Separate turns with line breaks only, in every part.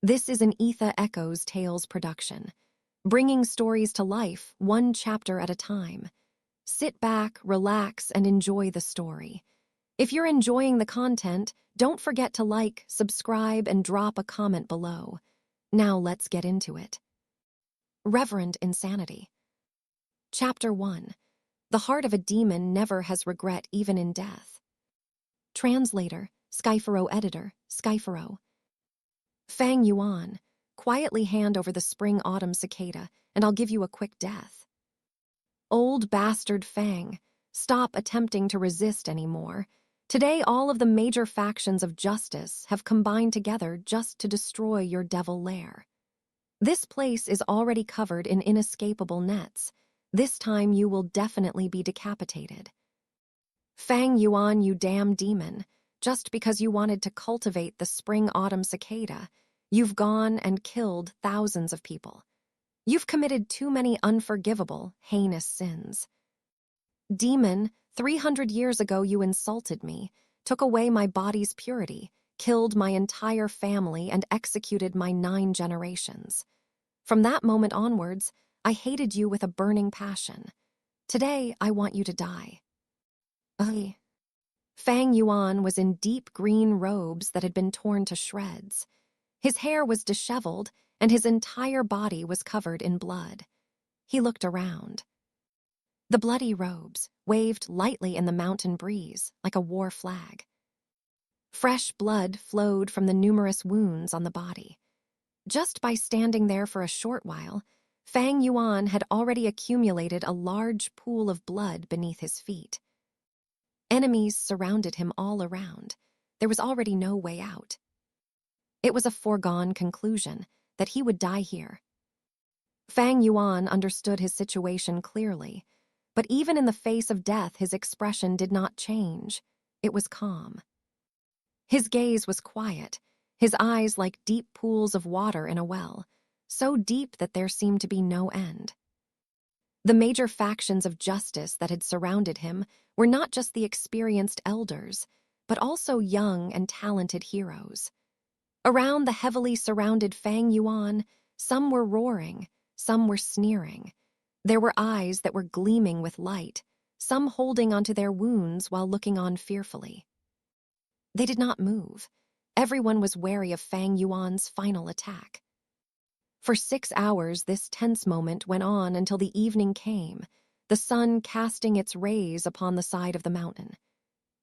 This is an Etha Echoes Tales production, bringing stories to life one chapter at a time. Sit back, relax, and enjoy the story. If you're enjoying the content, don't forget to like, subscribe, and drop a comment below. Now let's get into it. Reverend Insanity. Chapter 1. The heart of a demon never has regret even in death. Translator, Skypharo Editor, Skypharo. Fang Yuan, quietly hand over the spring-autumn cicada, and I'll give you a quick death. Old bastard Fang, stop attempting to resist anymore. Today all of the major factions of justice have combined together just to destroy your devil lair. This place is already covered in inescapable nets. This time you will definitely be decapitated. Fang Yuan, you damn demon. Just because you wanted to cultivate the spring-autumn cicada, you've gone and killed thousands of people. You've committed too many unforgivable, heinous sins. Demon, 300 years ago you insulted me, took away my body's purity, killed my entire family, and executed my 9 generations. From that moment onwards, I hated you with a burning passion. Today, I want you to die. Ugh. Fang Yuan was in deep green robes that had been torn to shreds. His hair was disheveled, and his entire body was covered in blood. He looked around. The bloody robes waved lightly in the mountain breeze like a war flag. Fresh blood flowed from the numerous wounds on the body. Just by standing there for a short while, Fang Yuan had already accumulated a large pool of blood beneath his feet. Enemies surrounded him all around. There was already no way out. It was a foregone conclusion that he would die here. Fang Yuan understood his situation clearly, but even in the face of death his expression did not change. It was calm. His gaze was quiet, his eyes like deep pools of water in a well, so deep that there seemed to be no end. The major factions of justice that had surrounded him were not just the experienced elders, but also young and talented heroes. Around the heavily surrounded Fang Yuan, some were roaring, some were sneering. There were eyes that were gleaming with light, some holding onto their wounds while looking on fearfully. They did not move. Everyone was wary of Fang Yuan's final attack. For 6 hours, this tense moment went on until the evening came, the sun casting its rays upon the side of the mountain.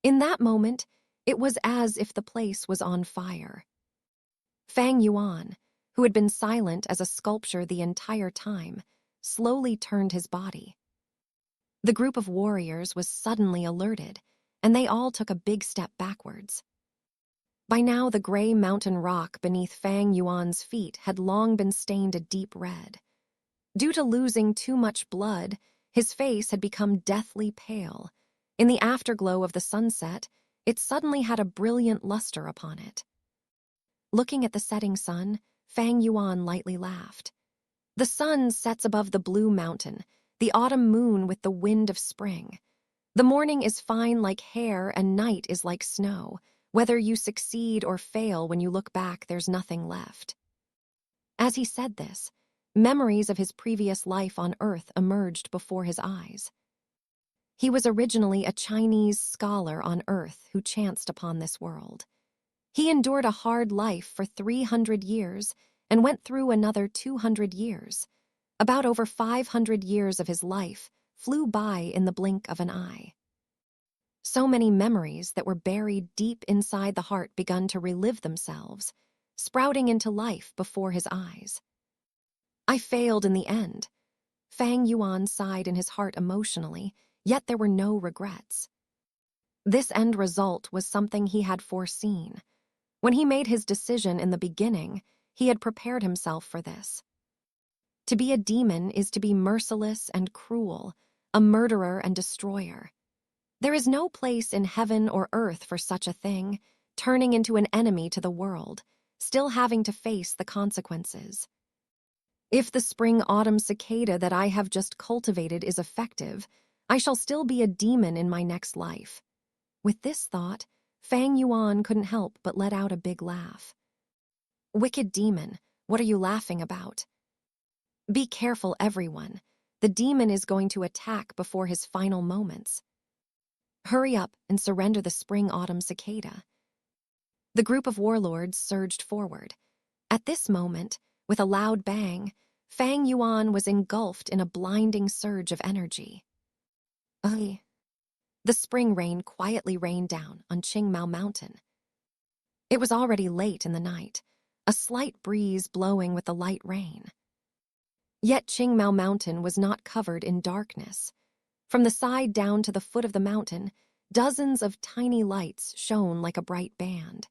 In that moment, it was as if the place was on fire. Fang Yuan, who had been silent as a sculpture the entire time, slowly turned his body. The group of warriors was suddenly alerted, and they all took a big step backwards. By now, the gray mountain rock beneath Fang Yuan's feet had long been stained a deep red. Due to losing too much blood, his face had become deathly pale. In the afterglow of the sunset, it suddenly had a brilliant luster upon it. Looking at the setting sun, Fang Yuan lightly laughed. The sun sets above the blue mountain, the autumn moon with the wind of spring. The morning is fine like hair and night is like snow. Whether you succeed or fail, when you look back, there's nothing left. As he said this, memories of his previous life on Earth emerged before his eyes. He was originally a Chinese scholar on Earth who chanced upon this world. He endured a hard life for 300 years and went through another 200 years. About over 500 years of his life flew by in the blink of an eye. So many memories that were buried deep inside the heart begun to relive themselves, sprouting into life before his eyes. I failed in the end. Fang Yuan sighed in his heart emotionally, yet there were no regrets. This end result was something he had foreseen. When he made his decision in the beginning, he had prepared himself for this. To be a demon is to be merciless and cruel, a murderer and destroyer. There is no place in heaven or earth for such a thing, turning into an enemy to the world, still having to face the consequences. If the spring-autumn cicada that I have just cultivated is effective, I shall still be a demon in my next life. With this thought, Fang Yuan couldn't help but let out a big laugh. Wicked demon, what are you laughing about? Be careful, everyone. The demon is going to attack before his final moments. Hurry up and surrender the spring-autumn cicada. The group of warlords surged forward. At this moment, with a loud bang, Fang Yuan was engulfed in a blinding surge of energy. Ugh. The spring rain quietly rained down on Qingmao Mountain. It was already late in the night, a slight breeze blowing with the light rain. Yet Qingmao Mountain was not covered in darkness. From the side down to the foot of the mountain, dozens of tiny lights shone like a bright band.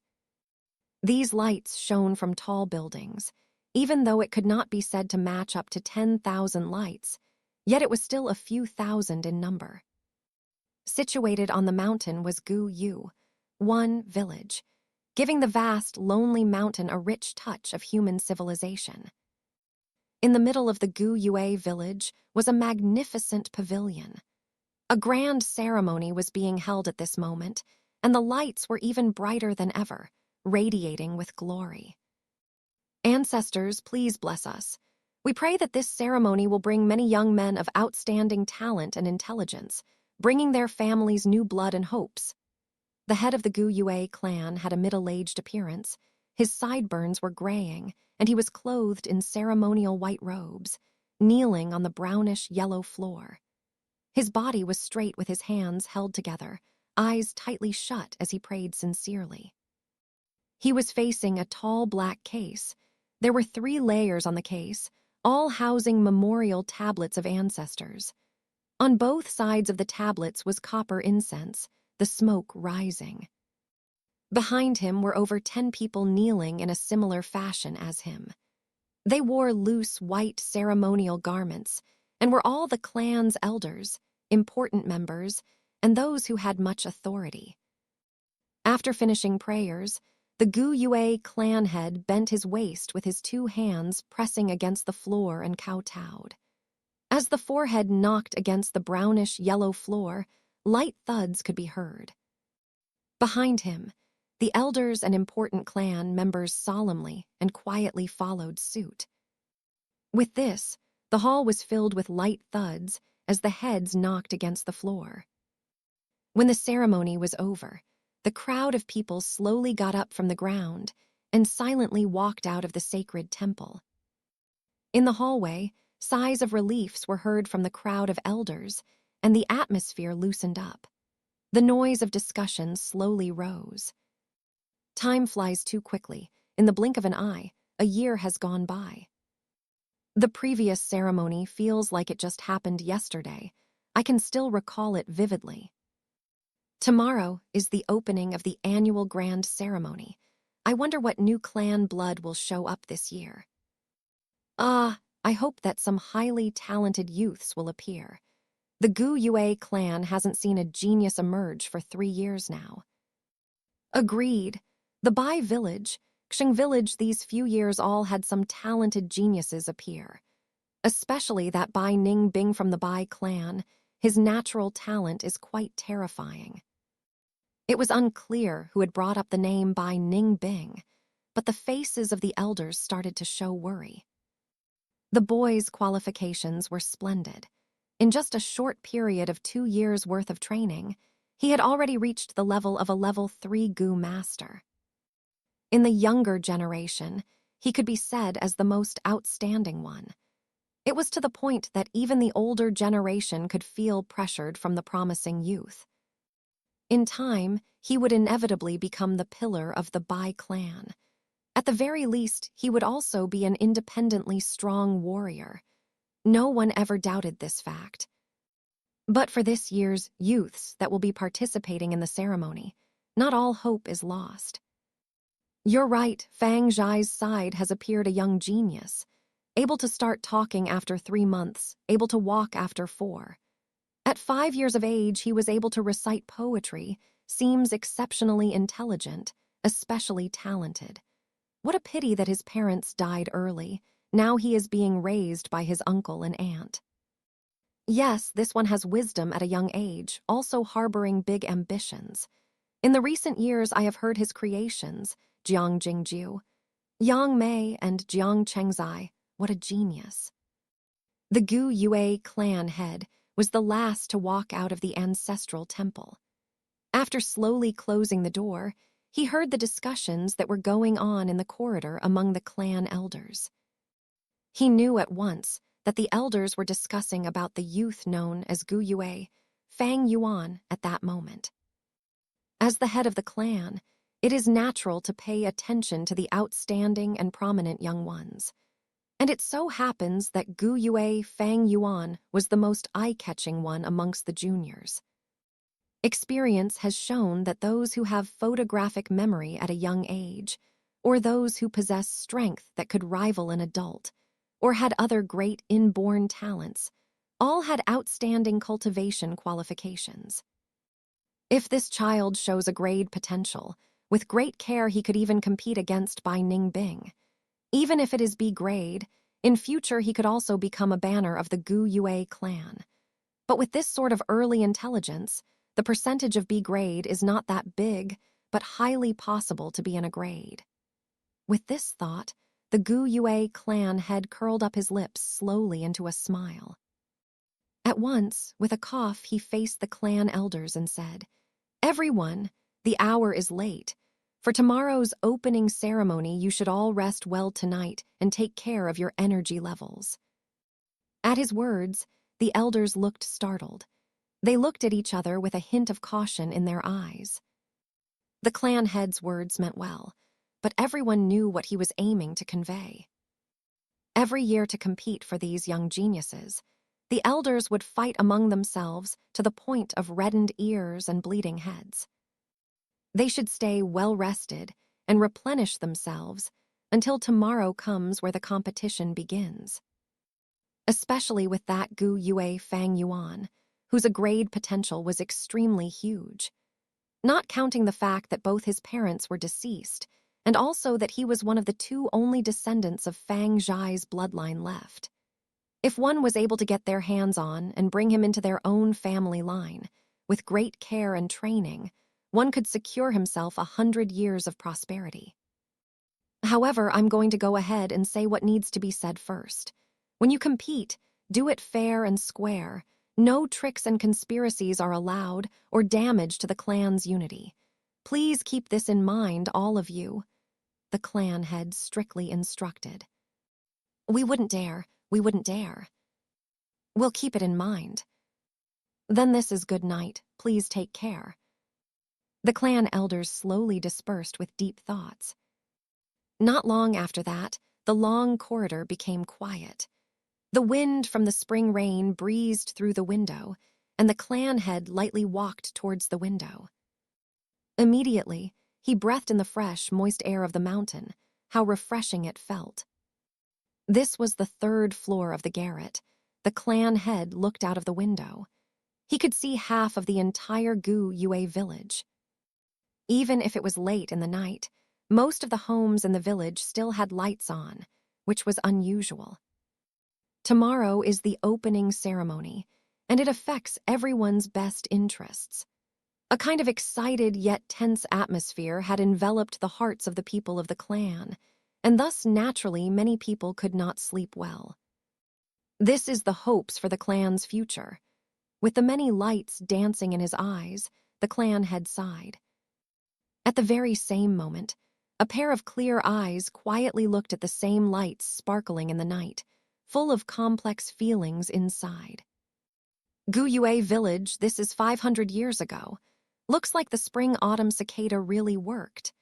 These lights shone from tall buildings, even though it could not be said to match up to 10,000 lights, yet it was still a few thousand in number. Situated on the mountain was Gu Yu, one village, giving the vast, lonely mountain a rich touch of human civilization. In the middle of the Gu Yue village was a magnificent pavilion. A grand ceremony was being held at this moment, and the lights were even brighter than ever, radiating with glory. Ancestors, please bless us. We pray that this ceremony will bring many young men of outstanding talent and intelligence, bringing their families new blood and hopes. The head of the Gu Yue clan had a middle-aged appearance. His sideburns were graying, and he was clothed in ceremonial white robes, kneeling on the brownish-yellow floor. His body was straight with his hands held together, eyes tightly shut as he prayed sincerely. He was facing a tall black case. There were 3 layers on the case, all housing memorial tablets of ancestors. On both sides of the tablets was copper incense, the smoke rising. Behind him were over 10 people kneeling in a similar fashion as him. They wore loose white ceremonial garments and were all the clan's elders, important members, and those who had much authority. After finishing prayers, the Gu Yue clan head bent his waist with his 2 hands pressing against the floor and kowtowed. As the forehead knocked against the brownish-yellow floor, light thuds could be heard. Behind him, the elders and important clan members solemnly and quietly followed suit. With this, the hall was filled with light thuds as the heads knocked against the floor. When the ceremony was over, the crowd of people slowly got up from the ground and silently walked out of the sacred temple. In the hallway, sighs of reliefs were heard from the crowd of elders, and the atmosphere loosened up. The noise of discussion slowly rose. Time flies too quickly. In the blink of an eye, a year has gone by. The previous ceremony feels like it just happened yesterday. I can still recall it vividly. Tomorrow is the opening of the annual grand ceremony. I wonder what new clan blood will show up this year. I hope that some highly talented youths will appear. The Gu Yue clan hasn't seen a genius emerge for 3 years now. Agreed. The Bai village, Xing village, these few years all had some talented geniuses appear. Especially that Bai Ning Bing from the Bai clan. His natural talent is quite terrifying. It was unclear who had brought up the name Bai Ning Bing, but the faces of the elders started to show worry. The boy's qualifications were splendid. In just a short period of 2 years' worth of training, he had already reached the level of a level 3 Gu master. In the younger generation, he could be said as the most outstanding one. It was to the point that even the older generation could feel pressured from the promising youth. In time, he would inevitably become the pillar of the Bai clan. At the very least, he would also be an independently strong warrior. No one ever doubted this fact. But for this year's youths that will be participating in the ceremony, not all hope is lost. You're right, Fang Zhai's side has appeared a young genius, able to start talking after 3 months, able to walk after 4. At 5 years of age, he was able to recite poetry, seems exceptionally intelligent, especially talented. What a pity that his parents died early. Now he is being raised by his uncle and aunt. Yes, this one has wisdom at a young age, also harboring big ambitions. In the recent years, I have heard his creations, Jiang Jingjiu. Yang Mei and Jiang Chengzai, what a genius. The Gu Yue clan head was the last to walk out of the ancestral temple. After slowly closing the door, he heard the discussions that were going on in the corridor among the clan elders. He knew at once that the elders were discussing about the youth known as Gu Yue, Fang Yuan, at that moment. As the head of the clan, it is natural to pay attention to the outstanding and prominent young ones. And it so happens that Gu Yue Fang Yuan was the most eye-catching one amongst the juniors. Experience has shown that those who have photographic memory at a young age, or those who possess strength that could rival an adult, or had other great inborn talents, all had outstanding cultivation qualifications. If this child shows a grade potential, with great care he could even compete against Bai Ningbing. Even if it is B grade, in future he could also become a banner of the Gu Yue clan. But with this sort of early intelligence, the percentage of B grade is not that big, but highly possible to be in a grade. With this thought, the Gu Yue clan head curled up his lips slowly into a smile. At once, with a cough, he faced the clan elders and said, "Everyone, the hour is late. For tomorrow's opening ceremony, you should all rest well tonight and take care of your energy levels." At his words, the elders looked startled. They looked at each other with a hint of caution in their eyes. The clan head's words meant well, but everyone knew what he was aiming to convey. Every year to compete for these young geniuses, the elders would fight among themselves to the point of reddened ears and bleeding heads. They should stay well-rested and replenish themselves until tomorrow comes where the competition begins. Especially with that Gu Yue Fang Yuan, whose grade potential was extremely huge. Not counting the fact that both his parents were deceased, and also that he was one of the two only descendants of Fang Zhai's bloodline left. If one was able to get their hands on and bring him into their own family line, with great care and training, one could secure himself 100 years of prosperity. However, I'm going to go ahead and say what needs to be said first. When you compete, do it fair and square. No tricks and conspiracies are allowed or damage to the clan's unity. Please keep this in mind, all of you, the clan head strictly instructed. We wouldn't dare. We'll keep it in mind. Then this is good night. Please take care. The clan elders slowly dispersed with deep thoughts. Not long after that, the long corridor became quiet. The wind from the spring rain breezed through the window, and the clan head lightly walked towards the window. Immediately, he breathed in the fresh, moist air of the mountain. How refreshing it felt. This was the 3rd floor of the garret. The clan head looked out of the window. He could see half of the entire Gu Yue village. Even if it was late in the night, most of the homes in the village still had lights on, which was unusual. Tomorrow is the opening ceremony, and it affects everyone's best interests. A kind of excited yet tense atmosphere had enveloped the hearts of the people of the clan, and thus naturally many people could not sleep well. This is the hopes for the clan's future. With the many lights dancing in his eyes, the clan head sighed. At the very same moment, a pair of clear eyes quietly looked at the same lights sparkling in the night, full of complex feelings inside. Gu Yue village, this is 500 years ago. Looks like the spring-autumn cicada really worked.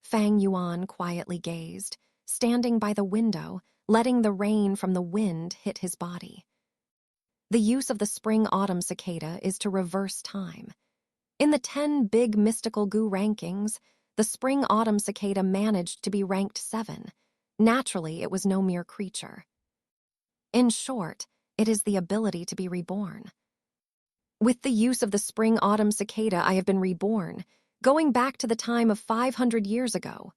Fang Yuan quietly gazed, standing by the window, letting the rain from the wind hit his body. The use of the spring-autumn cicada is to reverse time. In the 10 big mystical Gu rankings, the spring-autumn cicada managed to be ranked 7. Naturally, it was no mere creature. In short, it is the ability to be reborn. With the use of the spring-autumn cicada, I have been reborn, going back to the time of 500 years ago.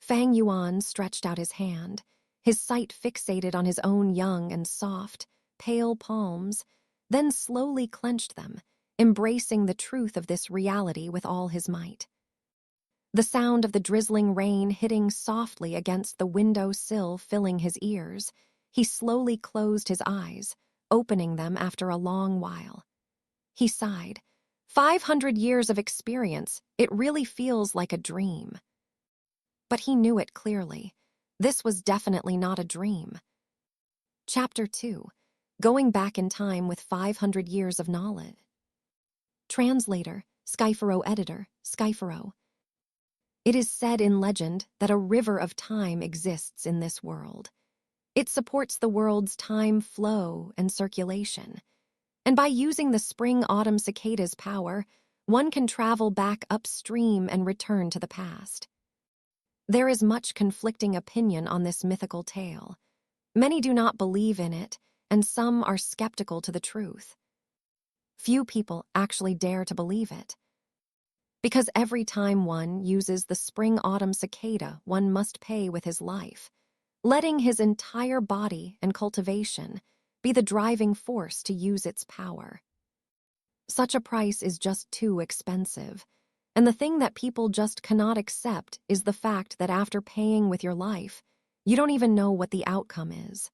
Fang Yuan stretched out his hand, his sight fixated on his own young and soft, pale palms, then slowly clenched them, embracing the truth of this reality with all his might. The sound of the drizzling rain hitting softly against the window sill filling his ears, he slowly closed his eyes, opening them after a long while. He sighed. 500 years of experience, it really feels like a dream. But he knew it clearly. This was definitely not a dream. Chapter 2. Going Back in Time with 500 Years of Knowledge. Translator, Skypharo Editor, Skypharo. It is said in legend that a river of time exists in this world. It supports the world's time flow and circulation. And by using the spring-autumn cicada's power, one can travel back upstream and return to the past. There is much conflicting opinion on this mythical tale. Many do not believe in it, and some are skeptical to the truth. Few people actually dare to believe it. Because every time one uses the spring-autumn cicada, one must pay with his life, letting his entire body and cultivation be the driving force to use its power. Such a price is just too expensive, and the thing that people just cannot accept is the fact that after paying with your life, you don't even know what the outcome is.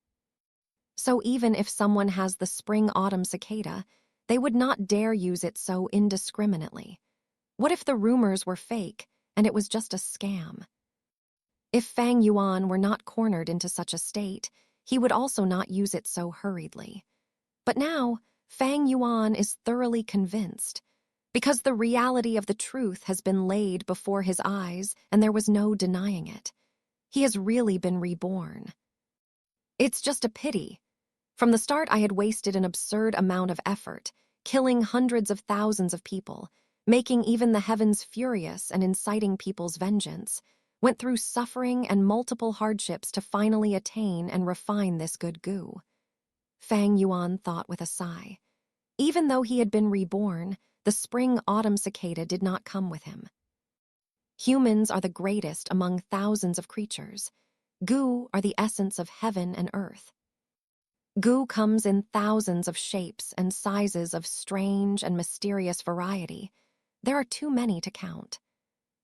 So even if someone has the spring-autumn cicada, they would not dare use it so indiscriminately. What if the rumors were fake and it was just a scam? If Fang Yuan were not cornered into such a state, he would also not use it so hurriedly. But now, Fang Yuan is thoroughly convinced, because the reality of the truth has been laid before his eyes and there was no denying it. He has really been reborn. It's just a pity. From the start, I had wasted an absurd amount of effort, killing hundreds of thousands of people, making even the heavens furious and inciting people's vengeance, went through suffering and multiple hardships to finally attain and refine this good goo. Fang Yuan thought with a sigh. Even though he had been reborn, the spring-autumn cicada did not come with him. Humans are the greatest among thousands of creatures. Goo are the essence of heaven and earth. Goo comes in thousands of shapes and sizes of strange and mysterious variety. There are too many to count.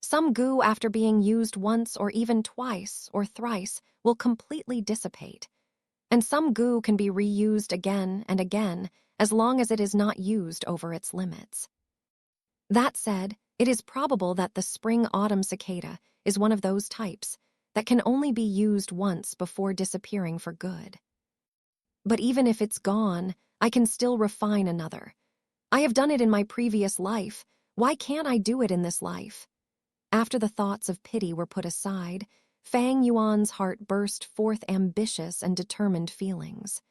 Some goo, after being used once or even twice or thrice, will completely dissipate. And some goo can be reused again and again as long as it is not used over its limits. That said, it is probable that the spring-autumn cicada is one of those types that can only be used once before disappearing for good. But even if it's gone, I can still refine another. I have done it in my previous life. Why can't I do it in this life? After the thoughts of pity were put aside, Fang Yuan's heart burst forth ambitious and determined feelings.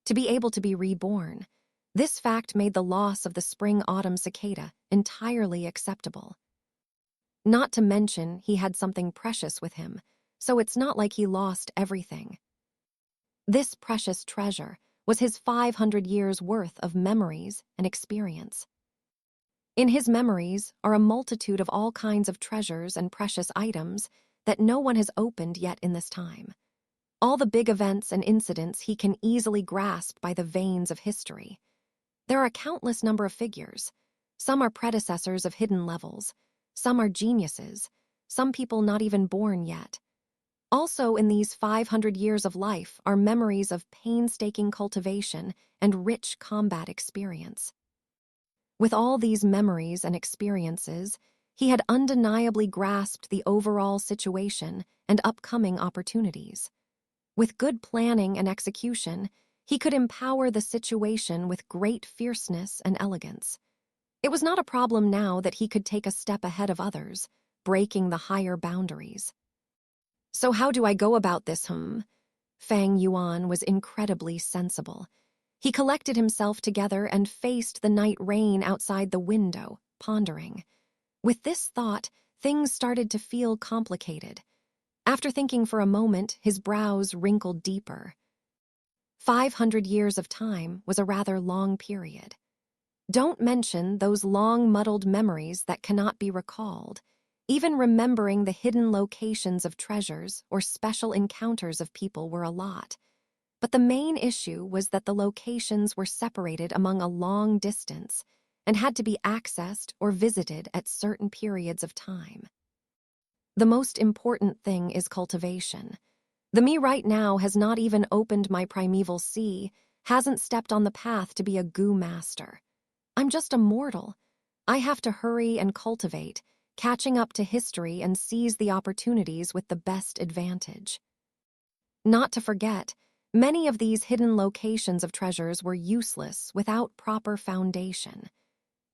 To be able to be reborn, this fact made the loss of the spring-autumn cicada entirely acceptable. Not to mention he had something precious with him, so it's not like he lost everything. This precious treasure was his 500 years' worth of memories and experience. In his memories are a multitude of all kinds of treasures and precious items that no one has opened yet in this time. All the big events and incidents he can easily grasp by the veins of history. There are a countless number of figures. Some are predecessors of hidden levels. Some are geniuses. Some people not even born yet. Also in these 500 years of life are memories of painstaking cultivation and rich combat experience. With all these memories and experiences, he had undeniably grasped the overall situation and upcoming opportunities. With good planning and execution, he could empower the situation with great fierceness and elegance. It was not a problem now that he could take a step ahead of others, breaking the higher boundaries. So how do I go about this, Fang Yuan was incredibly sensible. He collected himself together and faced the night rain outside the window, pondering. With this thought, things started to feel complicated. After thinking for a moment, his brows wrinkled deeper. 500 years of time was a rather long period. Don't mention those long, muddled memories that cannot be recalled. Even remembering the hidden locations of treasures or special encounters of people were a lot. But the main issue was that the locations were separated among a long distance and had to be accessed or visited at certain periods of time. The most important thing is cultivation. The me right now has not even opened my primeval sea, hasn't stepped on the path to be a goo master. I'm just a mortal. I have to hurry and cultivate, catching up to history and seize the opportunities with the best advantage. Not to forget, many of these hidden locations of treasures were useless without proper foundation.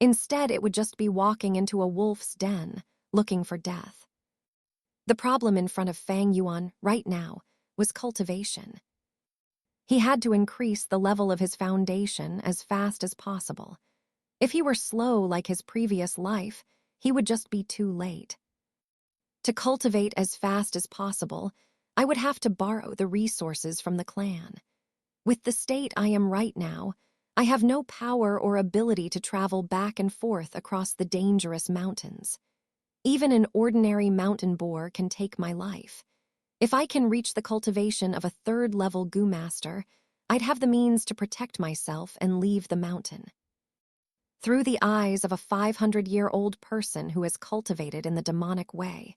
Instead, it would just be walking into a wolf's den, looking for death. The problem in front of Fang Yuan right now was cultivation. He had to increase the level of his foundation as fast as possible. If he were slow like his previous life, he would just be too late. To cultivate as fast as possible, I would have to borrow the resources from the clan. With the state I am right now, I have no power or ability to travel back and forth across the dangerous mountains. Even an ordinary mountain boar can take my life. If I can reach the cultivation of a third-level goo master, I'd have the means to protect myself and leave the mountain. Through the eyes of a 500-year-old person who has cultivated in the demonic way,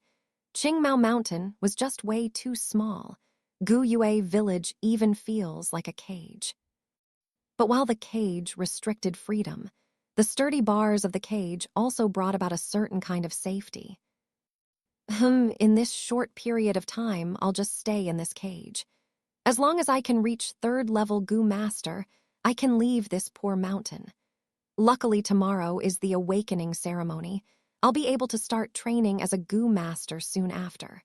Qingmao Mountain was just way too small. Gu Yue Village even feels like a cage. But while the cage restricted freedom, the sturdy bars of the cage also brought about a certain kind of safety. In this short period of time, I'll just stay in this cage. As long as I can reach third-level Goo Master, I can leave this poor mountain. Luckily, tomorrow is the awakening ceremony. I'll be able to start training as a Goo Master soon after.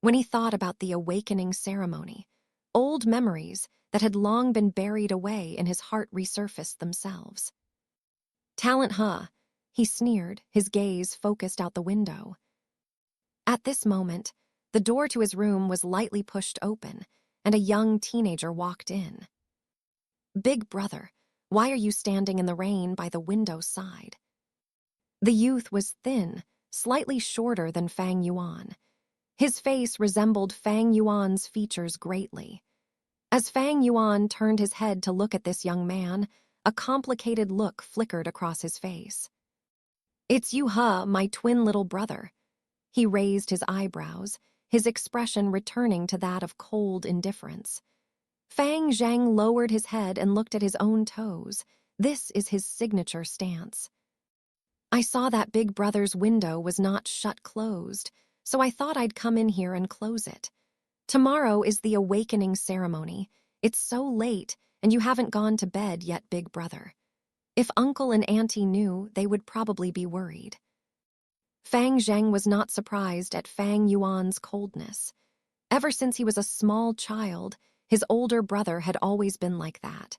When he thought about the awakening ceremony, old memories that had long been buried away in his heart resurfaced themselves. Talent, huh? He sneered, his gaze focused out the window. At this moment, the door to his room was lightly pushed open, and a young teenager walked in. Big brother, why are you standing in the rain by the window side? The youth was thin, slightly shorter than Fang Yuan. His face resembled Fang Yuan's features greatly. As Fang Yuan turned his head to look at this young man, a complicated look flickered across his face. It's you, huh, my twin little brother. He raised his eyebrows, his expression returning to that of cold indifference. Fang Zhang lowered his head and looked at his own toes. This is his signature stance. I saw that big brother's window was not shut closed, so I thought I'd come in here and close it. Tomorrow is the awakening ceremony. It's so late, and you haven't gone to bed yet, big brother. If uncle and auntie knew, they would probably be worried. Fang Zheng was not surprised at Fang Yuan's coldness. Ever since he was a small child, his older brother had always been like that.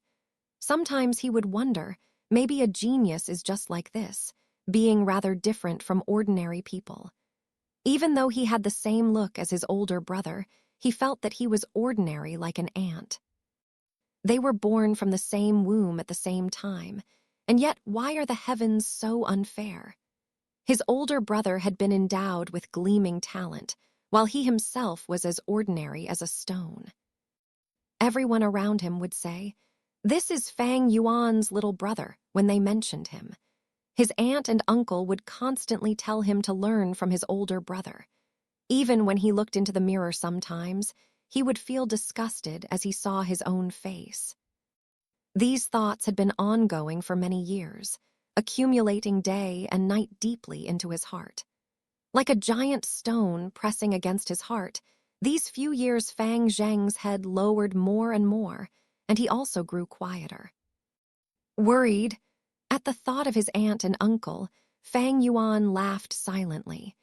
Sometimes he would wonder, maybe a genius is just like this, being rather different from ordinary people. Even though he had the same look as his older brother, he felt that he was ordinary like an ant. They were born from the same womb at the same time, and yet why are the heavens so unfair? His older brother had been endowed with gleaming talent, while he himself was as ordinary as a stone. Everyone around him would say, "This is Fang Yuan's little brother," when they mentioned him. His aunt and uncle would constantly tell him to learn from his older brother. Even when he looked into the mirror sometimes, he would feel disgusted as he saw his own face. These thoughts had been ongoing for many years, accumulating day and night deeply into his heart. Like a giant stone pressing against his heart, these few years Fang Zheng's head lowered more and more, and he also grew quieter. Worried at the thought of his aunt and uncle, Fang Yuan laughed silently.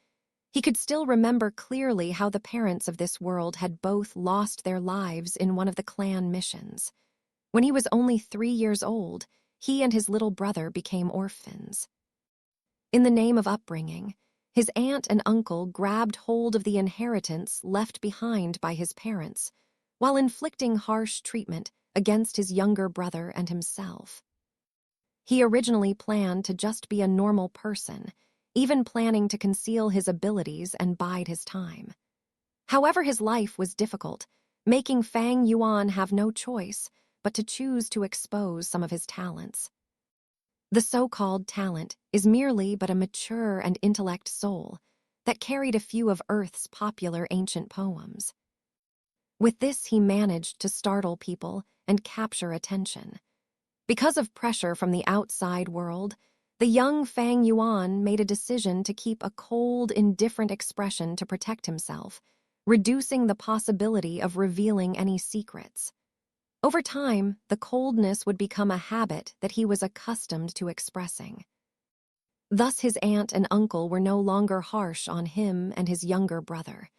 He could still remember clearly how the parents of this world had both lost their lives in one of the clan missions. When he was only 3 years old, he and his little brother became orphans. In the name of upbringing, his aunt and uncle grabbed hold of the inheritance left behind by his parents, while inflicting harsh treatment against his younger brother and himself. He originally planned to just be a normal person, even planning to conceal his abilities and bide his time. However, his life was difficult, making Fang Yuan have no choice but to choose to expose some of his talents. The so-called talent is merely but a mature and intellect soul that carried a few of Earth's popular ancient poems. With this, he managed to startle people and capture attention. Because of pressure from the outside world, the young Fang Yuan made a decision to keep a cold, indifferent expression to protect himself, reducing the possibility of revealing any secrets. Over time, the coldness would become a habit that he was accustomed to expressing. Thus, his aunt and uncle were no longer harsh on him and his younger brother.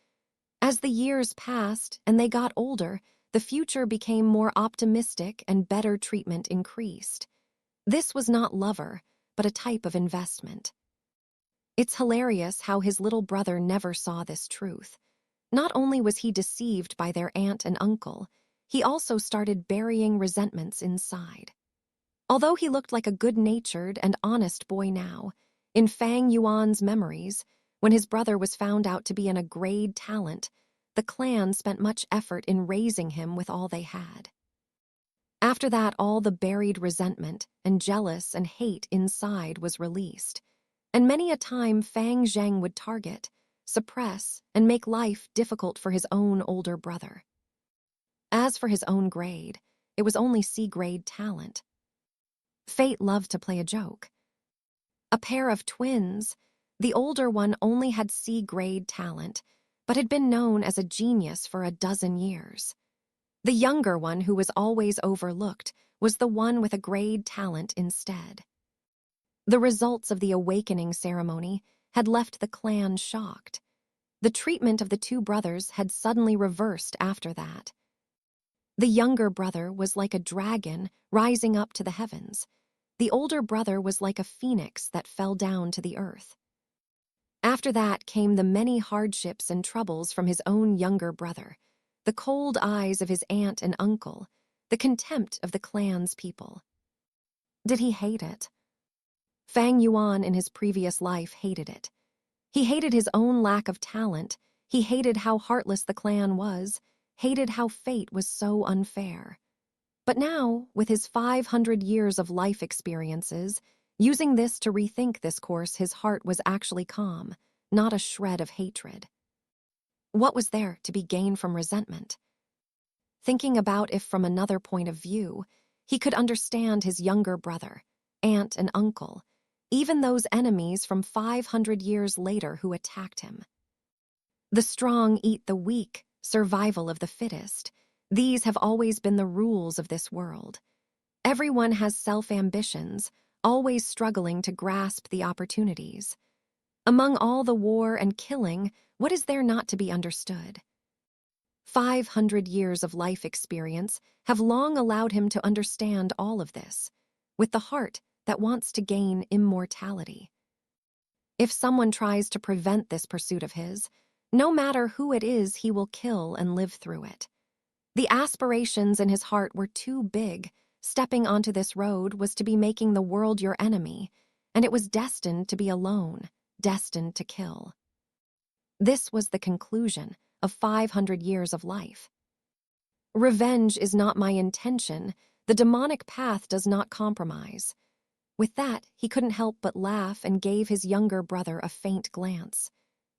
As the years passed and they got older, the future became more optimistic and better treatment increased. This was not lover, but a type of investment. It's hilarious how his little brother never saw this truth. Not only was he deceived by their aunt and uncle, he also started burying resentments inside. Although he looked like a good-natured and honest boy now, in Fang Yuan's memories, when his brother was found out to be an grade talent, the clan spent much effort in raising him with all they had. After that, all the buried resentment and jealous and hate inside was released, and many a time Fang Zheng would target, suppress, and make life difficult for his own older brother. As for his own grade, it was only C-grade talent. Fate loved to play a joke. A pair of twins, the older one only had C-grade talent, but had been known as a genius for a dozen years. The younger one, who was always overlooked, was the one with a grade talent instead. The results of the awakening ceremony had left the clan shocked. The treatment of the two brothers had suddenly reversed after that. The younger brother was like a dragon rising up to the heavens. The older brother was like a phoenix that fell down to the earth. After that came the many hardships and troubles from his own younger brother, the cold eyes of his aunt and uncle, the contempt of the clan's people. Did he hate it? Fang Yuan in his previous life hated it. He hated his own lack of talent, he hated how heartless the clan was, hated how fate was so unfair. But now, with his 500 years of life experiences, using this to rethink this course, his heart was actually calm, not a shred of hatred. What was there to be gained from resentment? Thinking about if from another point of view, he could understand his younger brother, aunt and uncle, even those enemies from 500 years later who attacked him. The strong eat the weak, survival of the fittest. These have always been the rules of this world. Everyone has self-ambitions, always struggling to grasp the opportunities. Among all the war and killing, what is there not to be understood? 500 years of life experience have long allowed him to understand all of this, with the heart that wants to gain immortality. If someone tries to prevent this pursuit of his, no matter who it is, he will kill and live through it. The aspirations in his heart were too big. Stepping onto this road was to be making the world your enemy, and it was destined to be alone, destined to kill. This was the conclusion of 500 years of life. Revenge is not my intention. The demonic path does not compromise. With that, he couldn't help but laugh and gave his younger brother a faint glance.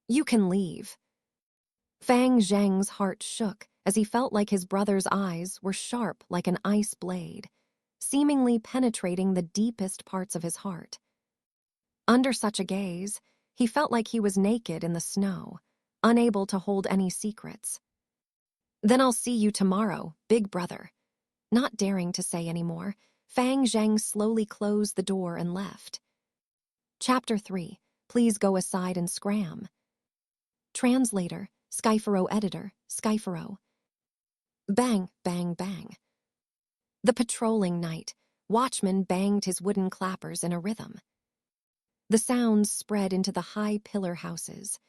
You can leave. Fang Zheng's heart shook as he felt like his brother's eyes were sharp like an ice blade, seemingly penetrating the deepest parts of his heart. Under such a gaze, he felt like he was naked in the snow, unable to hold any secrets. Then I'll see you tomorrow, big brother. Not daring to say any more, Fang Zheng slowly closed the door and left. Chapter 3. Please go aside and scram. Translator, Skypharo editor, Skypharo. Bang, bang, bang. The patrolling night, watchman banged his wooden clappers in a rhythm. The sounds spread into the high pillar houses.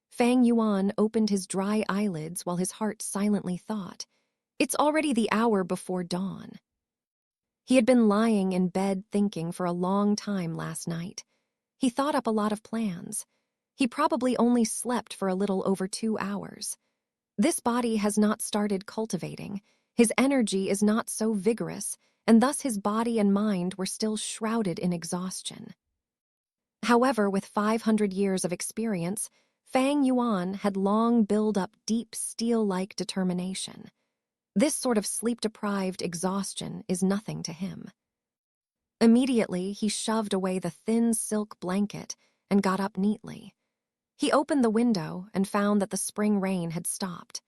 Fang Yuan opened his dry eyelids while his heart silently thought, it's already the hour before dawn. He had been lying in bed thinking for a long time last night. He thought up a lot of plans. He probably only slept for a little over 2 hours. This body has not started cultivating. His energy is not so vigorous, and thus his body and mind were still shrouded in exhaustion. However, with 500 years of experience, Fang Yuan had long built up deep steel-like determination. This sort of sleep-deprived exhaustion is nothing to him. Immediately, he shoved away the thin silk blanket and got up neatly. He opened the window and found that the spring rain had stopped.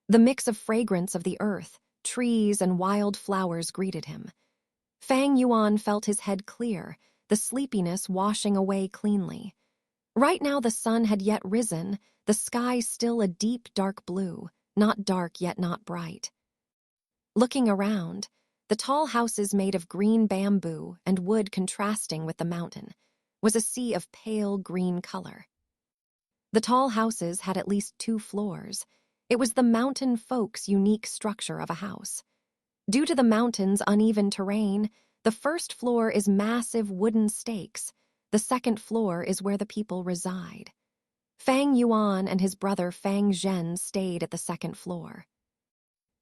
The mix of fragrance of the earth, trees, and wild flowers greeted him. Fang Yuan felt his head clear, the sleepiness washing away cleanly. Right now the sun had yet risen, the sky still a deep dark blue, not dark yet not bright. Looking around, the tall houses made of green bamboo and wood contrasting with the mountain, was a sea of pale green color. The tall houses had at least 2 floors. It was the mountain folk's unique structure of a house. Due to the mountain's uneven terrain, the first floor is massive wooden stakes. The second floor is where the people reside. Fang Yuan and his brother Fang Zhen stayed at the second floor.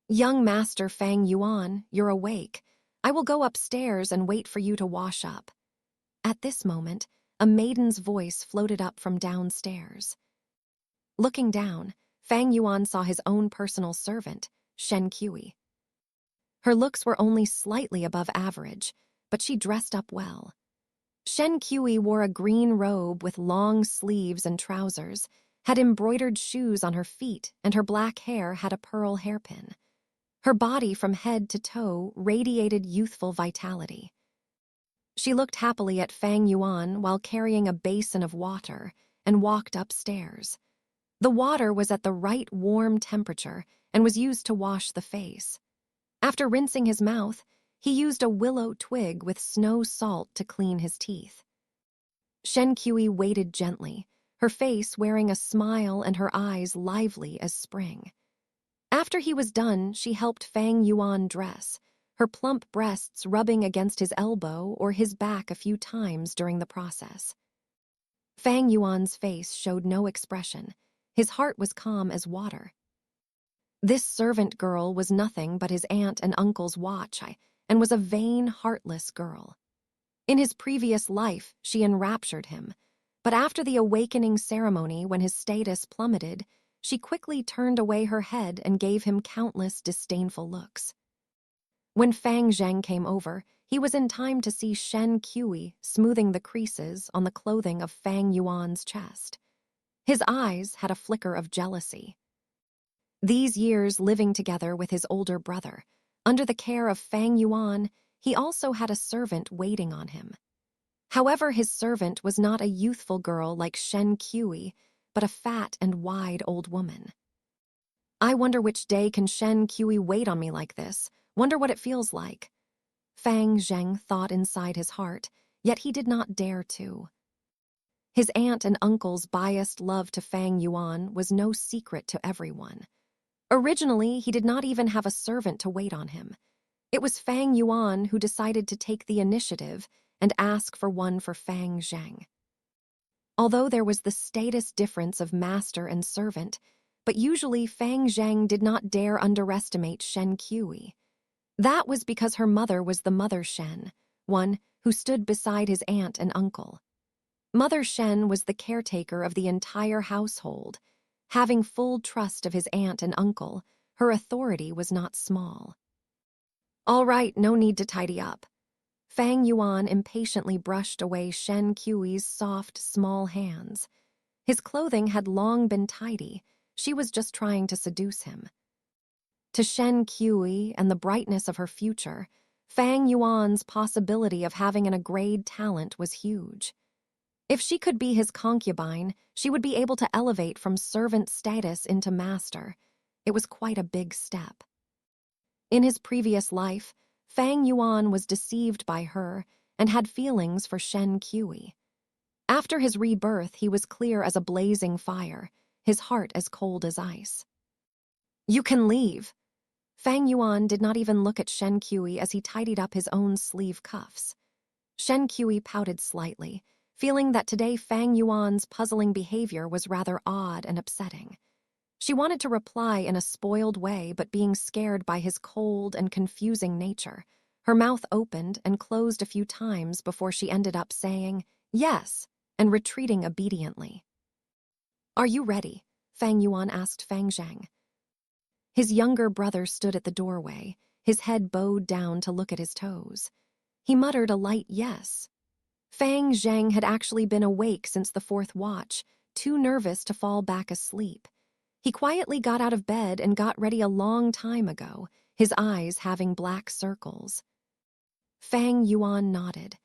"Young Master Fang Yuan, you're awake. I will go upstairs and wait for you to wash up." At this moment, a maiden's voice floated up from downstairs. Looking down, Fang Yuan saw his own personal servant, Shen Kui. Her looks were only slightly above average, but she dressed up well. Shen Kui wore a green robe with long sleeves and trousers, had embroidered shoes on her feet, and her black hair had a pearl hairpin. Her body from head to toe radiated youthful vitality. She looked happily at Fang Yuan while carrying a basin of water and walked upstairs. The water was at the right warm temperature and was used to wash the face. After rinsing his mouth, he used a willow twig with snow salt to clean his teeth. Shen Kui waited gently, her face wearing a smile and her eyes lively as spring. After he was done, she helped Fang Yuan dress, her plump breasts rubbing against his elbow or his back a few times during the process. Fang Yuan's face showed no expression. His heart was calm as water. This servant girl was nothing but his aunt and uncle's watch, and was a vain, heartless girl. In his previous life, she enraptured him, but after the awakening ceremony when his status plummeted, she quickly turned away her head and gave him countless disdainful looks. When Fang Zheng came over, he was in time to see Shen Kui smoothing the creases on the clothing of Fang Yuan's chest. His eyes had a flicker of jealousy. These years living together with his older brother, under the care of Fang Yuan, he also had a servant waiting on him. However, his servant was not a youthful girl like Shen Kui, but a fat and wide old woman. "I wonder which day can Shen Kui wait on me like this, wonder what it feels like." Fang Zheng thought inside his heart, yet he did not dare to. His aunt and uncle's biased love to Fang Yuan was no secret to everyone. Originally, he did not even have a servant to wait on him. It was Fang Yuan who decided to take the initiative and ask for one for Fang Zheng. Although there was the status difference of master and servant, but usually Fang Zheng did not dare underestimate Shen Kui. That was because her mother was the Mother Shen, one who stood beside his aunt and uncle. Mother Shen was the caretaker of the entire household. Having full trust of his aunt and uncle, her authority was not small. "All right, no need to tidy up." Fang Yuan impatiently brushed away Shen Kui's soft, small hands. His clothing had long been tidy. She was just trying to seduce him. To Shen Kui and the brightness of her future, Fang Yuan's possibility of having an upgrade talent was huge. If she could be his concubine, she would be able to elevate from servant status into master. It was quite a big step. In his previous life, Fang Yuan was deceived by her and had feelings for Shen Kui. After his rebirth, he was clear as a blazing fire, his heart as cold as ice. "You can leave." Fang Yuan did not even look at Shen Kui as he tidied up his own sleeve cuffs. Shen Kui pouted slightly, feeling that today Fang Yuan's puzzling behavior was rather odd and upsetting. She wanted to reply in a spoiled way, but being scared by his cold and confusing nature, her mouth opened and closed a few times before she ended up saying, "Yes," and retreating obediently. "Are you ready?" Fang Yuan asked Fang Zhang. His younger brother stood at the doorway, his head bowed down to look at his toes. He muttered a light yes. Fang Zhang had actually been awake since the fourth watch, too nervous to fall back asleep. He quietly got out of bed and got ready a long time ago, his eyes having black circles. Fang Yuan nodded.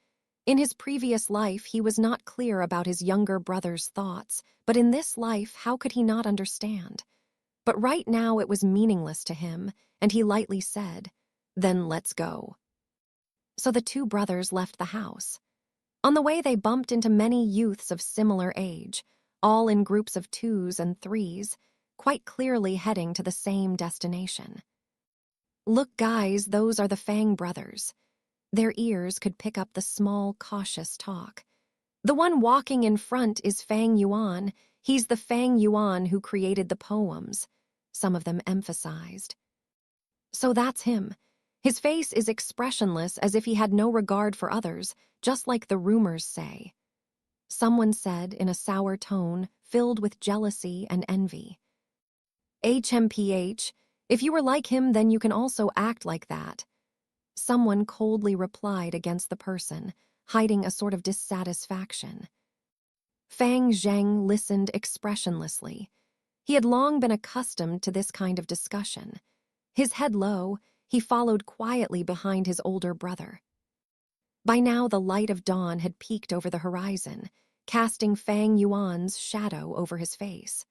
In his previous life, he was not clear about his younger brother's thoughts, but in this life, how could he not understand? But right now it was meaningless to him, and he lightly said, "Then let's go." So the two brothers left the house. On the way, they bumped into many youths of similar age, all in groups of twos and threes, quite clearly heading to the same destination. "Look, guys, those are the Fang brothers." Their ears could pick up the small, cautious talk. "The one walking in front is Fang Yuan. He's the Fang Yuan who created the poems," some of them emphasized. "So that's him. His face is expressionless as if he had no regard for others, just like the rumors say." Someone said in a sour tone, filled with jealousy and envy. "HMPH, if you were like him, then you can also act like that." Someone coldly replied against the person, hiding a sort of dissatisfaction. Fang Zhang listened expressionlessly. He had long been accustomed to this kind of discussion. His head low, he followed quietly behind his older brother. By now, the light of dawn had peeked over the horizon, casting Fang Yuan's shadow over his face.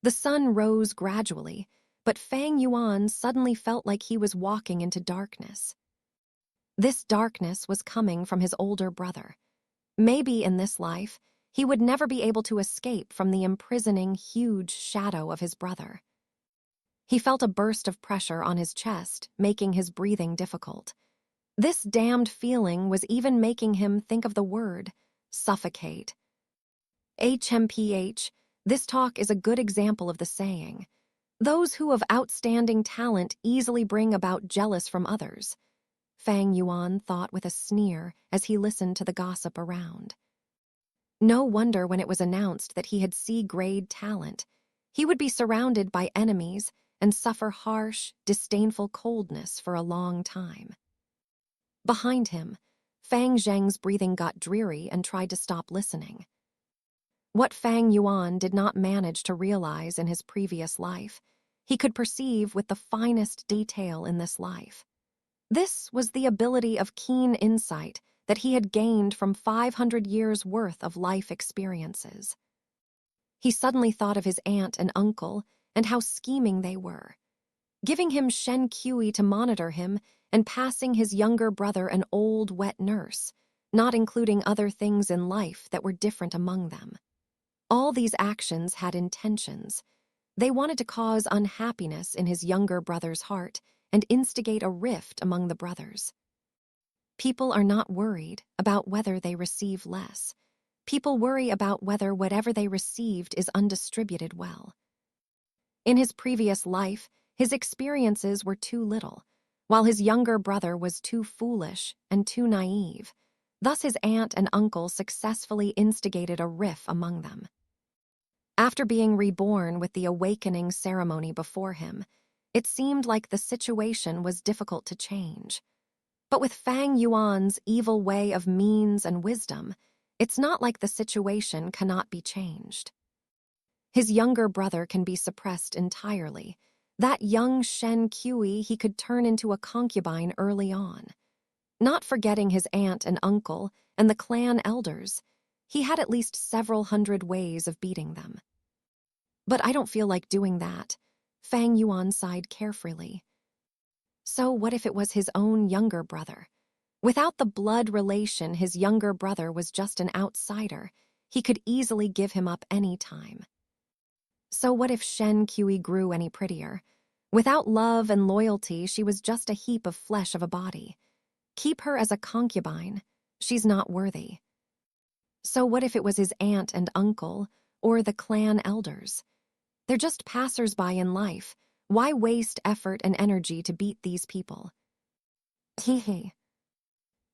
The sun rose gradually, but Fang Yuan suddenly felt like he was walking into darkness. This darkness was coming from his older brother. Maybe in this life, he would never be able to escape from the imprisoning, huge shadow of his brother. He felt a burst of pressure on his chest, making his breathing difficult. This damned feeling was even making him think of the word, suffocate. HMPH, this talk is a good example of the saying. Those who have outstanding talent easily bring about jealous from others. Fang Yuan thought with a sneer as he listened to the gossip around. No wonder when it was announced that he had C-grade talent. He would be surrounded by enemies and suffer harsh, disdainful coldness for a long time. Behind him, Fang Zhang's breathing got dreary and tried to stop listening. What Fang Yuan did not manage to realize in his previous life, he could perceive with the finest detail in this life. This was the ability of keen insight that he had gained from 500 years' worth of life experiences. He suddenly thought of his aunt and uncle and how scheming they were, giving him Shen Kui to monitor him and passing his younger brother an old, wet nurse, not including other things in life that were different among them. All these actions had intentions. They wanted to cause unhappiness in his younger brother's heart and instigate a rift among the brothers. People are not worried about whether they receive less. People worry about whether whatever they received is undistributed well. In his previous life, his experiences were too little, while his younger brother was too foolish and too naive. Thus his aunt and uncle successfully instigated a rift among them. After being reborn with the awakening ceremony before him, it seemed like the situation was difficult to change. But with Fang Yuan's evil way of means and wisdom, it's not like the situation cannot be changed. His younger brother can be suppressed entirely. That young Shen Kui he could turn into a concubine early on. Not forgetting his aunt and uncle and the clan elders, he had at least several hundred ways of beating them. But I don't feel like doing that, Fang Yuan sighed carefully. So what if it was his own younger brother? Without the blood relation, his younger brother was just an outsider. He could easily give him up any time. So what if Shen Kui grew any prettier? Without love and loyalty, she was just a heap of flesh of a body. Keep her as a concubine. She's not worthy. So what if it was his aunt and uncle, or the clan elders? They're just passers-by in life. Why waste effort and energy to beat these people? Hee.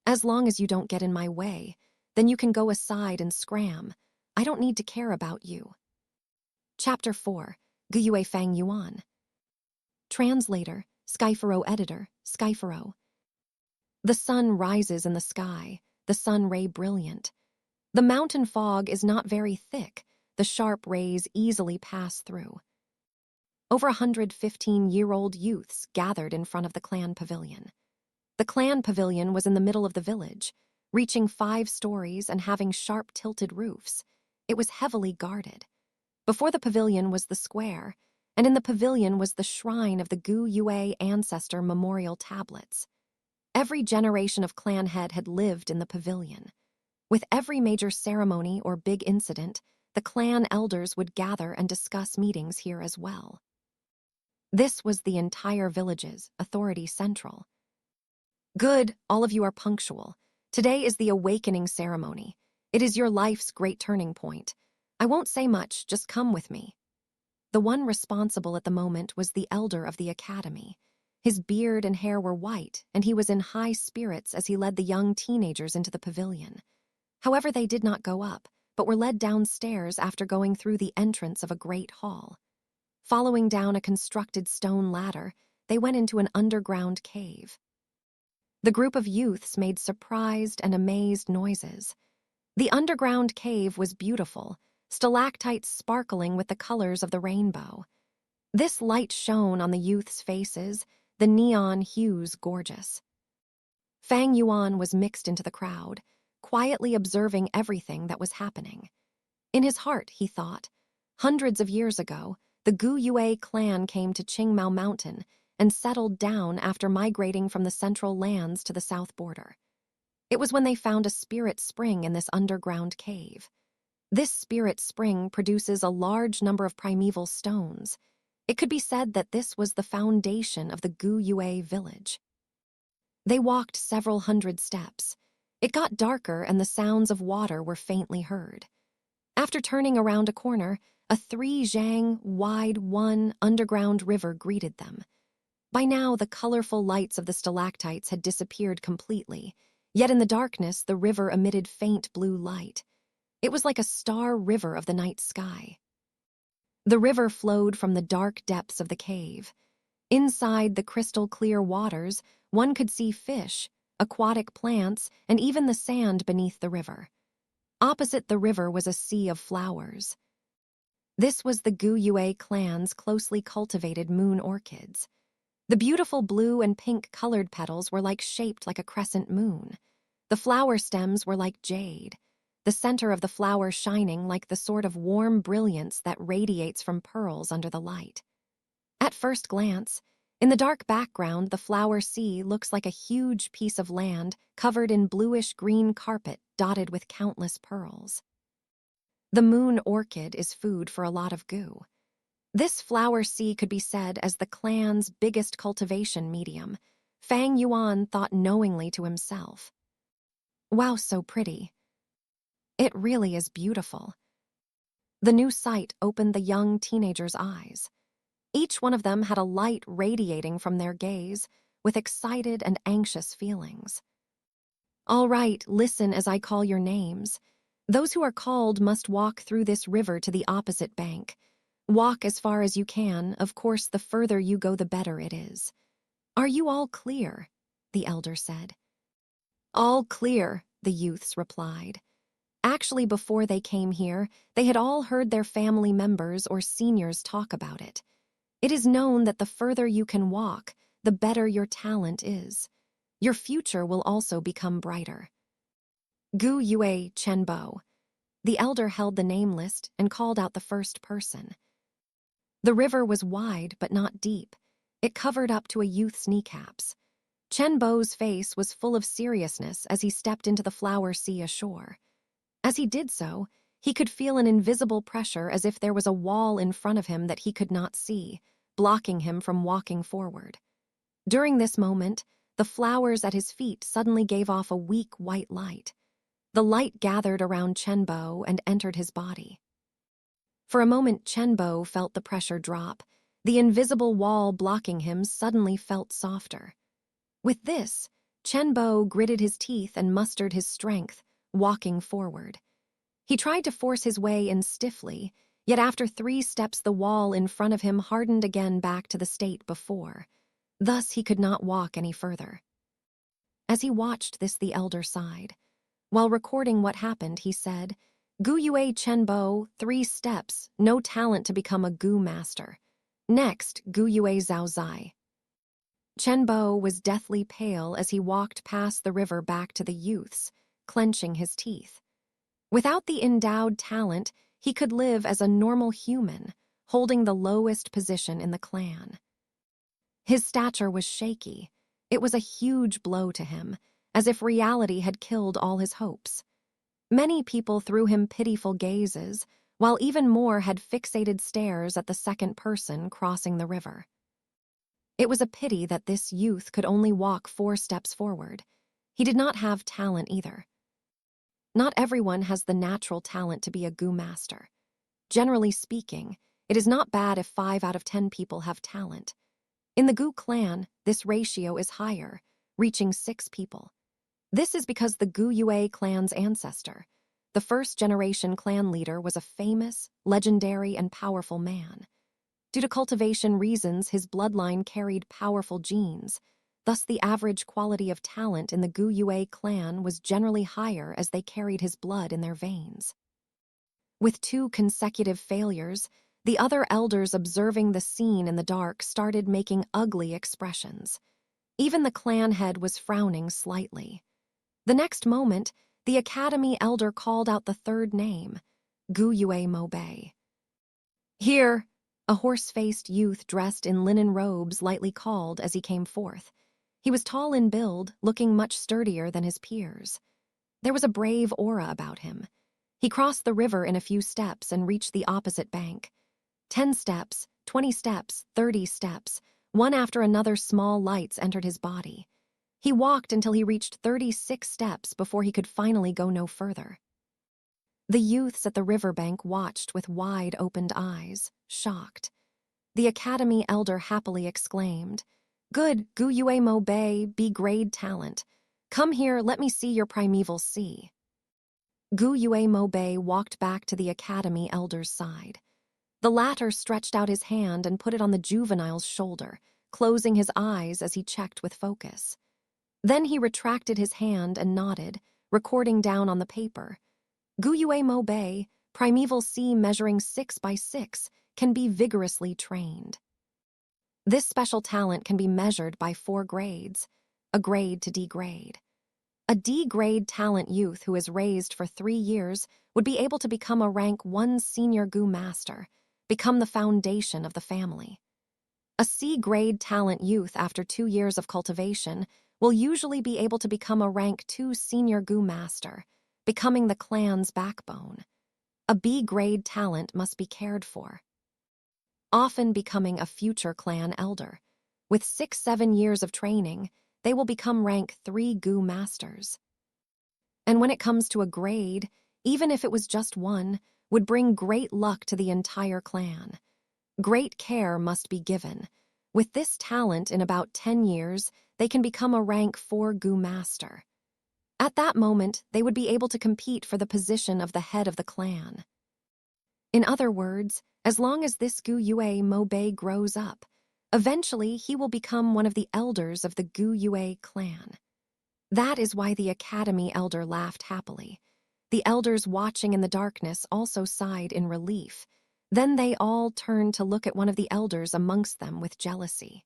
As long as you don't get in my way, then you can go aside and scram. I don't need to care about you. Chapter 4, Guyue Fang Yuan. Translator, Skypharo Editor, Skypharo. The sun rises in the sky, the sun ray brilliant. The mountain fog is not very thick, the sharp rays easily pass through. Over 115-year-old youths gathered in front of the clan pavilion. The clan pavilion was in the middle of the village, reaching 5 stories and having sharp tilted roofs. It was heavily guarded. Before the pavilion was the square, and in the pavilion was the shrine of the Gu Yue ancestor memorial tablets. Every generation of clan head had lived in the pavilion. With every major ceremony or big incident, the clan elders would gather and discuss meetings here as well. This was the entire village's authority central. Good, all of you are punctual. Today is the awakening ceremony. It is your life's great turning point. I won't say much, just come with me. The one responsible at the moment was the elder of the academy. His beard and hair were white, and he was in high spirits as he led the young teenagers into the pavilion. However, they did not go up, but were led downstairs after going through the entrance of a great hall. Following down a constructed stone ladder, they went into an underground cave. The group of youths made surprised and amazed noises. The underground cave was beautiful, stalactites sparkling with the colors of the rainbow. This light shone on the youths' faces, the neon hues gorgeous. Fang Yuan was mixed into the crowd, quietly observing everything that was happening. In his heart, he thought, hundreds of years ago, the Gu Yue clan came to Qingmao Mountain and settled down after migrating from the central lands to the south border. It was when they found a spirit spring in this underground cave. This spirit spring produces a large number of primeval stones. It could be said that this was the foundation of the Gu Yue village. They walked several hundred steps. It got darker and the sounds of water were faintly heard. After turning around a corner, a 3-zhang wide underground river greeted them. By now, the colorful lights of the stalactites had disappeared completely, yet in the darkness the river emitted faint blue light. It was like a star river of the night sky. The river flowed from the dark depths of the cave. Inside the crystal-clear waters, one could see fish, aquatic plants, and even the sand beneath the river. Opposite the river was a sea of flowers. This was the Gu Yue clan's closely cultivated moon orchids. The beautiful blue and pink-colored petals were shaped like a crescent moon. The flower stems were like jade, the center of the flower shining like the sort of warm brilliance that radiates from pearls under the light. At first glance, in the dark background, the flower sea looks like a huge piece of land covered in bluish-green carpet dotted with countless pearls. The moon orchid is food for a lot of Gu. This flower sea could be said as the clan's biggest cultivation medium. Fang Yuan thought knowingly to himself. Wow, so pretty. It really is beautiful. The new sight opened the young teenagers' eyes. Each one of them had a light radiating from their gaze, with excited and anxious feelings. All right, listen as I call your names. Those who are called must walk through this river to the opposite bank. Walk as far as you can. Of course, the further you go, the better it is. Are you all clear? The elder said. All clear, the youths replied. Actually, before they came here, they had all heard their family members or seniors talk about it. It is known that the further you can walk, the better your talent is. Your future will also become brighter. Gu Yue Chenbo. The elder held the name list and called out the first person. The river was wide but not deep. It covered up to a youth's kneecaps. Chenbo's face was full of seriousness as he stepped into the flower sea ashore. As he did so, he could feel an invisible pressure as if there was a wall in front of him that he could not see, blocking him from walking forward. During this moment, the flowers at his feet suddenly gave off a weak white light. The light gathered around Chenbo and entered his body. For a moment, Chenbo felt the pressure drop. The invisible wall blocking him suddenly felt softer. With this, Chenbo gritted his teeth and mustered his strength, walking forward. He tried to force his way in stiffly, Yet after 3 steps the wall in front of him hardened again back to the state before. Thus he could not walk any further. As he watched this, the elder sighed. While recording what happened, he said, "Gu Yue Chenbo, 3 steps, no talent to become a Gu master. Next, Gu Yue Zhao Zai." Chenbo was deathly pale as he walked past the river back to the youths, clenching his teeth. Without the endowed talent, he could live as a normal human, holding the lowest position in the clan. His stature was shaky. It was a huge blow to him, as if reality had killed all his hopes. Many people threw him pitiful gazes, while even more had fixated stares at the second person crossing the river. It was a pity that this youth could only walk 4 steps forward. He did not have talent either. Not everyone has the natural talent to be a Gu master. Generally speaking, it is not bad if 5 out of 10 people have talent. In the Gu clan, this ratio is higher, reaching 6 people. This is because the Gu Yue clan's ancestor, the first-generation clan leader, was a famous, legendary, and powerful man. Due to cultivation reasons, his bloodline carried powerful genes. Thus, the average quality of talent in the Gu Yue clan was generally higher as they carried his blood in their veins. With 2 consecutive failures, the other elders observing the scene in the dark started making ugly expressions. Even the clan head was frowning slightly. The next moment, the academy elder called out the 3rd name, Gu Yue Mo Bei. "Here," a horse-faced youth dressed in linen robes lightly called as he came forth. He was tall in build, looking much sturdier than his peers. There was a brave aura about him. He crossed the river in a few steps and reached the opposite bank. 10 steps, 20 steps, 30 steps, one after another small lights entered his body. He walked until he reached 36 steps before he could finally go no further. The youths at the riverbank watched with wide-opened eyes, shocked. The academy elder happily exclaimed, "Good, Gu Yue Mo Bei, B-grade talent. Come here, let me see your primeval C." Gu Yue Mo Bei walked back to the academy elder's side. The latter stretched out his hand and put it on the juvenile's shoulder, closing his eyes as he checked with focus. Then he retracted his hand and nodded, recording down on the paper. Gu Yue Mo Bei, primeval C measuring 6 by 6, can be vigorously trained. This special talent can be measured by 4 grades, a grade to D grade. A D-grade talent youth who is raised for 3 years would be able to become a rank 1 senior Gu master, become the foundation of the family. A C-grade talent youth after 2 years of cultivation will usually be able to become a rank 2 senior Gu master, becoming the clan's backbone. A B-grade talent must be cared for, often becoming a future clan elder. With 6-7 years of training, they will become rank 3 Gu masters. And when it comes to a grade, even if it was just 1, would bring great luck to the entire clan. Great care must be given. With this talent, in about 10 years, they can become a rank 4 Gu master. At that moment, they would be able to compete for the position of the head of the clan. In other words, as long as this Gu Yue Mo Bei grows up, eventually he will become one of the elders of the Gu Yue clan. That is why the academy elder laughed happily. The elders watching in the darkness also sighed in relief. Then they all turned to look at one of the elders amongst them with jealousy.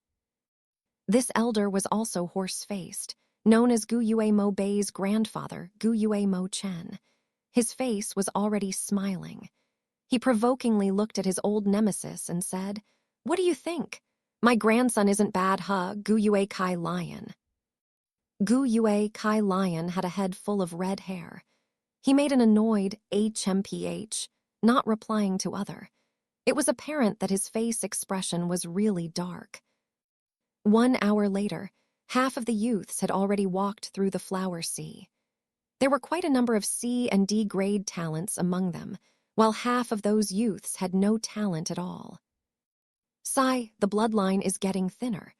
This elder was also horse-faced, known as Gu Yue Mo Bei's grandfather, Gu Yue Mo Chen. His face was already smiling. He provokingly looked at his old nemesis and said, "What do you think? My grandson isn't bad, huh, Gu Yue Kai Lion?" Gu Yue Kai Lion had a head full of red hair. He made an annoyed HMPH, not replying to other. It was apparent that his face expression was really dark. 1 hour later, half of the youths had already walked through the flower sea. There were quite a number of C and D grade talents among them, while half of those youths had no talent at all. Sigh, the bloodline is getting thinner.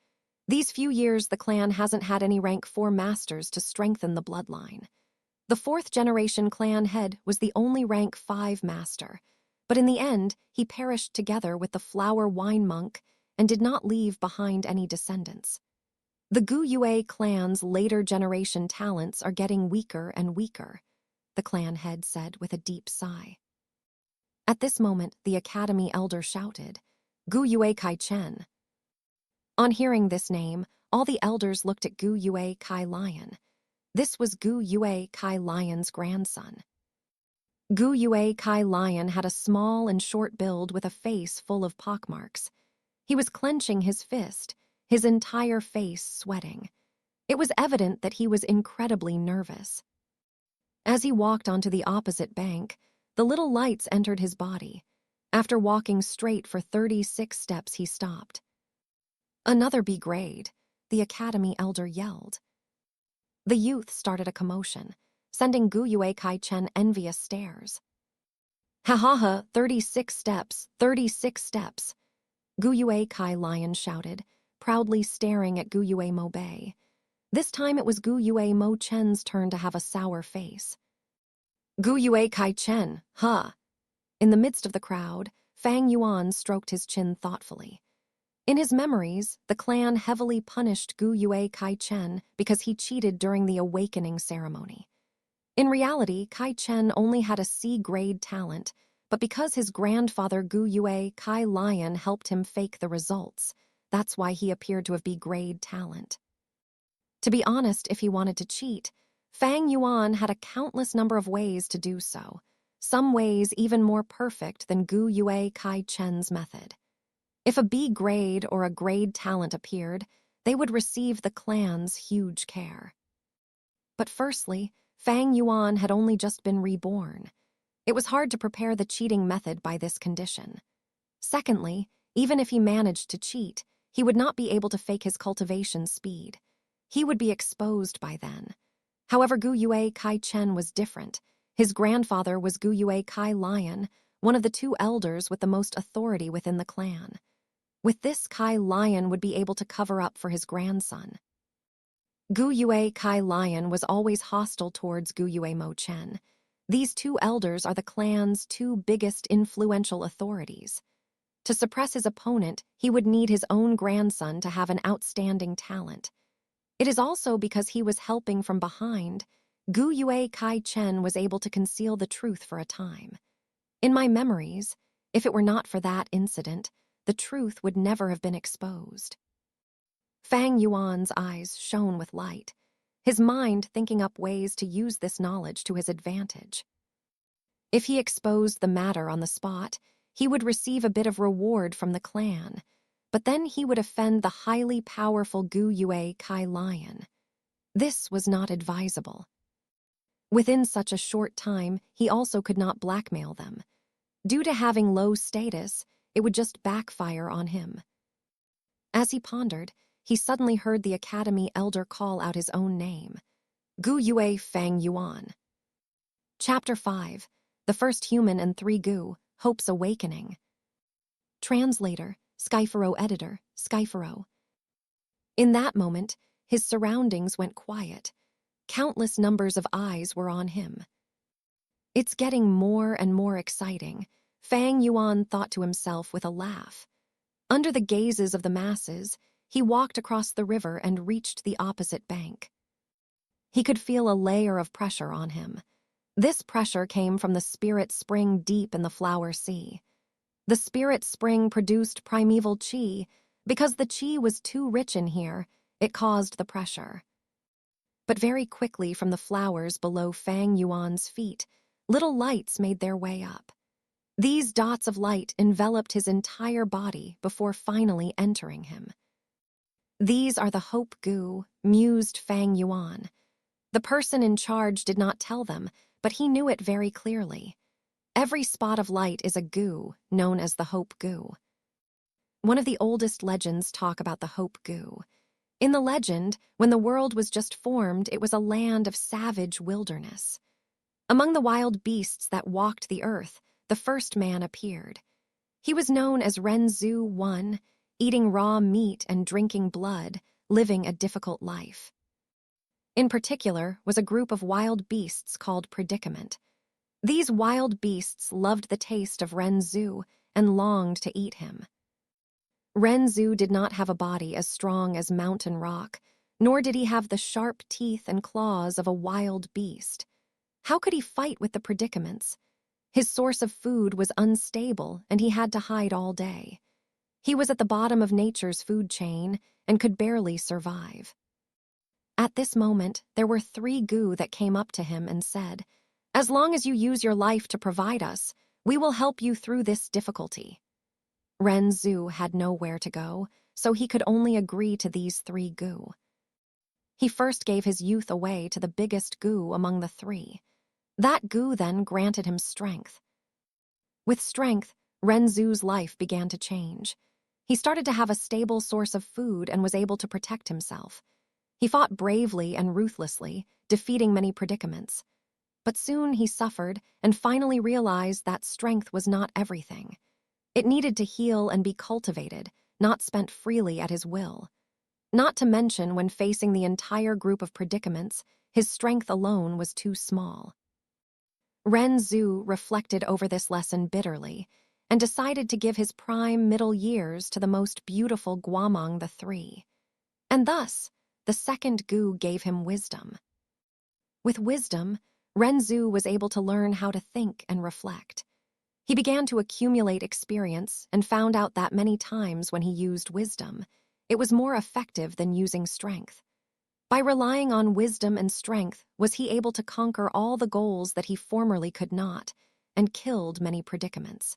These few years the clan hasn't had any rank 4 masters to strengthen the bloodline. The 4th generation clan head was the only rank 5 master, But in the end, he perished together with the flower wine monk and did not leave behind any descendants. The Gu Yue clan's later generation talents are getting weaker and weaker, the clan head said with a deep sigh. At this moment, the academy elder shouted, "Gu Yue Kai Chen." On hearing this name, all the elders looked at Gu Yue Kai Lion. This was Gu Yue Kai Lion's grandson. Gu Yue Kai Lion had a small and short build with a face full of pockmarks. He was clenching his fist, his entire face sweating. It was evident that he was incredibly nervous. As he walked onto the opposite bank, the little lights entered his body. After walking straight for 36 steps, he stopped. "Another B grade," the academy elder yelled. The youth started a commotion, sending Gu Yue Kai Chen envious stares. "Ha ha ha, 36 steps, 36 steps," Gu Yue Kai Lion shouted, proudly staring at Gu Yue Mo Bei. This time it was Gu Yue Mo Chen's turn to have a sour face. "Gu Yue Kai Chen, huh?" In the midst of the crowd, Fang Yuan stroked his chin thoughtfully. In his memories, the clan heavily punished Gu Yue Kai Chen because he cheated during the awakening ceremony. In reality, Kai Chen only had a C-grade talent, but because his grandfather Gu Yue Kai Lion helped him fake the results, that's why he appeared to have B-grade talent. To be honest, if he wanted to cheat, Fang Yuan had a countless number of ways to do so, some ways even more perfect than Gu Yue Kai Chen's method. If a B grade or a grade talent appeared, they would receive the clan's huge care. But firstly, Fang Yuan had only just been reborn. It was hard to prepare the cheating method by this condition. Secondly, even if he managed to cheat, he would not be able to fake his cultivation speed. He would be exposed by then. However, Gu Yue Kai Chen was different. His grandfather was Gu Yue Kai Lion, one of the two elders with the most authority within the clan. With this, Kai Lion would be able to cover up for his grandson. Gu Yue Kai Lion was always hostile towards Gu Yue Mo Chen. These two elders are the clan's two biggest influential authorities. To suppress his opponent, he would need his own grandson to have an outstanding talent. It is also because he was helping from behind, Gu Yue Kai Chen was able to conceal the truth for a time. In my memories, if it were not for that incident, the truth would never have been exposed. Fang Yuan's eyes shone with light, his mind thinking up ways to use this knowledge to his advantage. If he exposed the matter on the spot, he would receive a bit of reward from the clan, but then he would offend the highly powerful Gu Yue Kai Lion. This was not advisable. Within such a short time, he also could not blackmail them. Due to having low status, it would just backfire on him. As he pondered, he suddenly heard the academy elder call out his own name, Gu Yue Fang Yuan. Chapter 5, The First Human and Three Gu, Hope's Awakening. Translator, Skypharo Editor, Skypharo. In that moment, his surroundings went quiet. Countless numbers of eyes were on him. It's getting more and more exciting, Fang Yuan thought to himself with a laugh. Under the gazes of the masses, he walked across the river and reached the opposite bank. He could feel a layer of pressure on him. This pressure came from the spirit spring deep in the flower sea. The spirit spring produced primeval qi. Because the qi was too rich in here, it caused the pressure. But very quickly from the flowers below Fang Yuan's feet, little lights made their way up. These dots of light enveloped his entire body before finally entering him. These are the Hope Gu, mused Fang Yuan. The person in charge did not tell them, but he knew it very clearly. Every spot of light is a Gu, known as the Hope Gu. One of the oldest legends talk about the Hope Gu. In the legend, when the world was just formed, it was a land of savage wilderness. Among the wild beasts that walked the earth, the first man appeared. He was known as Renzu 1, eating raw meat and drinking blood, living a difficult life. In particular was a group of wild beasts called Predicament. These wild beasts loved the taste of Renzu and longed to eat him. Renzu did not have a body as strong as mountain rock, nor did he have the sharp teeth and claws of a wild beast. How could he fight with the predicaments? His source of food was unstable, and he had to hide all day. He was at the bottom of nature's food chain and could barely survive. At this moment, there were 3 Gu that came up to him and said, "As long as you use your life to provide us, we will help you through this difficulty." Renzu had nowhere to go, so he could only agree to these 3 Gu. He first gave his youth away to the biggest Gu among the 3. That Gu then granted him strength. With strength, Renzu's life began to change. He started to have a stable source of food and was able to protect himself. He fought bravely and ruthlessly, defeating many predicaments. But soon he suffered and finally realized that strength was not everything. It needed to heal and be cultivated, not spent freely at his will. Not to mention, when facing the entire group of predicaments, his strength alone was too small. Renzu reflected over this lesson bitterly and decided to give his prime middle years to the most beautiful Gu among the 3. And thus, the second Gu gave him wisdom. With wisdom, Renzu was able to learn how to think and reflect. He began to accumulate experience and found out that many times when he used wisdom, it was more effective than using strength. By relying on wisdom and strength, was he able to conquer all the goals that he formerly could not, and killed many predicaments.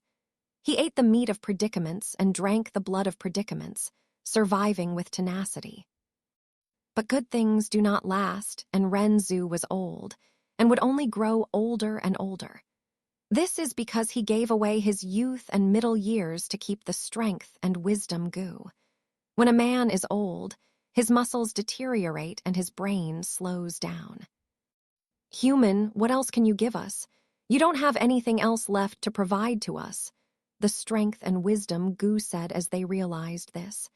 He ate the meat of predicaments and drank the blood of predicaments, surviving with tenacity. But good things do not last, and Renzu was old, and would only grow older and older. This is because he gave away his youth and middle years to keep the strength and wisdom Gu. When a man is old, his muscles deteriorate and his brain slows down. "Human, what else can you give us? You don't have anything else left to provide to us," the strength and wisdom Gu said as they realized this.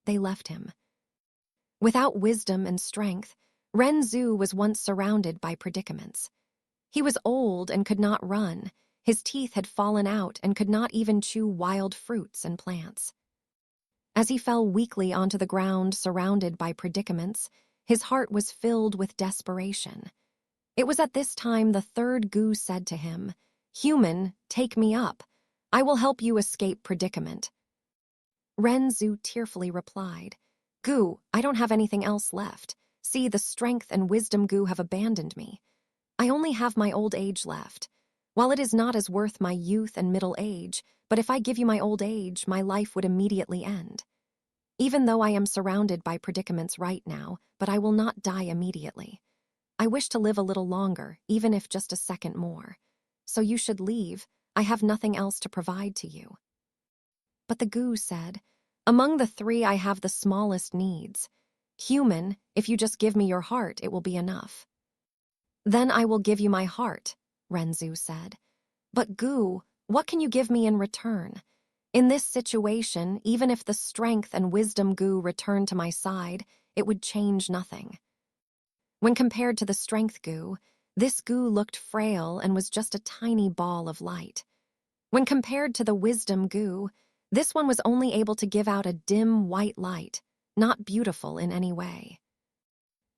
They left him. Without wisdom and strength, Renzu was once surrounded by predicaments. He was old and could not run. His teeth had fallen out and could not even chew wild fruits and plants. As he fell weakly onto the ground surrounded by predicaments, his heart was filled with desperation. It was at this time the 3rd Gu said to him, "Human, take me up. I will help you escape predicament." Renzu tearfully replied, "Gu, I don't have anything else left. See, the strength and wisdom Gu have abandoned me. I only have my old age left. While it is not as worth my youth and middle age, but if I give you my old age, my life would immediately end. Even though I am surrounded by predicaments right now, but I will not die immediately. I wish to live a little longer, even if just a second more. So you should leave. I have nothing else to provide to you." But the Gu said, "Among the 3, I have the smallest needs. Human, if you just give me your heart, it will be enough." "Then I will give you my heart," Renzu said. "But Gu, what can you give me in return? In this situation, even if the strength and wisdom Gu returned to my side, it would change nothing." When compared to the strength Gu, this Gu looked frail and was just a tiny ball of light. When compared to the wisdom Gu, this one was only able to give out a dim white light, not beautiful in any way.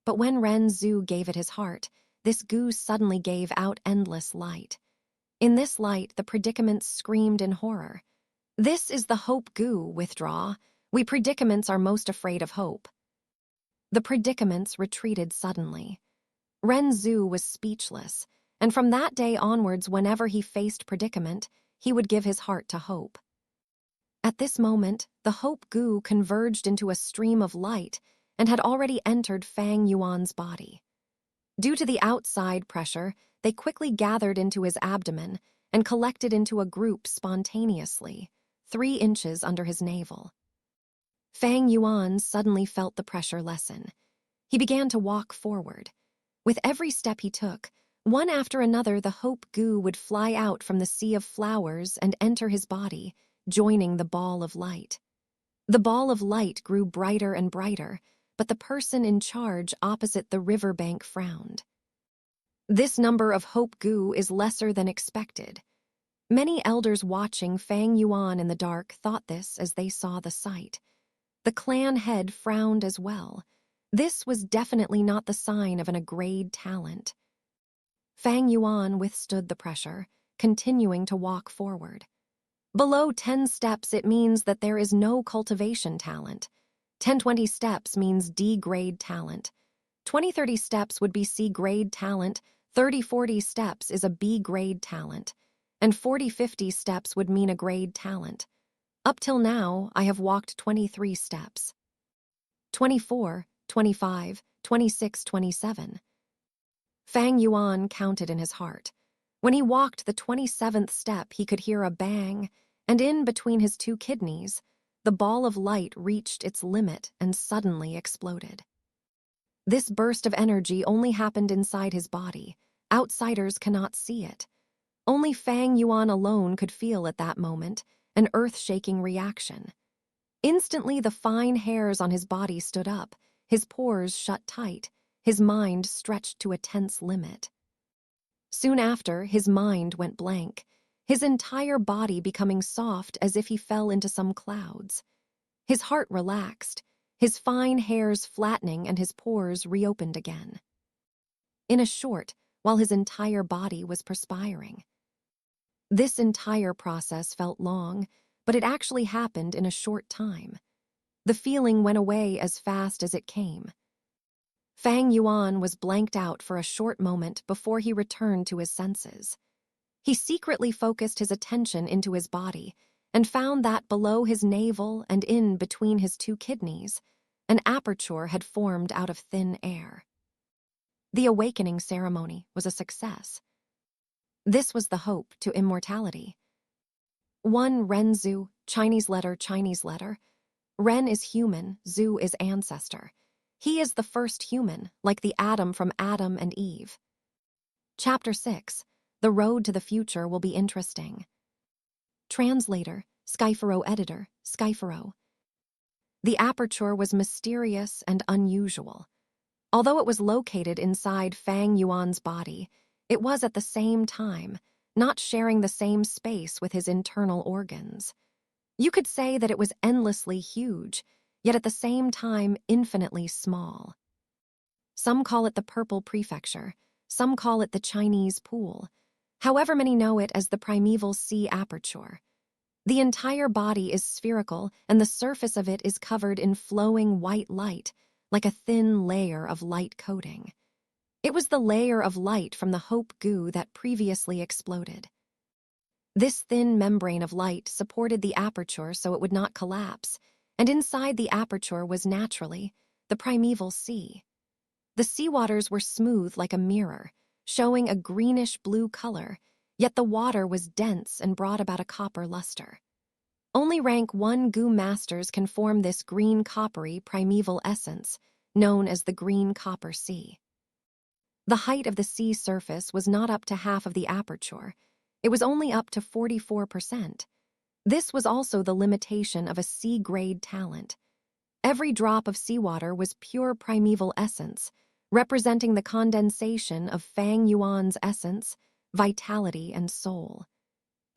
But when Renzu gave it his heart, this Gu suddenly gave out endless light. In this light, the predicaments screamed in horror. "This is the hope Gu, withdraw. We predicaments are most afraid of hope." The predicaments retreated suddenly. Renzu was speechless, and from that day onwards, whenever he faced predicament, he would give his heart to hope. At this moment, the hope Gu converged into a stream of light and had already entered Fang Yuan's body. Due to the outside pressure, they quickly gathered into his abdomen and collected into a group spontaneously, 3 inches under his navel. Fang Yuan suddenly felt the pressure lessen. He began to walk forward. With every step he took, one after another, the hope Gu would fly out from the sea of flowers and enter his body, joining the ball of light. The ball of light grew brighter and brighter, but the person in charge opposite the riverbank frowned. This number of hope goo is lesser than expected. Many elders watching Fang Yuan in the dark thought this as they saw the sight. The clan head frowned as well. This was definitely not the sign of an A-grade talent. Fang Yuan withstood the pressure, continuing to walk forward. Below 10 steps, it means that there is no cultivation talent. 10-20 steps means D-grade talent. 20-30 steps would be C-grade talent, 30-40 steps is a B-grade talent, and 40-50 steps would mean a grade talent. Up till now, I have walked 23 steps. 24, 25, 26, 27. Fang Yuan counted in his heart. When he walked the 27th step, he could hear a bang, and in between his two kidneys, the ball of light reached its limit and suddenly exploded. This burst of energy only happened inside his body. Outsiders cannot see it. Only Fang Yuan alone could feel at that moment an earth-shaking reaction. Instantly, the fine hairs on his body stood up, his pores shut tight, his mind stretched to a tense limit. Soon after, his mind went blank, his entire body becoming soft as if he fell into some clouds. His heart relaxed, his fine hairs flattening and his pores reopened again. In a short, while his entire body was perspiring. This entire process felt long, but it actually happened in a short time. The feeling went away as fast as it came. Fang Yuan was blanked out for a short moment before he returned to his senses. He secretly focused his attention into his body and found that below his navel and in between his two kidneys, an aperture had formed out of thin air. The awakening ceremony was a success. This was the hope to immortality. 1 Ren Zhu, Chinese letter, Chinese letter. Ren is human, Zhu is ancestor. He is the first human, like the atom from Adam and Eve. Chapter 6. The road to the future will be interesting. Translator, Skypharo editor, Skypharo. The aperture was mysterious and unusual. Although it was located inside Fang Yuan's body, it was at the same time not sharing the same space with his internal organs. You could say that it was endlessly huge, yet at the same time infinitely small. Some call it the Purple Prefecture, some call it the Chinese Pool. However, many know it as the primeval sea aperture. The entire body is spherical, and the surface of it is covered in flowing white light, like a thin layer of light coating. It was the layer of light from the hope goo that previously exploded. This thin membrane of light supported the aperture so it would not collapse, and inside the aperture was naturally the primeval sea. The seawaters were smooth like a mirror, showing a greenish-blue color, yet the water was dense and brought about a copper luster. Only rank 1 goo masters can form this green-coppery primeval essence, known as the green copper sea. The height of the sea surface was not up to half of the aperture. It was only up to 44%. This was also the limitation of a C-grade talent. Every drop of seawater was pure primeval essence, representing the condensation of Fang Yuan's essence, vitality, and soul.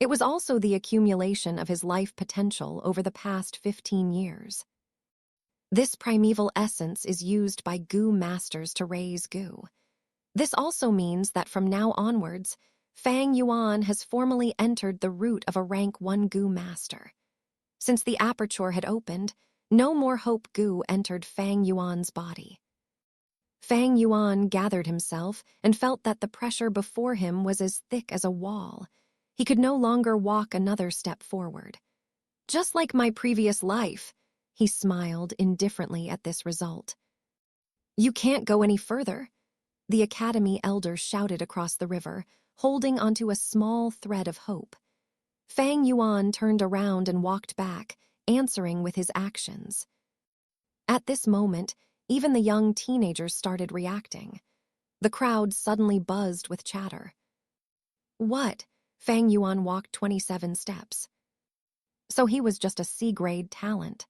It was also the accumulation of his life potential over the past 15 years. This primeval essence is used by goo masters to raise goo. This also means that from now onwards, Fang Yuan has formally entered the root of a rank 1 goo master. Since the aperture had opened, no more hope goo entered Fang Yuan's body. Fang Yuan gathered himself and felt that the pressure before him was as thick as a wall. He could no longer walk another step forward. Just like my previous life, he smiled indifferently at this result. You can't go any further, the academy elder shouted across the river, holding onto a small thread of hope. Fang Yuan turned around and walked back, answering with his actions. At this moment, even the young teenagers started reacting. The crowd suddenly buzzed with chatter. What? Fang Yuan walked 27 steps. So he was just a C-grade talent.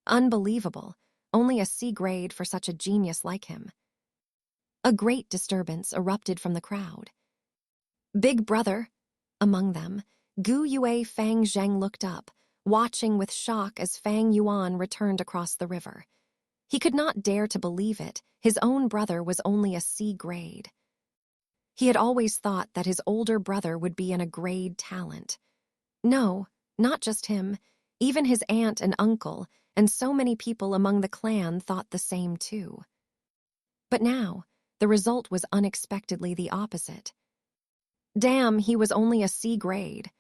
Unbelievable. Only a C-grade for such a genius like him. A great disturbance erupted from the crowd. "Big brother!" Among them, Gu Yue Fang Zheng looked up, watching with shock as Fang Yuan returned across the river. He could not dare to believe it. His own brother was only a C grade. He had always thought that his older brother would be an A-grade talent. No, not just him. Even his aunt and uncle, and so many people among the clan thought the same too. But now, the result was unexpectedly the opposite. Damn, he was only a C grade.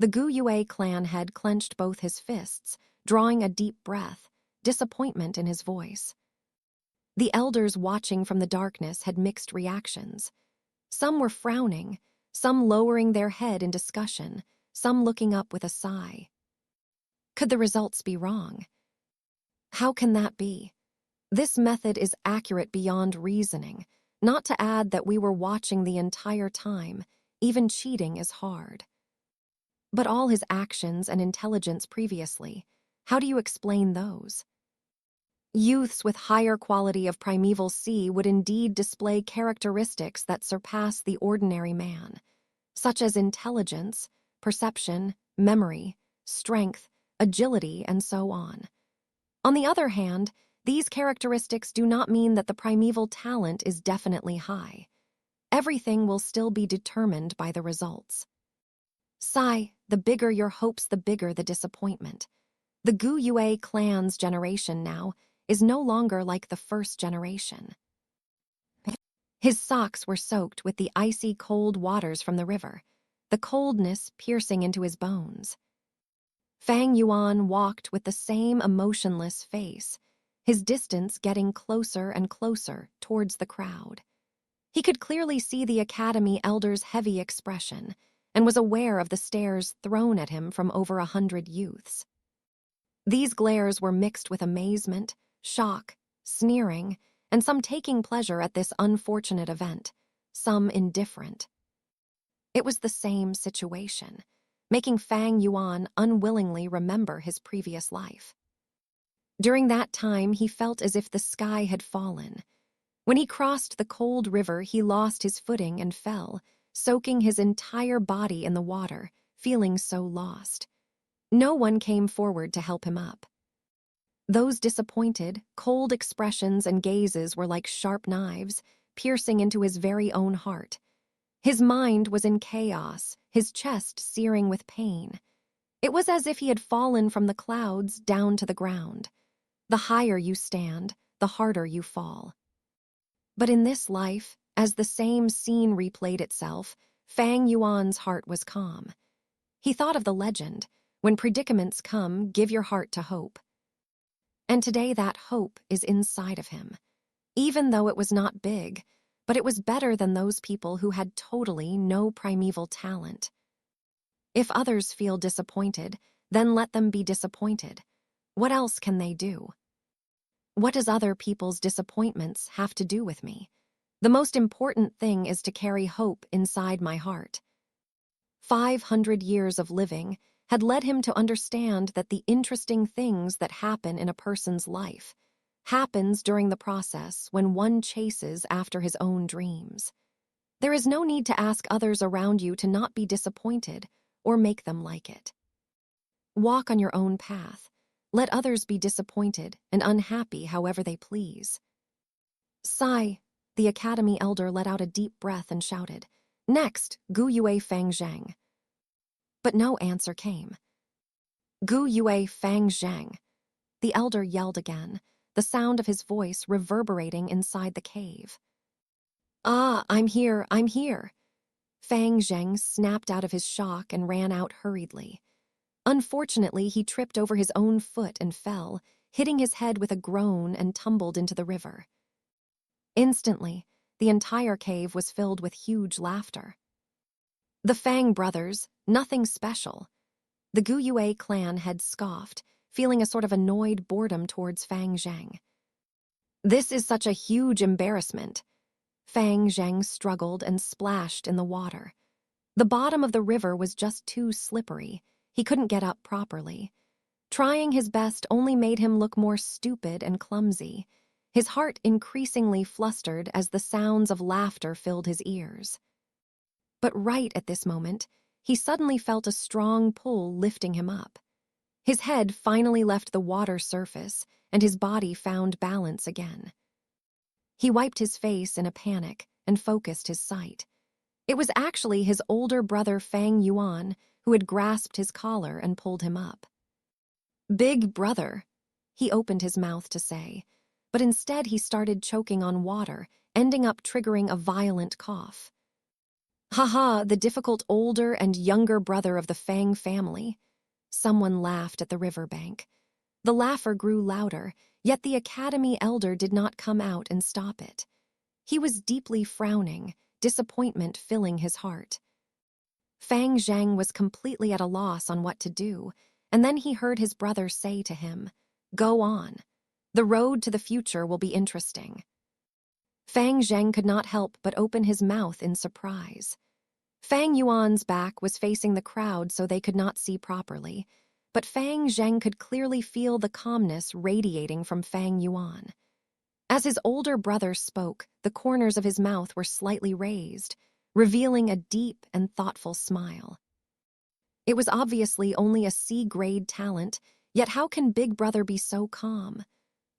The Gu Yue clan head clenched both his fists, drawing a deep breath, disappointment in his voice. The elders watching from the darkness had mixed reactions. Some were frowning, some lowering their head in discussion, some looking up with a sigh. Could the results be wrong? How can that be? This method is accurate beyond reasoning, not to add that we were watching the entire time. Even cheating is hard. But all his actions and intelligence previously, how do you explain those? Youths with higher quality of primeval C would indeed display characteristics that surpass the ordinary man, such as intelligence, perception, memory, strength, agility, and so on. On the other hand, these characteristics do not mean that the primeval talent is definitely high. Everything will still be determined by the results. Sigh, the bigger your hopes, the bigger the disappointment. The Gu Yue clan's generation now is no longer like the first generation. His socks were soaked with the icy cold waters from the river, the coldness piercing into his bones. Fang Yuan walked with the same emotionless face, his distance getting closer and closer towards the crowd. He could clearly see the academy elder's heavy expression and was aware of the stares thrown at him from over 100 youths. These glares were mixed with amazement, shock, sneering, and some taking pleasure at this unfortunate event, some indifferent. It was the same situation, making Fang Yuan unwillingly remember his previous life. During that time, he felt as if the sky had fallen. When he crossed the cold river, he lost his footing and fell, soaking his entire body in the water, feeling so lost. No one came forward to help him up. Those disappointed, cold expressions and gazes were like sharp knives, piercing into his very own heart. His mind was in chaos, his chest searing with pain. It was as if he had fallen from the clouds down to the ground. The higher you stand, the harder you fall. But in this life, as the same scene replayed itself, Fang Yuan's heart was calm. He thought of the legend, when predicaments come, give your heart to hope. And today that hope is inside of him. Even though it was not big, but it was better than those people who had totally no primeval talent. If others feel disappointed, then let them be disappointed. What else can they do? What does other people's disappointments have to do with me? The most important thing is to carry hope inside my heart. 500 years of living had led him to understand that the interesting things that happen in a person's life happens during the process when one chases after his own dreams. There is no need to ask others around you to not be disappointed or make them like it. Walk on your own path. Let others be disappointed and unhappy however they please. Sigh, the academy elder let out a deep breath and shouted, "Next, Gu Yue Fang Zhang." But no answer came. "Gu Yue Fang Zhang," the elder yelled again, the sound of his voice reverberating inside the cave. "Ah, I'm here, I'm here." Fang Zheng snapped out of his shock and ran out hurriedly. Unfortunately, he tripped over his own foot and fell, hitting his head with a groan and tumbled into the river. Instantly, the entire cave was filled with huge laughter. The Fang brothers, nothing special. The Gu Yue clan had scoffed, feeling a sort of annoyed boredom towards Fang Zheng. "This is such a huge embarrassment." Fang Zheng struggled and splashed in the water. The bottom of the river was just too slippery. He couldn't get up properly. Trying his best only made him look more stupid and clumsy. his heart increasingly flustered as the sounds of laughter filled his ears. But right at this moment, he suddenly felt a strong pull lifting him up. His head finally left the water surface, and his body found balance again. He wiped his face in a panic and focused his sight. It was actually his older brother Fang Yuan who had grasped his collar and pulled him up. "Big brother," he opened his mouth to say, but instead he started choking on water, ending up triggering a violent cough. "Haha, the difficult older and younger brother of the Fang family." Someone laughed at the riverbank. The laugher grew louder, yet the academy elder did not come out and stop it. He was deeply frowning, disappointment filling his heart. Fang Zhang was completely at a loss on what to do, and then he heard his brother say to him, "Go on. The road to the future will be interesting." Fang Zhang could not help but open his mouth in surprise. Fang Yuan's back was facing the crowd so they could not see properly, but Fang Zhang could clearly feel the calmness radiating from Fang Yuan. As his older brother spoke, the corners of his mouth were slightly raised, revealing a deep and thoughtful smile. It was obviously only a C-grade talent, yet how can Big Brother be so calm?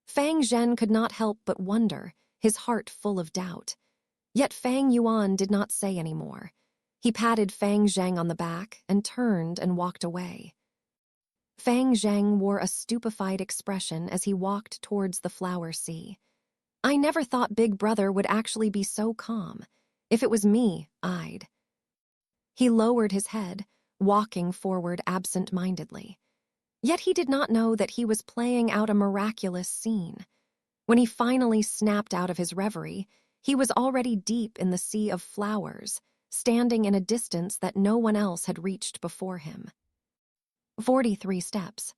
Fang Zhen could not help but wonder, his heart full of doubt. Yet Fang Yuan did not say any more. He patted Fang Zheng on the back and turned and walked away. Fang Zheng wore a stupefied expression as he walked towards the flower sea. "I never thought Big Brother would actually be so calm. If it was me, I'd." He lowered his head, walking forward absent-mindedly. Yet he did not know that he was playing out a miraculous scene. When he finally snapped out of his reverie, he was already deep in the sea of flowers, standing in a distance that no one else had reached before him. 43 steps.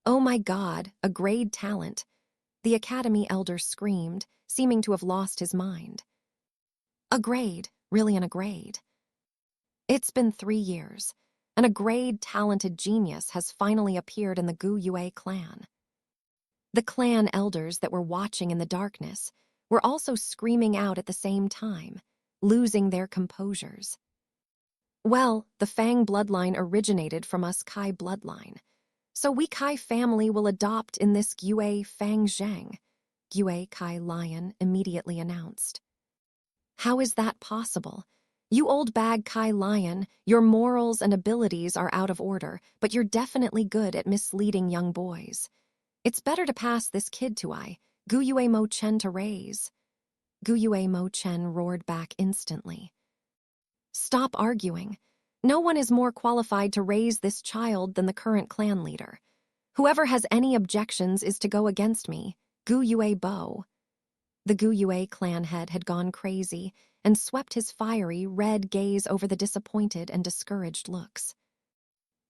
"Oh my God, a grade talent," the academy elder screamed, seeming to have lost his mind. "A grade, really a grade?" It's been 3 years, and a grade-talented genius has finally appeared in the Gu Yue clan. The clan elders that were watching in the darkness were also screaming out at the same time, losing their composures. "Well, the Fang bloodline originated from us Kai bloodline, so we Kai family will adopt in this Gue Fang Zhang," Gue Kai Lion immediately announced. "How is that possible? You old bag Kai Lion, your morals and abilities are out of order, but you're definitely good at misleading young boys. It's better to pass this kid to Gu Yue Mo Chen to raise." Gu Yue Mo Chen roared back instantly. "Stop arguing. No one is more qualified to raise this child than the current clan leader. Whoever has any objections is to go against me, Gu Yue Bo." The Gu Yue clan head had gone crazy and swept his fiery, red gaze over the disappointed and discouraged looks.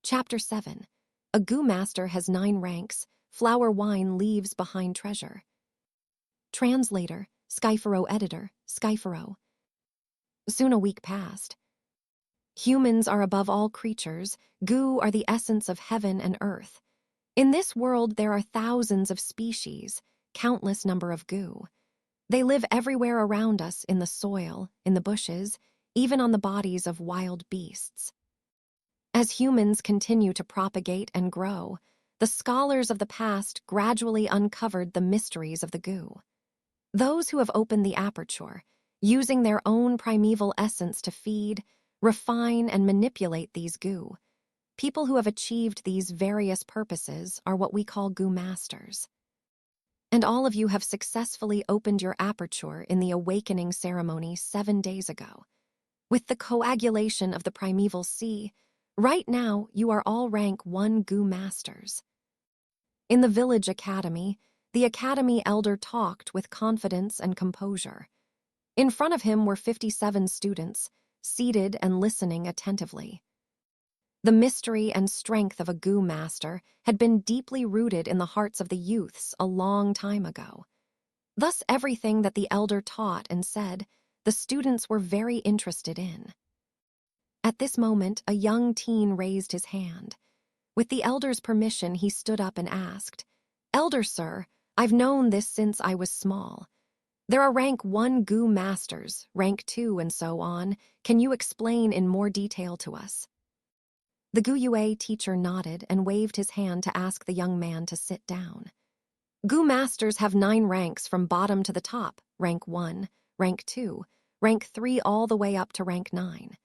Chapter 7. A Gu Master has 9 ranks. Flower wine leaves behind treasure. Translator, Skypharo editor, Skypharo. Soon a week passed. Humans are above all creatures. Gu are the essence of heaven and earth. In this world there are thousands of species, countless number of Gu. They live everywhere around us, in the soil, in the bushes, even on the bodies of wild beasts. As humans continue to propagate and grow, the scholars of the past gradually uncovered the mysteries of the Gu. Those who have opened the aperture, using their own primeval essence to feed, refine, and manipulate these Gu. People who have achieved these various purposes are what we call Gu Masters. And all of you have successfully opened your aperture in the awakening ceremony 7 days ago. With the coagulation of the primeval sea, right now you are all rank 1 Gu Masters. In the village academy, the academy elder talked with confidence and composure. In front of him were 57 students, seated and listening attentively. The mystery and strength of a Gu Master had been deeply rooted in the hearts of the youths a long time ago. Thus everything that the elder taught and said, the students were very interested in. At this moment, a young teen raised his hand. With the elder's permission, he stood up and asked, "Elder sir, I've known this since I was small. There are rank 1 Gu masters, rank 2, and so on. Can you explain in more detail to us? The Gu Yue teacher nodded and waved his hand to ask the young man to sit down. Gu masters have 9 ranks from bottom to the top, rank 1, rank 2, rank 3 all the way up to rank 9.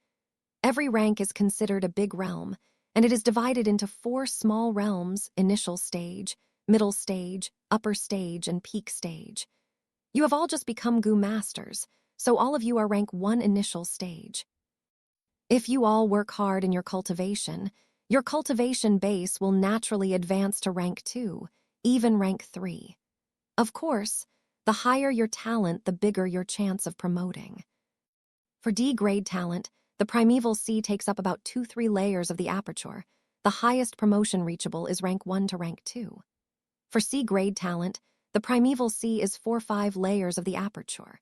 Every rank is considered a big realm, and it is divided into 4 small realms: initial stage, middle stage, upper stage, and peak stage. You have all just become Gu masters, so all of you are rank 1 initial stage. If you all work hard in your cultivation base will naturally advance to rank 2, even rank 3. Of course, the higher your talent, the bigger your chance of promoting. For D-grade talent, the primeval sea takes up about 2-3 layers of the aperture. The highest promotion reachable is rank 1 to rank 2. For C-grade talent, the primeval sea is 4-5 layers of the aperture.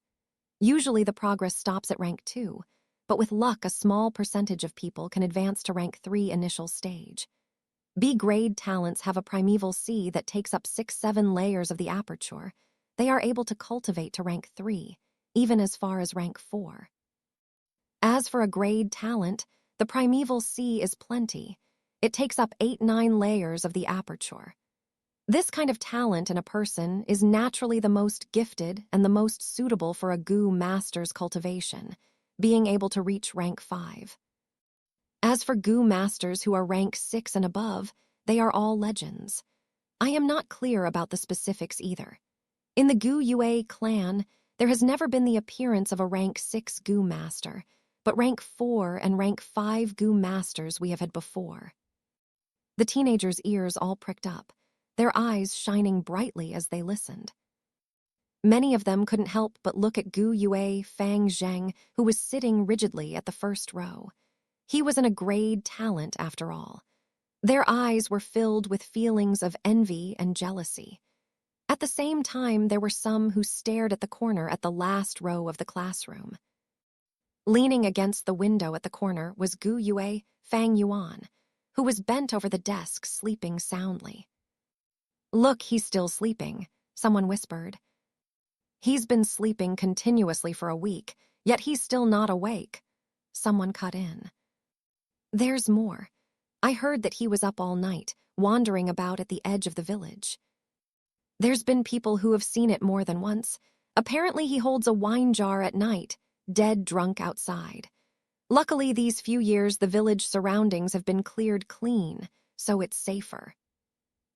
Usually the progress stops at rank 2, but with luck a small percentage of people can advance to rank 3 initial stage. B-grade talents have a primeval sea that takes up 6-7 layers of the aperture. They are able to cultivate to rank 3, even as far as rank 4. As for a grade talent, the primeval sea is plenty. It takes up 8-9 layers of the aperture. This kind of talent in a person is naturally the most gifted and the most suitable for a Gu master's cultivation, being able to reach rank 5. As for Gu masters who are rank 6 and above, they are all legends. I am not clear about the specifics either. In the Gu Yue clan, there has never been the appearance of a rank 6 Gu master, but rank 4 and rank 5 Gu masters we have had before. The teenagers' ears all pricked up, their eyes shining brightly as they listened. Many of them couldn't help but look at Gu Yue Fang Zheng, who was sitting rigidly at the first row. He was a grade talent, after all. Their eyes were filled with feelings of envy and jealousy. At the same time, there were some who stared at the corner at the last row of the classroom. Leaning against the window at the corner was Gu Yue Fang Yuan, who was bent over the desk, sleeping soundly. "Look, he's still sleeping," someone whispered. "He's been sleeping continuously for a week, yet he's still not awake," someone cut in. "There's more. I heard that he was up all night, wandering about at the edge of the village. There's been people who have seen it more than once. Apparently he holds a wine jar at night, dead drunk outside. Luckily, these few years the village surroundings have been cleared clean, so it's safer."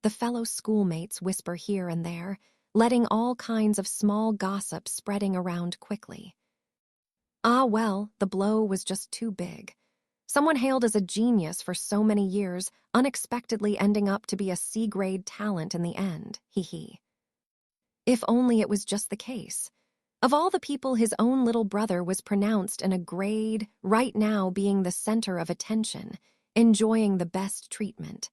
The fellow schoolmates whisper here and there, letting all kinds of small gossip spreading around quickly. Ah, well, the blow was just too big. Someone hailed as a genius for so many years, unexpectedly ending up to be a C-grade talent in the end, hee. If only it was just the case. Of all the people, his own little brother was pronounced in a grade, right now being the center of attention, enjoying the best treatment.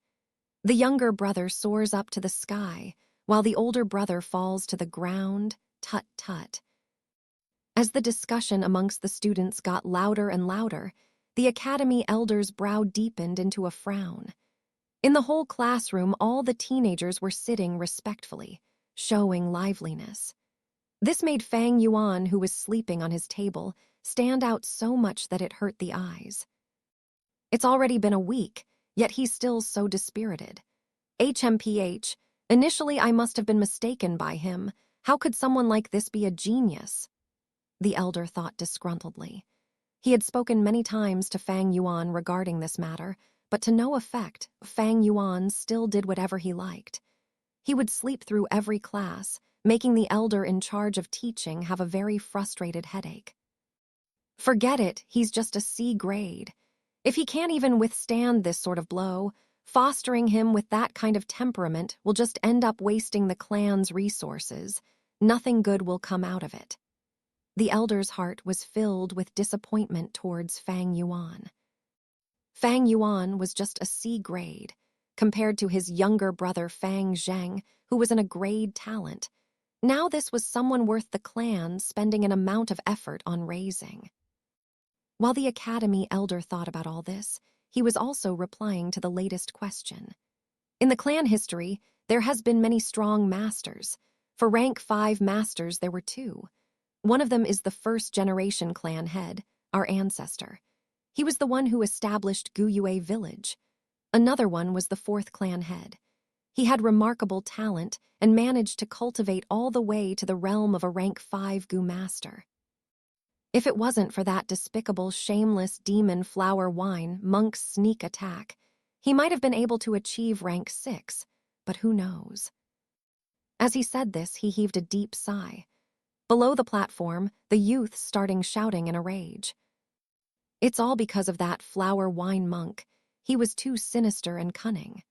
The younger brother soars up to the sky, while the older brother falls to the ground, tut-tut. As the discussion amongst the students got louder and louder, the academy elder's brow deepened into a frown. In the whole classroom, all the teenagers were sitting respectfully, showing liveliness. This made Fang Yuan, who was sleeping on his table, stand out so much that it hurt the eyes. It's already been a week, yet he's still so dispirited. HMPH, initially I must have been mistaken by him. How could someone like this be a genius? The elder thought disgruntledly. He had spoken many times to Fang Yuan regarding this matter, but to no effect. Fang Yuan still did whatever he liked. He would sleep through every class, making the elder in charge of teaching have a very frustrated headache. Forget it, he's just a C grade. If he can't even withstand this sort of blow, fostering him with that kind of temperament will just end up wasting the clan's resources. Nothing good will come out of it. The elder's heart was filled with disappointment towards Fang Yuan. Fang Yuan was just a C grade, compared to his younger brother Fang Zheng, who was a grade talent. Now this was someone worth the clan spending an amount of effort on raising. While the academy elder thought about all this, he was also replying to the latest question. In the clan history, there has been many strong masters, For rank 5 masters, there were two. One of them is the first-generation clan head, our ancestor. He was the one who established Guyue village. Another one was the 4th clan head. He had remarkable talent and managed to cultivate all the way to the realm of a rank 5 Gu master. If it wasn't for that despicable, shameless demon Flower Wine monk's sneak attack, he might have been able to achieve rank 6, but who knows? As he said this, he heaved a deep sigh. Below the platform, the youth starting shouting in a rage. It's all because of that Flower Wine monk. He was too sinister and cunning.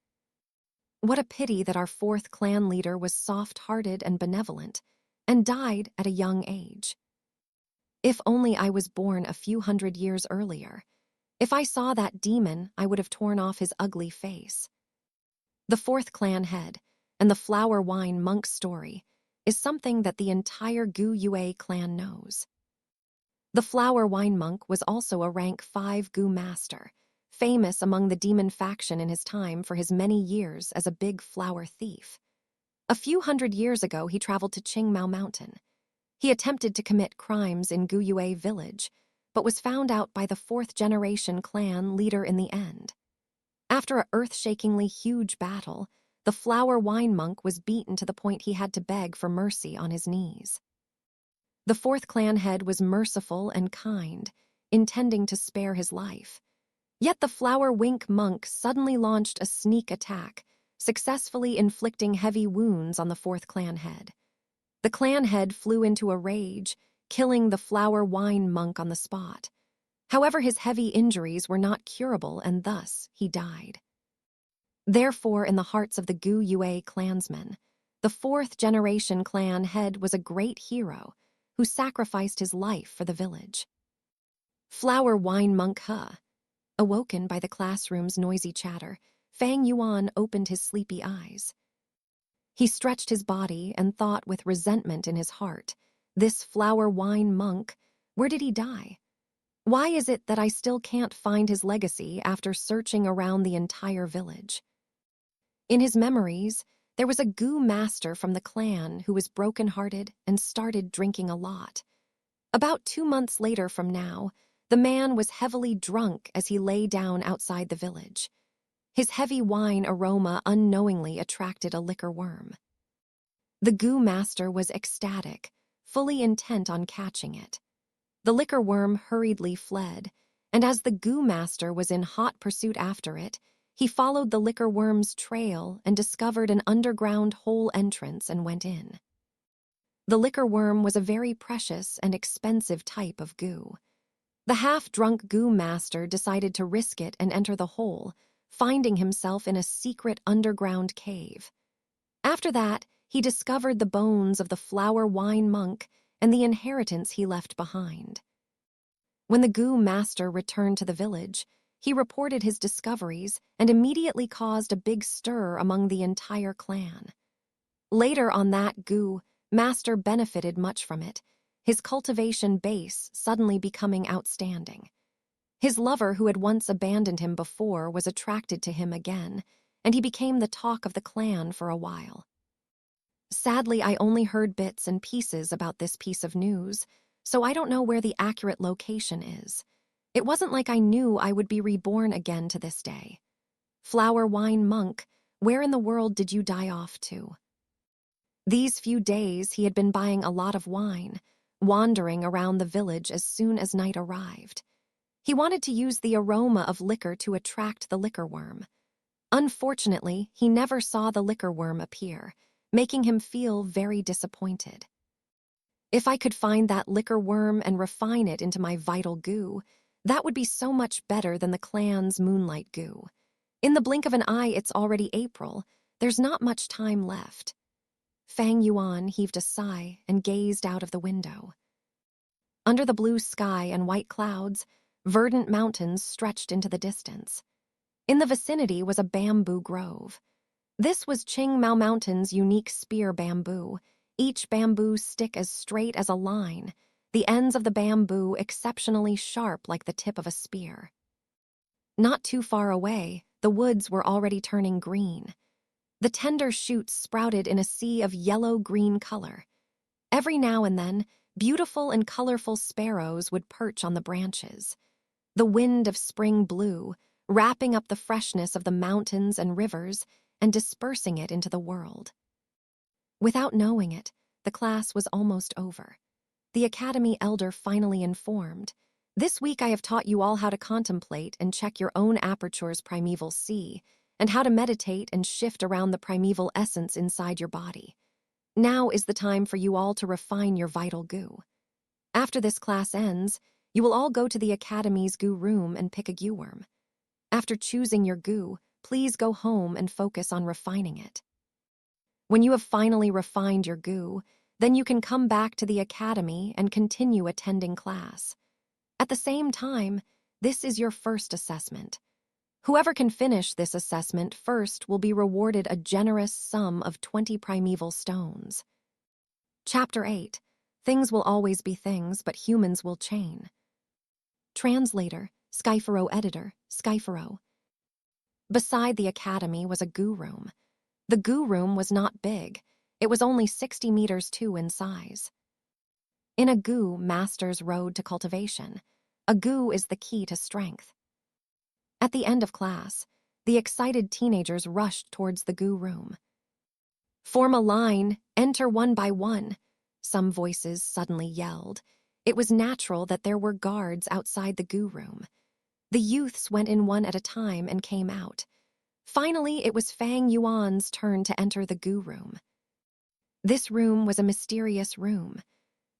What a pity that our 4th clan leader was soft-hearted and benevolent, and died at a young age. If only I was born a few hundred years earlier. If I saw that demon, I would have torn off his ugly face. The 4th clan head and the Flower Wine monk story is something that the entire Guyue clan knows. The Flower Wine monk was also a rank 5 Gu master, famous among the demon faction in his time for his many years as a big flower thief. A few hundred years ago, he traveled to Qingmao Mountain. He attempted to commit crimes in Guyue village, but was found out by the 4th-generation clan leader in the end. After a earth-shakingly huge battle, the Flower Wine monk was beaten to the point he had to beg for mercy on his knees. The 4th clan head was merciful and kind, intending to spare his life. Yet the Flower Wink monk suddenly launched a sneak attack, successfully inflicting heavy wounds on the 4th clan head. The clan head flew into a rage, killing the Flower Wine monk on the spot. However, his heavy injuries were not curable, and thus he died. Therefore, in the hearts of the Guyue clansmen, the 4th-generation clan head was a great hero who sacrificed his life for the village. Flower Wine monk Awoken by the classroom's noisy chatter, Fang Yuan opened his sleepy eyes. He stretched his body and thought with resentment in his heart, this Flower Wine monk, where did he die? Why is it that I still can't find his legacy after searching around the entire village? In his memories, there was a Gu master from the clan who was broken-hearted and started drinking a lot. About 2 months later from now, the man was heavily drunk as he lay down outside the village. His heavy wine aroma unknowingly attracted a liquor worm. The Gu master was ecstatic, fully intent on catching it. The liquor worm hurriedly fled, and as the Gu master was in hot pursuit after it, he followed the liquor worm's trail and discovered an underground hole entrance and went in. The liquor worm was a very precious and expensive type of Gu. The half-drunk Gu master decided to risk it and enter the hole, finding himself in a secret underground cave. After that, he discovered the bones of the Flower Wine monk and the inheritance he left behind. When the Gu master returned to the village, he reported his discoveries and immediately caused a big stir among the entire clan. Later on, that Gu master benefited much from it, his cultivation base suddenly becoming outstanding. His lover, who had once abandoned him before, was attracted to him again, and he became the talk of the clan for a while. Sadly, I only heard bits and pieces about this piece of news, so I don't know where the accurate location is. It wasn't like I knew I would be reborn again to this day. Flower Wine monk, where in the world did you die off to? These few days he had been buying a lot of wine, wandering around the village as soon as night arrived. He wanted to use the aroma of liquor to attract the liquor worm. Unfortunately, he never saw the liquor worm appear, making him feel very disappointed. If I could find that liquor worm and refine it into my vital Gu, that would be so much better than the clan's moonlight Gu. In the blink of an eye, it's already April. There's not much time left. Fang Yuan heaved a sigh and gazed out of the window. Under the blue sky and white clouds, verdant mountains stretched into the distance. In the vicinity was a bamboo grove. This was Qingmao Mountain's unique spear bamboo, each bamboo stick as straight as a line, the ends of the bamboo exceptionally sharp like the tip of a spear. Not too far away, the woods were already turning green. The tender shoots sprouted in a sea of yellow-green color. Every now and then, beautiful and colorful sparrows would perch on the branches. The wind of spring blew, wrapping up the freshness of the mountains and rivers and dispersing it into the world. Without knowing it, the class was almost over. The academy elder finally informed, "This week I have taught you all how to contemplate and check your own aperture's primeval sea, and how to meditate and shift around the primeval essence inside your body. Now is the time for you all to refine your vital goo. After this class ends, you will all go to the academy's goo room and pick a goo worm. After choosing your goo, please go home and focus on refining it. When you have finally refined your goo, then you can come back to the academy and continue attending class. At the same time, this is your first assessment. Whoever can finish this assessment first will be rewarded a generous sum of 20 primeval stones." Chapter 8. Things will always be things, but humans will chain. Translator, Skypharo Editor, Skypharo. Beside the academy was a goo room. The goo room was not big. It was only 60 meters in size. In a goo, master's road to cultivation. A goo is the key to strength. At the end of class, the excited teenagers rushed towards the goo room. "Form a line, enter one by one," some voices suddenly yelled. It was natural that there were guards outside the goo room. The youths went in one at a time and came out. Finally, it was Fang Yuan's turn to enter the goo room. This room was a mysterious room.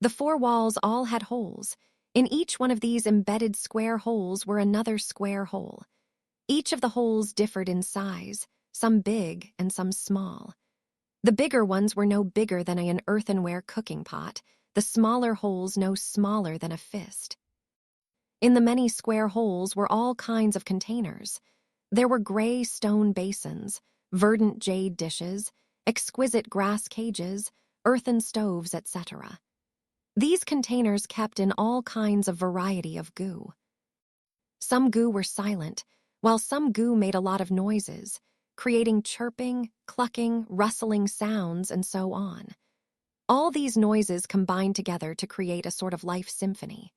The four walls all had holes. In each one of these embedded square holes were another square hole. Each of the holes differed in size, some big and some small. The bigger ones were no bigger than an earthenware cooking pot, the smaller holes no smaller than a fist. In the many square holes were all kinds of containers. There were gray stone basins, verdant jade dishes, exquisite grass cages, earthen stoves, etc. These containers kept in all kinds of variety of goo. Some goo were silent, while some goo made a lot of noises, creating chirping, clucking, rustling sounds, and so on. All these noises combined together to create a sort of life symphony.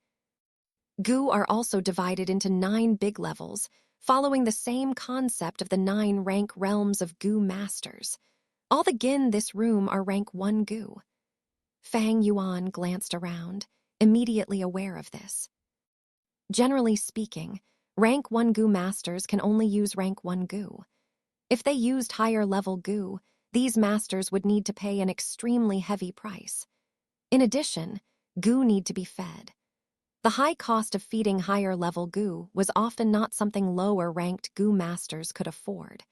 Goo are also divided into 9 big levels, following the same concept of the 9 rank realms of goo masters. All the gin this room are rank 1 goo. Fang Yuan glanced around, immediately aware of this. Generally speaking, rank 1 goo masters can only use rank 1 goo. If they used higher level goo, these masters would need to pay an extremely heavy price. In addition, goo need to be fed. The high cost of feeding higher level goo was often not something lower ranked goo masters could afford.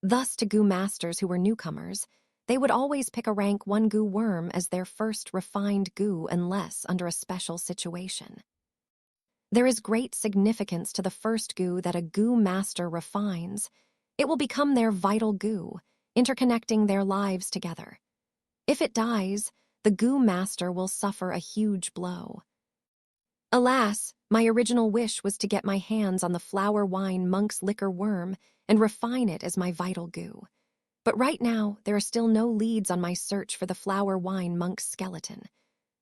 Thus, to goo masters who were newcomers, they would always pick a rank 1 goo worm as their first refined goo unless under a special situation. There is great significance to the first goo that a goo master refines. It will become their vital goo, interconnecting their lives together. If it dies, the goo master will suffer a huge blow. Alas, my original wish was to get my hands on the flower wine monk's liquor worm and refine it as my vital goo. But right now, there are still no leads on my search for the flower wine monk's skeleton.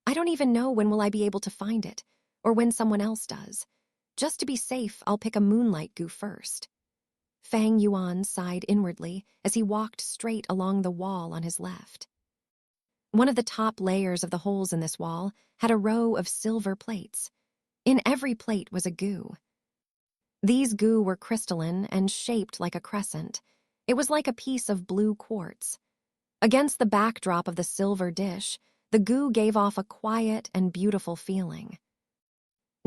I don't even know when will I be able to find it, or when someone else does. Just to be safe, I'll pick a moonlight goo first. Fang Yuan sighed inwardly as he walked straight along the wall on his left. One of the top layers of the holes in this wall had a row of silver plates. In every plate was a goo. These goo were crystalline and shaped like a crescent. It was like a piece of blue quartz. Against the backdrop of the silver dish, the goo gave off a quiet and beautiful feeling.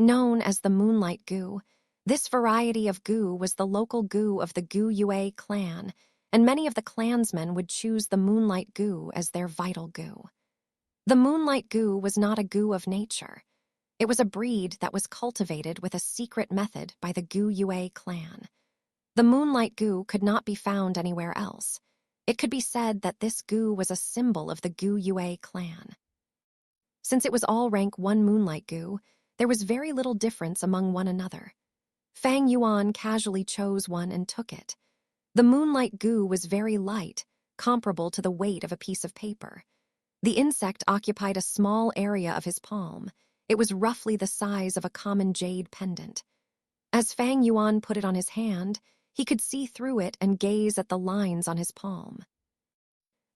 Known as the moonlight goo, this variety of goo was the local goo of the Goo Yue clan, and many of the clansmen would choose the moonlight goo as their vital goo. The moonlight goo was not a goo of nature. It was a breed that was cultivated with a secret method by the Goo Yue clan. The moonlight goo could not be found anywhere else. It could be said that this goo was a symbol of the Goo Yue clan. Since it was all rank 1 moonlight goo, there was very little difference among one another. Fang Yuan casually chose one and took it. The moonlight goo was very light, comparable to the weight of a piece of paper. The insect occupied a small area of his palm. It was roughly the size of a common jade pendant. As Fang Yuan put it on his hand, he could see through it and gaze at the lines on his palm.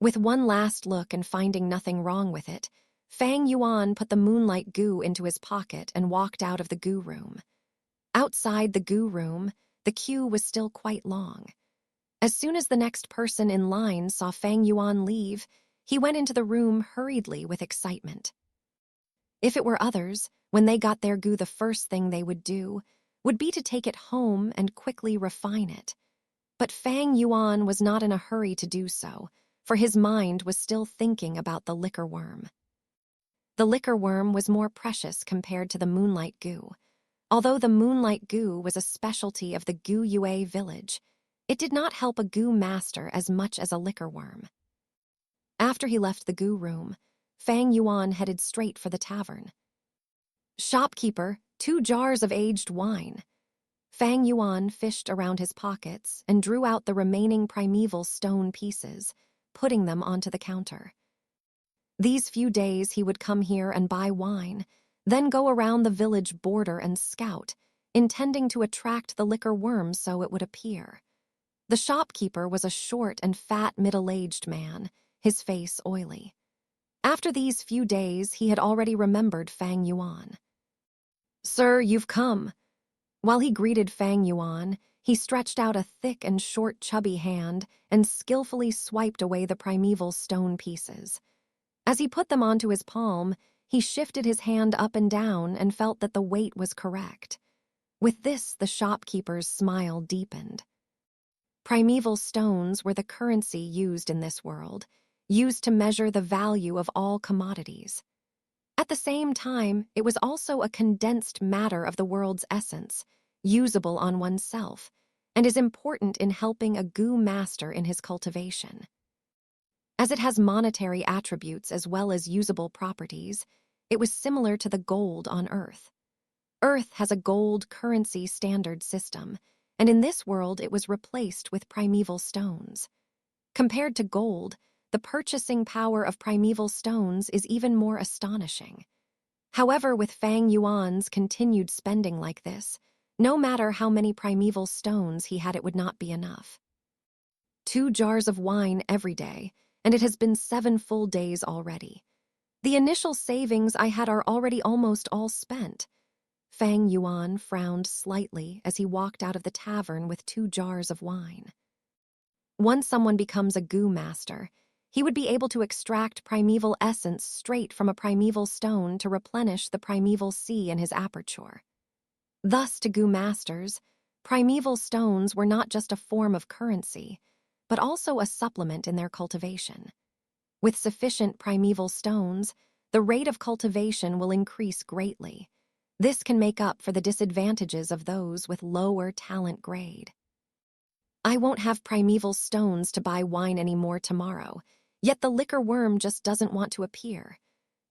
With one last look and finding nothing wrong with it, Fang Yuan put the moonlight goo into his pocket and walked out of the goo room. Outside the goo room, the queue was still quite long. As soon as the next person in line saw Fang Yuan leave, he went into the room hurriedly with excitement. If it were others, when they got their goo, the first thing they would do would be to take it home and quickly refine it. But Fang Yuan was not in a hurry to do so, for his mind was still thinking about the liquor worm. The liquor worm was more precious compared to the moonlight goo. Although the moonlight goo was a specialty of the Gu Yue village, it did not help a goo master as much as a liquor worm. After he left the goo room, Fang Yuan headed straight for the tavern. "Shopkeeper, 2 jars of aged wine." Fang Yuan fished around his pockets and drew out the remaining primeval stone pieces, putting them onto the counter. These few days he would come here and buy wine, then go around the village border and scout, intending to attract the liquor worm so it would appear. The shopkeeper was a short and fat middle-aged man, his face oily. After these few days, he had already remembered Fang Yuan. "Sir, you've come." While he greeted Fang Yuan, he stretched out a thick and short chubby hand and skillfully swiped away the primeval stone pieces. As he put them onto his palm, he shifted his hand up and down and felt that the weight was correct. With this, the shopkeeper's smile deepened. Primeval stones were the currency used in this world, used to measure the value of all commodities. At the same time, it was also a condensed matter of the world's essence, usable on oneself, and is important in helping a goo master in his cultivation. As it has monetary attributes as well as usable properties, it was similar to the gold on Earth. Earth has a gold currency standard system, and in this world it was replaced with primeval stones. Compared to gold, the purchasing power of primeval stones is even more astonishing. However, with Fang Yuan's continued spending like this, no matter how many primeval stones he had, it would not be enough. 2 jars of wine every day, and it has been 7 full days already. The initial savings I had are already almost all spent. Fang Yuan frowned slightly as he walked out of the tavern with 2 jars of wine. Once someone becomes a goo master, he would be able to extract primeval essence straight from a primeval stone to replenish the primeval sea in his aperture. Thus, to goo masters, primeval stones were not just a form of currency, but also a supplement in their cultivation. With sufficient primeval stones, the rate of cultivation will increase greatly. This can make up for the disadvantages of those with lower talent grade. I won't have primeval stones to buy wine anymore tomorrow, yet the liquor worm just doesn't want to appear.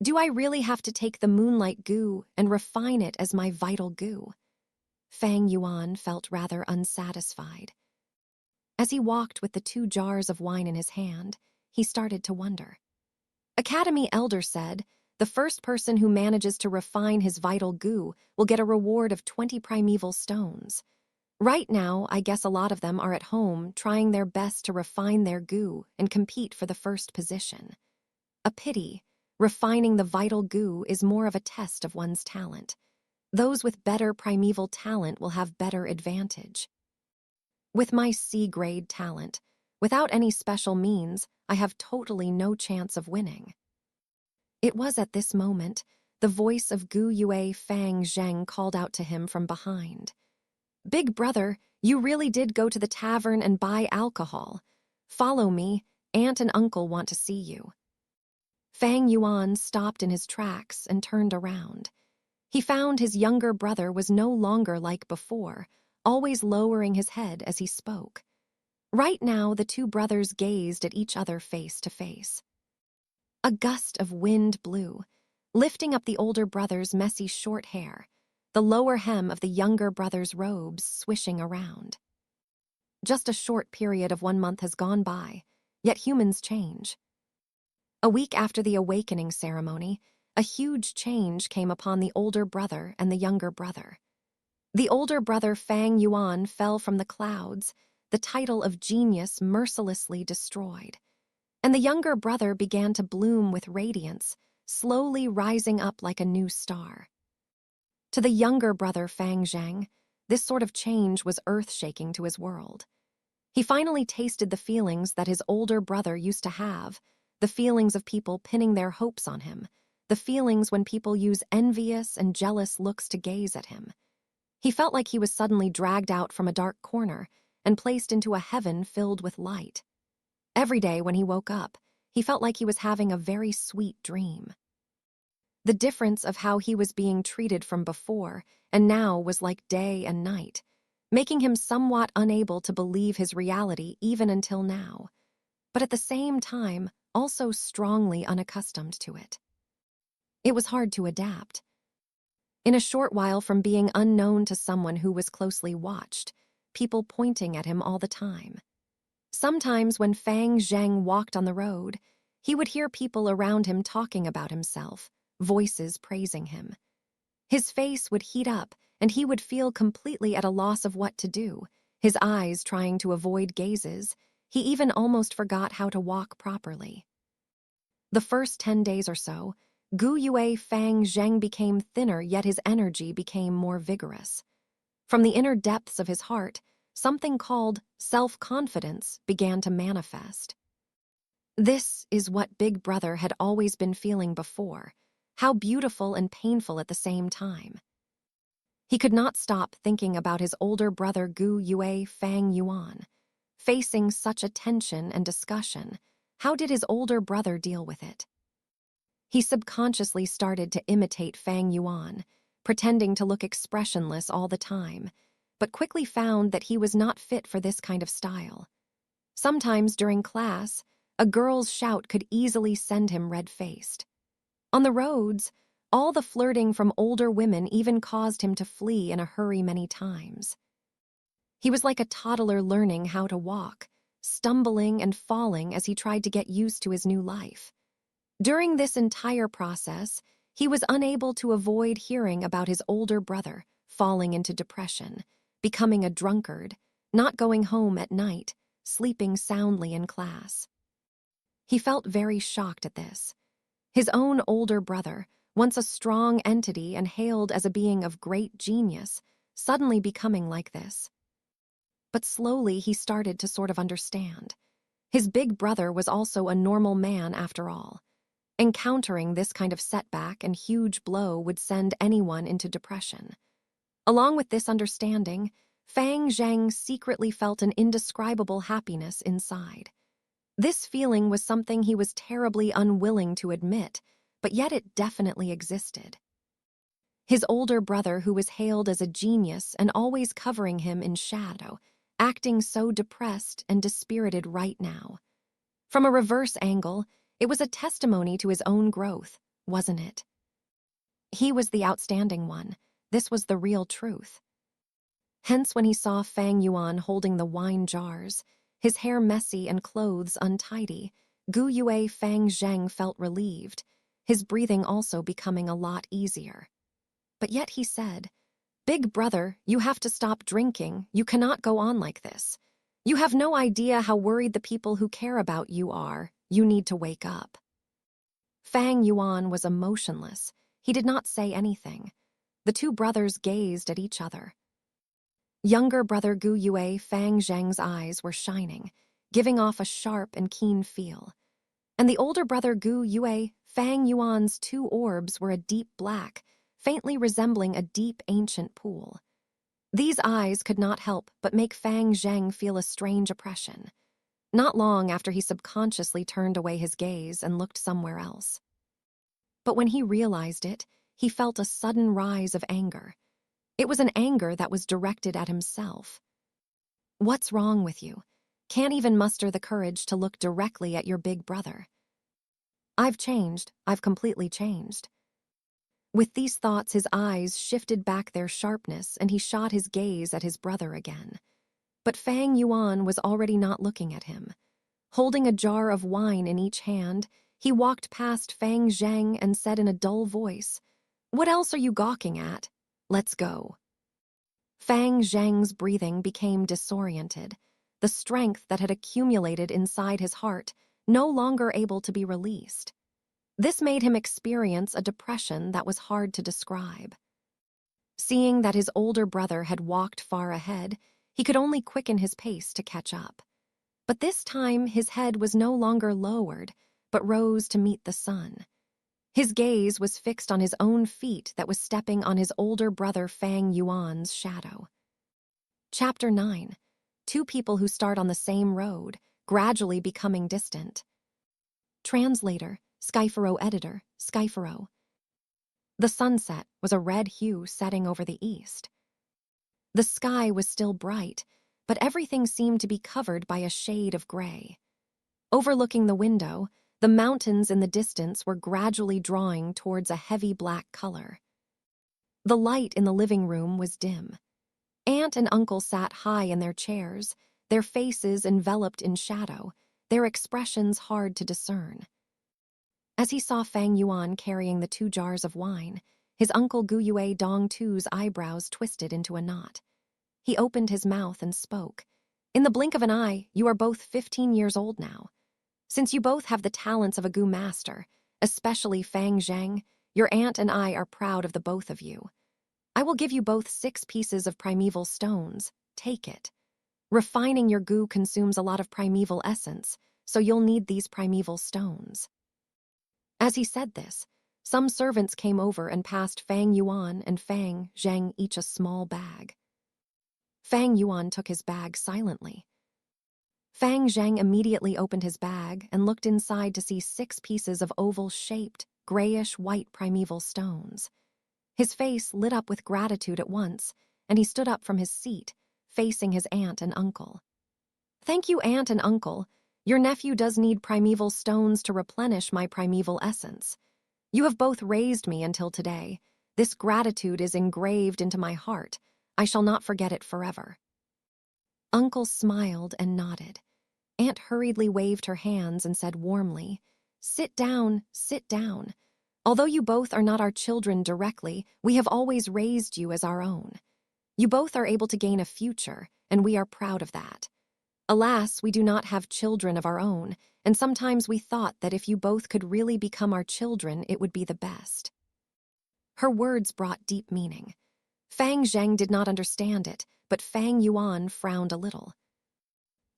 Do I really have to take the moonlight goo and refine it as my vital goo? Fang Yuan felt rather unsatisfied. As he walked with the 2 jars of wine in his hand, he started to wonder. Academy Elder said, the first person who manages to refine his vital goo will get a reward of 20 primeval stones. Right now, I guess a lot of them are at home trying their best to refine their goo and compete for the first position. A pity, refining the vital goo is more of a test of one's talent. Those with better primeval talent will have better advantage. With my C-grade talent, without any special means, I have totally no chance of winning. It was at this moment the voice of Gu Yue Fang Zheng called out to him from behind. "Big brother, you really did go to the tavern and buy alcohol. Follow me, aunt and uncle want to see you." Fang Yuan stopped in his tracks and turned around. He found his younger brother was no longer like before, always lowering his head as he spoke. Right now, the 2 brothers gazed at each other face to face. A gust of wind blew, lifting up the older brother's messy short hair, the lower hem of the younger brother's robes swishing around. Just a short period of 1 month has gone by, Yet humans change. A week after the awakening ceremony, a huge change came upon the older brother and the younger brother. The older brother Fang Yuan fell from the clouds, the title of genius mercilessly destroyed. And the younger brother began to bloom with radiance, slowly rising up like a new star. To the younger brother Fang Zhang, this sort of change was earth-shaking to his world. He finally tasted the feelings that his older brother used to have, the feelings of people pinning their hopes on him, the feelings when people use envious and jealous looks to gaze at him. He felt like he was suddenly dragged out from a dark corner and placed into a heaven filled with light. Every day when he woke up, he felt like he was having a very sweet dream. The difference of how he was being treated from before and now was like day and night, making him somewhat unable to believe his reality even until now, but at the same time also strongly unaccustomed to it. It was hard to adapt. In a short while from being unknown to someone who was closely watched, people pointing at him all the time. Sometimes when Fang Zhang walked on the road, he would hear people around him talking about himself, voices praising him. His face would heat up, and he would feel completely at a loss of what to do, his eyes trying to avoid gazes. He even almost forgot how to walk properly. The first 10 days or so, Gu Yue Fang Zheng became thinner, yet his energy became more vigorous. From the inner depths of his heart, something called self-confidence began to manifest. This is what Big Brother had always been feeling before, how beautiful and painful at the same time. He could not stop thinking about his older brother Gu Yue Fang Yuan. Facing such attention and discussion, how did his older brother deal with it? He subconsciously started to imitate Fang Yuan, pretending to look expressionless all the time, but quickly found that he was not fit for this kind of style. Sometimes during class, a girl's shout could easily send him red-faced. On the roads, all the flirting from older women even caused him to flee in a hurry many times. He was like a toddler learning how to walk, stumbling and falling as he tried to get used to his new life. During this entire process, he was unable to avoid hearing about his older brother falling into depression, becoming a drunkard, not going home at night, sleeping soundly in class. He felt very shocked at this. His own older brother, once a strong entity and hailed as a being of great genius, suddenly becoming like this. But slowly he started to sort of understand. His big brother was also a normal man after all. Encountering this kind of setback and huge blow would send anyone into depression. Along with this understanding, Fang Zheng secretly felt an indescribable happiness inside. This feeling was something he was terribly unwilling to admit, but yet it definitely existed. His older brother, who was hailed as a genius and always covering him in shadow, acting so depressed and dispirited right now. From a reverse angle, it was a testimony to his own growth, wasn't it? He was the outstanding one. This was the real truth. Hence, when he saw Fang Yuan holding the wine jars, his hair messy and clothes untidy, Gu Yue Fang Zheng felt relieved, his breathing also becoming a lot easier. But yet he said, "Big brother, you have to stop drinking. You cannot go on like this. You have no idea how worried the people who care about you are. You need to wake up." Fang Yuan was emotionless. He did not say anything. The two brothers gazed at each other. Younger brother Gu Yue Fang Zheng's eyes were shining, giving off a sharp and keen feel. And the older brother Gu Yue Fang Yuan's two orbs were a deep black, faintly resembling a deep ancient pool. These eyes could not help but make Fang Zheng feel a strange oppression. Not long after he subconsciously turned away his gaze and looked somewhere else. But when he realized it, he felt a sudden rise of anger. It was an anger that was directed at himself. What's wrong with you? Can't even muster the courage to look directly at your big brother. I've changed. I've completely changed. With these thoughts, his eyes shifted back their sharpness and he shot his gaze at his brother again. But Fang Yuan was already not looking at him. Holding a jar of wine in each hand, he walked past Fang Zhang and said in a dull voice, "What else are you gawking at? Let's go." Fang Zhang's breathing became disoriented, the strength that had accumulated inside his heart no longer able to be released. This made him experience a depression that was hard to describe. Seeing that his older brother had walked far ahead, he could only quicken his pace to catch up. But this time his head was no longer lowered, but rose to meet the sun. His gaze was fixed on his own feet that was stepping on his older brother Fang Yuan's shadow. Chapter 9. Two people who start on the same road, gradually becoming distant. Translator, Skypharo editor, Skypharo. The sunset was a red hue setting over the east. The sky was still bright, but everything seemed to be covered by a shade of gray. Overlooking the window, the mountains in the distance were gradually drawing towards a heavy black color. The light in the living room was dim. Aunt and uncle sat high in their chairs, their faces enveloped in shadow, their expressions hard to discern. As he saw Fang Yuan carrying the 2 jars of wine, his uncle Guyue Dongtu's eyebrows twisted into a knot. He opened his mouth and spoke. "In the blink of an eye, you are both 15 years old now. Since you both have the talents of a Gu master, especially Fang Zhang, your aunt and I are proud of the both of you. I will give you both 6 pieces of primeval stones. Take it. Refining your Gu consumes a lot of primeval essence, so you'll need these primeval stones." As he said this, some servants came over and passed Fang Yuan and Fang Zhang each a small bag. Fang Yuan took his bag silently. Fang Zhang immediately opened his bag and looked inside to see 6 pieces of oval-shaped, grayish-white primeval stones. His face lit up with gratitude at once, and he stood up from his seat, facing his aunt and uncle. "Thank you, aunt and uncle. Your nephew does need primeval stones to replenish my primeval essence. You have both raised me until today. This gratitude is engraved into my heart. I shall not forget it forever." Uncle smiled and nodded. Aunt hurriedly waved her hands and said warmly, "Sit down, sit down. Although you both are not our children directly, we have always raised you as our own. You both are able to gain a future, and we are proud of that. Alas, we do not have children of our own, and sometimes we thought that if you both could really become our children, it would be the best." Her words brought deep meaning. Fang Zhang did not understand it, but Fang Yuan frowned a little.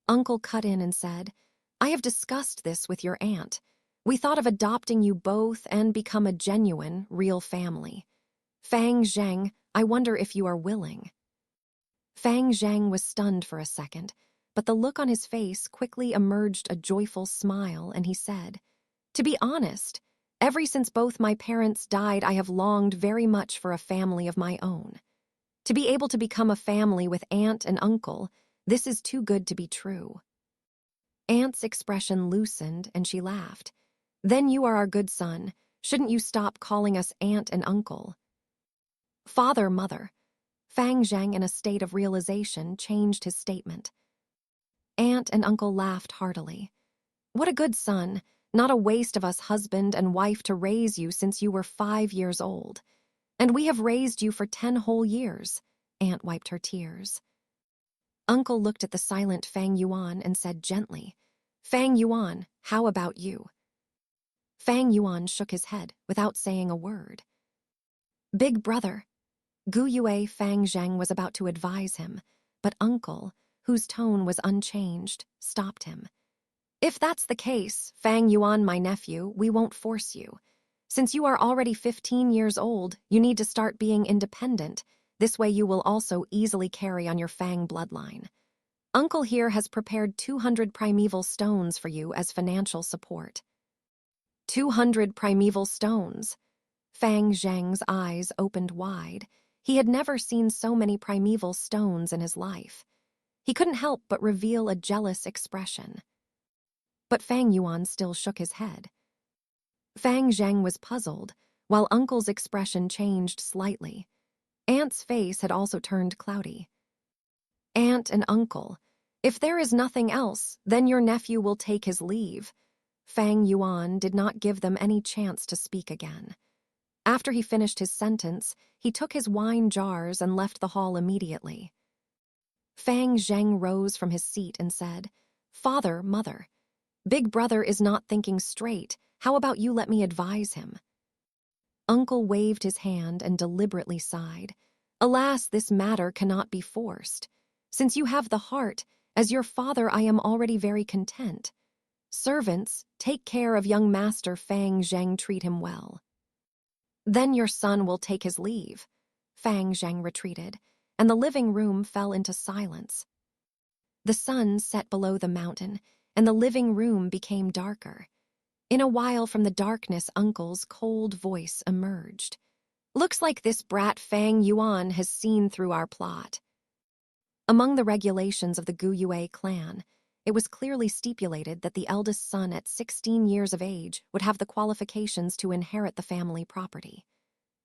Uncle cut in and said, "I have discussed this with your aunt. We thought of adopting you both and become a genuine, real family. Fang Zhang, I wonder if you are willing." Fang Zhang was stunned for a second, but the look on his face quickly emerged a joyful smile, and he said, "To be honest, ever since both my parents died, I have longed very much for a family of my own. To be able to become a family with aunt and uncle, this is too good to be true." Aunt's expression loosened, and she laughed. "Then you are our good son. Shouldn't you stop calling us aunt and uncle?" "Father, mother." Fang Zhang, in a state of realization, changed his statement. Aunt and uncle laughed heartily. "What a good son. Not a waste of us husband and wife to raise you since you were 5 years old. And we have raised you for 10 whole years." Aunt wiped her tears. Uncle looked at the silent Fang Yuan and said gently, "Fang Yuan, how about you?" Fang Yuan shook his head without saying a word. "Big brother." Gu Yue Fang Zhang was about to advise him, but Uncle, whose tone was unchanged, stopped him. "If that's the case, Fang Yuan, my nephew, we won't force you. Since you are already 15 years old, you need to start being independent. This way you will also easily carry on your Fang bloodline. Uncle here has prepared 200 primeval stones for you as financial support." 200 primeval stones. Fang Zhang's eyes opened wide. He had never seen so many primeval stones in his life. He couldn't help but reveal a jealous expression. But Fang Yuan still shook his head. Fang Zhang was puzzled, while Uncle's expression changed slightly. Aunt's face had also turned cloudy. "Aunt and Uncle, If there is nothing else, then your nephew will take his leave. Fang Yuan did not give them any chance to speak again. After he finished his sentence, he took his wine jars and left the hall immediately. Fang Zheng rose from his seat and said, "Father, mother, Big Brother is not thinking straight. How about you let me advise him?" Uncle waved his hand and deliberately sighed. "Alas, this matter cannot be forced. Since you have the heart, as your father I am already very content. Servants, take care of young Master Fang Zheng, treat him well. Then your son will take his leave." Fang Zheng retreated, and the living room fell into silence. The sun set below the mountain, and the living room became darker. In a while from the darkness, Uncle's cold voice emerged. "Looks like this brat Fang Yuan has seen through our plot." Among the regulations of the Guyue clan, it was clearly stipulated that the eldest son at 16 years of age would have the qualifications to inherit the family property.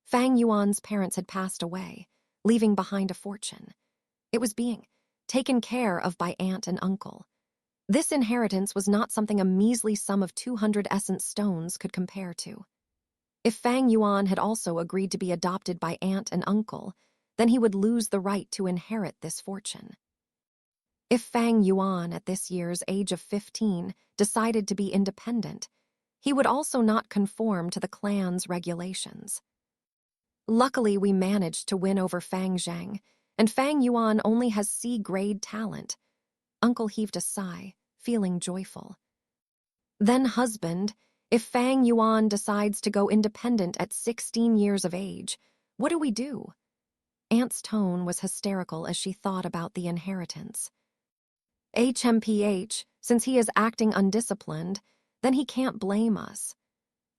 Fang Yuan's parents had passed away, leaving behind a fortune. It was being taken care of by aunt and uncle. This inheritance was not something a measly sum of 200 essence stones could compare to. If Fang Yuan had also agreed to be adopted by aunt and uncle, then he would lose the right to inherit this fortune. If Fang Yuan, at this year's age of 15, decided to be independent, he would also not conform to the clan's regulations. Luckily, we managed to win over Fang Zheng, and Fang Yuan only has C-grade talent. Uncle heaved a sigh, feeling joyful. Then husband, if Fang Yuan decides to go independent at 16 years of age, what do we do? Aunt's tone was hysterical as she thought about the inheritance. HMPH, since he is acting undisciplined, then he can't blame us.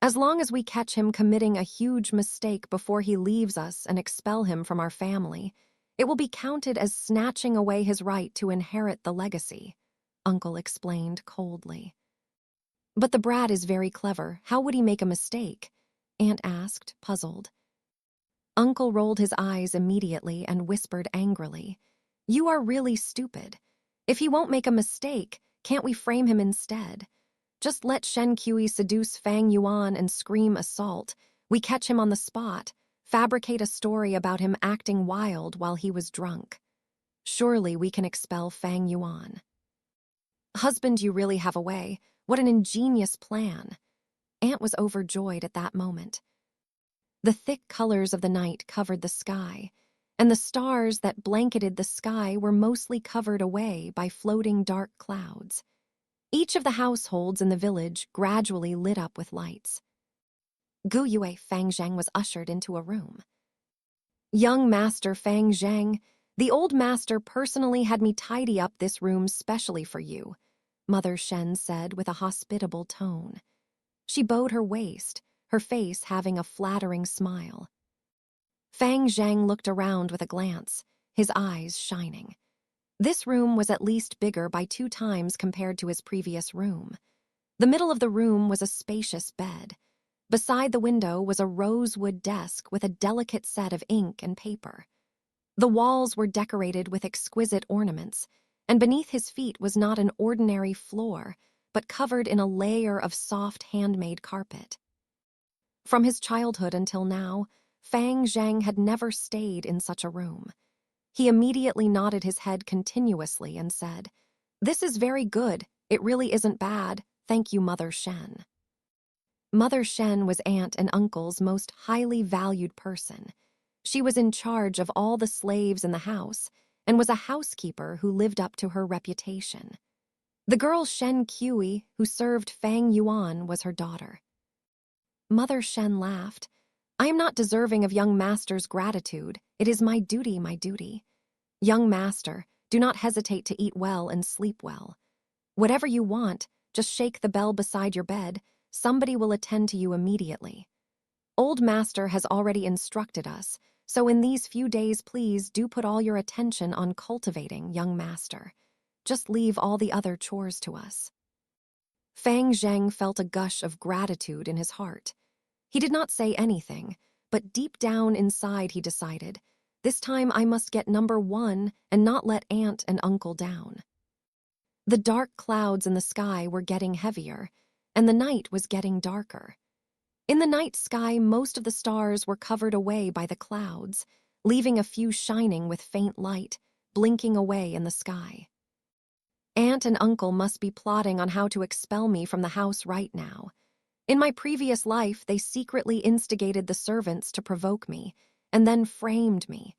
As long as we catch him committing a huge mistake before he leaves us and expel him from our family, it will be counted as snatching away his right to inherit the legacy, Uncle explained coldly. But the brat is very clever. How would he make a mistake? Aunt asked, puzzled. Uncle rolled his eyes immediately and whispered angrily, "You are really stupid. If he won't make a mistake, can't we frame him instead? Just let Shen Kui seduce Fang Yuan and scream assault. We catch him on the spot, fabricate a story about him acting wild while he was drunk. Surely we can expel Fang Yuan." "Husband, you really have a way. What an ingenious plan." Aunt was overjoyed at that moment. The thick colors of the night covered the sky, and the stars that blanketed the sky were mostly covered away by floating dark clouds. Each of the households in the village gradually lit up with lights. Guyue Fang Zheng was ushered into a room. "Young Master Fang Zheng, the old master personally had me tidy up this room specially for you," Mother Shen said with a hospitable tone. She bowed her waist, her face having a flattering smile. Fang Zheng looked around with a glance, his eyes shining. This room was at least bigger by 2 times compared to his previous room. The middle of the room was a spacious bed. Beside the window was a rosewood desk with a delicate set of ink and paper. The walls were decorated with exquisite ornaments, and beneath his feet was not an ordinary floor, but covered in a layer of soft handmade carpet. From his childhood until now, Fang Zheng had never stayed in such a room. He immediately nodded his head continuously and said, "This is very good. It really isn't bad. Thank you, Mother Shen." Mother Shen was aunt and uncle's most highly valued person. She was in charge of all the slaves in the house and was a housekeeper who lived up to her reputation. The girl Shen Kui, who served Fang Yuan, was her daughter. Mother Shen laughed. "I am not deserving of young master's gratitude. It is my duty, my duty. Young master, do not hesitate to eat well and sleep well. Whatever you want, just shake the bell beside your bed. Somebody will attend to you immediately. Old master has already instructed us, so in these few days please do put all your attention on cultivating, young master. Just leave all the other chores to us." Fang Zheng felt a gush of gratitude in his heart. He did not say anything, but deep down inside he decided, this time I must get number 1 and not let aunt and uncle down. The dark clouds in the sky were getting heavier, and the night was getting darker. In the night sky, most of the stars were covered away by the clouds, leaving a few shining with faint light, blinking away in the sky. Aunt and uncle must be plotting on how to expel me from the house right now. In my previous life, they secretly instigated the servants to provoke me, and then framed me.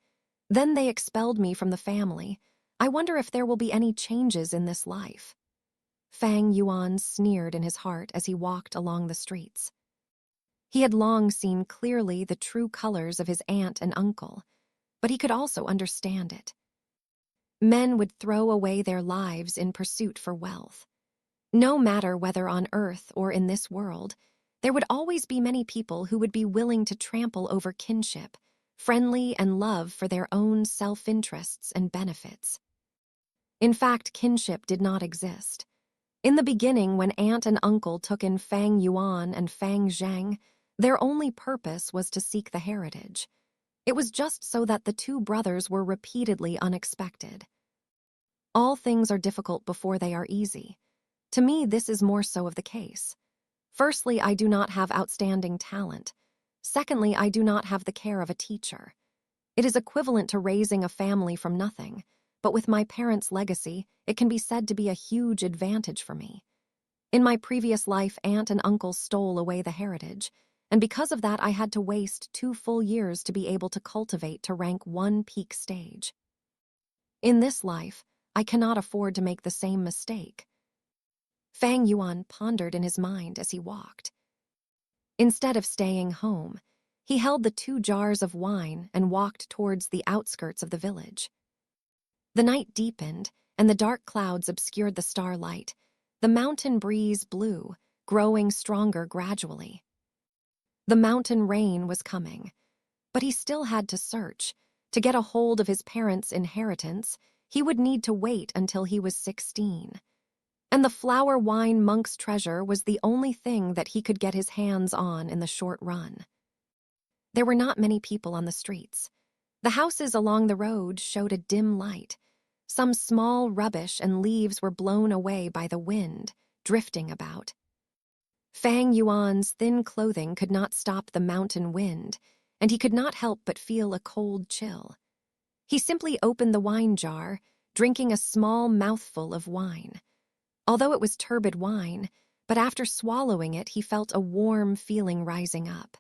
Then they expelled me from the family. I wonder if there will be any changes in this life. Fang Yuan sneered in his heart as he walked along the streets. He had long seen clearly the true colors of his aunt and uncle, but he could also understand it. Men would throw away their lives in pursuit for wealth. No matter whether on Earth or in this world, there would always be many people who would be willing to trample over kinship, friendly and love for their own self-interests and benefits. In fact, kinship did not exist. In the beginning, when aunt and uncle took in Fang Yuan and Fang Zhang, their only purpose was to seek the heritage. It was just so that the two brothers were repeatedly unexpected. All things are difficult before they are easy. To me, this is more so of the case. Firstly, I do not have outstanding talent. Secondly, I do not have the care of a teacher. It is equivalent to raising a family from nothing, but with my parents' legacy, it can be said to be a huge advantage for me. In my previous life, aunt and uncle stole away the heritage, and because of that I had to waste 2 full years to be able to cultivate to rank 1 peak stage. In this life, I cannot afford to make the same mistake. Fang Yuan pondered in his mind as he walked. Instead of staying home, he held the 2 jars of wine and walked towards the outskirts of the village. The night deepened, and the dark clouds obscured the starlight. The mountain breeze blew, growing stronger gradually. The mountain rain was coming, but he still had to search. To get a hold of his parents' inheritance, he would need to wait until he was 16. And the flower wine monk's treasure was the only thing that he could get his hands on in the short run. There were not many people on the streets. The houses along the road showed a dim light. Some small rubbish and leaves were blown away by the wind, drifting about. Fang Yuan's thin clothing could not stop the mountain wind, and he could not help but feel a cold chill. He simply opened the wine jar, drinking a small mouthful of wine. Although it was turbid wine, but after swallowing it, he felt a warm feeling rising up.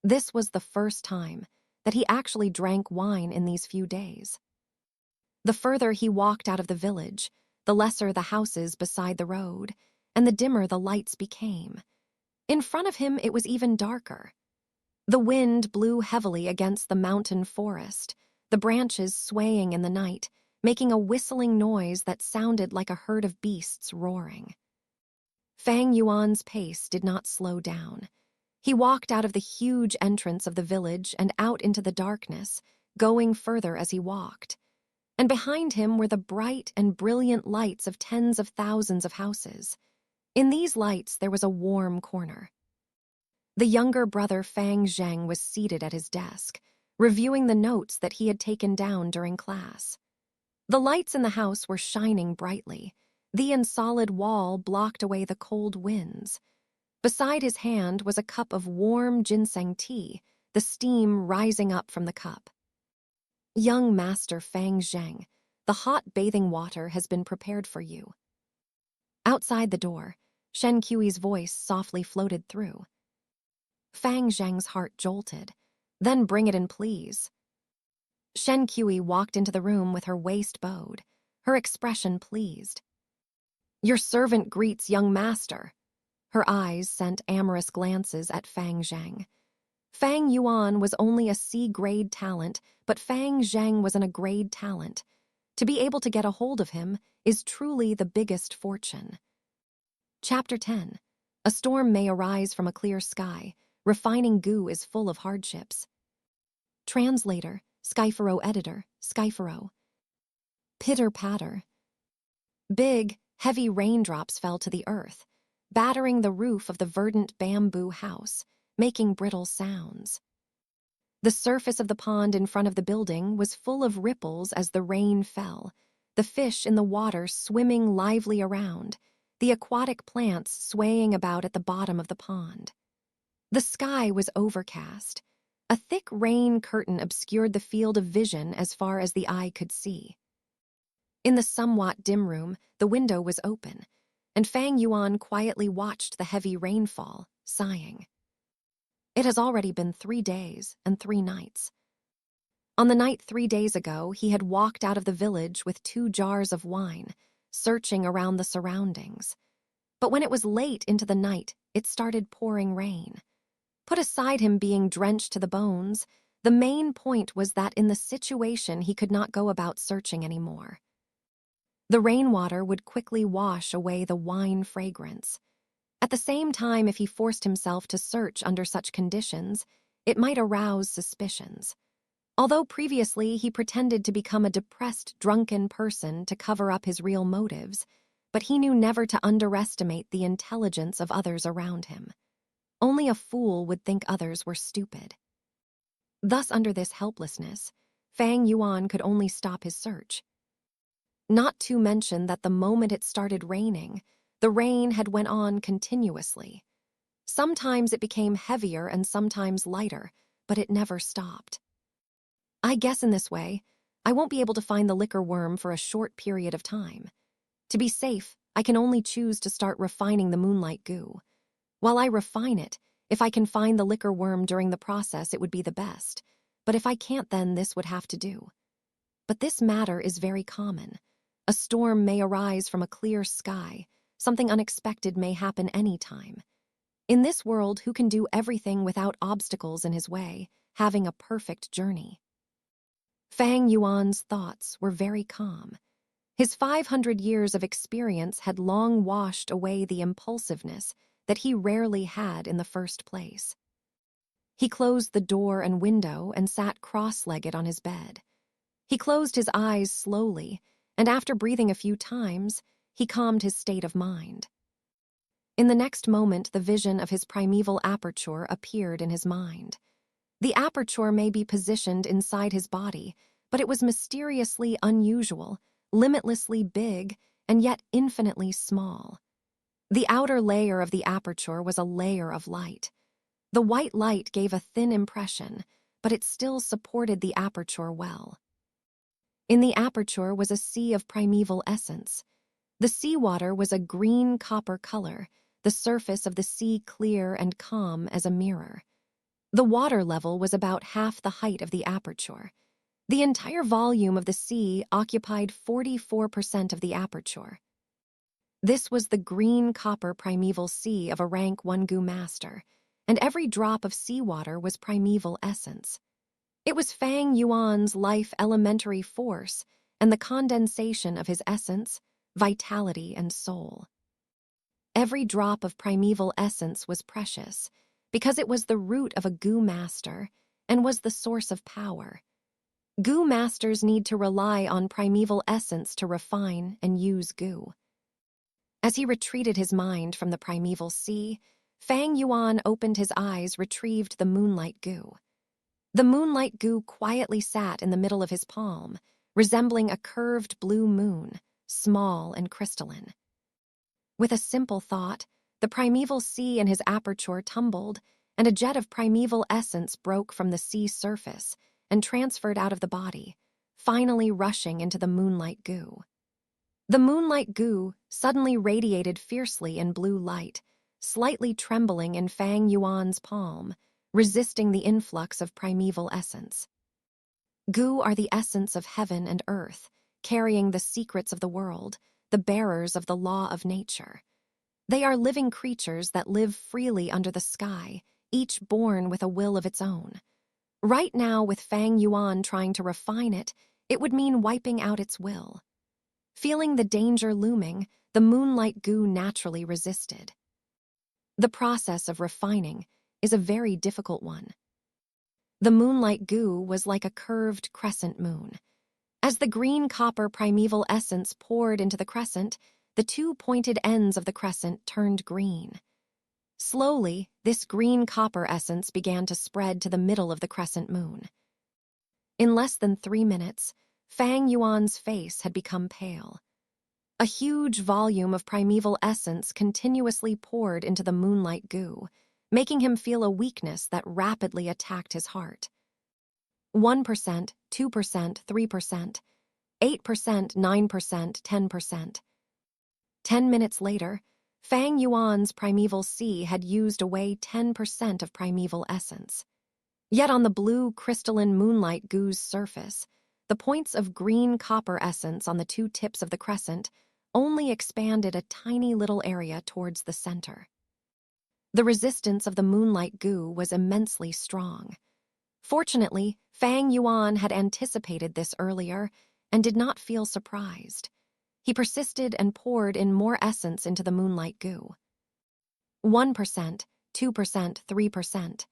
This was the first time that he actually drank wine in these few days. The further he walked out of the village, the lesser the houses beside the road, and the dimmer the lights became. In front of him, it was even darker. The wind blew heavily against the mountain forest, the branches swaying in the night, making a whistling noise that sounded like a herd of beasts roaring. Fang Yuan's pace did not slow down. He walked out of the huge entrance of the village and out into the darkness, going further as he walked. And behind him were the bright and brilliant lights of tens of thousands of houses. In these lights, there was a warm corner. The younger brother Fang Zhang was seated at his desk, reviewing the notes that he had taken down during class. The lights in the house were shining brightly. The solid wall blocked away the cold winds. Beside his hand was a cup of warm ginseng tea, the steam rising up from the cup. Young Master Fang Zhang, the hot bathing water has been prepared for you. Outside the door, Shen Qi's voice softly floated through. Fang Zhang's heart jolted. Then bring it in, please. Shen Qi walked into the room with her waist bowed, her expression pleased. Your servant greets young master. Her eyes sent amorous glances at Fang Zhang. Fang Yuan was only a C-grade talent, but Fang Zhang was an A-grade talent. To be able to get a hold of him is truly the biggest fortune. Chapter 10. A storm may arise from a clear sky. Refining goo is full of hardships. Translator, Skyfaro editor, Skyfaro. Pitter-patter. Big, heavy raindrops fell to the earth, battering the roof of the verdant bamboo house, making brittle sounds. The surface of the pond in front of the building was full of ripples as the rain fell, the fish in the water swimming lively around, the aquatic plants swaying about at the bottom of the pond. The sky was overcast. A thick rain curtain obscured the field of vision as far as the eye could see. In the somewhat dim room, the window was open, and Fang Yuan quietly watched the heavy rainfall, sighing. It has already been 3 days and 3 nights. On the night 3 days ago, he had walked out of the village with 2 jars of wine, searching around the surroundings. But when it was late into the night, it started pouring rain. Put aside him being drenched to the bones, the main point was that in the situation he could not go about searching anymore. The rainwater would quickly wash away the wine fragrance. At the same time, if he forced himself to search under such conditions, it might arouse suspicions. Although previously he pretended to become a depressed, drunken person to cover up his real motives, but he knew never to underestimate the intelligence of others around him. Only a fool would think others were stupid. Thus, under this helplessness, Fang Yuan could only stop his search. Not to mention that the moment it started raining, the rain had went on continuously. Sometimes it became heavier and sometimes lighter, but it never stopped. I guess in this way, I won't be able to find the liquor worm for a short period of time. To be safe, I can only choose to start refining the moonlight goo. While I refine it, if I can find the liquor worm during the process, it would be the best. But if I can't, then this would have to do. But this matter is very common. A storm may arise from a clear sky. Something unexpected may happen any time. In this world, who can do everything without obstacles in his way, having a perfect journey? Fang Yuan's thoughts were very calm. His 500 years of experience had long washed away the impulsiveness that he rarely had in the first place. He closed the door and window and sat cross-legged on his bed. He closed his eyes slowly, and after breathing a few times, he calmed his state of mind. In the next moment, the vision of his primeval aperture appeared in his mind. The aperture may be positioned inside his body, but it was mysteriously unusual, limitlessly big, and yet infinitely small. The outer layer of the aperture was a layer of light. The white light gave a thin impression, but it still supported the aperture well. In the aperture was a sea of primeval essence. The seawater was a green copper color, the surface of the sea clear and calm as a mirror. The water level was about half the height of the aperture. The entire volume of the sea occupied 44% of the aperture. This was the green copper primeval sea of a rank 1 Gu master, and every drop of seawater was primeval essence. It was Fang Yuan's life elementary force and the condensation of his essence, vitality, and soul. Every drop of primeval essence was precious, because it was the root of a Gu master and was the source of power. Gu masters need to rely on primeval essence to refine and use Gu. As he retreated his mind from the primeval sea, Fang Yuan opened his eyes, retrieved the moonlight goo. The moonlight goo quietly sat in the middle of his palm, resembling a curved blue moon, small and crystalline. With a simple thought, the primeval sea in his aperture tumbled, and a jet of primeval essence broke from the sea surface and transferred out of the body, finally rushing into the moonlight goo. The moonlight goo suddenly radiated fiercely in blue light, slightly trembling in Fang Yuan's palm, resisting the influx of primeval essence. Goo are the essence of heaven and earth, carrying the secrets of the world, the bearers of the law of nature. They are living creatures that live freely under the sky, each born with a will of its own. Right now, with Fang Yuan trying to refine it, it would mean wiping out its will. Feeling the danger looming, the moonlight goo naturally resisted. The process of refining is a very difficult one. The moonlight goo was like a curved crescent moon. As the green copper primeval essence poured into the crescent, the two pointed ends of the crescent turned green. Slowly, this green copper essence began to spread to the middle of the crescent moon. In less than 3 minutes, Fang Yuan's face had become pale. A huge volume of primeval essence continuously poured into the moonlight goo, making him feel a weakness that rapidly attacked his heart. 1%, 2%, 3%, 8%, 9%, 10%. 10 minutes later, Fang Yuan's primeval sea had used away 10% of primeval essence. Yet on the blue crystalline moonlight goo's surface, the points of green copper essence on the two tips of the crescent only expanded a tiny little area towards the center. The resistance of the moonlight goo was immensely strong. Fortunately, Fang Yuan had anticipated this earlier and did not feel surprised. He persisted and poured in more essence into the moonlight goo. 1%, 2%, 3%.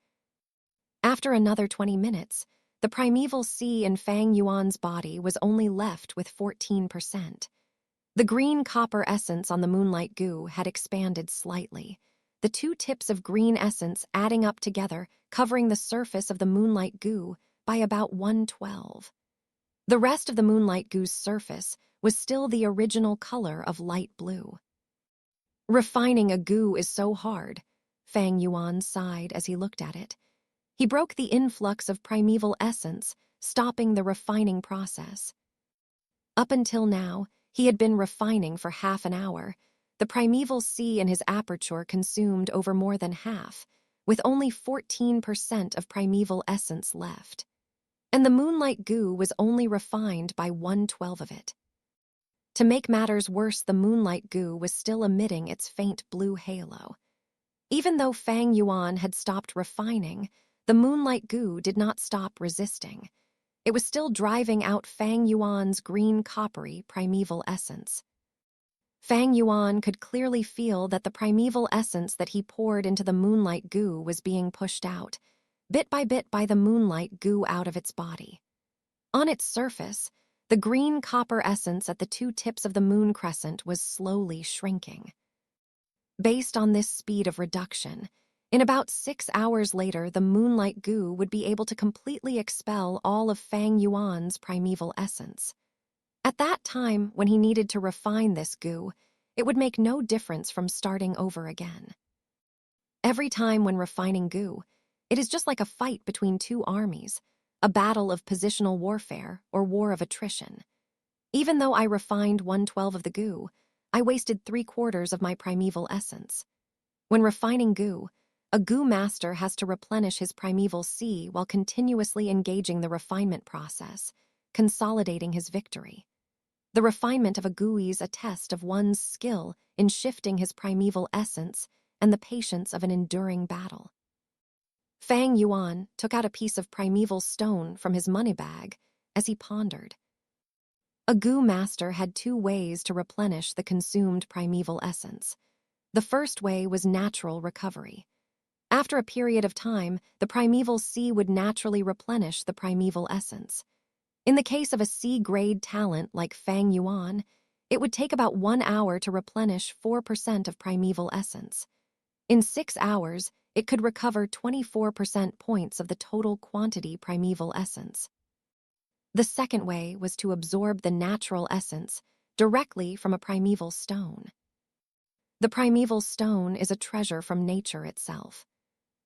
After another 20 minutes, the primeval sea in Fang Yuan's body was only left with 14%. The green copper essence on the moonlight goo had expanded slightly, the two tips of green essence adding up together, covering the surface of the moonlight goo by about 1/12. The rest of the moonlight goo's surface was still the original color of light blue. Refining a goo is so hard, Fang Yuan sighed as he looked at it. He broke the influx of primeval essence, stopping the refining process. Up until now, he had been refining for half an hour. The primeval sea in his aperture consumed over more than half, with only 14% of primeval essence left. And the moonlight goo was only refined by 1/12 of it. To make matters worse, the moonlight goo was still emitting its faint blue halo. Even though Fang Yuan had stopped refining, the moonlight goo did not stop resisting. It was still driving out Fang Yuan's green coppery primeval essence. Fang Yuan could clearly feel that the primeval essence that he poured into the moonlight goo was being pushed out, bit by the moonlight goo out of its body. On its surface, the green copper essence at the two tips of the moon crescent was slowly shrinking. Based on this speed of reduction, in about 6 hours later, the moonlight goo would be able to completely expel all of Fang Yuan's primeval essence. At that time, when he needed to refine this goo, it would make no difference from starting over again. Every time when refining goo, it is just like a fight between two armies, a battle of positional warfare or war of attrition. Even though I refined 1/12 of the goo, I wasted 3/4 of my primeval essence. When refining goo, a goo master has to replenish his primeval sea while continuously engaging the refinement process, consolidating his victory. The refinement of a gooey is a test of one's skill in shifting his primeval essence and the patience of an enduring battle. Fang Yuan took out a piece of primeval stone from his money bag as he pondered. A goo master had two ways to replenish the consumed primeval essence. The first way was natural recovery. After a period of time, the primeval sea would naturally replenish the primeval essence. In the case of a C-grade talent like Fang Yuan, it would take about 1 hour to replenish 4% of primeval essence. In 6 hours, it could recover 24% points of the total quantity primeval essence. The second way was to absorb the natural essence directly from a primeval stone. The primeval stone is a treasure from nature itself.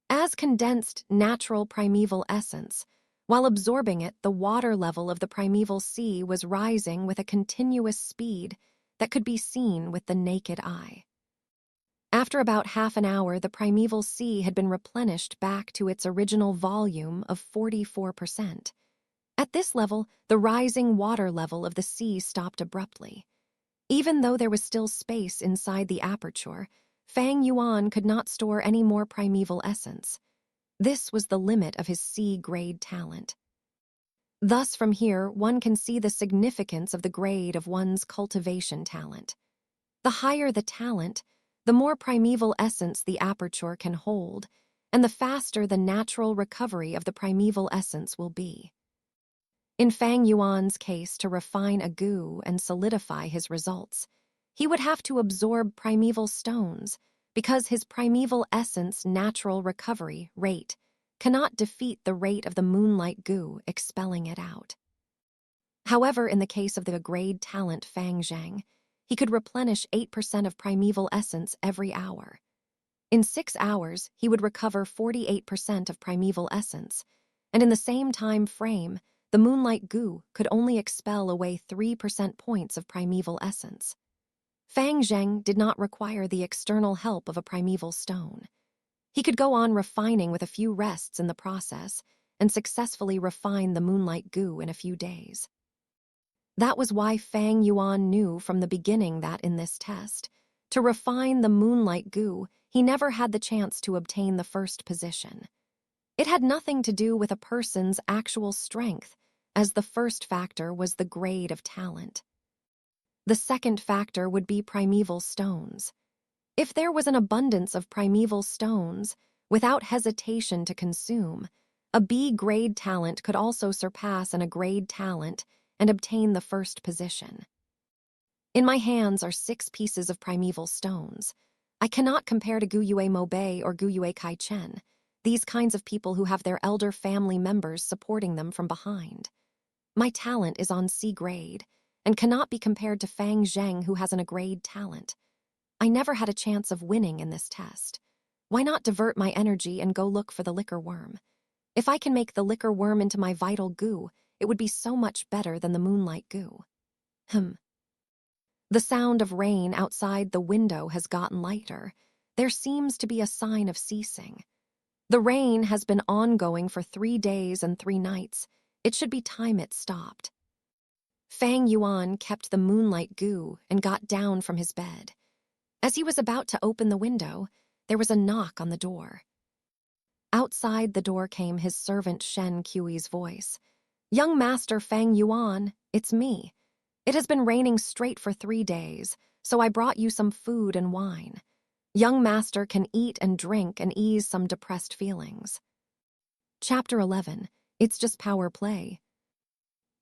As condensed natural primeval essence, while absorbing it, the water level of the primeval sea was rising with a continuous speed that could be seen with the naked eye. After about half an hour, the primeval sea had been replenished back to its original volume of 44%. At this level, the rising water level of the sea stopped abruptly. Even though there was still space inside the aperture, Fang Yuan could not store any more primeval essence. This was the limit of his C-grade talent. Thus, from here, one can see the significance of the grade of one's cultivation talent. The higher the talent, the more primeval essence the aperture can hold, and the faster the natural recovery of the primeval essence will be. In Fang Yuan's case, to refine a goo and solidify his results, he would have to absorb primeval stones because his primeval essence natural recovery rate cannot defeat the rate of the moonlight goo expelling it out. However, in the case of the grade talent Fang Zhang, he could replenish 8% of primeval essence every hour. In 6 hours, he would recover 48% of primeval essence, and in the same time frame, the moonlight goo could only expel away 3% points of primeval essence. Fang Zheng did not require the external help of a primeval stone. He could go on refining with a few rests in the process and successfully refine the moonlight goo in a few days. That was why Fang Yuan knew from the beginning that in this test, to refine the moonlight goo, he never had the chance to obtain the first position. It had nothing to do with a person's actual strength, as the first factor was the grade of talent. The second factor would be primeval stones. If there was an abundance of primeval stones, without hesitation to consume, a B-grade talent could also surpass an A-grade talent and obtain the first position. In my hands are 6 pieces of primeval stones. I cannot compare to Guyue Mobei or Guyue Kai Chen, these kinds of people who have their elder family members supporting them from behind. My talent is on C grade, and cannot be compared to Fang Zheng, who has an A-grade talent. I never had a chance of winning in this test. Why not divert my energy and go look for the liquor worm? If I can make the liquor worm into my vital goo, it would be so much better than the moonlight goo. The sound of rain outside the window has gotten lighter. There seems to be a sign of ceasing. The rain has been ongoing for 3 days and 3 nights. It should be time it stopped. Fang Yuan kept the moonlight goo and got down from his bed. As he was about to open the window, there was a knock on the door. Outside the door came his servant Shen Qi's voice. "Young Master Fang Yuan, it's me. It has been raining straight for 3 days, so I brought you some food and wine. Young Master can eat and drink and ease some depressed feelings." Chapter 11. It's Just Power Play.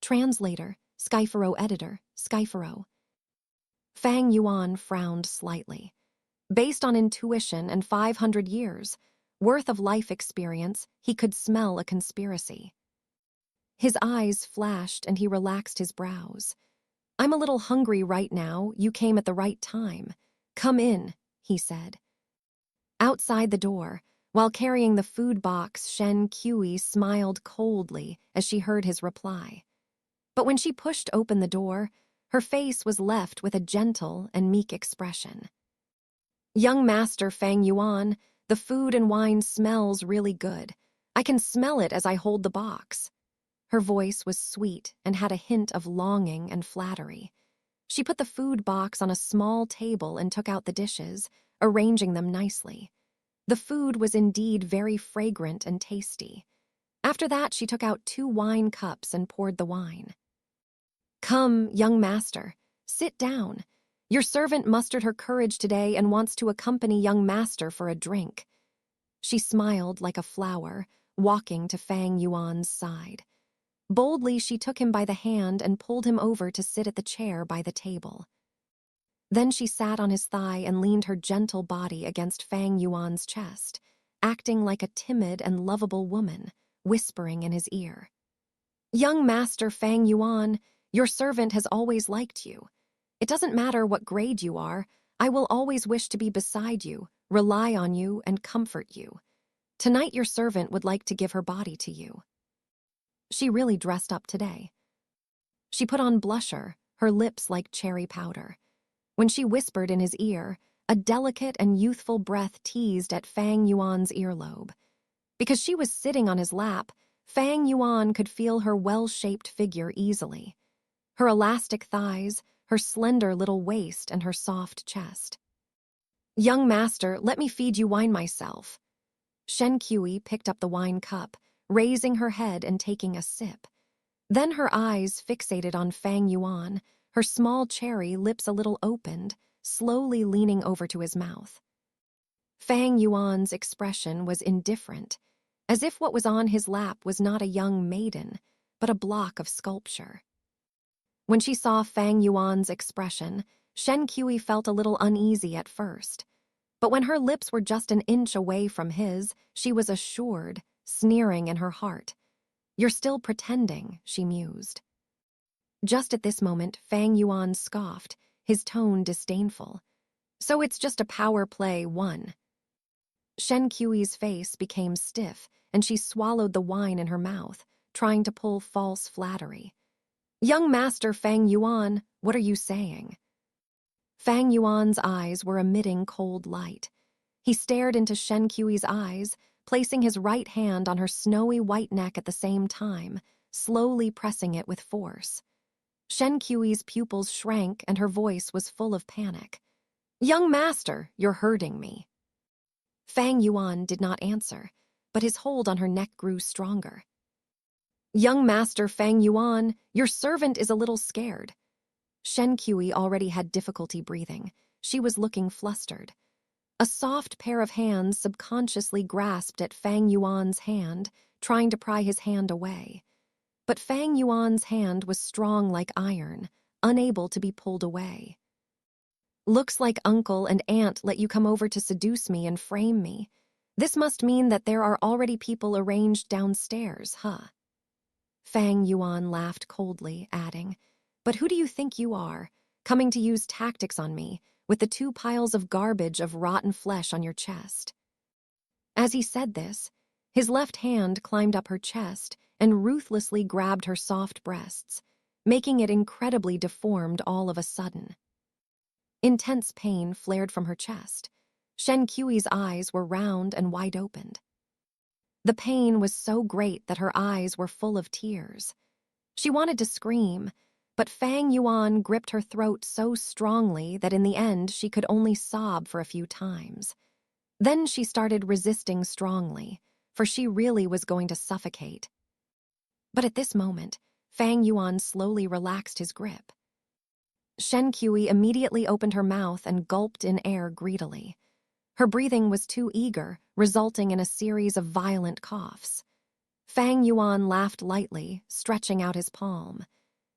Translator, Skyfaro Editor, Skyfaro. Fang Yuan frowned slightly. Based on intuition and 500 years worth of life experience, he could smell a conspiracy. His eyes flashed and he relaxed his brows. "I'm a little hungry right now. You came at the right time. Come in," he said. Outside the door, while carrying the food box, Shen Qi smiled coldly as she heard his reply. But when she pushed open the door, her face was left with a gentle and meek expression. "Young Master Fang Yuan, the food and wine smells really good. I can smell it as I hold the box." Her voice was sweet and had a hint of longing and flattery. She put the food box on a small table and took out the dishes, arranging them nicely. The food was indeed very fragrant and tasty. After that, she took out 2 wine cups and poured the wine. "Come, young master, sit down. Your servant mustered her courage today and wants to accompany young master for a drink." She smiled like a flower, walking to Fang Yuan's side. Boldly, she took him by the hand and pulled him over to sit at the chair by the table. Then she sat on his thigh and leaned her gentle body against Fang Yuan's chest, acting like a timid and lovable woman, whispering in his ear. "Young Master Fang Yuan, your servant has always liked you. It doesn't matter what grade you are, I will always wish to be beside you, rely on you, and comfort you. Tonight your servant would like to give her body to you." She really dressed up today. She put on blusher, her lips like cherry powder. When she whispered in his ear, a delicate and youthful breath teased at Fang Yuan's earlobe. Because she was sitting on his lap, Fang Yuan could feel her well-shaped figure easily. Her elastic thighs, her slender little waist, and her soft chest. "Young master, let me feed you wine myself." Shen Qi picked up the wine cup, raising her head and taking a sip. Then her eyes fixated on Fang Yuan, her small cherry lips a little opened, slowly leaning over to his mouth. Fang Yuan's expression was indifferent, as if what was on his lap was not a young maiden, but a block of sculpture. When she saw Fang Yuan's expression, Shen Qi felt a little uneasy at first. But when her lips were just an inch away from his, she was assured, sneering in her heart. "You're still pretending," she mused. Just at this moment, Fang Yuan scoffed, his tone disdainful. So it's just a power play, one. Shen Qi's face became stiff, and she swallowed the wine in her mouth, trying to pull false flattery. Young Master Fang Yuan, what are you saying? Fang Yuan's eyes were emitting cold light. He stared into Shen Qi's eyes, placing his right hand on her snowy white neck at the same time, slowly pressing it with force. Shen Qi's pupils shrank and her voice was full of panic. Young Master, you're hurting me. Fang Yuan did not answer, but his hold on her neck grew stronger. Young Master Fang Yuan, your servant is a little scared. Shen Qi already had difficulty breathing. She was looking flustered. A soft pair of hands subconsciously grasped at Fang Yuan's hand, trying to pry his hand away. But Fang Yuan's hand was strong like iron, unable to be pulled away. Looks like uncle and aunt let you come over to seduce me and frame me. This must mean that there are already people arranged downstairs, huh? Fang Yuan laughed coldly, adding, But who do you think you are, coming to use tactics on me, with the 2 piles of garbage of rotten flesh on your chest? As he said this, his left hand climbed up her chest and ruthlessly grabbed her soft breasts, making it incredibly deformed all of a sudden. Intense pain flared from her chest. Shen Qi's eyes were round and wide opened. The pain was so great that her eyes were full of tears. She wanted to scream, but Fang Yuan gripped her throat so strongly that in the end she could only sob for a few times. Then she started resisting strongly, for she really was going to suffocate. But at this moment, Fang Yuan slowly relaxed his grip. Shen Qi immediately opened her mouth and gulped in air greedily. Her breathing was too eager, resulting in a series of violent coughs. Fang Yuan laughed lightly, stretching out his palm.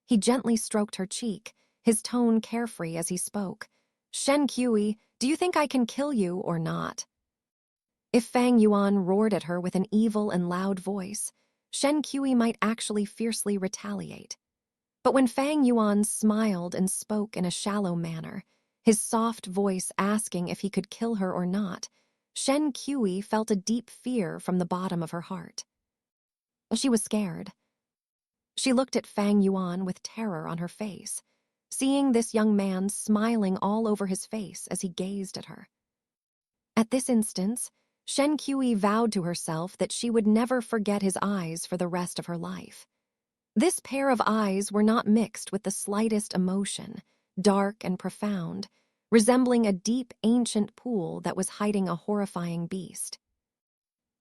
He gently stroked her cheek, his tone carefree as he spoke. Shen Qi, do you think I can kill you or not? If Fang Yuan roared at her with an evil and loud voice, Shen Qi might actually fiercely retaliate. But when Fang Yuan smiled and spoke in a shallow manner, his soft voice asking if he could kill her or not, Shen Qi felt a deep fear from the bottom of her heart. She was scared. She looked at Fang Yuan with terror on her face, seeing this young man smiling all over his face as he gazed at her. At this instance, Shen Qi vowed to herself that she would never forget his eyes for the rest of her life. This pair of eyes were not mixed with the slightest emotion, dark and profound, resembling a deep, ancient pool that was hiding a horrifying beast.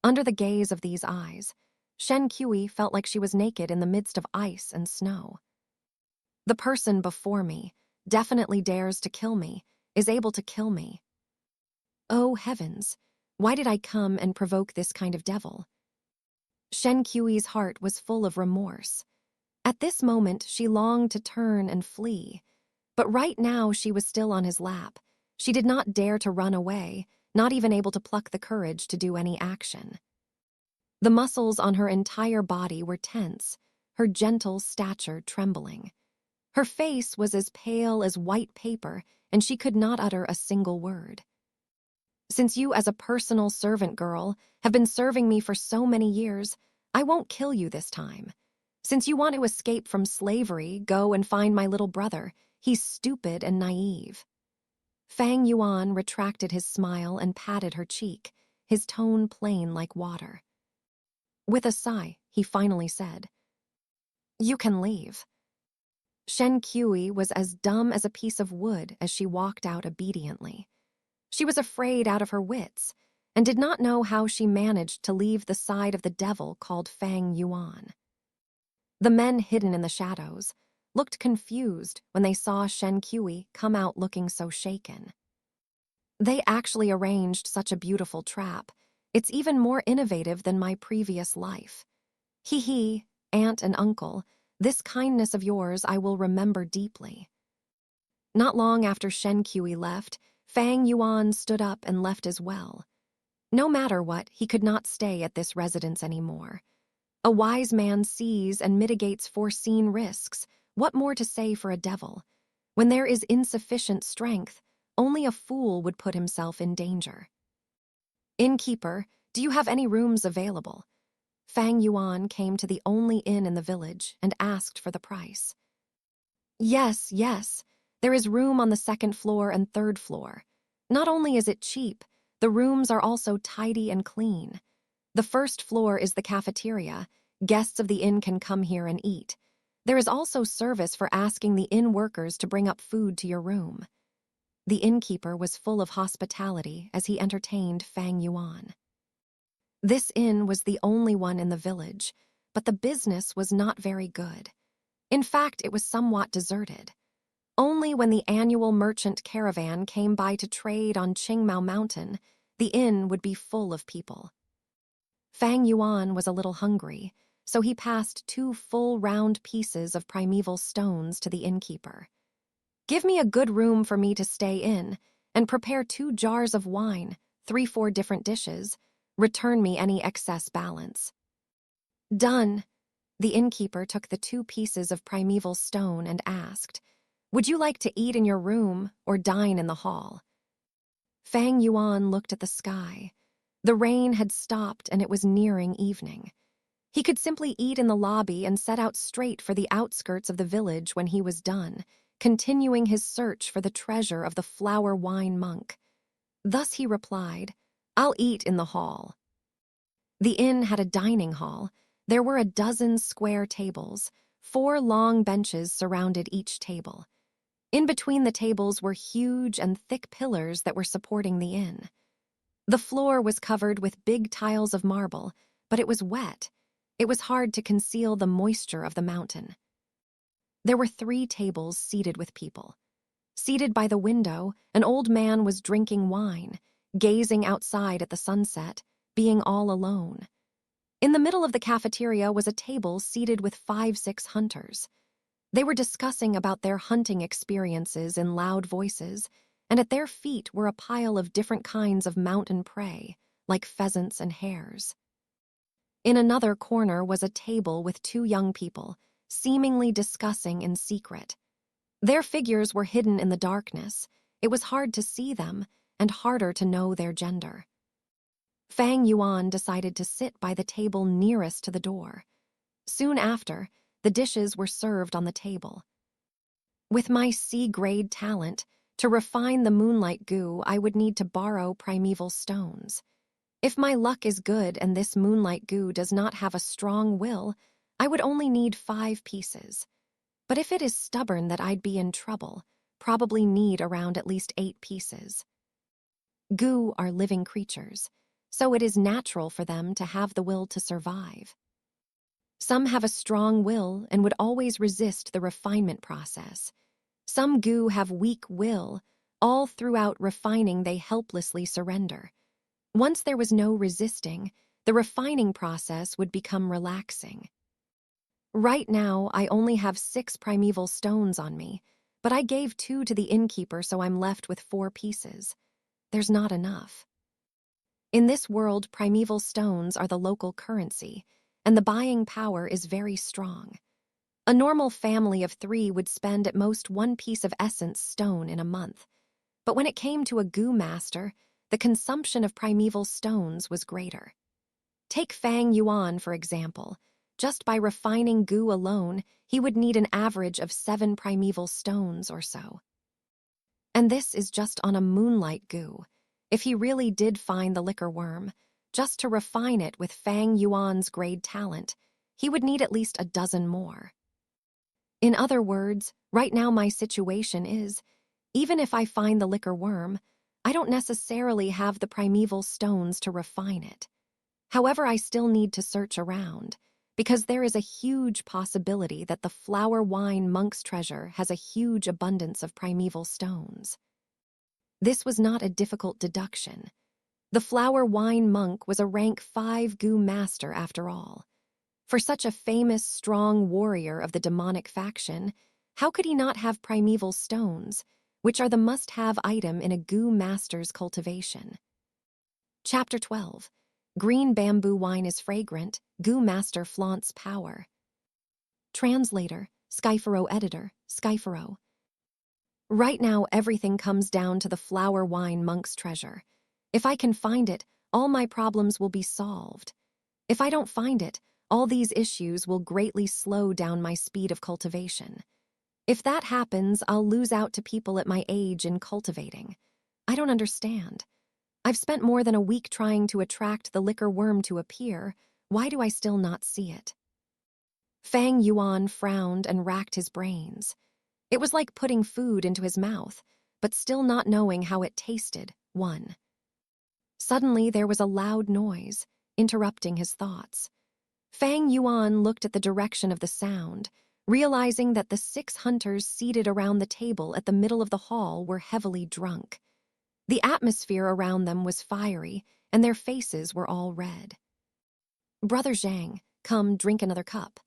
Under the gaze of these eyes, Shen Qi felt like she was naked in the midst of ice and snow. The person before me definitely dares to kill me, is able to kill me. Oh heavens, why did I come and provoke this kind of devil? Shen Qi's heart was full of remorse. At this moment, she longed to turn and flee. But right now, she was still on his lap. She did not dare to run away, not even able to pluck the courage to do any action. The muscles on her entire body were tense, her gentle stature trembling. Her face was as pale as white paper, and she could not utter a single word. Since you, as a personal servant girl, have been serving me for so many years, I won't kill you this time. Since you want to escape from slavery, go and find my little brother. He's stupid and naive. Fang Yuan retracted his smile and patted her cheek, his tone plain like water. With a sigh, he finally said, You can leave. Shen Qi was as dumb as a piece of wood as she walked out obediently. She was afraid out of her wits and did not know how she managed to leave the side of the devil called Fang Yuan. The men hidden in the shadows looked confused when they saw Shen Qi come out looking so shaken. They actually arranged such a beautiful trap. It's even more innovative than my previous life. Hee, aunt and uncle, this kindness of yours I will remember deeply. Not long after Shen Qi left, Fang Yuan stood up and left as well. No matter what, he could not stay at this residence anymore. A wise man sees and mitigates foreseen risks, What more to say for a devil? When there is insufficient strength, only a fool would put himself in danger. Innkeeper, do you have any rooms available? Fang Yuan came to the only inn in the village and asked for the price. Yes, yes. There is room on the second floor and third floor. Not only is it cheap, the rooms are also tidy and clean. The first floor is the cafeteria. Guests of the inn can come here and eat. There is also service for asking the inn workers to bring up food to your room. The innkeeper was full of hospitality as he entertained Fang Yuan. This inn was the only one in the village, but the business was not very good. In fact, it was somewhat deserted. Only when the annual merchant caravan came by to trade on Qingmao Mountain, the inn would be full of people. Fang Yuan was a little hungry, so he passed 2 full round pieces of primeval stones to the innkeeper. Give me a good room for me to stay in, and prepare 2 jars of wine, 3-4 different dishes. Return me any excess balance. Done. The innkeeper took the 2 pieces of primeval stone and asked, would you like to eat in your room or dine in the hall? Fang Yuan looked at the sky. The rain had stopped and it was nearing evening. He could simply eat in the lobby and set out straight for the outskirts of the village when he was done, continuing his search for the treasure of the flower wine monk. Thus he replied, I'll eat in the hall. The inn had a dining hall. There were a dozen square tables. 4 long benches surrounded each table. In between the tables were huge and thick pillars that were supporting the inn. The floor was covered with big tiles of marble, but it was wet. It was hard to conceal the moisture of the mountain. There were 3 tables seated with people. Seated by the window, an old man was drinking wine, gazing outside at the sunset, being all alone. In the middle of the cafeteria was a table seated with 5-6 hunters. They were discussing about their hunting experiences in loud voices, and at their feet were a pile of different kinds of mountain prey, like pheasants and hares. In another corner was a table with 2 young people, seemingly discussing in secret. Their figures were hidden in the darkness. It was hard to see them, and harder to know their gender. Fang Yuan decided to sit by the table nearest to the door. Soon after, the dishes were served on the table. With my C-grade talent, to refine the moonlight goo, I would need to borrow primeval stones. If my luck is good and this moonlight goo does not have a strong will, I would only need 5 pieces. But if it is stubborn that I'd be in trouble, probably need around at least 8 pieces. Goo are living creatures, so it is natural for them to have the will to survive. Some have a strong will and would always resist the refinement process. Some goo have weak will. All throughout refining they helplessly surrender. Once there was no resisting, the refining process would become relaxing. Right now, I only have 6 primeval stones on me, but I gave 2 to the innkeeper, so I'm left with 4 pieces. There's not enough. In this world, primeval stones are the local currency, and the buying power is very strong. A normal family of 3 would spend at most 1 piece of essence stone in a month. But when it came to a goo master, the consumption of primeval stones was greater. Take Fang Yuan, for example. Just by refining goo alone, he would need an average of 7 primeval stones or so. And this is just on a moonlight goo. If he really did find the liquor worm, just to refine it with Fang Yuan's grade talent, he would need at least a dozen more. In other words, right now my situation is, even if I find the liquor worm, I don't necessarily have the primeval stones to refine it. However, I still need to search around, because there is a huge possibility that the flower wine monk's treasure has a huge abundance of primeval stones. This was not a difficult deduction. The flower wine monk was a rank 5 goo master after all. For such a famous, strong warrior of the demonic faction, how could he not have primeval stones, which are the must-have item in a goo master's cultivation? Chapter 12. Green bamboo wine is fragrant, goo master flaunts power. Translator, Skyfaro editor, Skyfaro. Right now, everything comes down to the flower wine monk's treasure. If I can find it, all my problems will be solved. If I don't find it, all these issues will greatly slow down my speed of cultivation. If that happens, I'll lose out to people at my age in cultivating. I don't understand. I've spent more than a week trying to attract the liquor worm to appear. Why do I still not see it? Fang Yuan frowned and racked his brains. It was like putting food into his mouth, but still not knowing how it tasted. Suddenly, there was a loud noise, interrupting his thoughts. Fang Yuan looked at the direction of the sound, realizing that the 6 hunters seated around the table at the middle of the hall were heavily drunk. The atmosphere around them was fiery, and their faces were all red. "Brother Zhang, come drink another cup."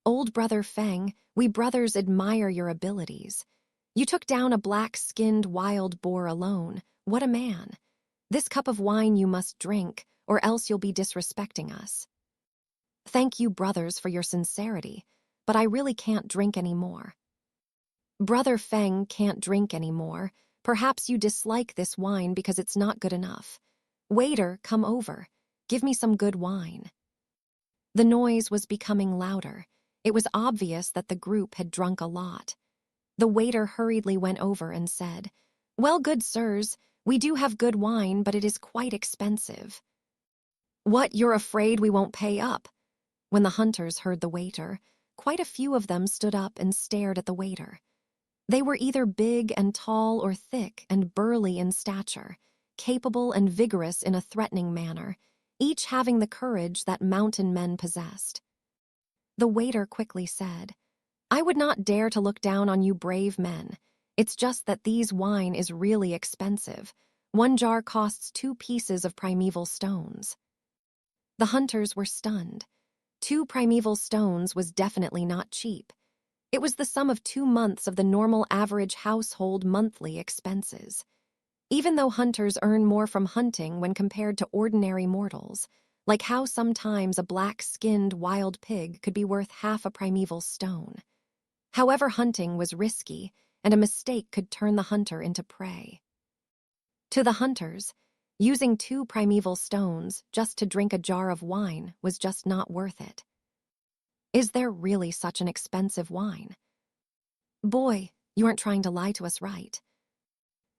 "Old brother Feng, we brothers admire your abilities. You took down a black-skinned wild boar alone. What a man. This cup of wine you must drink, or else you'll be disrespecting us." "Thank you, brothers, for your sincerity, but I really can't drink anymore." "Brother Feng can't drink anymore. Perhaps you dislike this wine because it's not good enough. Waiter, come over. Give me some good wine." The noise was becoming louder. It was obvious that the group had drunk a lot. The waiter hurriedly went over and said, "Well, good sirs, we do have good wine, but it is quite expensive." "What, you're afraid we won't pay up?" When the hunters heard the waiter, quite a few of them stood up and stared at the waiter. They were either big and tall or thick and burly in stature, capable and vigorous in a threatening manner, each having the courage that mountain men possessed. The waiter quickly said, "I would not dare to look down on you brave men. It's just that these wine is really expensive. 1 jar costs 2 pieces of primeval stones." The hunters were stunned. 2 primeval stones was definitely not cheap. It was the sum of 2 months of the normal average household monthly expenses. Even though hunters earn more from hunting when compared to ordinary mortals, like how sometimes a black-skinned wild pig could be worth half a primeval stone. However, hunting was risky, and a mistake could turn the hunter into prey. To the hunters, using 2 primeval stones just to drink a jar of wine was just not worth it. Is there really such an expensive wine? "Boy, you aren't trying to lie to us, right?"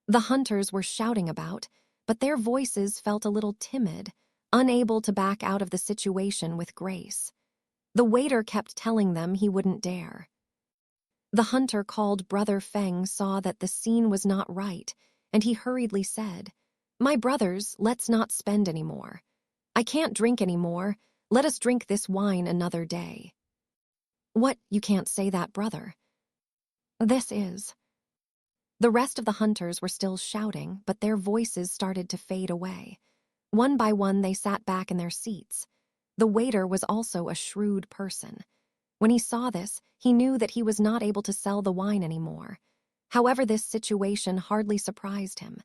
The hunters were shouting about, but their voices felt a little timid, unable to back out of the situation with grace. The waiter kept telling them he wouldn't dare. The hunter called Brother Feng saw that the scene was not right, and he hurriedly said, "My brothers, let's not spend any more. I can't drink any more. Let us drink this wine another day." "What, you can't say that, brother." "This is." The rest of the hunters were still shouting, but their voices started to fade away. One by one, they sat back in their seats. The waiter was also a shrewd person. When he saw this, he knew that he was not able to sell the wine anymore. However, this situation hardly surprised him.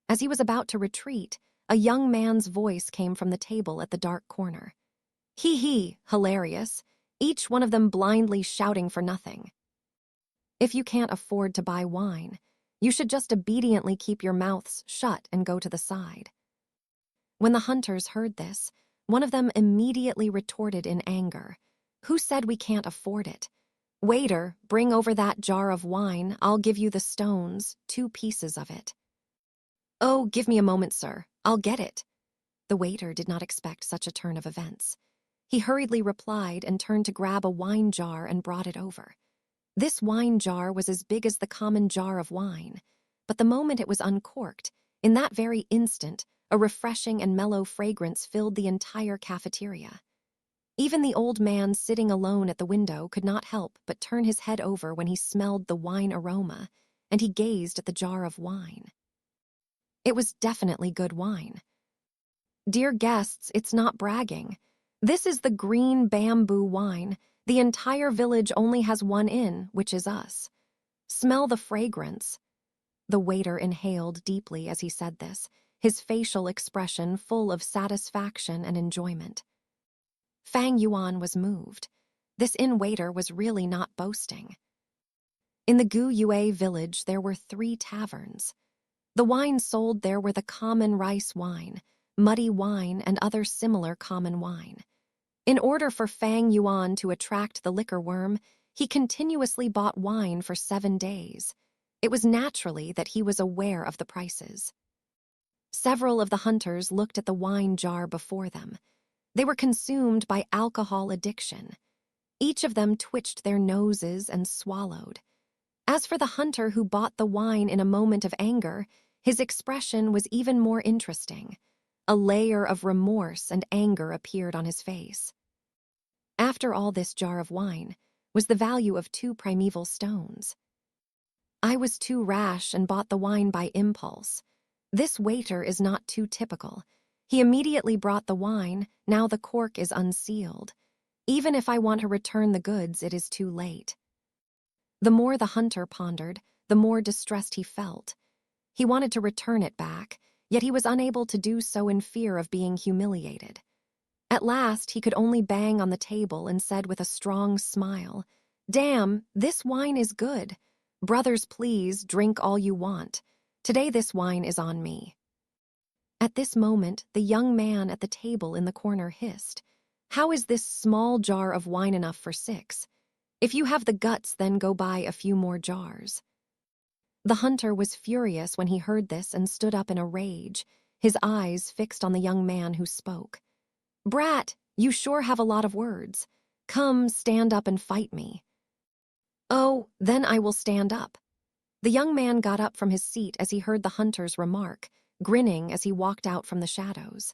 As he was about to retreat, a young man's voice came from the table at the dark corner. "Hee hee, hilarious, each one of them blindly shouting for nothing. If you can't afford to buy wine, you should just obediently keep your mouths shut and go to the side." When the hunters heard this, one of them immediately retorted in anger. "Who said we can't afford it? Waiter, bring over that jar of wine. I'll give you the stones, 2 pieces of it." "Oh, give me a moment, sir. I'll get it." The waiter did not expect such a turn of events. He hurriedly replied and turned to grab a wine jar and brought it over. This wine jar was as big as the common jar of wine, but the moment it was uncorked, in that very instant, a refreshing and mellow fragrance filled the entire cafeteria. Even the old man sitting alone at the window could not help but turn his head over when he smelled the wine aroma, and he gazed at the jar of wine. It was definitely good wine. "Dear guests, it's not bragging. This is the green bamboo wine. The entire village only has one inn, which is us. Smell the fragrance." The waiter inhaled deeply as he said this, his facial expression full of satisfaction and enjoyment. Fang Yuan was moved. This inn waiter was really not boasting. In the Gu Yue village, there were 3 taverns. The wines sold there were the common rice wine, muddy wine, and other similar common wine. In order for Fang Yuan to attract the liquor worm, he continuously bought wine for 7 days. It was naturally that he was aware of the prices. Several of the hunters looked at the wine jar before them. They were consumed by alcohol addiction. Each of them twitched their noses and swallowed. As for the hunter who bought the wine in a moment of anger, his expression was even more interesting. A layer of remorse and anger appeared on his face. After all, this jar of wine was the value of 2 primeval stones. I was too rash and bought the wine by impulse. This waiter is not too typical. He immediately brought the wine, now the cork is unsealed. Even if I want to return the goods, it is too late. The more the hunter pondered, the more distressed he felt. He wanted to return it back, yet he was unable to do so in fear of being humiliated. At last, he could only bang on the table and said with a strong smile, "Damn, this wine is good. Brothers, please, drink all you want. Today this wine is on me." At this moment, the young man at the table in the corner hissed, "How is this small jar of wine enough for 6? If you have the guts, then go buy a few more jars." The hunter was furious when he heard this and stood up in a rage, his eyes fixed on the young man who spoke. "Brat, you sure have a lot of words. Come, stand up and fight me." "Oh, then I will stand up." The young man got up from his seat as he heard the hunter's remark, grinning as he walked out from the shadows.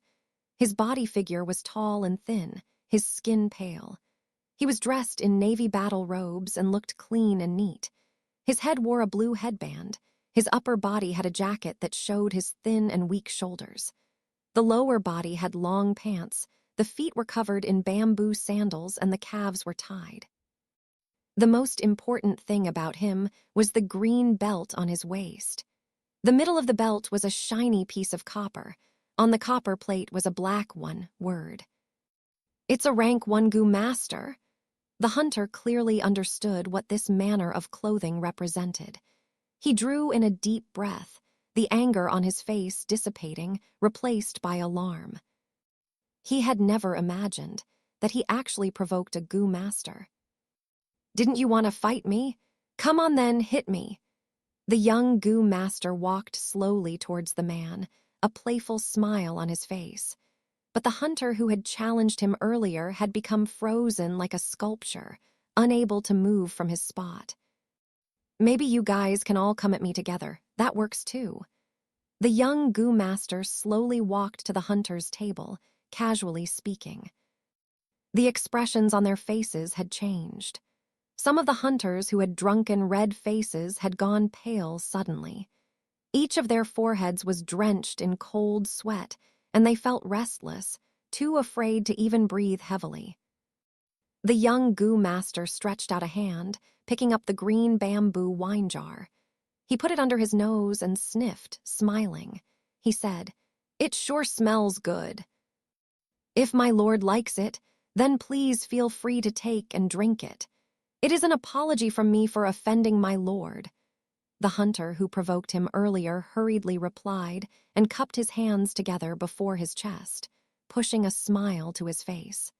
His body figure was tall and thin, his skin pale. He was dressed in navy battle robes and looked clean and neat. His head wore a blue headband. His upper body had a jacket that showed his thin and weak shoulders. The lower body had long pants, the feet were covered in bamboo sandals, and the calves were tied. The most important thing about him was the green belt on his waist. The middle of the belt was a shiny piece of copper. On the copper plate was a black word. "It's a rank 1 Gu master." The hunter clearly understood what this manner of clothing represented. He drew in a deep breath, the anger on his face dissipating, replaced by alarm. He had never imagined that he actually provoked a Gu master. "Didn't you want to fight me? Come on then, hit me." The young Gu master walked slowly towards the man, a playful smile on his face. But the hunter who had challenged him earlier had become frozen like a sculpture, unable to move from his spot. "Maybe you guys can all come at me together. That works too." The young Gu master slowly walked to the hunter's table, casually speaking. The expressions on their faces had changed. Some of the hunters who had drunken red faces had gone pale suddenly. Each of their foreheads was drenched in cold sweat, and they felt restless, too afraid to even breathe heavily. The young Gu master stretched out a hand, picking up the green bamboo wine jar. He put it under his nose and sniffed, smiling. He said, "It sure smells good. If my lord likes it, then please feel free to take and drink it. It is an apology from me for offending my lord." The hunter who provoked him earlier hurriedly replied and cupped his hands together before his chest, pushing a smile to his face.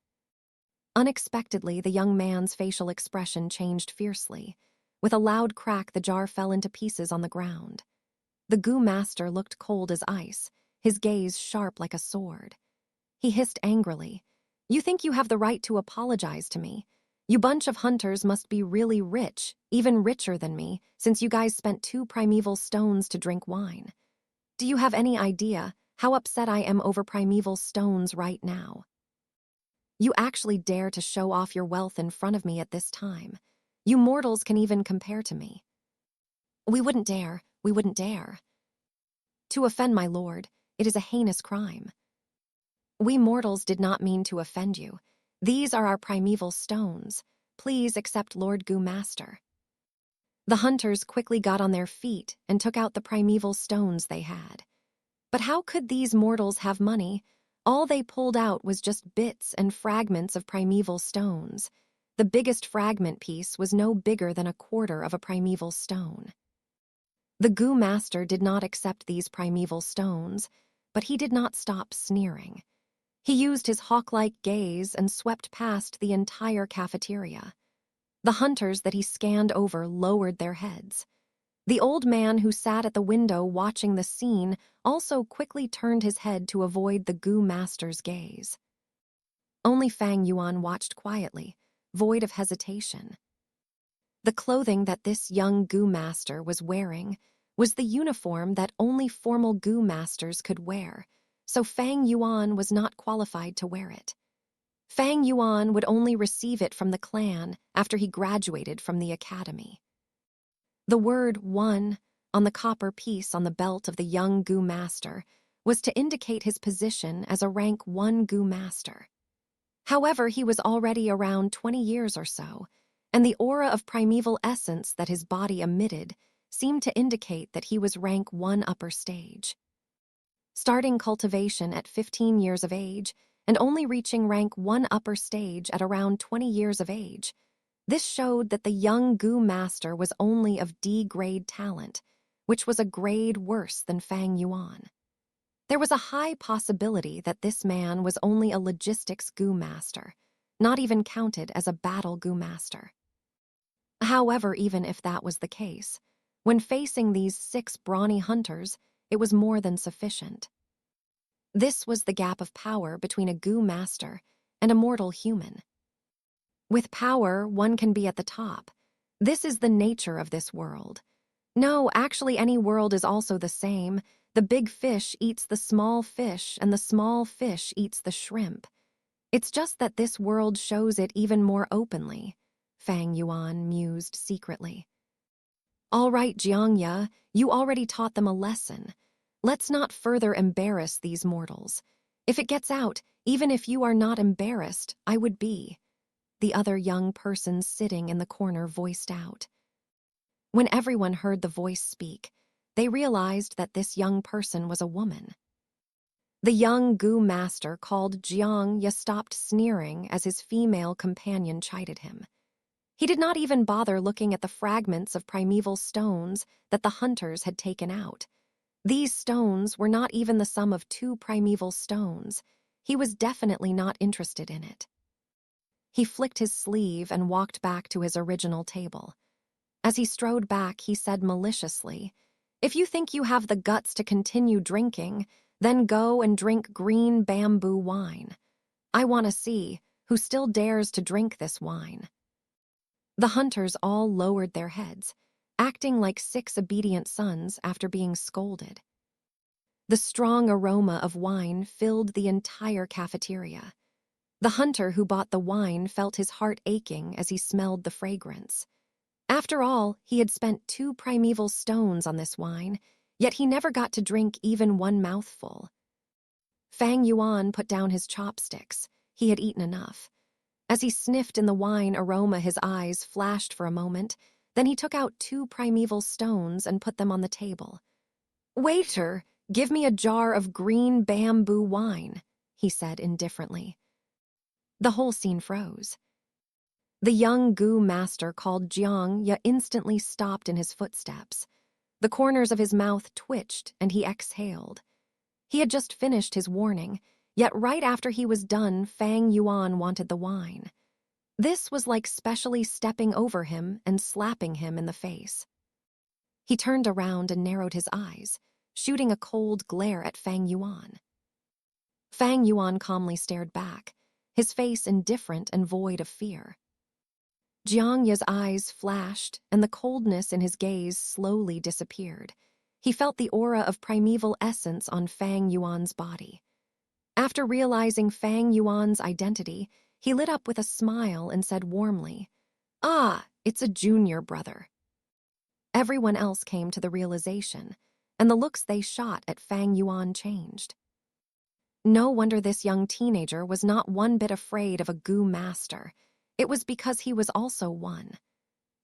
Unexpectedly, the young man's facial expression changed fiercely. With a loud crack, the jar fell into pieces on the ground. The Gu master looked cold as ice, his gaze sharp like a sword. He hissed angrily, "You think you have the right to apologize to me? You bunch of hunters must be really rich, even richer than me, since you guys spent 2 primeval stones to drink wine. Do you have any idea how upset I am over primeval stones right now? You actually dare to show off your wealth in front of me at this time. You mortals can even compare to me." We wouldn't dare. To offend my lord, it is a heinous crime." "We mortals did not mean to offend you. These are our primeval stones. Please accept Lord Gu Master." The hunters quickly got on their feet and took out the primeval stones they had. But how could these mortals have money? All they pulled out was just bits and fragments of primeval stones. The biggest fragment piece was no bigger than a quarter of a primeval stone. The goo master did not accept these primeval stones, but he did not stop sneering. He used his hawk-like gaze and swept past the entire cafeteria. The hunters that he scanned over lowered their heads. The old man who sat at the window watching the scene also quickly turned his head to avoid the goo master's gaze. Only Fang Yuan watched quietly, void of hesitation. The clothing that this young goo master was wearing was the uniform that only formal goo masters could wear, so Fang Yuan was not qualified to wear it. Fang Yuan would only receive it from the clan after he graduated from the academy. The word 1 on the copper piece on the belt of the young goo master was to indicate his position as a rank 1 goo master. However, he was already around 20 years or so, and the aura of primeval essence that his body emitted seemed to indicate that he was rank 1 upper stage. Starting cultivation at 15 years of age and only reaching rank 1 upper stage at around 20 years of age, this showed that the young goo master was only of D-grade talent, which was a grade worse than Fang Yuan. There was a high possibility that this man was only a logistics goo master, not even counted as a battle goo master. However, even if that was the case, when facing these 6 brawny hunters, it was more than sufficient. This was the gap of power between a goo master and a mortal human. With power, one can be at the top. This is the nature of this world. No, actually, any world is also the same. The big fish eats the small fish, and the small fish eats the shrimp. It's just that this world shows it even more openly, Fang Yuan mused secretly. All right, Jiangya, you already taught them a lesson. Let's not further embarrass these mortals. If it gets out, even if you are not embarrassed, I would be. The other young person sitting in the corner voiced out. When everyone heard the voice speak, they realized that this young person was a woman. The young goo master called Jiang Ya stopped sneering as his female companion chided him. He did not even bother looking at the fragments of primeval stones that the hunters had taken out. These stones were not even the sum of 2 primeval stones. He was definitely not interested in it. He flicked his sleeve and walked back to his original table. As he strode back, he said maliciously, "If you think you have the guts to continue drinking, then go and drink green bamboo wine. I want to see who still dares to drink this wine." The hunters all lowered their heads, acting like 6 obedient sons after being scolded. The strong aroma of wine filled the entire cafeteria. The hunter who bought the wine felt his heart aching as he smelled the fragrance. After all, he had spent 2 primeval stones on this wine, yet he never got to drink even 1 mouthful. Fang Yuan put down his chopsticks. He had eaten enough. As he sniffed in the wine aroma, his eyes flashed for a moment. Then he took out 2 primeval stones and put them on the table. "Waiter, give me a jar of green bamboo wine," he said indifferently. The whole scene froze. The young goo master called Jiang Ya instantly stopped in his footsteps. The corners of his mouth twitched and he exhaled. He had just finished his warning, yet right after he was done, Fang Yuan wanted the wine. This was like specially stepping over him and slapping him in the face. He turned around and narrowed his eyes, shooting a cold glare at Fang Yuan. Fang Yuan calmly stared back, his face indifferent and void of fear. Jiang Ya's eyes flashed, and the coldness in his gaze slowly disappeared. He felt the aura of primeval essence on Fang Yuan's body. After realizing Fang Yuan's identity, he lit up with a smile and said warmly, "Ah, it's a junior brother." Everyone else came to the realization, and the looks they shot at Fang Yuan changed. No wonder this young teenager was not one bit afraid of a goo master. It was because he was also one.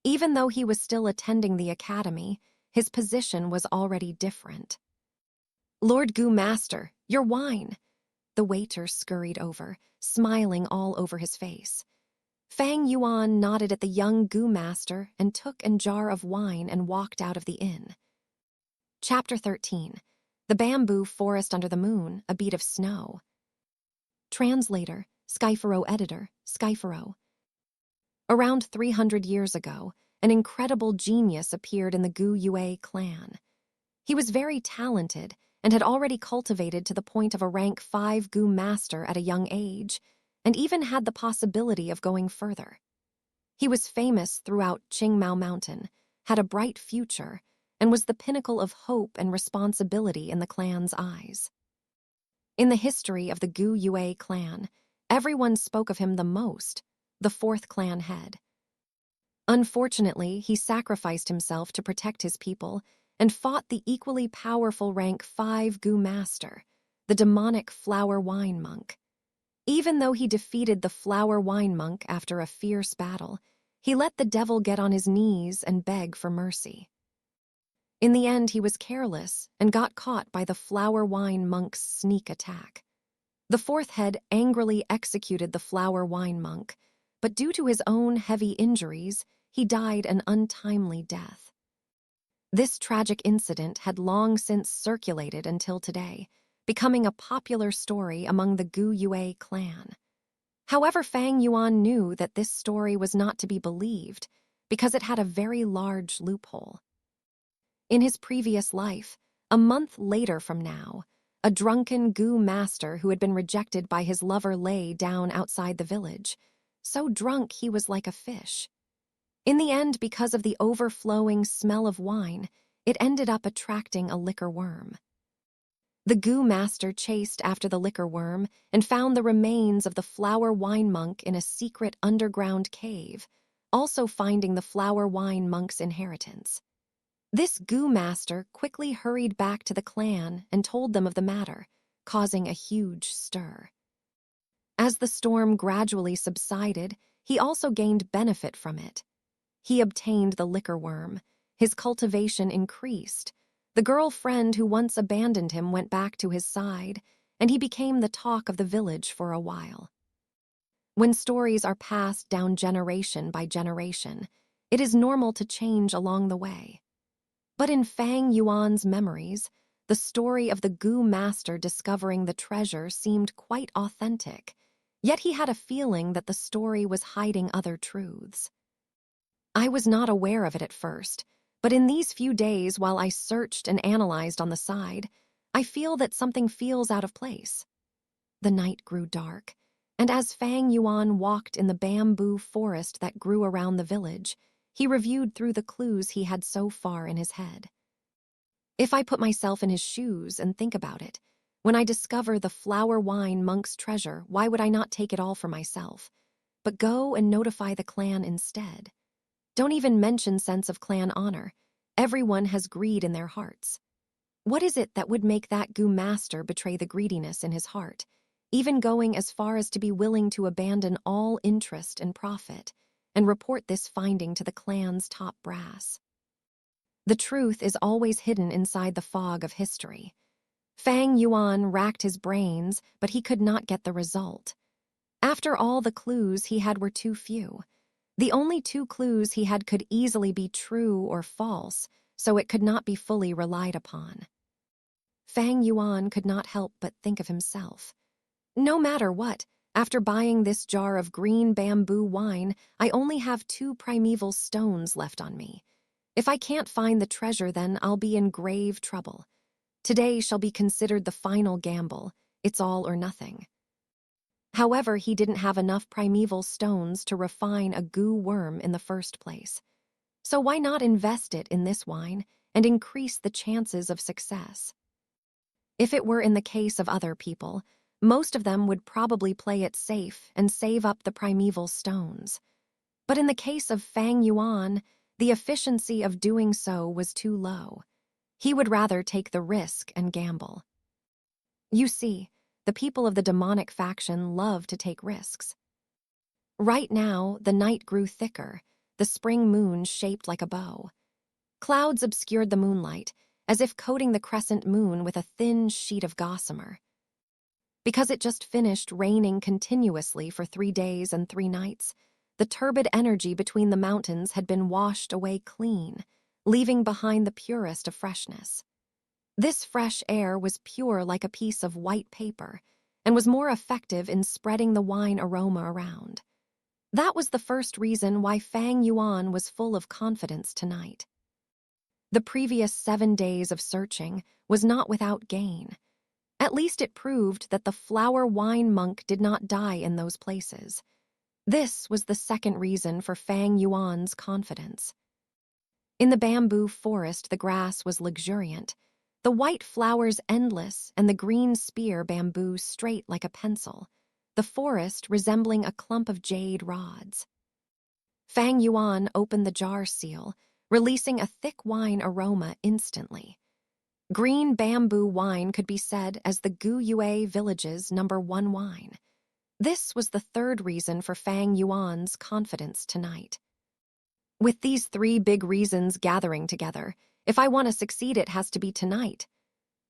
Even though he was still attending the academy, his position was already different. "Lord Goo Master, your wine!" The waiter scurried over, smiling all over his face. Fang Yuan nodded at the young Gu master and took a jar of wine and walked out of the inn. Chapter 13. The Bamboo Forest Under the Moon, A Bead of Snow. Translator, Skypharo editor, Skypharo. Around 300 years ago, an incredible genius appeared in the Gu Yue clan. He was very talented and had already cultivated to the point of a rank 5 Gu master at a young age, and even had the possibility of going further. He was famous throughout Qingmao Mountain, had a bright future, and was the pinnacle of hope and responsibility in the clan's eyes. In the history of the Gu Yue clan, everyone spoke of him the most, the 4th clan head. Unfortunately, he sacrificed himself to protect his people and fought the equally powerful rank 5 Gu master, the demonic flower wine monk. Even though he defeated the flower wine monk after a fierce battle, he let the devil get on his knees and beg for mercy. In the end, he was careless and got caught by the flower wine monk's sneak attack. The 4th head angrily executed the flower wine monk, but due to his own heavy injuries, he died an untimely death. This tragic incident had long since circulated until today, becoming a popular story among the Gu Yue clan. However, Fang Yuan knew that this story was not to be believed because it had a very large loophole. In his previous life, a month later from now, a drunken Gu master who had been rejected by his lover lay down outside the village, so drunk he was like a fish. In the end, because of the overflowing smell of wine, it ended up attracting a liquor worm. The Gu master chased after the liquor worm and found the remains of the flower wine monk in a secret underground cave, also finding the flower wine monk's inheritance. This Gu master quickly hurried back to the clan and told them of the matter, causing a huge stir. As the storm gradually subsided, he also gained benefit from it. He obtained the liquor worm, his cultivation increased, the girlfriend who once abandoned him went back to his side, and he became the talk of the village for a while. When stories are passed down generation by generation, it is normal to change along the way. But in Fang Yuan's memories, the story of the Gu master discovering the treasure seemed quite authentic, yet he had a feeling that the story was hiding other truths. I was not aware of it at first, but in these few days while I searched and analyzed on the side, I feel that something feels out of place. The night grew dark, and as Fang Yuan walked in the bamboo forest that grew around the village, he reviewed through the clues he had so far in his head. If I put myself in his shoes and think about it, when I discover the flower wine monk's treasure, why would I not take it all for myself, but go and notify the clan instead? Don't even mention sense of clan honor. Everyone has greed in their hearts. What is it that would make that Gu master betray the greediness in his heart, even going as far as to be willing to abandon all interest and profit, and report this finding to the clan's top brass? The truth is always hidden inside the fog of history. Fang Yuan racked his brains, but he could not get the result. After all, the clues he had were too few. The only 2 clues he had could easily be true or false, so it could not be fully relied upon. Fang Yuan could not help but think of himself. No matter what, after buying this jar of green bamboo wine, I only have 2 primeval stones left on me. If I can't find the treasure, then I'll be in grave trouble. Today shall be considered the final gamble. It's all or nothing. However, he didn't have enough primeval stones to refine a Gu worm in the first place. So why not invest it in this wine and increase the chances of success? If it were in the case of other people, most of them would probably play it safe and save up the primeval stones. But in the case of Fang Yuan, the efficiency of doing so was too low. He would rather take the risk and gamble. You see, the people of the demonic faction love to take risks. Right now, the night grew thicker, the spring moon shaped like a bow. Clouds obscured the moonlight, as if coating the crescent moon with a thin sheet of gossamer. Because it just finished raining continuously for 3 days and 3 nights, The turbid energy between the mountains had been washed away clean, leaving behind the purest of freshness. This fresh air was pure like a piece of white paper and was more effective in spreading the wine aroma around. That was the first reason why Fang Yuan was full of confidence tonight. The previous 7 days of searching was not without gain. At least it proved that the flower wine monk did not die in those places. This was the second reason for Fang Yuan's confidence. In the bamboo forest, the grass was luxuriant, the white flowers endless and the green spear bamboo straight like a pencil, the forest resembling a clump of jade rods. Fang Yuan opened the jar seal, releasing a thick wine aroma instantly. Green bamboo wine could be said as the Gu Yue village's #1 wine. This was the third reason for Fang Yuan's confidence tonight. With these 3 big reasons gathering together, if I want to succeed, it has to be tonight.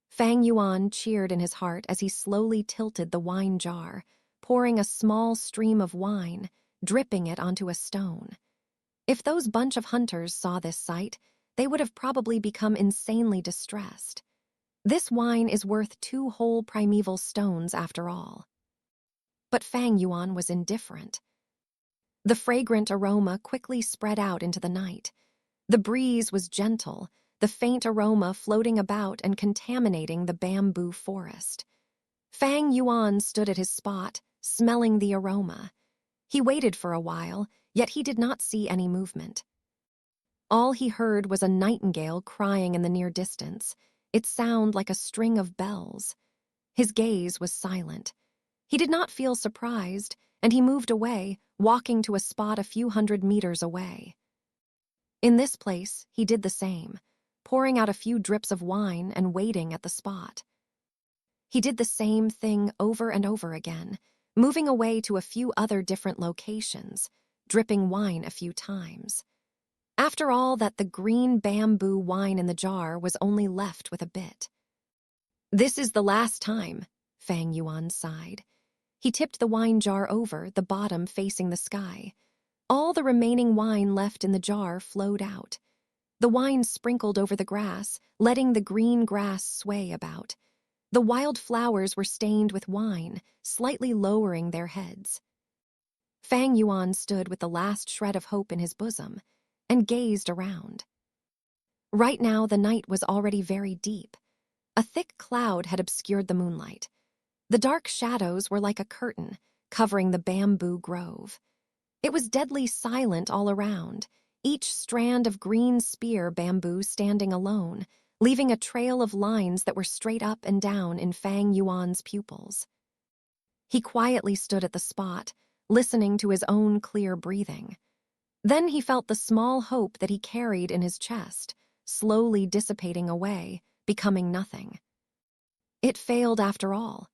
Fang Yuan cheered in his heart as he slowly tilted the wine jar, pouring a small stream of wine, dripping it onto a stone. If those bunch of hunters saw this sight, they would have probably become insanely distressed. This wine is worth 2 whole primeval stones after all. But Fang Yuan was indifferent. The fragrant aroma quickly spread out into the night. The breeze was gentle, the faint aroma floating about and contaminating the bamboo forest. Fang Yuan stood at his spot, smelling the aroma. He waited for a while, yet he did not see any movement. All he heard was a nightingale crying in the near distance, its sound like a string of bells. His gaze was silent. He did not feel surprised, and he moved away, walking to a spot a few hundred meters away. In this place, he did the same, pouring out a few drips of wine and waiting at the spot. He did the same thing over and over again, moving away to a few other different locations, dripping wine a few times. After all that, the green bamboo wine in the jar was only left with a bit. "This is the last time," Fang Yuan sighed. He tipped the wine jar over, the bottom facing the sky. All the remaining wine left in the jar flowed out. The wine sprinkled over the grass, letting the green grass sway about. The wild flowers were stained with wine, slightly lowering their heads. Fang Yuan stood with the last shred of hope in his bosom and gazed around. Right now, the night was already very deep. A thick cloud had obscured the moonlight. The dark shadows were like a curtain, covering the bamboo grove. It was deadly silent all around, each strand of green spear bamboo standing alone, leaving a trail of lines that were straight up and down in Fang Yuan's pupils. He quietly stood at the spot, listening to his own clear breathing. Then he felt the small hope that he carried in his chest, slowly dissipating away, becoming nothing. It failed after all,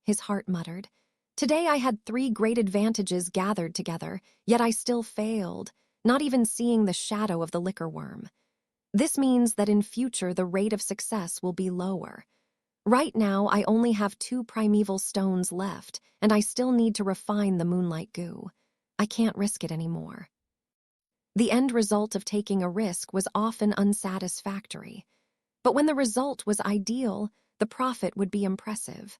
his heart muttered. Today I had 3 great advantages gathered together, yet I still failed, not even seeing the shadow of the liquor worm. This means that in future the rate of success will be lower. Right now I only have 2 primeval stones left, and I still need to refine the moonlight goo. I can't risk it anymore. The end result of taking a risk was often unsatisfactory. But when the result was ideal, the profit would be impressive.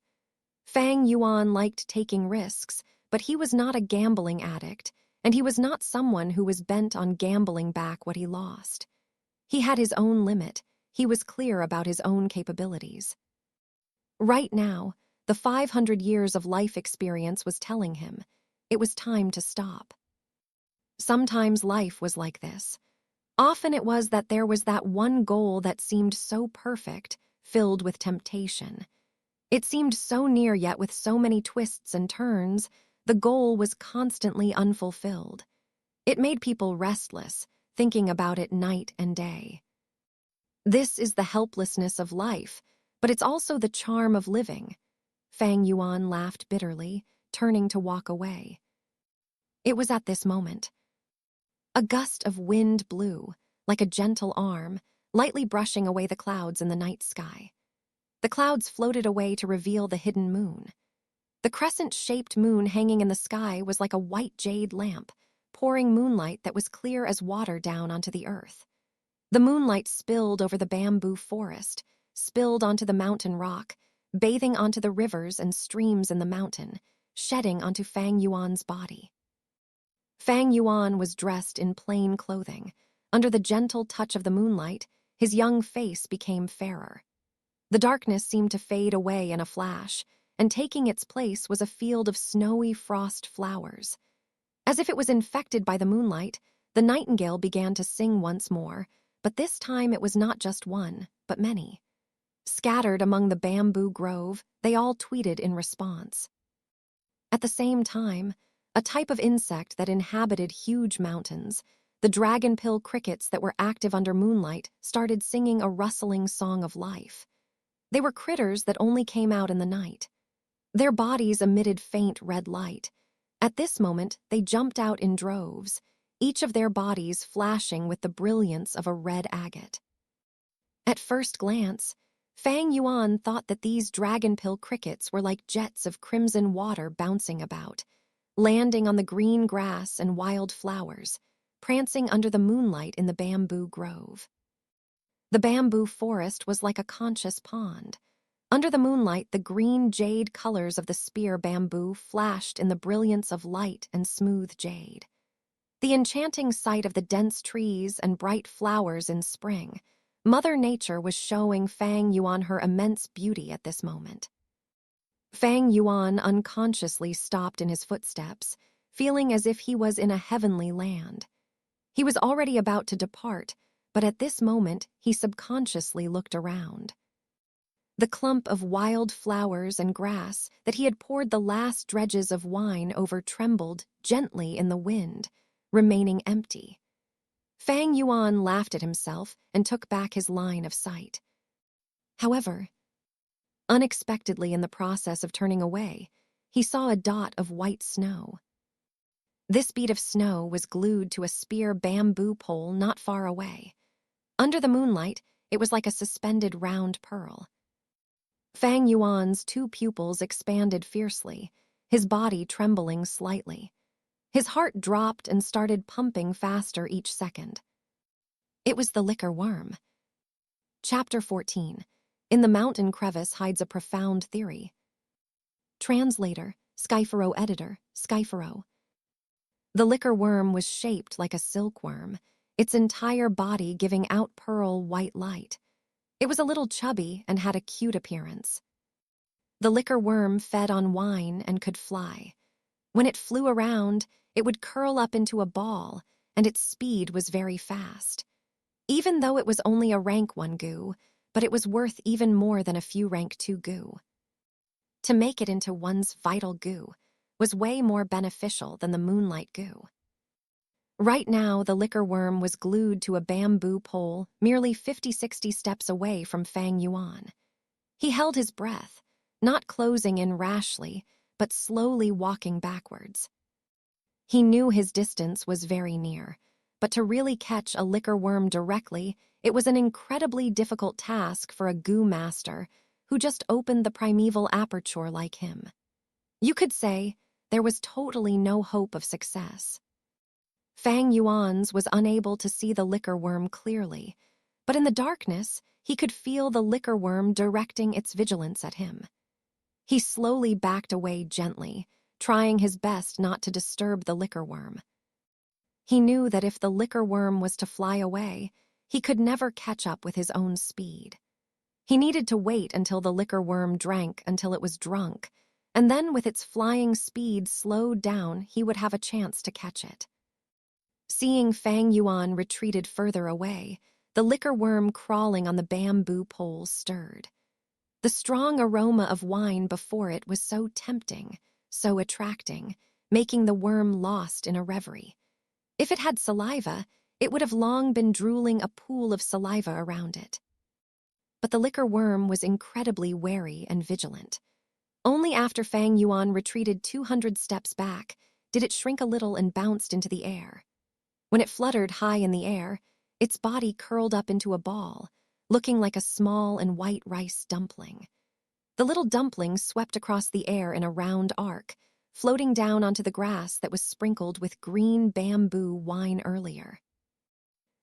Fang Yuan liked taking risks, but he was not a gambling addict, and he was not someone who was bent on gambling back what he lost. He had his own limit. He was clear about his own capabilities. Right now, the 500 years of life experience was telling him it was time to stop. Sometimes life was like this. Often it was that there was that one goal that seemed so perfect, filled with temptation. It seemed so near, yet with so many twists and turns, the goal was constantly unfulfilled. It made people restless, thinking about it night and day. This is the helplessness of life, but it's also the charm of living. Fang Yuan laughed bitterly, turning to walk away. It was at this moment. A gust of wind blew, like a gentle arm, lightly brushing away the clouds in the night sky. The clouds floated away to reveal the hidden moon. The crescent-shaped moon hanging in the sky was like a white jade lamp, pouring moonlight that was clear as water down onto the earth. The moonlight spilled over the bamboo forest, spilled onto the mountain rock, bathing onto the rivers and streams in the mountain, shedding onto Fang Yuan's body. Fang Yuan was dressed in plain clothing. Under the gentle touch of the moonlight, his young face became fairer. The darkness seemed to fade away in a flash, and taking its place was a field of snowy frost flowers. As if it was infected by the moonlight, the nightingale began to sing once more, but this time it was not just one, but many. Scattered among the bamboo grove, they all tweeted in response. At the same time, a type of insect that inhabited huge mountains, the dragonpill crickets that were active under moonlight, started singing a rustling song of life. They were critters that only came out in the night. Their bodies emitted faint red light. At this moment, they jumped out in droves, each of their bodies flashing with the brilliance of a red agate. At first glance, Fang Yuan thought that these dragonpill crickets were like jets of crimson water bouncing about, landing on the green grass and wild flowers, prancing under the moonlight in the bamboo grove. The bamboo forest was like a conscious pond. Under the moonlight, the green jade colors of the spear bamboo flashed in the brilliance of light and smooth jade. The enchanting sight of the dense trees and bright flowers in spring, Mother Nature was showing Fang Yuan her immense beauty at this moment. Fang Yuan unconsciously stopped in his footsteps, feeling as if he was in a heavenly land. He was already about to depart, but at this moment he subconsciously looked around. The clump of wild flowers and grass that he had poured the last dredges of wine over trembled gently in the wind, remaining empty. Fang Yuan laughed at himself and took back his line of sight. However, unexpectedly in the process of turning away, he saw a dot of white snow. This bead of snow was glued to a spear bamboo pole not far away. Under the moonlight, it was like a suspended round pearl. Fang Yuan's two pupils expanded fiercely, his body trembling slightly. His heart dropped and started pumping faster each second. It was the liquor worm. Chapter 14. In the mountain crevice hides a profound theory. Translator, Skypharo editor, Skypharo. The liquor worm was shaped like a silkworm, its entire body giving out pearl white light. It was a little chubby and had a cute appearance. The liquor worm fed on wine and could fly. When it flew around, it would curl up into a ball, and its speed was very fast. Even though it was only a rank 1 goo, but it was worth even more than a few rank 2 goo. To make it into one's vital goo was way more beneficial than the moonlight goo. Right now, the liquor worm was glued to a bamboo pole merely 50-60 steps away from Fang Yuan. He held his breath, not closing in rashly, but slowly walking backwards. He knew his distance was very near, but to really catch a liquor worm directly, it was an incredibly difficult task for a goo master who just opened the primeval aperture like him. You could say there was totally no hope of success. Fang Yuan's was unable to see the liquor worm clearly, but in the darkness, he could feel the liquor worm directing its vigilance at him. He slowly backed away gently, trying his best not to disturb the liquor worm. He knew that if the liquor worm was to fly away, he could never catch up with his own speed. He needed to wait until the liquor worm drank until it was drunk, and then with its flying speed slowed down, he would have a chance to catch it. Seeing Fang Yuan retreated further away, the liquor worm crawling on the bamboo pole stirred. The strong aroma of wine before it was so tempting, so attracting, making the worm lost in a reverie. If it had saliva, it would have long been drooling a pool of saliva around it. But the liquor worm was incredibly wary and vigilant. Only after Fang Yuan retreated 200 steps back did it shrink a little and bounced into the air. When it fluttered high in the air, its body curled up into a ball, looking like a small and white rice dumpling. The little dumpling swept across the air in a round arc, floating down onto the grass that was sprinkled with green bamboo wine earlier.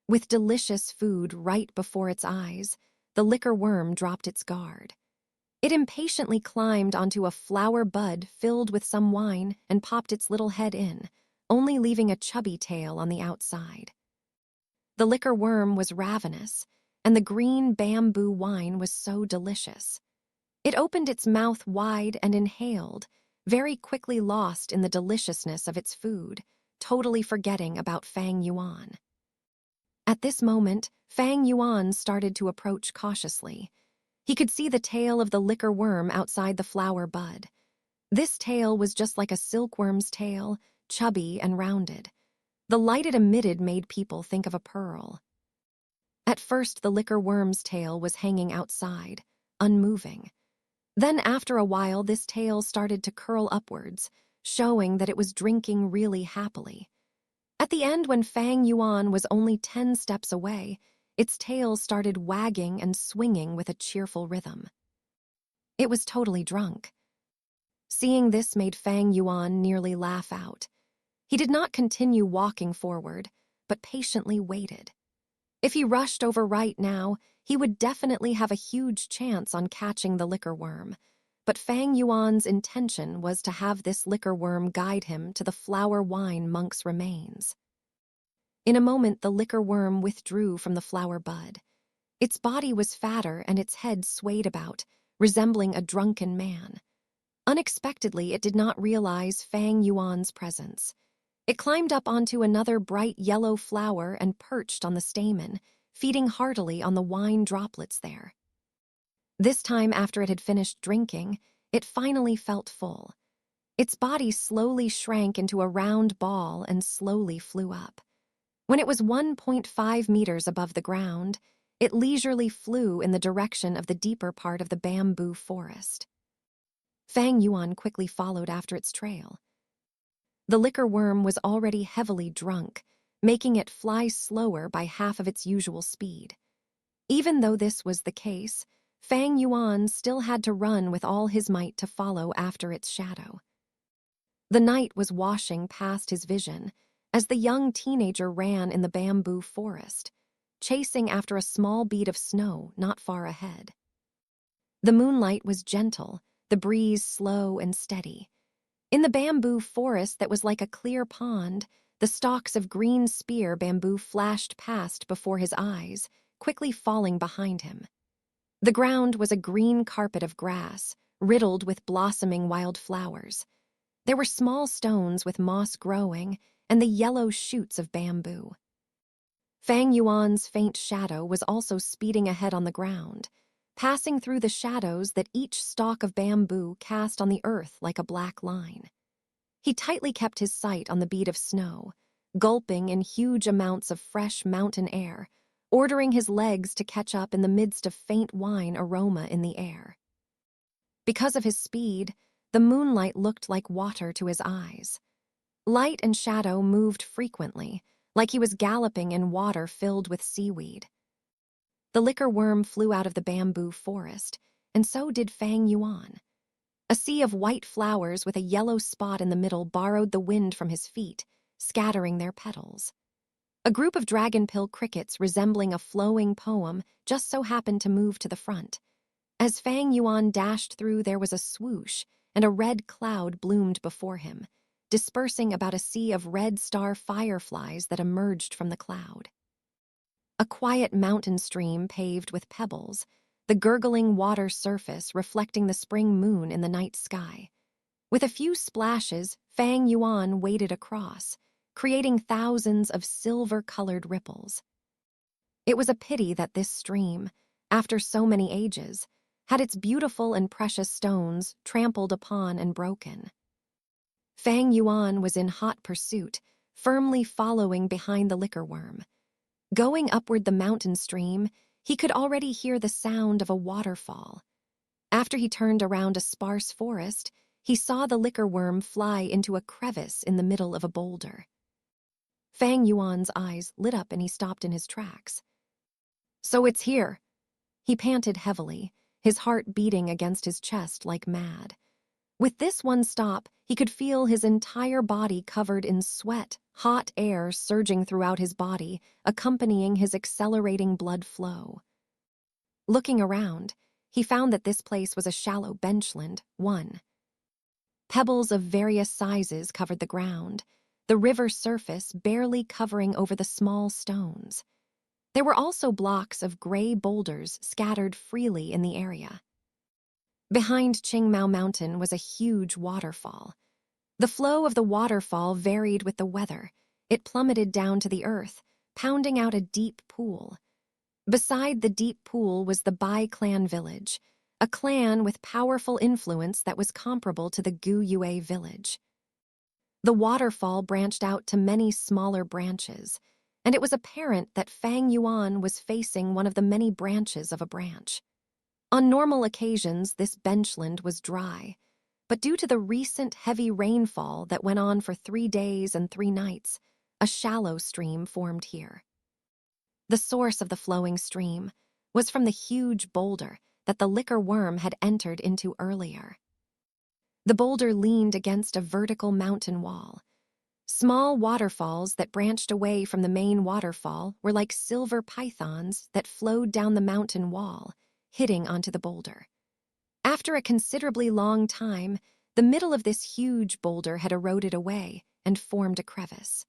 With delicious food right before its eyes, the liquor worm dropped its guard. It impatiently climbed onto a flower bud filled with some wine and popped its little head in, only leaving a chubby tail on the outside. The liquor worm was ravenous, and the green bamboo wine was so delicious. It opened its mouth wide and inhaled, very quickly lost in the deliciousness of its food, totally forgetting about Fang Yuan. At this moment, Fang Yuan started to approach cautiously. He could see the tail of the liquor worm outside the flower bud. This tail was just like a silkworm's tail, chubby and rounded. The light it emitted made people think of a pearl. At first, the liquor worm's tail was hanging outside, unmoving. Then after a while, this tail started to curl upwards, showing that it was drinking really happily. At the end, when Fang Yuan was only 10 steps away, its tail started wagging and swinging with a cheerful rhythm. It was totally drunk. Seeing this made Fang Yuan nearly laugh out. He did not continue walking forward, but patiently waited. If he rushed over right now, he would definitely have a huge chance on catching the liquor worm. But Fang Yuan's intention was to have this liquor worm guide him to the flower wine monk's remains. In a moment, the liquor worm withdrew from the flower bud. Its body was fatter and its head swayed about, resembling a drunken man. Unexpectedly, it did not realize Fang Yuan's presence. It climbed up onto another bright yellow flower and perched on the stamen, feeding heartily on the wine droplets there. This time, after it had finished drinking, it finally felt full. Its body slowly shrank into a round ball and slowly flew up. When it was 1.5 meters above the ground, it leisurely flew in the direction of the deeper part of the bamboo forest. Fang Yuan quickly followed after its trail. The liquor worm was already heavily drunk, making it fly slower by half of its usual speed. Even though this was the case, Fang Yuan still had to run with all his might to follow after its shadow. The night was washing past his vision as the young teenager ran in the bamboo forest, chasing after a small bead of snow not far ahead. The moonlight was gentle, the breeze slow and steady. In the bamboo forest that was like a clear pond, the stalks of green spear bamboo flashed past before his eyes, quickly falling behind him. The ground was a green carpet of grass, riddled with blossoming wild flowers. There were small stones with moss growing and the yellow shoots of bamboo. Fang Yuan's faint shadow was also speeding ahead on the ground, passing through the shadows that each stalk of bamboo cast on the earth like a black line. He tightly kept his sight on the bead of snow, gulping in huge amounts of fresh mountain air, ordering his legs to catch up in the midst of faint wine aroma in the air. Because of his speed, the moonlight looked like water to his eyes. Light and shadow moved frequently, like he was galloping in water filled with seaweed. The liquor worm flew out of the bamboo forest, and so did Fang Yuan. A sea of white flowers with a yellow spot in the middle borrowed the wind from his feet, scattering their petals. A group of dragonpill crickets resembling a flowing poem just so happened to move to the front. As Fang Yuan dashed through, there was a swoosh, and a red cloud bloomed before him, dispersing about a sea of red star fireflies that emerged from the cloud. A quiet mountain stream paved with pebbles, the gurgling water surface reflecting the spring moon in the night sky. With a few splashes, Fang Yuan waded across, creating thousands of silver-colored ripples. It was a pity that this stream, after so many ages, had its beautiful and precious stones trampled upon and broken. Fang Yuan was in hot pursuit, firmly following behind the liquor worm. Going upward the mountain stream, he could already hear the sound of a waterfall. After he turned around a sparse forest, he saw the liquor worm fly into a crevice in the middle of a boulder. Fang Yuan's eyes lit up and he stopped in his tracks. "So it's here." He panted heavily, his heart beating against his chest like mad. With this one stop, He could feel his entire body covered in sweat, hot air surging throughout his body, accompanying his accelerating blood flow. Looking around, he found that this place was a shallow benchland, one. Pebbles of various sizes covered the ground, the river surface barely covering over the small stones. There were also blocks of gray boulders scattered freely in the area. Behind Qingmao Mountain was a huge waterfall. The flow of the waterfall varied with the weather. It plummeted down to the earth, pounding out a deep pool. Beside the deep pool was the Bai clan village, a clan with powerful influence that was comparable to the Gu Yue village. The waterfall branched out to many smaller branches, and it was apparent that Fang Yuan was facing one of the many branches of a branch. On normal occasions, this benchland was dry, but due to the recent heavy rainfall that went on for 3 days and 3 nights, a shallow stream formed here. The source of the flowing stream was from the huge boulder that the liquor worm had entered into earlier. The boulder leaned against a vertical mountain wall. Small waterfalls that branched away from the main waterfall were like silver pythons that flowed down the mountain wall, hitting onto the boulder. After a considerably long time, the middle of this huge boulder had eroded away and formed a crevice.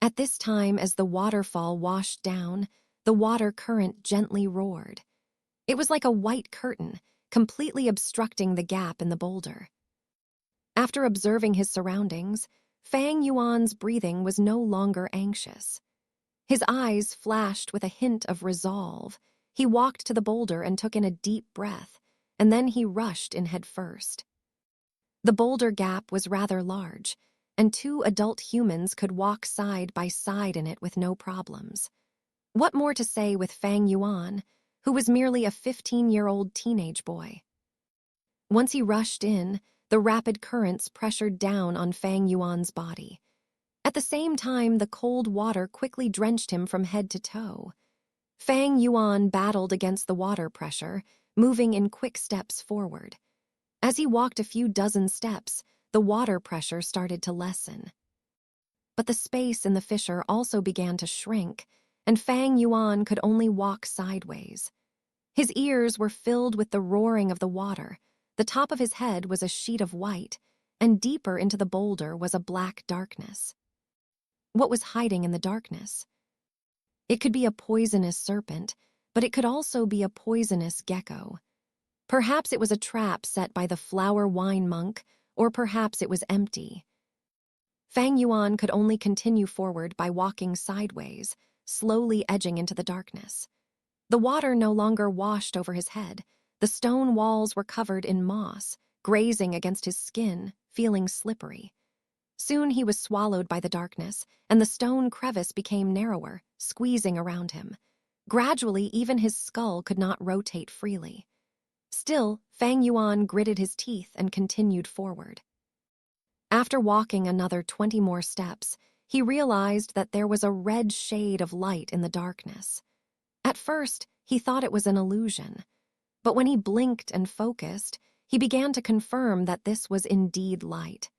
At this time, as the waterfall washed down, the water current gently roared. It was like a white curtain, completely obstructing the gap in the boulder. After observing his surroundings, Fang Yuan's breathing was no longer anxious. His eyes flashed with a hint of resolve. He walked to the boulder and took in a deep breath, and then he rushed in head first. The boulder gap was rather large, and 2 adult humans could walk side by side in it with no problems. What more to say with Fang Yuan, who was merely a 15-year-old teenage boy? Once he rushed in, the rapid currents pressured down on Fang Yuan's body. At the same time, the cold water quickly drenched him from head to toe. Fang Yuan battled against the water pressure, moving in quick steps forward. As he walked a few dozen steps, the water pressure started to lessen. But the space in the fissure also began to shrink, and Fang Yuan could only walk sideways. His ears were filled with the roaring of the water. The top of his head was a sheet of white, and deeper into the boulder was a black darkness. What was hiding in the darkness? It could be a poisonous serpent, but it could also be a poisonous gecko. Perhaps it was a trap set by the flower wine monk, or perhaps it was empty. Fang Yuan could only continue forward by walking sideways, slowly edging into the darkness. The water no longer washed over his head. The stone walls were covered in moss, grazing against his skin, feeling slippery. Soon he was swallowed by the darkness, and the stone crevice became narrower, squeezing around him. Gradually, even his skull could not rotate freely. Still, Fang Yuan gritted his teeth and continued forward. After walking another 20 more steps, he realized that there was a red shade of light in the darkness. At first, he thought it was an illusion, but when he blinked and focused, he began to confirm that this was indeed light.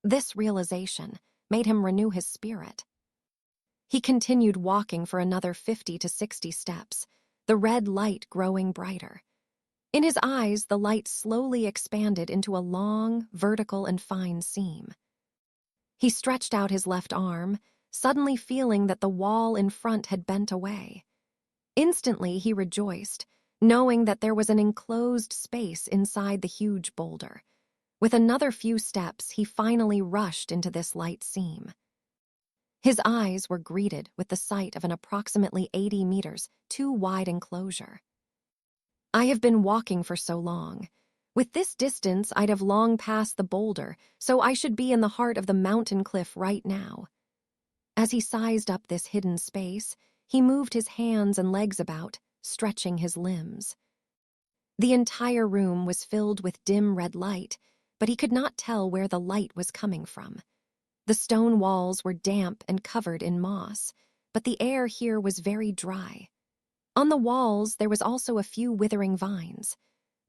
This realization made him renew his spirit. He continued walking for another 50 to 60 steps, the red light growing brighter. In his eyes, the light slowly expanded into a long, vertical, and fine seam. He stretched out his left arm, suddenly feeling that the wall in front had bent away. Instantly, he rejoiced, knowing that there was an enclosed space inside the huge boulder. With another few steps, he finally rushed into this light seam. His eyes were greeted with the sight of an approximately 80 meters, too wide enclosure. I have been walking for so long. With this distance, I'd have long passed the boulder, so I should be in the heart of the mountain cliff right now. As he sized up this hidden space, he moved his hands and legs about, stretching his limbs. The entire room was filled with dim red light, but he could not tell where the light was coming from. The stone walls were damp and covered in moss, but the air here was very dry. On the walls, there was also a few withering vines.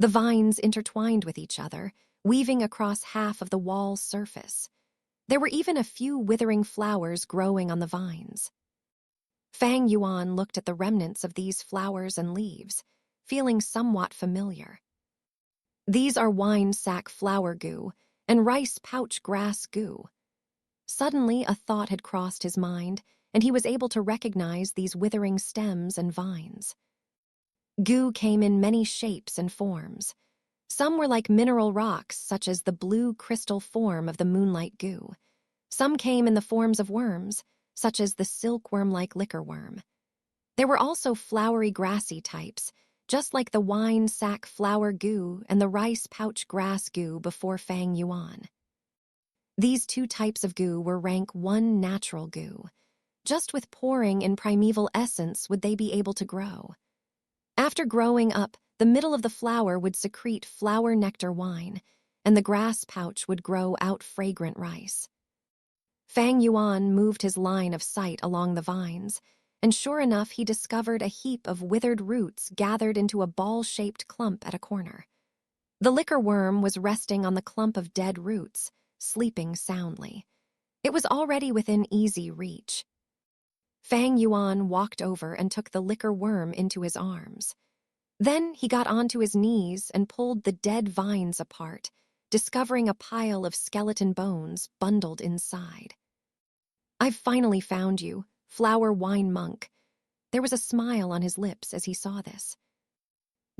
The vines intertwined with each other, weaving across half of the wall's surface. There were even a few withering flowers growing on the vines. Fang Yuan looked at the remnants of these flowers and leaves, feeling somewhat familiar. These are wine sack flower goo and rice pouch grass goo. Suddenly, a thought had crossed his mind, and he was able to recognize these withering stems and vines. Goo came in many shapes and forms. Some were like mineral rocks, such as the blue crystal form of the moonlight goo. Some came in the forms of worms, such as the silkworm-like liquor worm. There were also flowery grassy types, just like the wine sack flower goo and the rice pouch grass goo before Fang Yuan. These two types of goo were rank 1 natural goo. Just with pouring in primeval essence would they be able to grow. After growing up, the middle of the flower would secrete flower nectar wine, and the grass pouch would grow out fragrant rice. Fang Yuan moved his line of sight along the vines, and sure enough he discovered a heap of withered roots gathered into a ball-shaped clump at a corner. The liquor worm was resting on the clump of dead roots, sleeping soundly. It was already within easy reach. Fang Yuan walked over and took the liquor worm into his arms. Then he got onto his knees and pulled the dead vines apart, discovering a pile of skeleton bones bundled inside. "I've finally found you, flower wine monk." There was a smile on his lips as he saw this.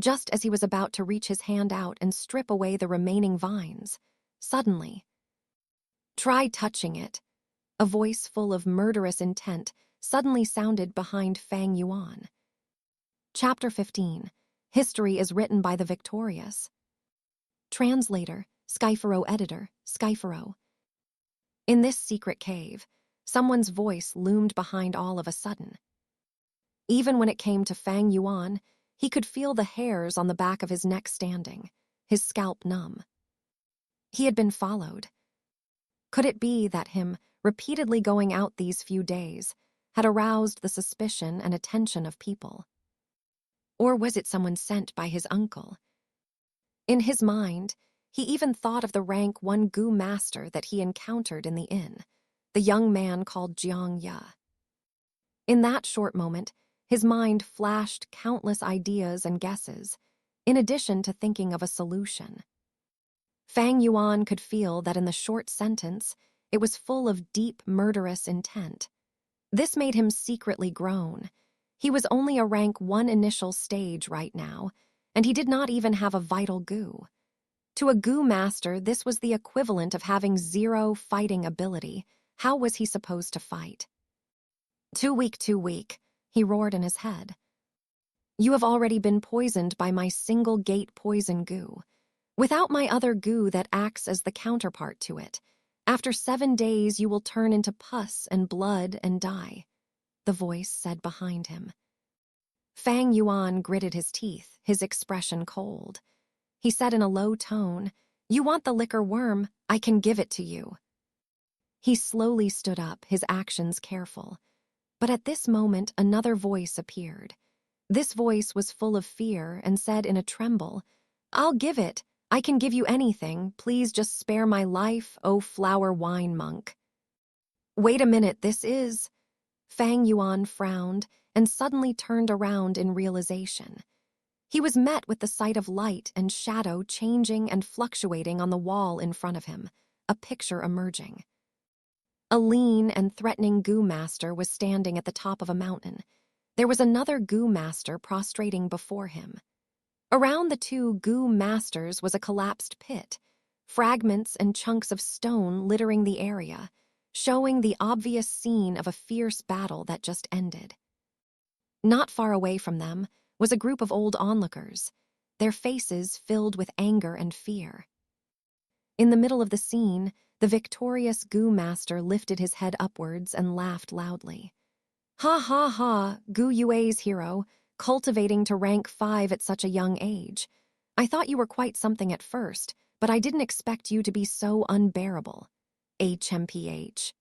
Just as he was about to reach his hand out and strip away the remaining vines, suddenly, "Try touching it." A voice full of murderous intent suddenly sounded behind Fang Yuan. Chapter 15. History is written by the victorious. Translator, Skypharo editor, Skypharo. In this secret cave, someone's voice loomed behind all of a sudden. Even when it came to Fang Yuan, he could feel the hairs on the back of his neck standing, his scalp numb. He had been followed. Could it be that him repeatedly going out these few days had aroused the suspicion and attention of people? Or was it someone sent by his uncle? In his mind, he even thought of the rank 1 goo master that he encountered in the inn, the young man called Jiang Ye. In that short moment, his mind flashed countless ideas and guesses, in addition to thinking of a solution. Fang Yuan could feel that in the short sentence, it was full of deep, murderous intent. This made him secretly groan. He was only a rank 1 initial stage right now, and he did not even have a vital goo. To a goo master, this was the equivalent of having 0 fighting ability. How was he supposed to fight? Too weak, he roared in his head. "You have already been poisoned by my single gate poison goo. Without my other goo that acts as the counterpart to it, after 7 days you will turn into pus and blood and die," the voice said behind him. Fang Yuan gritted his teeth, his expression cold. He said in a low tone, "You want the liquor worm? I can give it to you." He slowly stood up, his actions careful. But at this moment, another voice appeared. This voice was full of fear and said in a tremble, "I'll give it. I can give you anything. Please just spare my life, O flower wine monk." "Wait a minute, this is..." Fang Yuan frowned and suddenly turned around in realization. He was met with the sight of light and shadow changing and fluctuating on the wall in front of him, a picture emerging. A lean and threatening goo master was standing at the top of a mountain. There was another goo master prostrating before him. Around the two goo masters was a collapsed pit, fragments and chunks of stone littering the area, showing the obvious scene of a fierce battle that just ended. Not far away from them was a group of old onlookers, their faces filled with anger and fear. In the middle of the scene, the victorious goo master lifted his head upwards and laughed loudly. "Ha ha ha, Goo Yue's hero, cultivating to rank 5 at such a young age. I thought you were quite something at first, but I didn't expect you to be so unbearable. HMPH.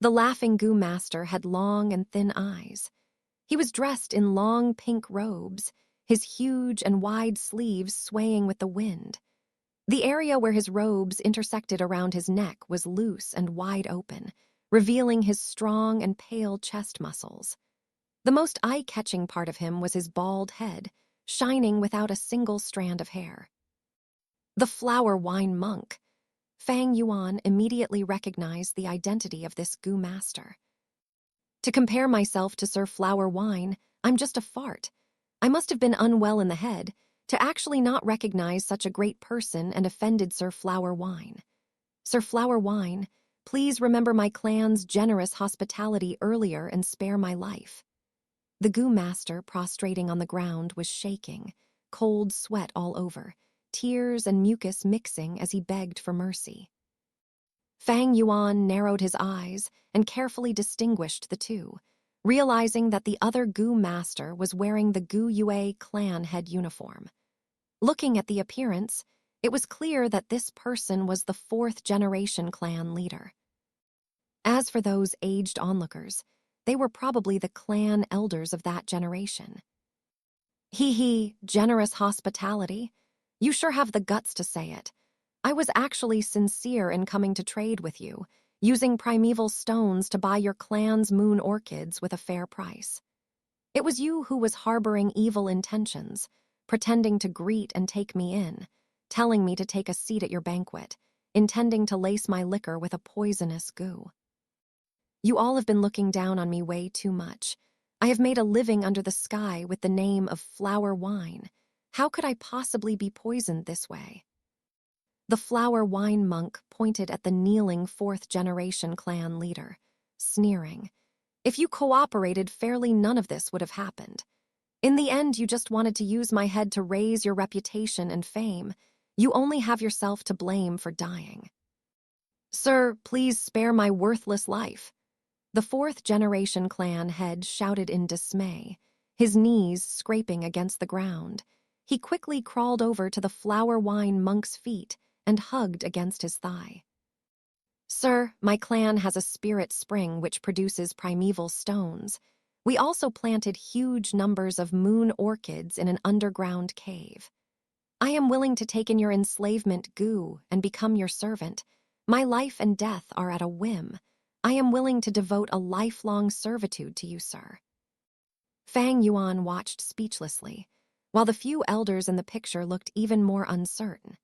The laughing goo master had long and thin eyes. He was dressed in long pink robes, his huge and wide sleeves swaying with the wind. The area where his robes intersected around his neck was loose and wide open, revealing his strong and pale chest muscles. The most eye-catching part of him was his bald head, shining without a single strand of hair. The flower wine monk. Fang Yuan immediately recognized the identity of this goo master. To compare myself to Sir Flower Wine, I'm just a fart. I must have been unwell in the head to actually not recognize such a great person and offended Sir Flower Wine. Sir Flower Wine, please remember my clan's generous hospitality earlier and spare my life. The goo master, prostrating on the ground, was shaking, cold sweat all over, tears and mucus mixing as he begged for mercy. Fang Yuan narrowed his eyes and carefully distinguished the two, realizing that the other goo master was wearing the Gu Yue clan head uniform. Looking at the appearance, it was clear that this person was the fourth-generation clan leader. As for those aged onlookers, they were probably the clan elders of that generation. Hee, generous hospitality. You sure have the guts to say it. I was actually sincere in coming to trade with you, using primeval stones to buy your clan's moon orchids with a fair price. It was you who was harboring evil intentions, pretending to greet and take me in, telling me to take a seat at your banquet, intending to lace my liquor with a poisonous goo. You all have been looking down on me way too much. I have made a living under the sky with the name of flower wine. How could I possibly be poisoned this way? The flower wine monk pointed at the kneeling fourth-generation clan leader, sneering. If you cooperated fairly, none of this would have happened. In the end, you just wanted to use my head to raise your reputation and fame. You only have yourself to blame for dying. Sir, please spare my worthless life. The fourth-generation clan head shouted in dismay, his knees scraping against the ground. He quickly crawled over to the flower wine monk's feet and hugged against his thigh. Sir, my clan has a spirit spring which produces primeval stones. We also planted huge numbers of moon orchids in an underground cave. I am willing to take in your enslavement goo and become your servant. My life and death are at a whim. I am willing to devote a lifelong servitude to you, sir. Fang Yuan watched speechlessly, while the few elders in the picture looked even more uncertain.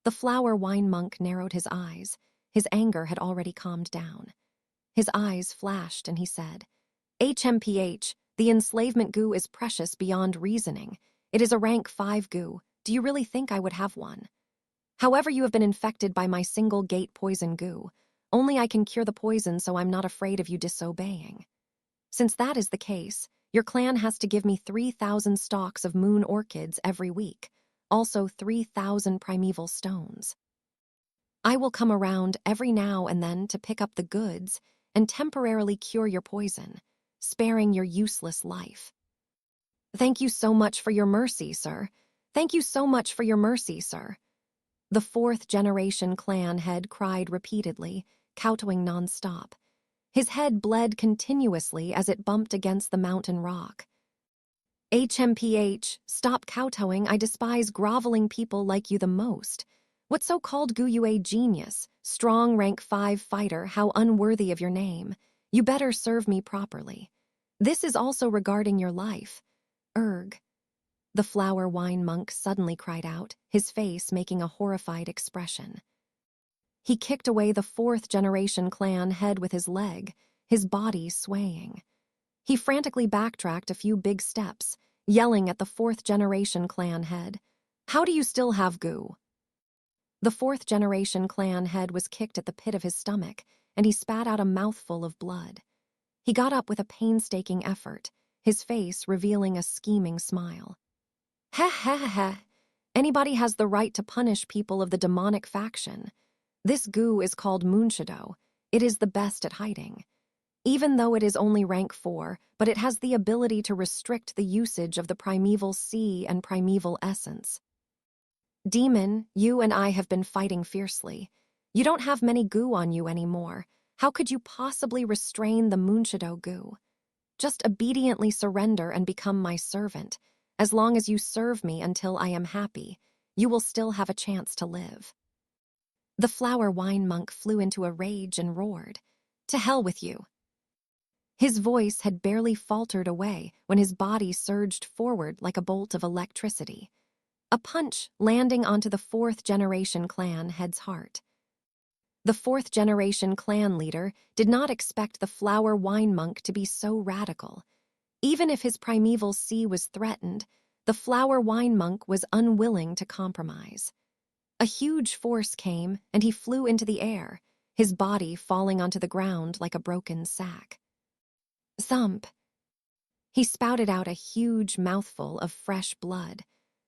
The flower wine monk narrowed his eyes. His anger had already calmed down. His eyes flashed and he said, HMPH, the enslavement goo is precious beyond reasoning. It is a rank 5 goo. Do you really think I would have one? However, you have been infected by my single gate poison goo. Only I can cure the poison, so I'm not afraid of you disobeying. Since that is the case, your clan has to give me 3,000 stalks of moon orchids every week, also 3,000 primeval stones. I will come around every now and then to pick up the goods and temporarily cure your poison, sparing your useless life. Thank you so much for your mercy, sir. Thank you so much for your mercy, sir. The fourth-generation clan head cried repeatedly, kowtowing nonstop. His head bled continuously as it bumped against the mountain rock. HMPH, stop kowtowing. I despise groveling people like you the most. What so-called Gu Yue genius, strong rank 5 fighter, how unworthy of your name. You better serve me properly. This is also regarding your life. Erg. The flower wine monk suddenly cried out, his face making a horrified expression. He kicked away the fourth-generation clan head with his leg, his body swaying. He frantically backtracked a few big steps, yelling at the fourth-generation clan head, How do you still have goo? The fourth-generation clan head was kicked at the pit of his stomach, and he spat out a mouthful of blood. He got up with a painstaking effort, his face revealing a scheming smile. Heh. Anybody has the right to punish people of the demonic faction. This goo is called Moonshadow. It is the best at hiding. Even though it is only rank 4, but it has the ability to restrict the usage of the primeval sea and primeval essence. Demon, you and I have been fighting fiercely. You don't have many goo on you anymore. How could you possibly restrain the Moonshadow goo? Just obediently surrender and become my servant. As long as you serve me until I am happy, you will still have a chance to live." The flower wine monk flew into a rage and roared, "To hell with you." His voice had barely faltered away when his body surged forward like a bolt of electricity, a punch landing onto the fourth-generation clan head's heart. The fourth-generation clan leader did not expect the flower wine monk to be so radical. Even if his primeval sea was threatened, the flower wine monk was unwilling to compromise. A huge force came, and he flew into the air, his body falling onto the ground like a broken sack. Thump! He spouted out a huge mouthful of fresh blood.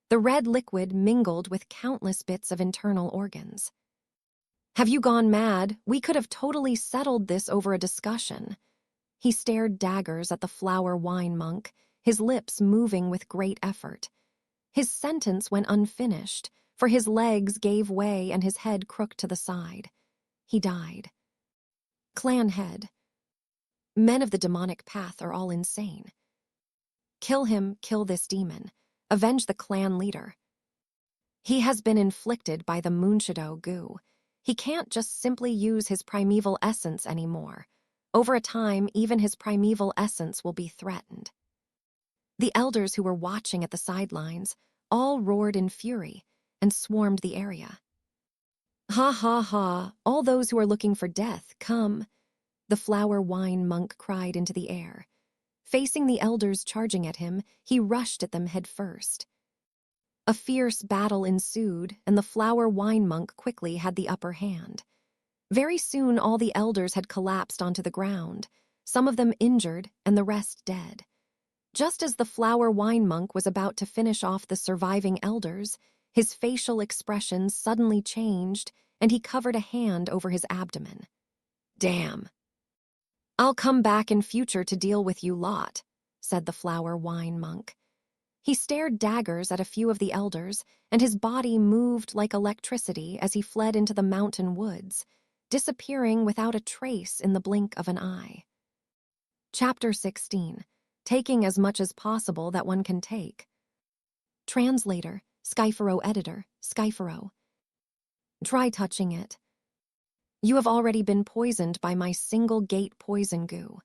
The red liquid mingled with countless bits of internal organs. "Have you gone mad? We could have totally settled this over a discussion." He stared daggers at the flower wine monk, his lips moving with great effort. His sentence went unfinished, for his legs gave way and his head crooked to the side. He died. Clan head. Men of the demonic path are all insane. Kill him, kill this demon. Avenge the clan leader. He has been inflicted by the Moonshadow goo. He can't just simply use his primeval essence anymore. Over a time, even his primeval essence will be threatened. The elders who were watching at the sidelines all roared in fury and swarmed the area. "Ha ha ha, all those who are looking for death, come," the flower wine monk cried into the air. Facing the elders charging at him, he rushed at them head first. A fierce battle ensued, and the flower wine monk quickly had the upper hand. Very soon all the elders had collapsed onto the ground, some of them injured and the rest dead. Just as the flower wine monk was about to finish off the surviving elders, his facial expression suddenly changed, and he covered a hand over his abdomen. "Damn. I'll come back in future to deal with you lot," said the flower wine monk. He stared daggers at a few of the elders, and his body moved like electricity as he fled into the mountain woods, disappearing without a trace in the blink of an eye. Chapter 16. Taking as much as possible that one can take. Translator, Skypharo editor, Skypharo. Try touching it. You have already been poisoned by my single gate poison goo.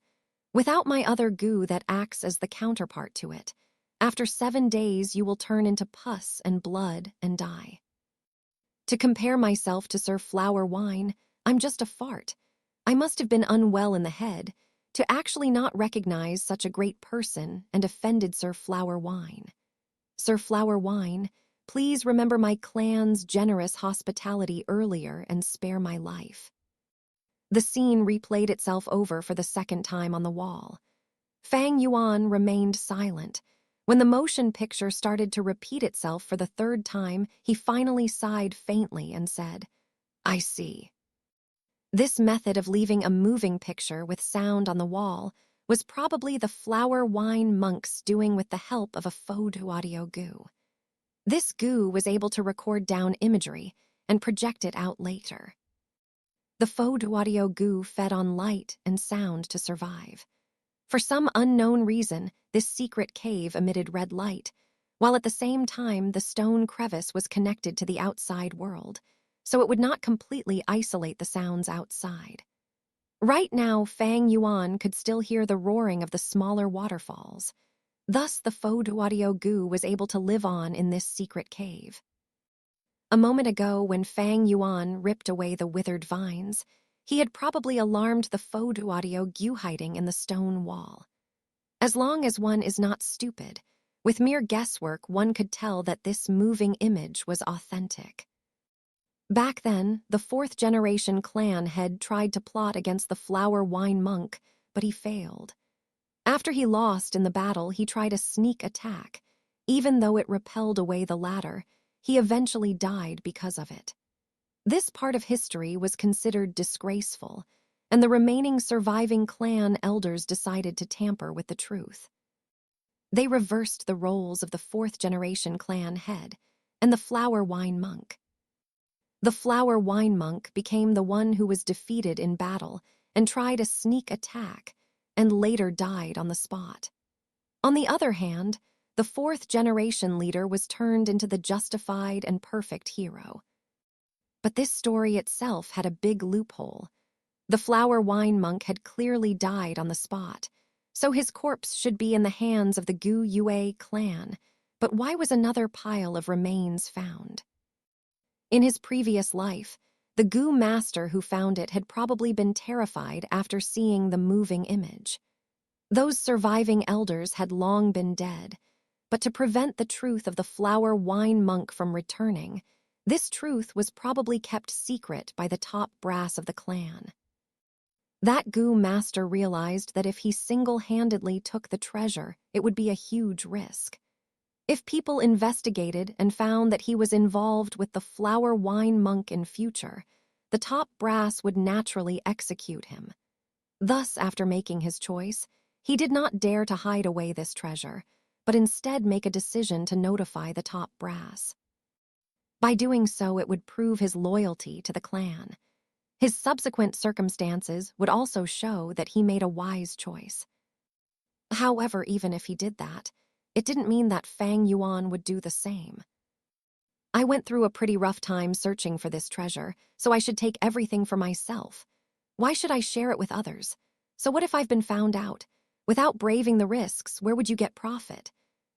Without my other goo that acts as the counterpart to it, after 7 days you will turn into pus and blood and die. To compare myself to Sir Flower Wine, I'm just a fart. I must have been unwell in the head to actually not recognize such a great person and offended Sir Flower Wine. Sir Flower Wine, please remember my clan's generous hospitality earlier and spare my life. The scene replayed itself over for the second time on the wall. Fang Yuan remained silent. When the motion picture started to repeat itself for the third time, he finally sighed faintly and said, "I see." This method of leaving a moving picture with sound on the wall was probably the flower wine monks doing with the help of a photo audio goo. This goo was able to record down imagery and project it out later. The photo audio goo fed on light and sound to survive. For some unknown reason, this secret cave emitted red light, while at the same time the stone crevice was connected to the outside world, so it would not completely isolate the sounds outside. Right now, Fang Yuan could still hear the roaring of the smaller waterfalls. Thus, the photo audio goo was able to live on in this secret cave. A moment ago, when Fang Yuan ripped away the withered vines, he had probably alarmed the photo audio goo hiding in the stone wall. As long as one is not stupid, with mere guesswork one could tell that this moving image was authentic. Back then, the fourth-generation clan head tried to plot against the flower wine monk, but he failed. After he lost in the battle, he tried a sneak attack. Even though it repelled away the latter, he eventually died because of it. This part of history was considered disgraceful, and the remaining surviving clan elders decided to tamper with the truth. They reversed the roles of the fourth-generation clan head and the flower wine monk. The flower wine monk became the one who was defeated in battle and tried a sneak attack, and later died on the spot. On the other hand, the fourth-generation leader was turned into the justified and perfect hero. But this story itself had a big loophole. The flower wine monk had clearly died on the spot, so his corpse should be in the hands of the Gu Yue clan. But why was another pile of remains found? In his previous life, the Gu master who found it had probably been terrified after seeing the moving image. Those surviving elders had long been dead, but to prevent the truth of the flower wine monk from returning, this truth was probably kept secret by the top brass of the clan. That Gu master realized that if he single-handedly took the treasure, it would be a huge risk. If people investigated and found that he was involved with the flower wine monk in future, the top brass would naturally execute him. Thus, after making his choice, he did not dare to hide away this treasure, but instead make a decision to notify the top brass. By doing so, it would prove his loyalty to the clan. His subsequent circumstances would also show that he made a wise choice. However, even if he did that, it didn't mean that Fang Yuan would do the same. I went through a pretty rough time searching for this treasure, so I should take everything for myself. Why should I share it with others? So what if I've been found out? Without braving the risks, where would you get profit?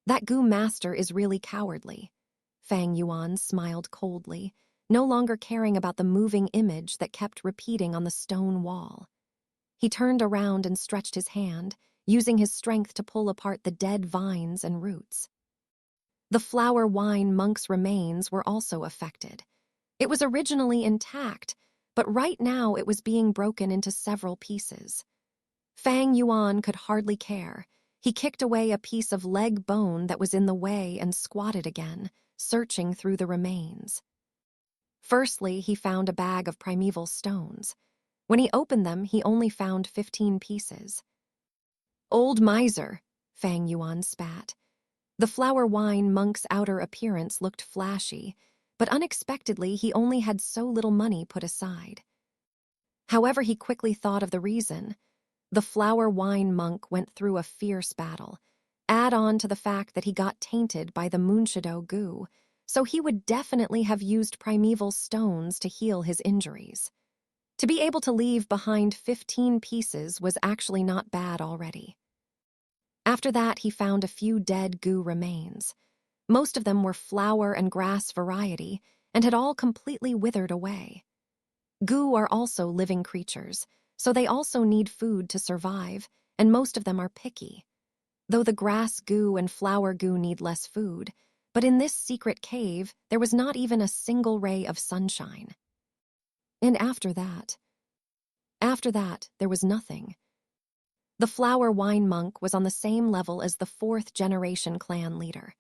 That Gu master is really cowardly. Fang Yuan smiled coldly, no longer caring about the moving image that kept repeating on the stone wall. He turned around and stretched his hand, using his strength to pull apart the dead vines and roots. The flower wine monk's remains were also affected. It was originally intact, but right now it was being broken into several pieces. Fang Yuan could hardly care. He kicked away a piece of leg bone that was in the way and squatted again, searching through the remains. Firstly, he found a bag of primeval stones. When he opened them, he only found 15 pieces. "Old miser," Fang Yuan spat. The flower wine monk's outer appearance looked flashy, but unexpectedly he only had so little money put aside. However, he quickly thought of the reason. The flower wine monk went through a fierce battle. Add on to the fact that he got tainted by the Munshido Gu, so he would definitely have used primeval stones to heal his injuries. To be able to leave behind 15 pieces was actually not bad already. After that, he found a few dead Gu remains. Most of them were flower and grass variety and had all completely withered away. Gu are also living creatures, so they also need food to survive, and most of them are picky. Though the grass Gu and flower Gu need less food, but in this secret cave, there was not even a single ray of sunshine. And after that, there was nothing. The flower wine monk was on the same level as the fourth-generation clan leader.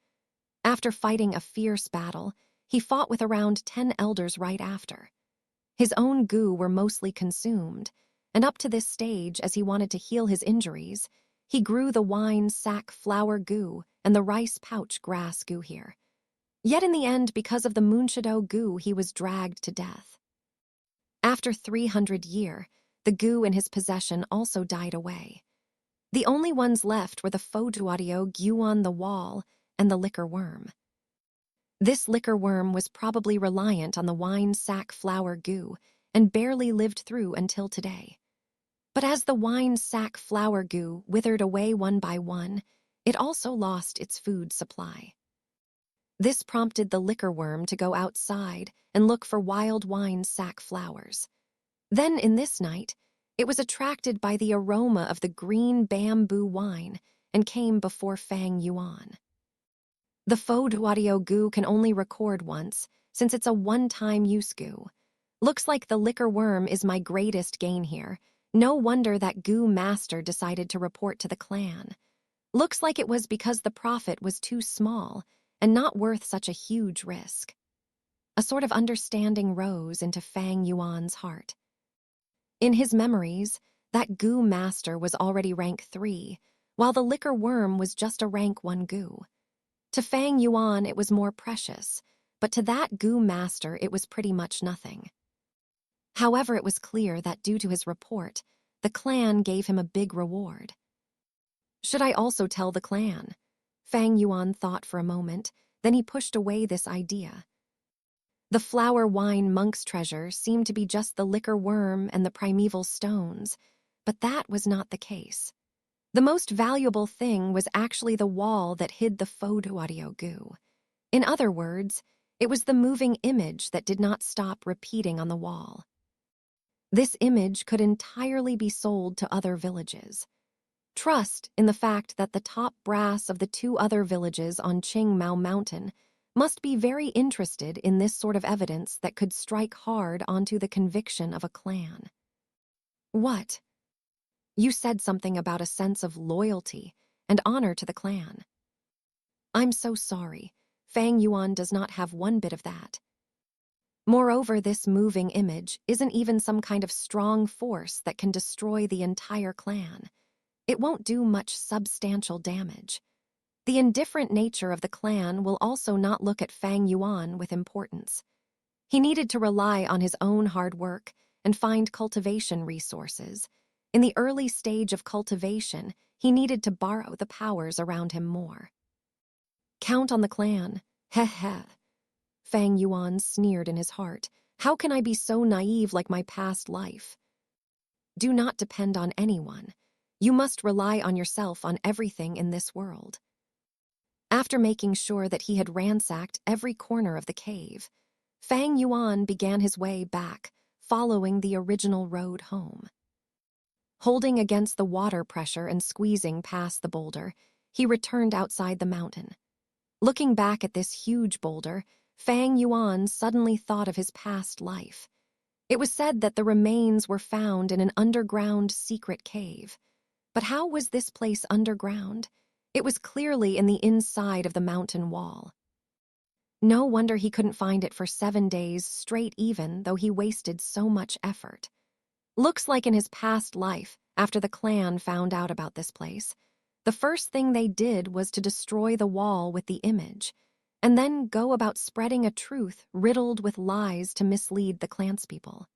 After fighting a fierce battle, he fought with around 10 elders right after. His own Gu were mostly consumed, and up to this stage, as he wanted to heal his injuries, he grew the wine sack flower Gu and the rice pouch grass Gu here. Yet in the end, because of the Munshido Gu, he was dragged to death. After 300 years, the Gu in his possession also died away. The only ones left were the Foduadio Guan the Wall and the liquor worm. This liquor worm was probably reliant on the wine sack flower Gu and barely lived through until today. But as the wine sack flower Gu withered away one by one, it also lost its food supply. This prompted the liquor worm to go outside and look for wild wine sack flowers. Then, in this night, it was attracted by the aroma of the green bamboo wine and came before Fang Yuan. The Foduadio Gu can only record once, since it's a one-time use Gu. Looks like the liquor worm is my greatest gain here. No wonder that Gu master decided to report to the clan. Looks like it was because the profit was too small and not worth such a huge risk. A sort of understanding rose into Fang Yuan's heart. In his memories, that Gu master was already rank 3, while the liquor worm was just a rank 1 Gu. To Fang Yuan, it was more precious, but to that Gu master, it was pretty much nothing. However, it was clear that due to his report, the clan gave him a big reward. Should I also tell the clan? Fang Yuan thought for a moment, then he pushed away this idea. The flower wine monk's treasure seemed to be just the liquor worm and the primeval stones, but that was not the case. The most valuable thing was actually the wall that hid the photoaudio goo. In other words, it was the moving image that did not stop repeating on the wall. This image could entirely be sold to other villages. Trust in the fact that the top brass of the 2 other villages on Qingmao Mountain must be very interested in this sort of evidence that could strike hard onto the conviction of a clan. What? You said something about a sense of loyalty and honor to the clan. I'm so sorry. Fang Yuan does not have one bit of that. Moreover, this moving image isn't even some kind of strong force that can destroy the entire clan. It won't do much substantial damage. The indifferent nature of the clan will also not look at Fang Yuan with importance. He needed to rely on his own hard work and find cultivation resources. In the early stage of cultivation, he needed to borrow the powers around him more. Count on the clan. Heh heh. Fang Yuan sneered in his heart. How can I be so naive like my past life? Do not depend on anyone. You must rely on yourself on everything in this world. After making sure that he had ransacked every corner of the cave, Fang Yuan began his way back, following the original road home. Holding against the water pressure and squeezing past the boulder, he returned outside the mountain. Looking back at this huge boulder, Fang Yuan suddenly thought of his past life. It was said that the remains were found in an underground secret cave. But how was this place underground? It was clearly in the inside of the mountain wall. No wonder he couldn't find it for 7 days straight, even though he wasted so much effort. Looks like in his past life, after the clan found out about this place, the first thing they did was to destroy the wall with the image, and then go about spreading a truth riddled with lies to mislead the clanspeople.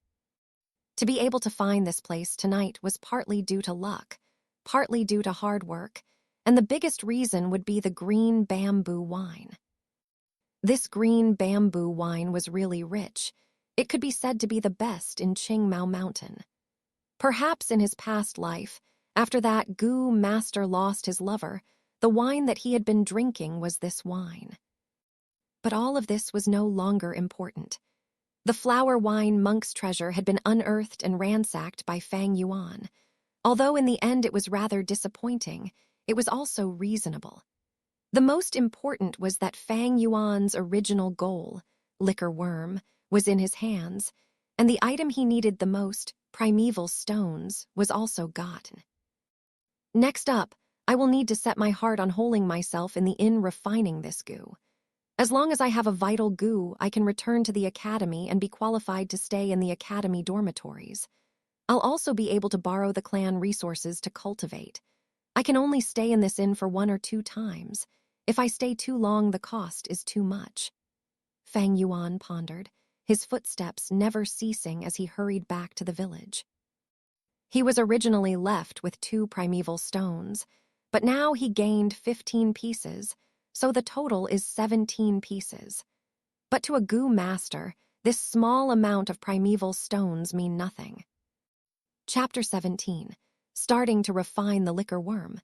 To be able to find this place tonight was partly due to luck, partly due to hard work, and the biggest reason would be the green bamboo wine. This green bamboo wine was really rich. It could be said to be the best in Qingmao Mountain. Perhaps in his past life, after that Gu master lost his lover, the wine that he had been drinking was this wine. But all of this was no longer important. The flower wine monk's treasure had been unearthed and ransacked by Fang Yuan. Although in the end it was rather disappointing, it was also reasonable. The most important was that Fang Yuan's original goal, liquor worm, was in his hands, and the item he needed the most, primeval stones, was also gotten. Next up, I will need to set my heart on holding myself in the inn refining this goo. As long as I have a vital goo, I can return to the academy and be qualified to stay in the academy dormitories. I'll also be able to borrow the clan resources to cultivate. I can only stay in this inn for 1 or 2 times. If I stay too long, the cost is too much. Fang Yuan pondered, his footsteps never ceasing as he hurried back to the village. He was originally left with 2 primeval stones, but now he gained 15 pieces, so the total is 17 pieces. But to a Gu master, this small amount of primeval stones mean nothing. Chapter 17. Starting to refine the liquor worm.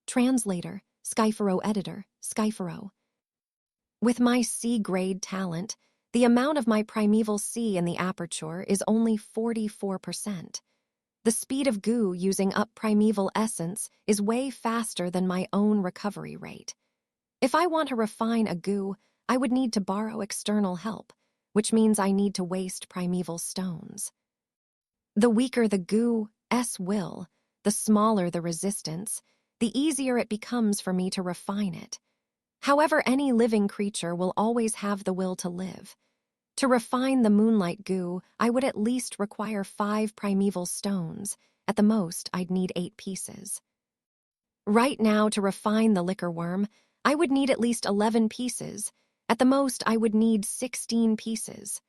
Translator, Skypharo editor, Skypharo. With my C-grade talent, the amount of my primeval C in the aperture is only 44%. The speed of Gu using up primeval essence is way faster than my own recovery rate. If I want to refine a Gu, I would need to borrow external help, which means I need to waste primeval stones. The weaker the Gu's will, the smaller the resistance, the easier it becomes for me to refine it. However, any living creature will always have the will to live. To refine the moonlight Gu, I would at least require 5 primeval stones. At the most, I'd need 8 pieces. Right now, to refine the liquor worm, I would need at least 11 pieces. At the most, I would need 16 pieces.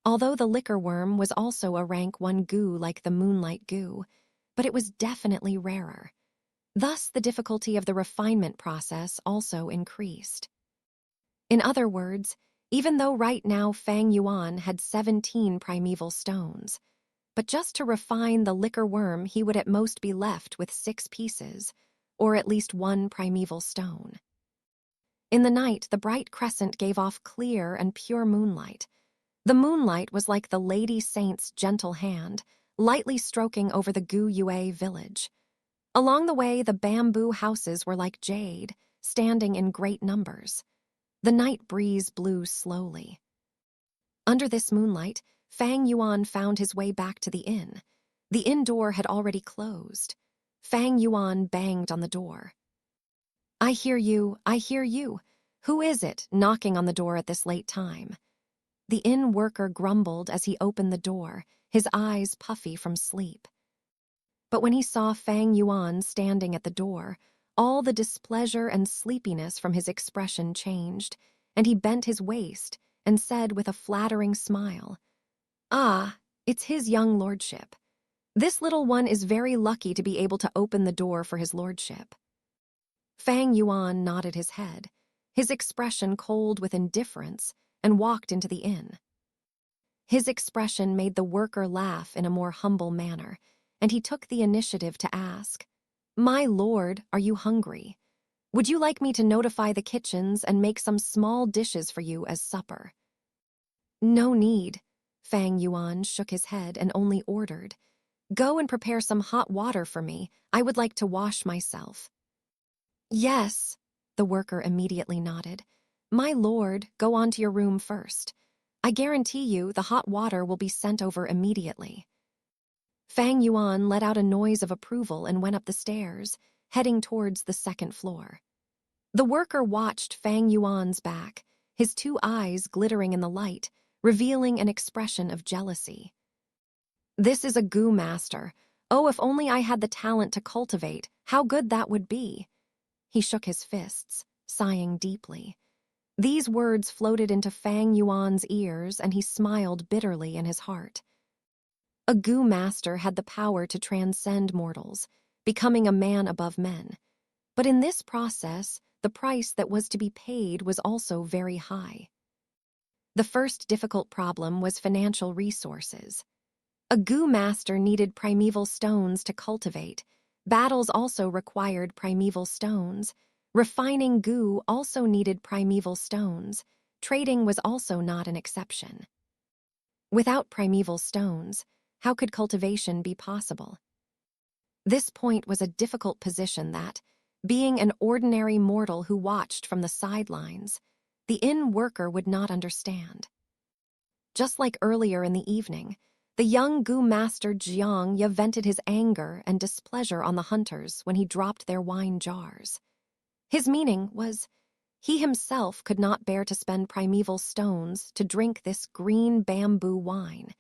Although the liquor worm was also a rank 1 Gu like the moonlight Gu, but it was definitely rarer. Thus, the difficulty of the refinement process also increased. In other words, even though right now Fang Yuan had 17 primeval stones, but just to refine the liquor worm he would at most be left with 6 pieces, or at least 1 primeval stone. In the night, the bright crescent gave off clear and pure moonlight. The moonlight was like the Lady Saint's gentle hand, lightly stroking over the Gu Yue village. Along the way, the bamboo houses were like jade, standing in great numbers. The night breeze blew slowly. Under this moonlight, Fang Yuan found his way back to the inn. The inn door had already closed. Fang Yuan banged on the door. I hear you, I hear you. Who is it knocking on the door at this late time? The inn worker grumbled as he opened the door, his eyes puffy from sleep. But when he saw Fang Yuan standing at the door, all the displeasure and sleepiness from his expression changed, and he bent his waist and said with a flattering smile, "Ah, it's his young lordship. This little one is very lucky to be able to open the door for his lordship." Fang Yuan nodded his head, his expression cold with indifference, and walked into the inn. His expression made the worker laugh in a more humble manner, and he took the initiative to ask, "My lord, are you hungry? Would you like me to notify the kitchens and make some small dishes for you as supper?" "No need." Fang Yuan shook his head and only ordered, "Go and prepare some hot water for me. I would like to wash myself." "Yes," the worker immediately nodded. "My lord, go on to your room first. I guarantee you the hot water will be sent over immediately." Fang Yuan let out a noise of approval and went up the stairs, heading towards the second floor. The worker watched Fang Yuan's back, his 2 eyes glittering in the light, revealing an expression of jealousy. "This is a Gu master. Oh, if only I had the talent to cultivate, how good that would be." He shook his fists, sighing deeply. These words floated into Fang Yuan's ears, and he smiled bitterly in his heart. A Gu master had the power to transcend mortals, becoming a man above men. But in this process, the price that was to be paid was also very high. The first difficult problem was financial resources. A Gu master needed primeval stones to cultivate. Battles also required primeval stones. Refining Gu also needed primeval stones. Trading was also not an exception. Without primeval stones, how could cultivation be possible? This point was a difficult position that, being an ordinary mortal who watched from the sidelines, the inn worker would not understand. Just like earlier in the evening, the young Gu master Jiang Ya vented his anger and displeasure on the hunters when he dropped their wine jars. His meaning was, he himself could not bear to spend primeval stones to drink this green bamboo wine,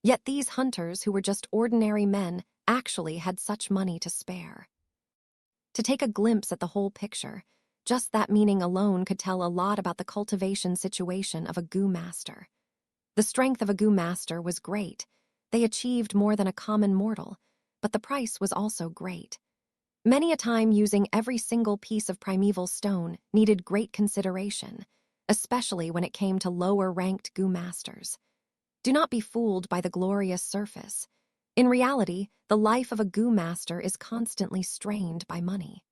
yet these hunters who were just ordinary men actually had such money to spare. To take a glimpse at the whole picture, just that meaning alone could tell a lot about the cultivation situation of a Gu master. The strength of a Gu master was great. They achieved more than a common mortal, but the price was also great. Many a time using every single piece of primeval stone needed great consideration, especially when it came to lower-ranked Gu masters. Do not be fooled by the glorious surface. In reality, the life of a Gu master is constantly strained by money.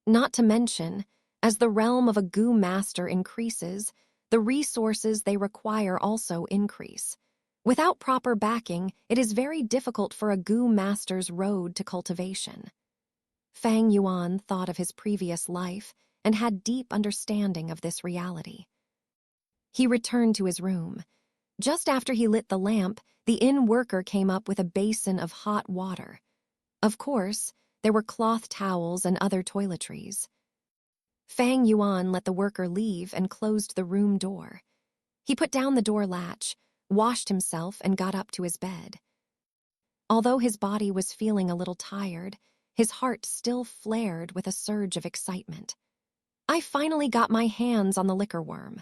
Not to mention, as the realm of a Gu master increases, the resources they require also increase. Without proper backing, it is very difficult for a Gu master's road to cultivation. Fang Yuan thought of his previous life and had deep understanding of this reality. He returned to his room. Just after he lit the lamp, the inn worker came up with a basin of hot water. Of course, there were cloth towels and other toiletries. Fang Yuan let the worker leave and closed the room door. He put down the door latch, washed himself, and got up to his bed. Although his body was feeling a little tired, his heart still flared with a surge of excitement. I finally got my hands on the liquor worm.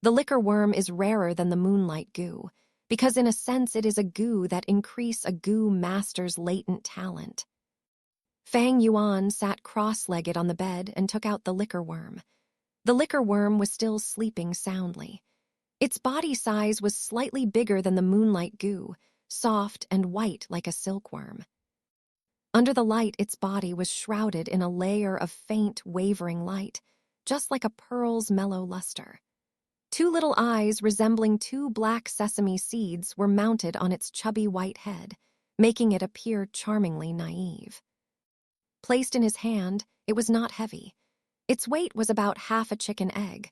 The liquor worm is rarer than the moonlight Gu, because in a sense it is a Gu that increase a Gu master's latent talent. Fang Yuan sat cross-legged on the bed and took out the liquor worm. The liquor worm was still sleeping soundly. Its body size was slightly bigger than the moonlight goo, soft and white like a silkworm. Under the light, its body was shrouded in a layer of faint, wavering light, just like a pearl's mellow luster. Two little eyes resembling two black sesame seeds were mounted on its chubby white head, making it appear charmingly naive. Placed in his hand, it was not heavy. Its weight was about half a chicken egg.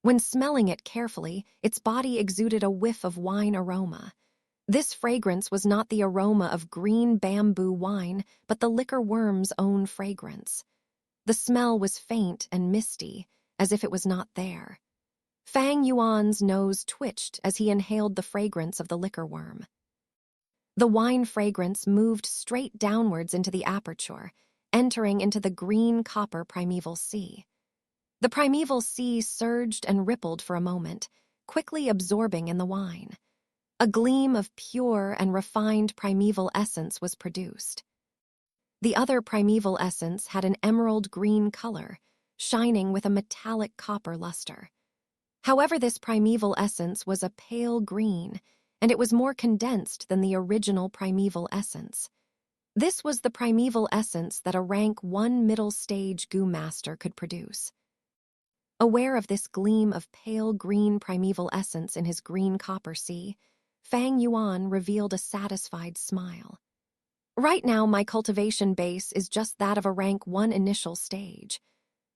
When smelling it carefully, its body exuded a whiff of wine aroma. This fragrance was not the aroma of green bamboo wine, but the liquor worm's own fragrance. The smell was faint and misty, as if it was not there. Fang Yuan's nose twitched as he inhaled the fragrance of the liquor worm. The wine fragrance moved straight downwards into the aperture, entering into the green-copper primeval sea. The primeval sea surged and rippled for a moment, quickly absorbing in the wine. A gleam of pure and refined primeval essence was produced. The other primeval essence had an emerald green color, shining with a metallic copper luster. However, this primeval essence was a pale green, and it was more condensed than the original primeval essence. This was the primeval essence that a rank 1 middle stage goo master could produce. Aware of this gleam of pale green primeval essence in his green copper sea, Fang Yuan revealed a satisfied smile. Right now, my cultivation base is just that of a rank 1 initial stage.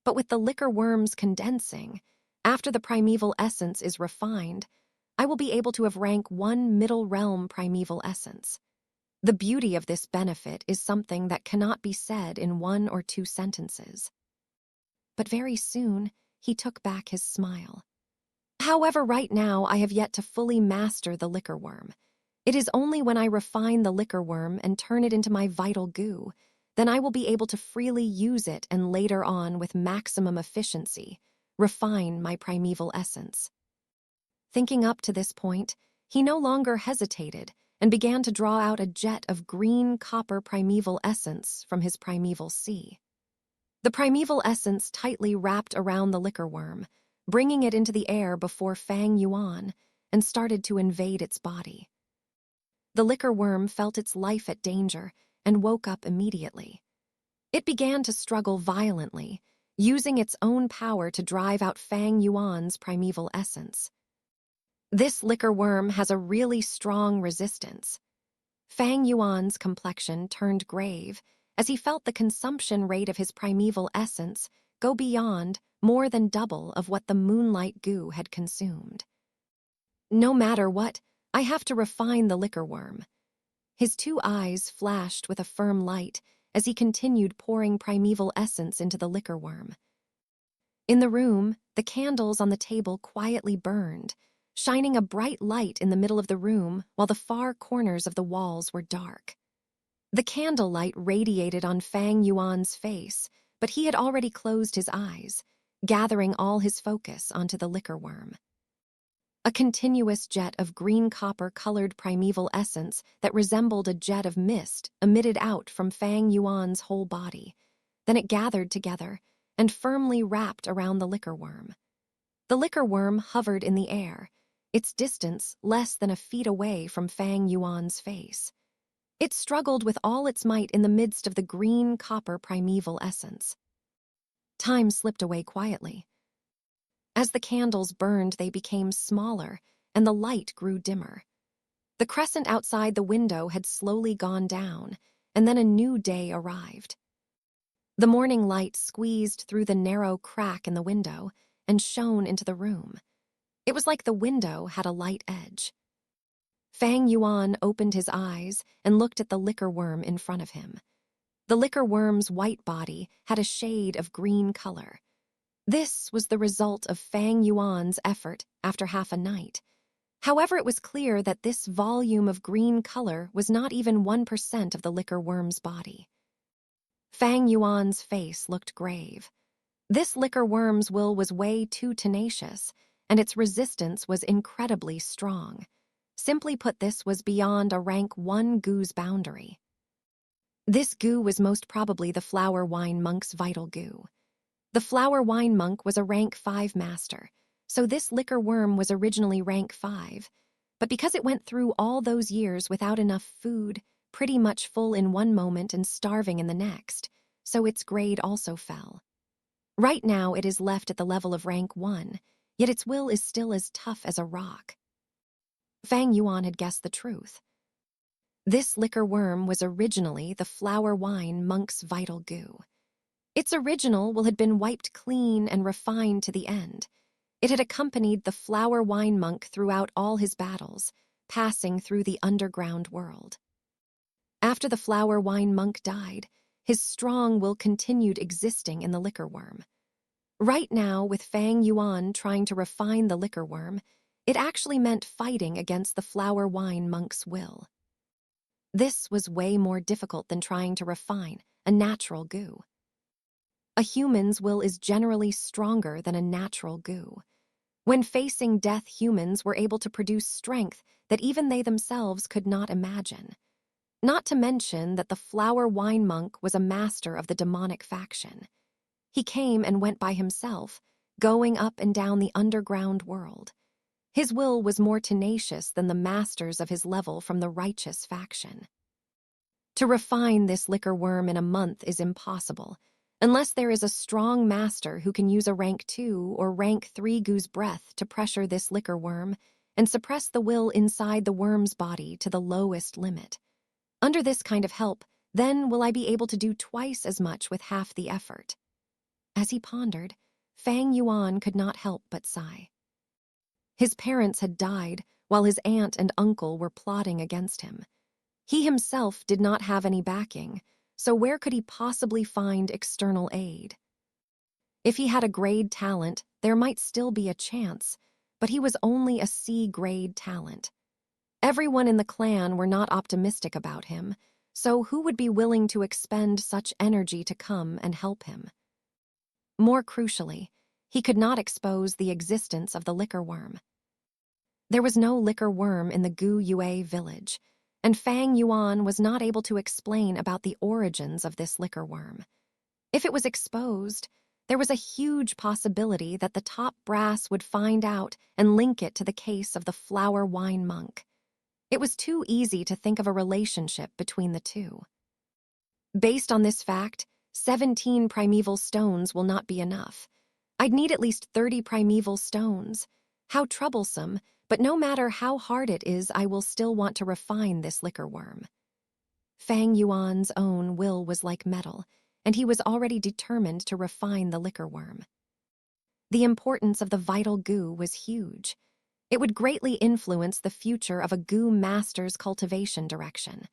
But with the liquor worms condensing, after the primeval essence is refined, I will be able to have rank 1 middle realm primeval essence. The beauty of this benefit is something that cannot be said in 1 or 2 sentences. But very soon, he took back his smile. However, right now I have yet to fully master the liquor worm. It is only when I refine the liquor worm and turn it into my vital goo, then I will be able to freely use it and later on, with maximum efficiency, refine my primeval essence. Thinking up to this point, he no longer hesitated and began to draw out a jet of green copper primeval essence from his primeval sea. The primeval essence tightly wrapped around the liquor worm, bringing it into the air before Fang Yuan, and started to invade its body. The liquor worm felt its life at danger and woke up immediately. It began to struggle violently, using its own power to drive out Fang Yuan's primeval essence. This liquor worm has a really strong resistance. Fang Yuan's complexion turned grave as he felt the consumption rate of his primeval essence go beyond more than double of what the moonlight goo had consumed. No matter what, I have to refine the liquor worm. His 2 eyes flashed with a firm light as he continued pouring primeval essence into the liquor worm. In the room, the candles on the table quietly burned, shining a bright light in the middle of the room while the far corners of the walls were dark. The candlelight radiated on Fang Yuan's face, but he had already closed his eyes, gathering all his focus onto the liquor worm. A continuous jet of green copper-colored primeval essence that resembled a jet of mist emitted out from Fang Yuan's whole body. Then it gathered together and firmly wrapped around the liquor worm. The liquor worm hovered in the air, its distance less than a feet away from Fang Yuan's face. It struggled with all its might in the midst of the green copper primeval essence. Time slipped away quietly. As the candles burned, they became smaller, and the light grew dimmer. The crescent outside the window had slowly gone down, and then a new day arrived. The morning light squeezed through the narrow crack in the window and shone into the room. It was like the window had a light edge. Fang Yuan opened his eyes and looked at the liquor worm in front of him. The liquor worm's white body had a shade of green color. This was the result of Fang Yuan's effort after half a night. However, it was clear that this volume of green color was not even 1% of the liquor worm's body. Fang Yuan's face looked grave. This liquor worm's will was way too tenacious, and its resistance was incredibly strong. Simply put, this was beyond a rank 1 goo's boundary. This goo was most probably the flower wine monk's vital goo. The flower wine monk was a rank 5 master, so this liquor worm was originally rank 5. But because it went through all those years without enough food, pretty much full in one moment and starving in the next, so its grade also fell. Right now it is left at the level of rank 1, yet its will is still as tough as a rock. Fang Yuan had guessed the truth. This liquor worm was originally the flower wine monk's vital goo. Its original will had been wiped clean and refined to the end. It had accompanied the flower wine monk throughout all his battles, passing through the underground world. After the flower wine monk died, his strong will continued existing in the liquor worm. Right now, with Fang Yuan trying to refine the liquor worm, it actually meant fighting against the flower wine monk's will. This was way more difficult than trying to refine a natural goo. A human's will is generally stronger than a natural goo. When facing death, humans were able to produce strength that even they themselves could not imagine. Not to mention that the flower wine monk was a master of the demonic faction. He came and went by himself, going up and down the underground world. His will was more tenacious than the masters of his level from the righteous faction. To refine this liquor worm in a month is impossible, unless there is a strong master who can use a rank 2 or rank 3 goo's breath to pressure this liquor worm and suppress the will inside the worm's body to the lowest limit. Under this kind of help, then will I be able to do twice as much with half the effort. As he pondered, Fang Yuan could not help but sigh. His parents had died while his aunt and uncle were plotting against him. He himself did not have any backing, so where could he possibly find external aid? If he had a grade talent, there might still be a chance, but he was only a C-grade talent. Everyone in the clan were not optimistic about him, so who would be willing to expend such energy to come and help him? More crucially, he could not expose the existence of the liquor worm. There was no liquor worm in the Gu Yue village, and Fang Yuan was not able to explain about the origins of this liquor worm. If it was exposed, there was a huge possibility that the top brass would find out and link it to the case of the flower wine monk. It was too easy to think of a relationship between the two. Based on this fact, 17 primeval stones will not be enough. I'd need at least 30 primeval stones. How troublesome, but no matter how hard it is, I will still want to refine this liquor worm. Fang Yuan's own will was like metal, and he was already determined to refine the liquor worm. The importance of the vital goo was huge. It would greatly influence the future of a goo master's cultivation direction.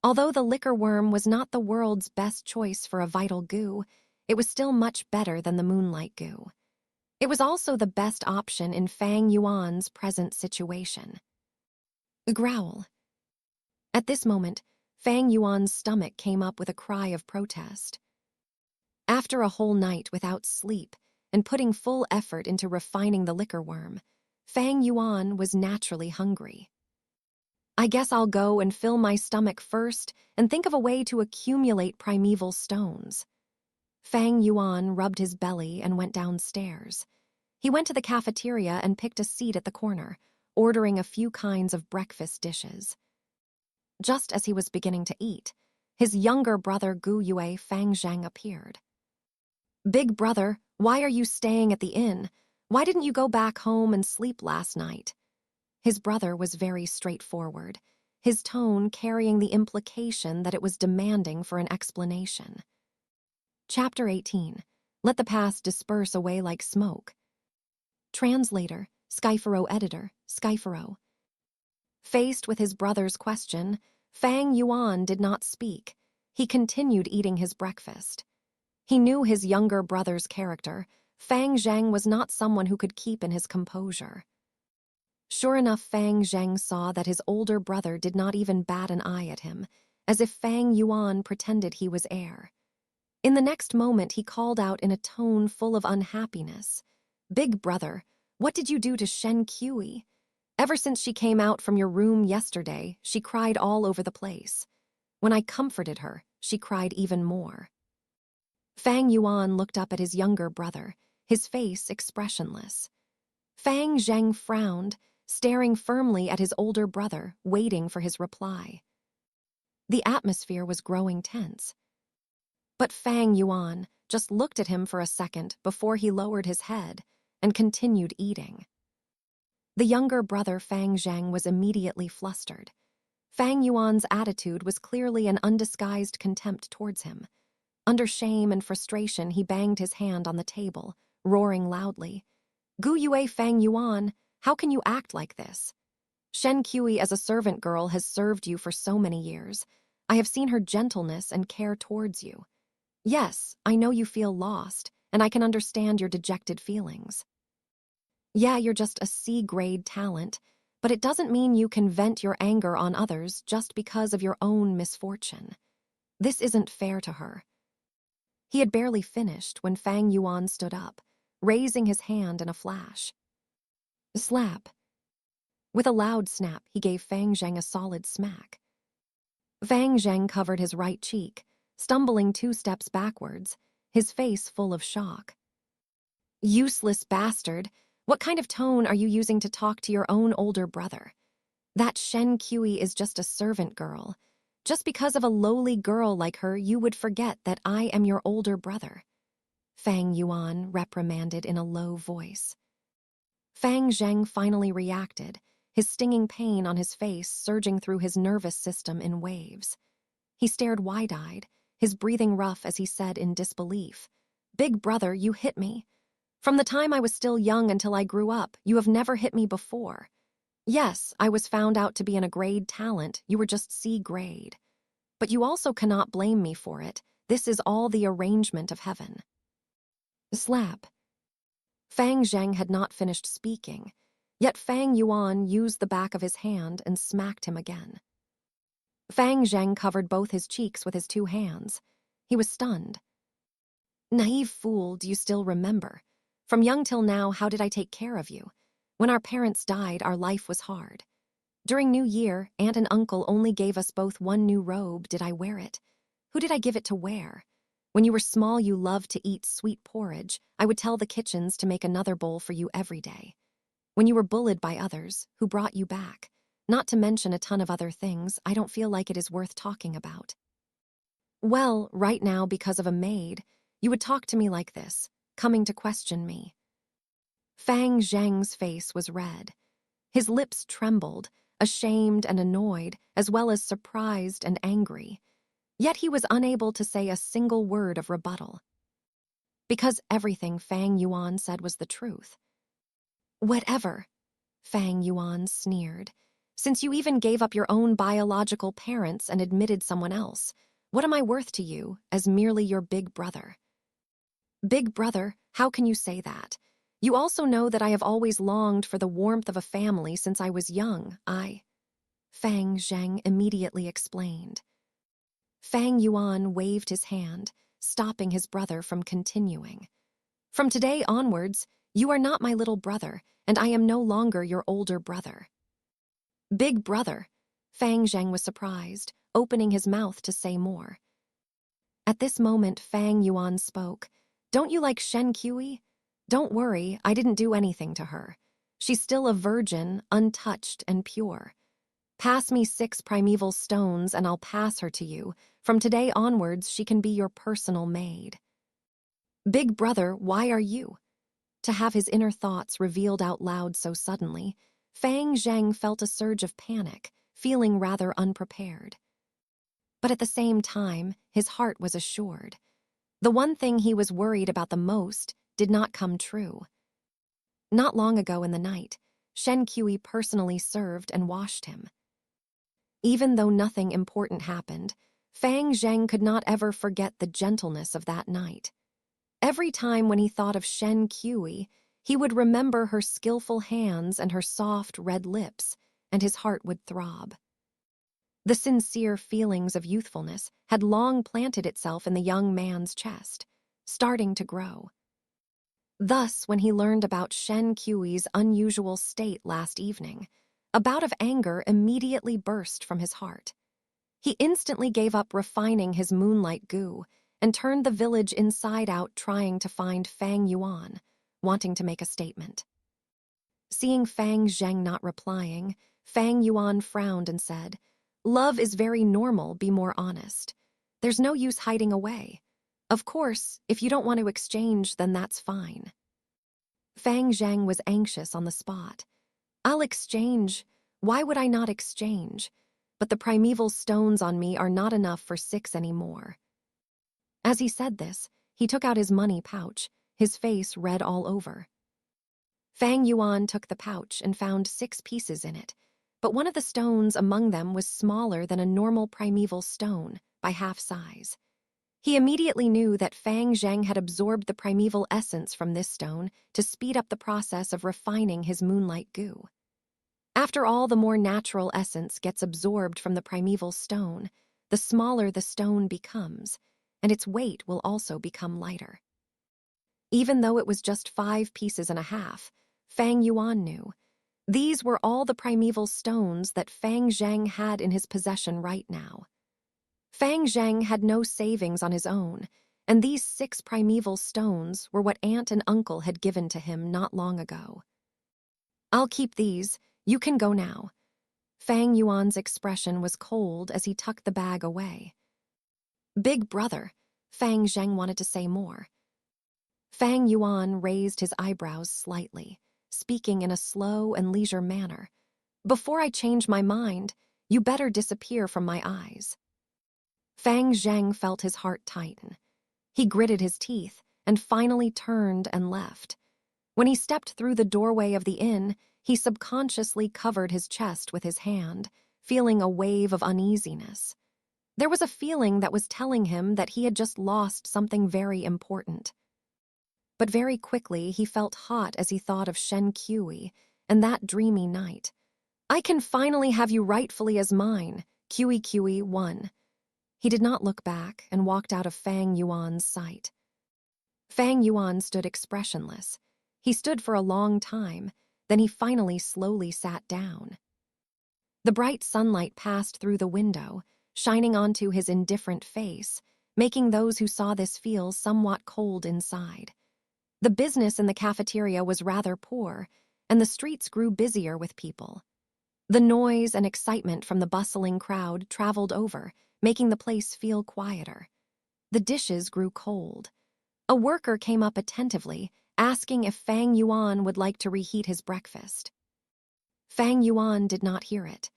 Although the liquor worm was not the world's best choice for a vital goo, it was still much better than the moonlight goo. It was also the best option in Fang Yuan's present situation. A growl. At this moment, Fang Yuan's stomach came up with a cry of protest. After a whole night without sleep and putting full effort into refining the liquor worm, Fang Yuan was naturally hungry. I guess I'll go and fill my stomach first and think of a way to accumulate primeval stones. Fang Yuan rubbed his belly and went downstairs. He went to the cafeteria and picked a seat at the corner, ordering a few kinds of breakfast dishes. Just as he was beginning to eat, his younger brother Gu Yue Fang Zhang appeared. "Big brother, why are you staying at the inn? Why didn't you go back home and sleep last night?" His brother was very straightforward, his tone carrying the implication that it was demanding for an explanation. Chapter 18. Let the past disperse away like smoke. Translator, Skypharo editor, Skypharo. Faced with his brother's question, Fang Yuan did not speak. He continued eating his breakfast. He knew his younger brother's character. Fang Zhang was not someone who could keep in his composure. Sure enough, Fang Zhang saw that his older brother did not even bat an eye at him, as if Fang Yuan pretended he was heir. In the next moment, he called out in a tone full of unhappiness, "Big brother, what did you do to Shen Qi? Ever since she came out from your room yesterday, she cried all over the place. When I comforted her, she cried even more. Fang Yuan looked up at his younger brother, his face expressionless. Fang Zheng frowned, staring firmly at his older brother, waiting for his reply. The atmosphere was growing tense. But Fang Yuan just looked at him for a second before he lowered his head and continued eating. The younger brother Fang Zheng was immediately flustered. Fang Yuan's attitude was clearly an undisguised contempt towards him. Under shame and frustration, he banged his hand on the table, roaring loudly. "Gu Yue Fang Yuan, how can you act like this? Shen Kui as a servant girl has served you for so many years. I have seen her gentleness and care towards you. Yes, I know you feel lost, and I can understand your dejected feelings. Yeah, you're just a C-grade talent, but it doesn't mean you can vent your anger on others just because of your own misfortune. This isn't fair to her." He had barely finished when Fang Yuan stood up, raising his hand in a flash. Slap. With a loud snap, he gave Fang Zheng a solid smack. Fang Zheng covered his right cheek, stumbling 2 steps backwards, his face full of shock. "Useless bastard! What kind of tone are you using to talk to your own older brother? That Shen Kui is just a servant girl. Just because of a lowly girl like her, you would forget that I am your older brother," Fang Yuan reprimanded in a low voice. Fang Zheng finally reacted, his stinging pain on his face surging through his nervous system in waves. He stared wide-eyed, his breathing rough as he said in disbelief, "Big brother, you hit me. From the time I was still young until I grew up, you have never hit me before. Yes, I was found out to be a grade talent, you were just C-grade. But you also cannot blame me for it. This is all the arrangement of heaven." Slap. Fang Zheng had not finished speaking, yet Fang Yuan used the back of his hand and smacked him again. Fang Zheng covered both his cheeks with his 2 hands. He was stunned. "Naive fool, do you still remember? From young till now, how did I take care of you? When our parents died, our life was hard. During New Year, Aunt and Uncle only gave us both 1 new robe. Did I wear it? Who did I give it to wear? When you were small, you loved to eat sweet porridge. I would tell the kitchens to make another bowl for you every day. When you were bullied by others, who brought you back? Not to mention a ton of other things I don't feel like it is worth talking about. Well, right now, because of a maid, you would talk to me like this, coming to question me." Fang Zheng's face was red. His lips trembled, ashamed and annoyed, as well as surprised and angry. Yet he was unable to say a single word of rebuttal. Because everything Fang Yuan said was the truth. "Whatever," Fang Yuan sneered. "Since you even gave up your own biological parents and admitted someone else, what am I worth to you as merely your big brother?" "Big brother, how can you say that? You also know that I have always longed for the warmth of a family since I was young. Fang Zheng immediately explained. Fang Yuan waved his hand, stopping his brother from continuing. "From today onwards, you are not my little brother, and I am no longer your older brother." "Big brother," Fang Zheng was surprised, opening his mouth to say more. At this moment, Fang Yuan spoke. "Don't you like Shen Kui? Don't worry, I didn't do anything to her. She's still a virgin, untouched and pure. Pass me 6 primeval stones and I'll pass her to you. From today onwards, she can be your personal maid." "Big brother, why are you?" To have his inner thoughts revealed out loud so suddenly, Fang Zheng felt a surge of panic, feeling rather unprepared. But at the same time, his heart was assured. The one thing he was worried about the most did not come true. Not long ago in the night, Shen Kui personally served and washed him. Even though nothing important happened, Fang Zheng could not ever forget the gentleness of that night. Every time when he thought of Shen Kui, he would remember her skillful hands and her soft red lips, and his heart would throb. The sincere feelings of youthfulness had long planted itself in the young man's chest, starting to grow. Thus, when he learned about Shen Kui's unusual state last evening, a bout of anger immediately burst from his heart. He instantly gave up refining his moonlight goo and turned the village inside out, trying to find Fang Yuan, wanting to make a statement. Seeing Fang Zheng not replying, Fang Yuan frowned and said, "Love is very normal, be more honest. There's no use hiding away. Of course, if you don't want to exchange, then that's fine." Fang Zheng was anxious on the spot. "I'll exchange. Why would I not exchange? But the primeval stones on me are not enough for 6 anymore." As he said this, he took out his money pouch, his face red all over. Fang Yuan took the pouch and found 6 pieces in it, but one of the stones among them was smaller than a normal primeval stone, by half size. He immediately knew that Fang Zheng had absorbed the primeval essence from this stone to speed up the process of refining his moonlight goo. After all, the more natural essence gets absorbed from the primeval stone, the smaller the stone becomes, and its weight will also become lighter. Even though it was just 5 pieces and a half, Fang Yuan knew these were all the primeval stones that Fang Zheng had in his possession right now. Fang Zheng had no savings on his own, and these 6 primeval stones were what aunt and uncle had given to him not long ago. "I'll keep these. You can go now." Fang Yuan's expression was cold as he tucked the bag away. "Big brother," Fang Zheng wanted to say more. Fang Yuan raised his eyebrows slightly, speaking in a slow and leisure manner. "Before I change my mind, you better disappear from my eyes." Fang Zheng felt his heart tighten. He gritted his teeth and finally turned and left. When he stepped through the doorway of the inn, he subconsciously covered his chest with his hand, feeling a wave of uneasiness. There was a feeling that was telling him that he had just lost something very important. But very quickly he felt hot as he thought of Shen Kui and that dreamy night. "I can finally have you rightfully as mine, Kui 1. He did not look back and walked out of Fang Yuan's sight. Fang Yuan stood expressionless. He stood for a long time, then he finally slowly sat down. The bright sunlight passed through the window, shining onto his indifferent face, making those who saw this feel somewhat cold inside. The business in the cafeteria was rather poor, and the streets grew busier with people. The noise and excitement from the bustling crowd traveled over, making the place feel quieter. The dishes grew cold. A worker came up attentively, asking if Fang Yuan would like to reheat his breakfast. Fang Yuan did not hear it.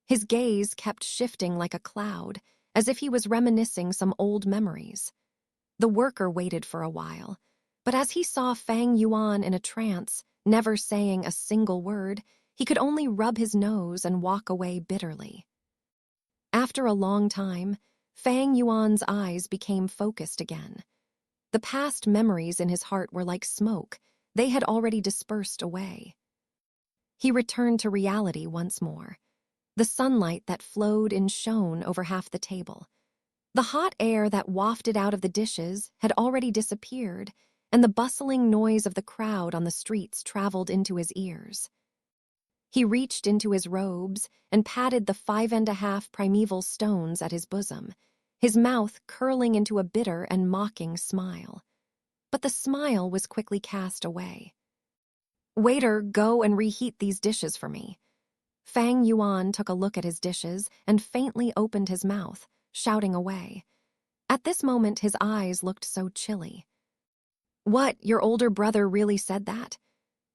His gaze kept shifting like a cloud, as if he was reminiscing some old memories. The worker waited for a while, but as he saw Fang Yuan in a trance, never saying a single word, he could only rub his nose and walk away bitterly. After a long time, Fang Yuan's eyes became focused again. The past memories in his heart were like smoke. They had already dispersed away. He returned to reality once more. The sunlight that flowed and shone over half the table. The hot air that wafted out of the dishes had already disappeared, and the bustling noise of the crowd on the streets traveled into his ears. He reached into his robes and patted the 5.5 primeval stones at his bosom, his mouth curling into a bitter and mocking smile. But the smile was quickly cast away. "Waiter, go and reheat these dishes for me." Fang Yuan took a look at his dishes and faintly opened his mouth, shouting away. At this moment, his eyes looked so chilly. "What, your older brother really said that?"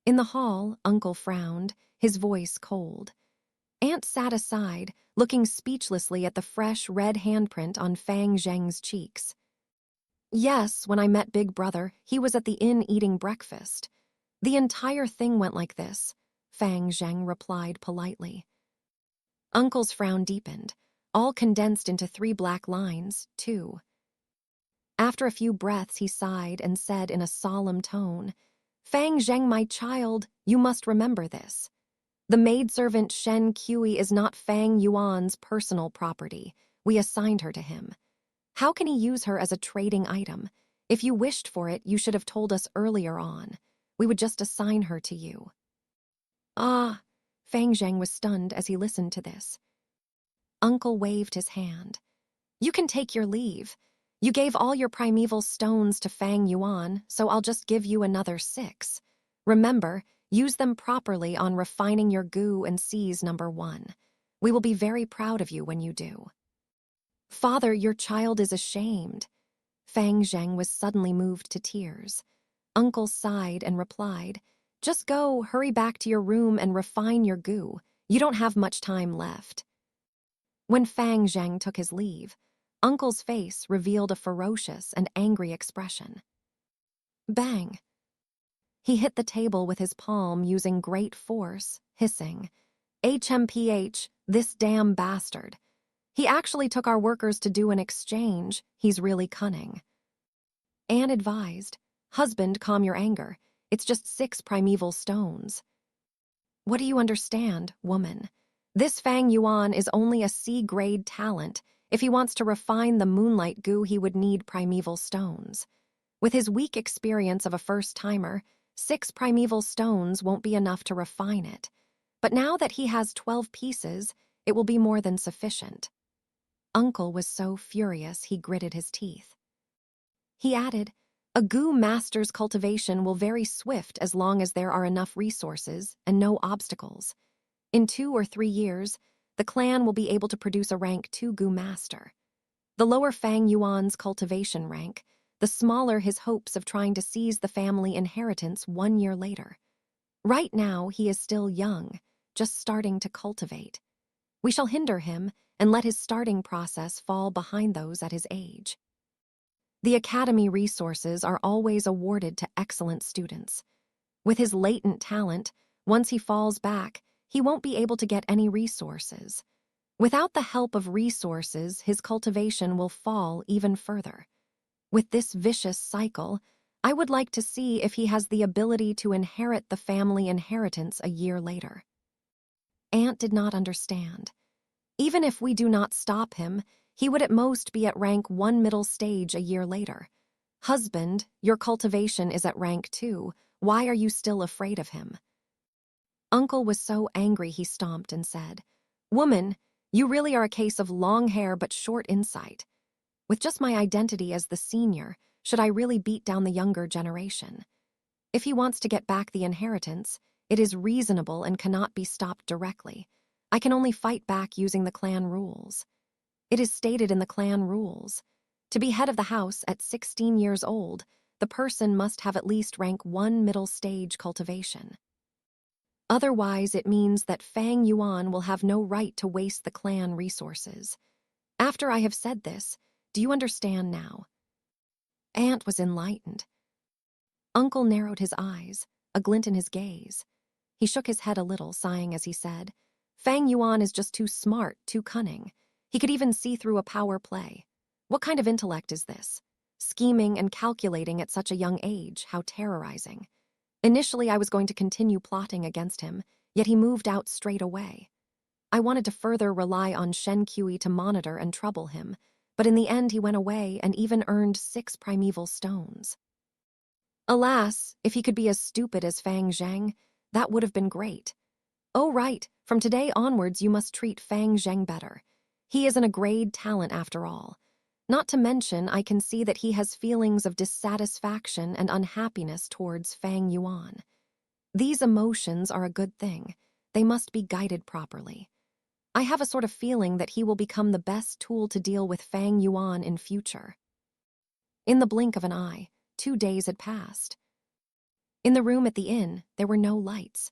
In the hall, Uncle frowned, his voice cold. Aunt sat aside, looking speechlessly at the fresh red handprint on Fang Zheng's cheeks. "Yes, when I met Big Brother, he was at the inn eating breakfast. The entire thing went like this," Fang Zheng replied politely. Uncle's frown deepened, all condensed into 3 black lines, too. After a few breaths, he sighed and said in a solemn tone, "Fang Zheng, my child, you must remember this. The maidservant Shen Kui is not Fang Yuan's personal property. We assigned her to him. How can he use her as a trading item? If you wished for it, you should have told us earlier on. We would just assign her to you." "Ah," Fang Zheng was stunned as he listened to this. Uncle waved his hand. You can take your leave. You gave all your primeval stones to Fang Yuan, so I'll just give you another 6. Remember, use them properly on refining your goo and seize number 1. We will be very proud of you when you do. Father, your child is ashamed. Fang Zheng was suddenly moved to tears. Uncle sighed and replied, Just go, hurry back to your room and refine your goo. You don't have much time left. When Fang Zheng took his leave, Uncle's face revealed a ferocious and angry expression. Bang! He hit the table with his palm using great force, hissing, HMPH, this damn bastard. He actually took our workers to do an exchange. He's really cunning. Anne advised, Husband, calm your anger. It's just 6 primeval stones. What do you understand, woman? This Fang Yuan is only a C-grade talent. If he wants to refine the moonlight goo, he would need primeval stones. With his weak experience of a first-timer, 6 primeval stones won't be enough to refine it. But now that he has 12 pieces, it will be more than sufficient. Uncle was so furious he gritted his teeth. He added, A goo master's cultivation will very swift as long as there are enough resources and no obstacles. In 2 or 3 years, the clan will be able to produce a rank 2 goo master. The lower Fang Yuan's cultivation rank, the smaller his hopes of trying to seize the family inheritance 1 year later. Right now, he is still young, just starting to cultivate. We shall hinder him and let his starting process fall behind those at his age. The academy resources are always awarded to excellent students. With his latent talent, once he falls back, he won't be able to get any resources. Without the help of resources, his cultivation will fall even further. With this vicious cycle, I would like to see if he has the ability to inherit the family inheritance a year later. Aunt did not understand. Even if we do not stop him, he would at most be at rank 1 middle stage a year later. Husband, your cultivation is at rank 2. Why are you still afraid of him? Uncle was so angry he stomped and said, Woman, you really are a case of long hair but short insight. With just my identity as the senior, should I really beat down the younger generation? If he wants to get back the inheritance, it is reasonable and cannot be stopped directly. I can only fight back using the clan rules. It is stated in the clan rules. To be head of the house at 16 years old, the person must have at least rank 1 middle stage cultivation. Otherwise, it means that Fang Yuan will have no right to waste the clan resources. After I have said this, do you understand now? Aunt was enlightened. Uncle narrowed his eyes, a glint in his gaze. He shook his head a little, sighing as he said, Fang Yuan is just too smart, too cunning. He could even see through a power play. What kind of intellect is this? Scheming and calculating at such a young age, how terrorizing. Initially, I was going to continue plotting against him, yet he moved out straight away. I wanted to further rely on Shen Kui to monitor and trouble him, but in the end he went away and even earned 6 primeval stones. Alas, if he could be as stupid as Fang Zheng, that would have been great. Oh right, from today onwards you must treat Fang Zheng better. He isn't a grade talent after all. Not to mention, I can see that he has feelings of dissatisfaction and unhappiness towards Fang Yuan. These emotions are a good thing. They must be guided properly. I have a sort of feeling that he will become the best tool to deal with Fang Yuan in future. In the blink of an eye, 2 days had passed. In the room at the inn, there were no lights.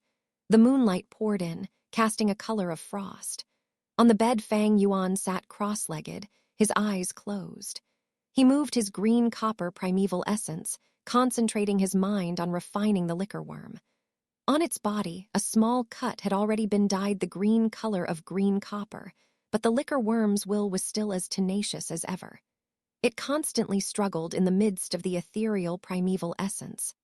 The moonlight poured in, casting a color of frost. On the bed, Fang Yuan sat cross-legged, his eyes closed. He moved his green copper primeval essence, concentrating his mind on refining the liquor worm. On its body, a small cut had already been dyed the green color of green copper, but the liquor worm's will was still as tenacious as ever. It constantly struggled in the midst of the ethereal primeval essence.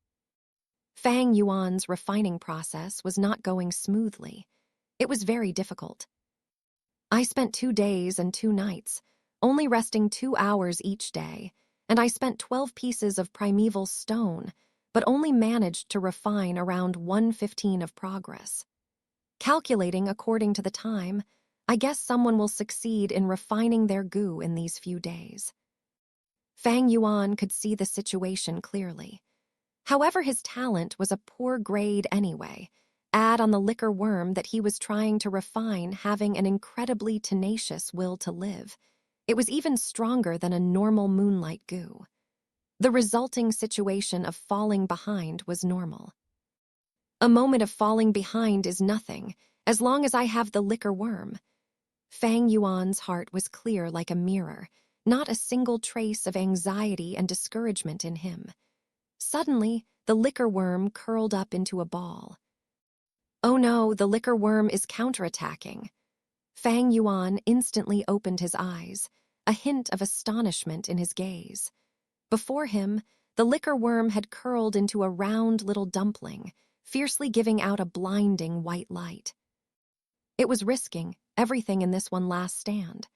Fang Yuan's refining process was not going smoothly. It was very difficult. I spent 2 days and 2 nights, only resting 2 hours each day, and I spent 12 pieces of primeval stone, but only managed to refine around 1/15 of progress. Calculating according to the time, I guess someone will succeed in refining their goo in these few days. Fang Yuan could see the situation clearly. However, his talent was a poor grade anyway. Add on the liquor worm that he was trying to refine, having an incredibly tenacious will to live. It was even stronger than a normal moonlight goo. The resulting situation of falling behind was normal. A moment of falling behind is nothing, as long as I have the liquor worm. Fang Yuan's heart was clear like a mirror, not a single trace of anxiety and discouragement in him. Suddenly, the liquor worm curled up into a ball. Oh no, the liquor worm is counterattacking. Fang Yuan instantly opened his eyes, a hint of astonishment in his gaze. Before him, the liquor worm had curled into a round little dumpling, fiercely giving out a blinding white light. It was risking everything in this one last stand.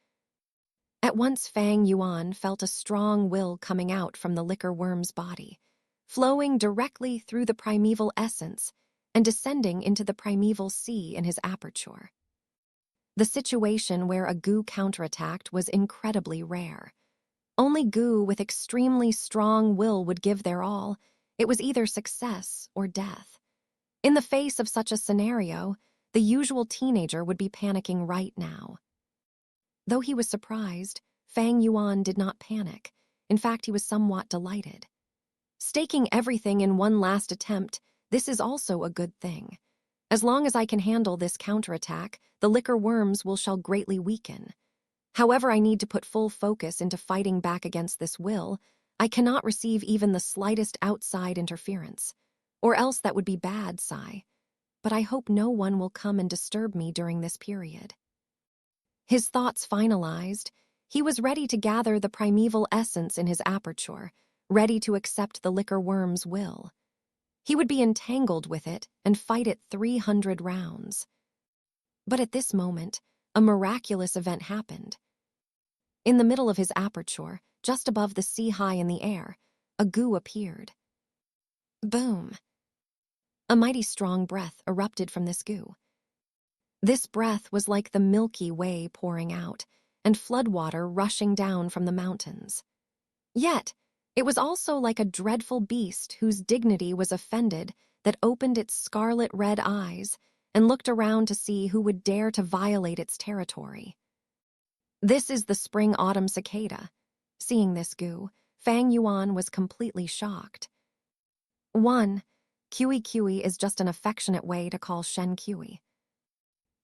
At once Fang Yuan felt a strong will coming out from the liquor worm's body, flowing directly through the primeval essence and descending into the primeval sea in his aperture. The situation where a goo counterattacked was incredibly rare. Only goo with extremely strong will would give their all. It was either success or death. In the face of such a scenario, the usual teenager would be panicking right now. Though he was surprised, Fang Yuan did not panic. In fact, he was somewhat delighted. Staking everything in one last attempt, this is also a good thing. As long as I can handle this counterattack, the liquor worms shall greatly weaken. However, I need to put full focus into fighting back against this will. I cannot receive even the slightest outside interference. Or else that would be bad, Sai. But I hope no one will come and disturb me during this period. His thoughts finalized, he was ready to gather the primeval essence in his aperture, ready to accept the liquor worm's will. He would be entangled with it and fight it 300 rounds. But at this moment, a miraculous event happened. In the middle of his aperture, just above the sea high in the air, a goo appeared. Boom! A mighty strong breath erupted from this goo. This breath was like the Milky Way pouring out, and floodwater rushing down from the mountains. Yet, it was also like a dreadful beast whose dignity was offended that opened its scarlet-red eyes and looked around to see who would dare to violate its territory. This is the spring-autumn cicada. Seeing this goo, Fang Yuan was completely shocked. 1. Kui is just an affectionate way to call Shen Kui.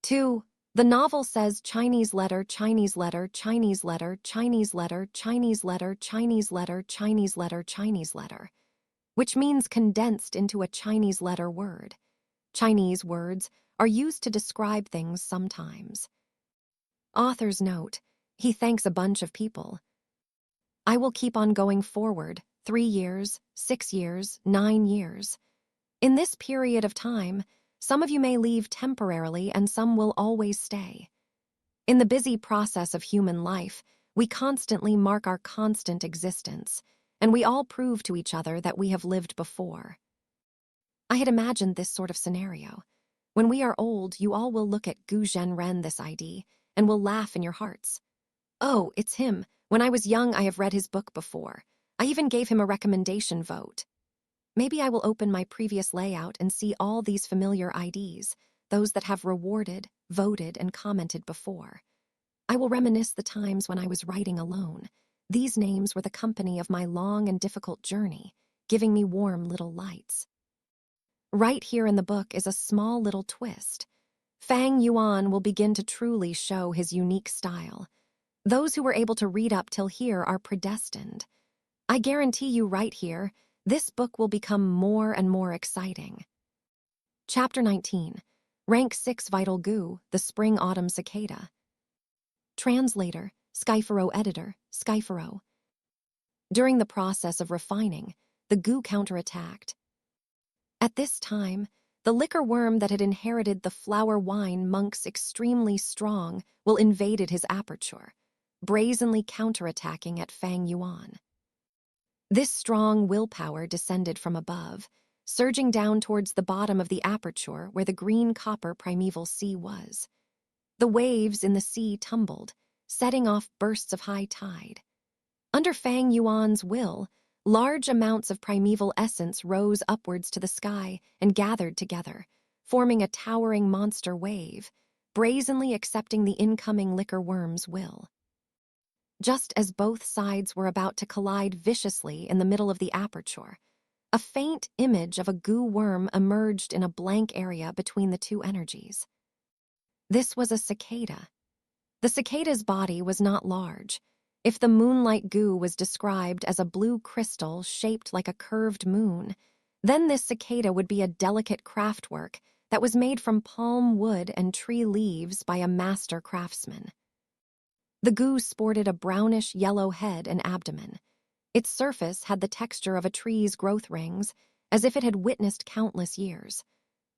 2. The novel says Chinese letter, Chinese letter, Chinese letter, Chinese letter, Chinese letter, Chinese letter, Chinese letter, Chinese letter, which means condensed into a Chinese letter word. Chinese words are used to describe things sometimes. Author's note, he thanks a bunch of people. I will keep on going forward, 3 years, 6 years, 9 years. In this period of time, some of you may leave temporarily and some will always stay. In the busy process of human life, we constantly mark our constant existence, and we all prove to each other that we have lived before. I had imagined this sort of scenario. When we are old, you all will look at Gu Zhenren this ID, and will laugh in your hearts. Oh, it's him. When I was young, I have read his book before. I even gave him a recommendation vote. Maybe I will open my previous layout and see all these familiar IDs, those that have rewarded, voted, and commented before. I will reminisce the times when I was writing alone. These names were the company of my long and difficult journey, giving me warm little lights. Right here in the book is a small little twist. Fang Yuan will begin to truly show his unique style. Those who were able to read up till here are predestined. I guarantee you right here, this book will become more and more exciting. Chapter 19. Rank 6 Vital Goo, the Spring-Autumn Cicada. Translator, Skypharo Editor, Skypharo. During the process of refining, the goo counterattacked. At this time, the liquor worm that had inherited the flower wine monk's extremely strong will invaded his aperture, brazenly counterattacking at Fang Yuan. This strong willpower descended from above, surging down towards the bottom of the aperture where the green copper primeval sea was. The waves in the sea tumbled, setting off bursts of high tide. Under Fang Yuan's will, large amounts of primeval essence rose upwards to the sky and gathered together, forming a towering monster wave, brazenly accepting the incoming liquor worm's will. Just as both sides were about to collide viciously in the middle of the aperture, a faint image of a goo worm emerged in a blank area between the two energies. This was a cicada. The cicada's body was not large. If the moonlight goo was described as a blue crystal shaped like a curved moon, then this cicada would be a delicate craftwork that was made from palm wood and tree leaves by a master craftsman. The goo sported a brownish-yellow head and abdomen. Its surface had the texture of a tree's growth rings, as if it had witnessed countless years.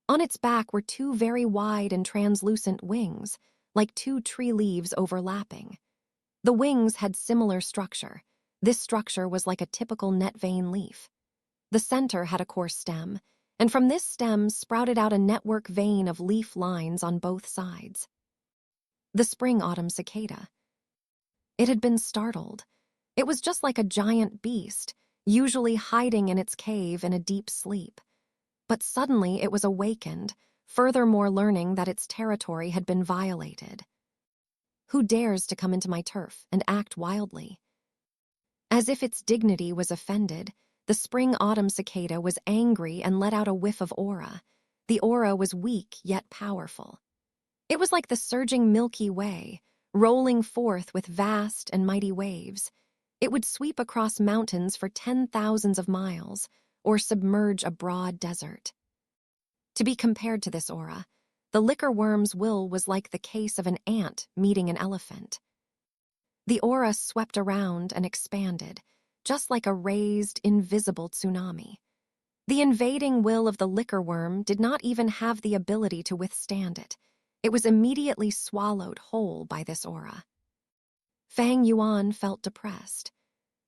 On its back were two very wide and translucent wings, like two tree leaves overlapping. The wings had similar structure. This structure was like a typical net vein leaf. The center had a coarse stem, and from this stem sprouted out a network vein of leaf lines on both sides. The spring-autumn cicada. It had been startled. It was just like a giant beast, usually hiding in its cave in a deep sleep. But suddenly it was awakened, furthermore learning that its territory had been violated. Who dares to come into my turf and act wildly? As if its dignity was offended, the spring-autumn cicada was angry and let out a whiff of aura. The aura was weak yet powerful. It was like the surging Milky Way, rolling forth with vast and mighty waves. It would sweep across mountains for 10,000s of miles, or submerge a broad desert. To be compared to this aura, the liquor worm's will was like the case of an ant meeting an elephant. The aura swept around and expanded, just like a raised, invisible tsunami. The invading will of the liquor worm did not even have the ability to withstand it. It was immediately swallowed whole by this aura. Fang Yuan felt depressed.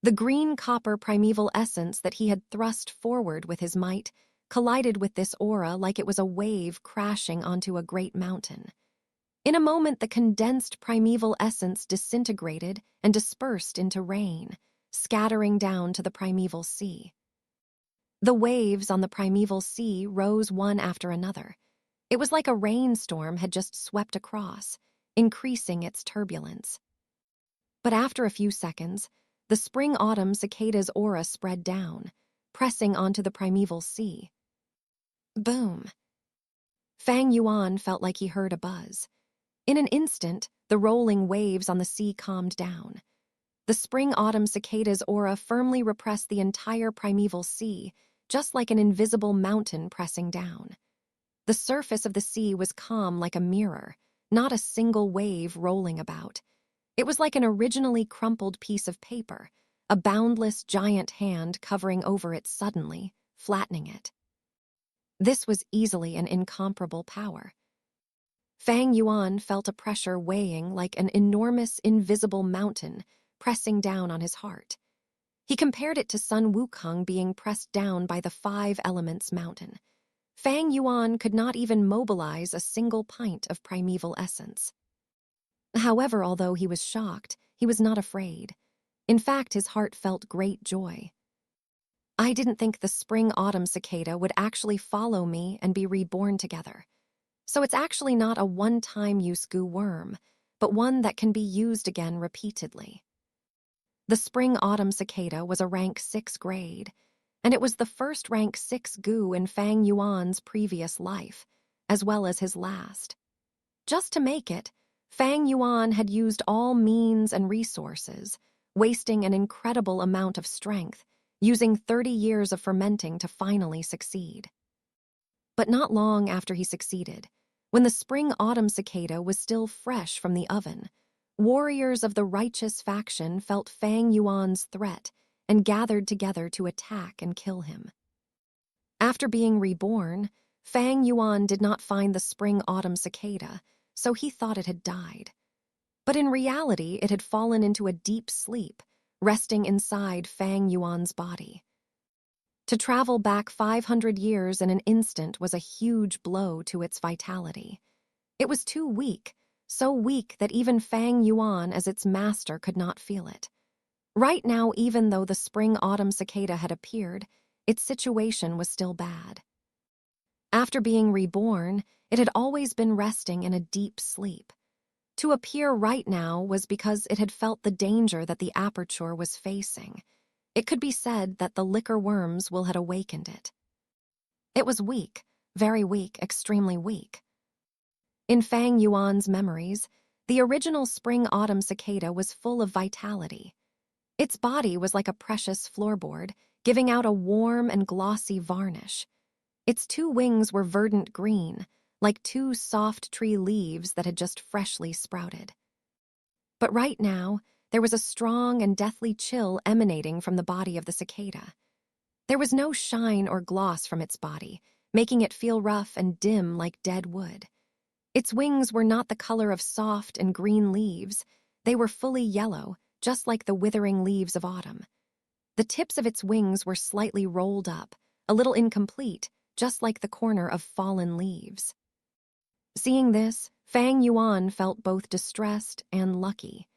The green-copper primeval essence that he had thrust forward with his might collided with this aura like it was a wave crashing onto a great mountain. In a moment, the condensed primeval essence disintegrated and dispersed into rain, scattering down to the primeval sea. The waves on the primeval sea rose one after another. It was like a rainstorm had just swept across, increasing its turbulence. But after a few seconds, the spring-autumn cicada's aura spread down, pressing onto the primeval sea. Boom! Fang Yuan felt like he heard a buzz. In an instant, the rolling waves on the sea calmed down. The spring-autumn cicada's aura firmly repressed the entire primeval sea, just like an invisible mountain pressing down. The surface of the sea was calm like a mirror, not a single wave rolling about. It was like an originally crumpled piece of paper, a boundless giant hand covering over it suddenly, flattening it. This was easily an incomparable power. Fang Yuan felt a pressure weighing like an enormous, invisible mountain pressing down on his heart. He compared it to Sun Wukong being pressed down by the 5 elements mountain. Fang Yuan could not even mobilize a single pint of primeval essence. However, although he was shocked, he was not afraid. In fact, his heart felt great joy. I didn't think the spring-autumn cicada would actually follow me and be reborn together. So it's actually not a one-time use goo worm, but one that can be used again repeatedly. The spring-autumn cicada was a rank 6 grade, and it was the first rank 6 goo in Fang Yuan's previous life, as well as his last. Just to make it, Fang Yuan had used all means and resources, wasting an incredible amount of strength, using 30 years of fermenting to finally succeed. But not long after he succeeded, when the spring-autumn cicada was still fresh from the oven, warriors of the righteous faction felt Fang Yuan's threat and gathered together to attack and kill him. After being reborn, Fang Yuan did not find the spring-autumn cicada, so he thought it had died. But in reality, it had fallen into a deep sleep, resting inside Fang Yuan's body. To travel back 500 years in an instant was a huge blow to its vitality. It was too weak, so weak that even Fang Yuan as its master could not feel it. Right now, even though the spring-autumn cicada had appeared, its situation was still bad. After being reborn, it had always been resting in a deep sleep. To appear right now was because it had felt the danger that the aperture was facing. It could be said that the liquor worm's will had awakened it. It was weak, very weak, extremely weak. In Fang Yuan's memories, the original spring-autumn cicada was full of vitality. Its body was like a precious floorboard, giving out a warm and glossy varnish. Its two wings were verdant green, like two soft tree leaves that had just freshly sprouted. But right now, there was a strong and deathly chill emanating from the body of the cicada. There was no shine or gloss from its body, making it feel rough and dim like dead wood. Its wings were not the color of soft and green leaves. They were fully yellow, just like the withering leaves of autumn. The tips of its wings were slightly rolled up, a little incomplete, just like the corner of fallen leaves. Seeing this, Fang Yuan felt both distressed and lucky.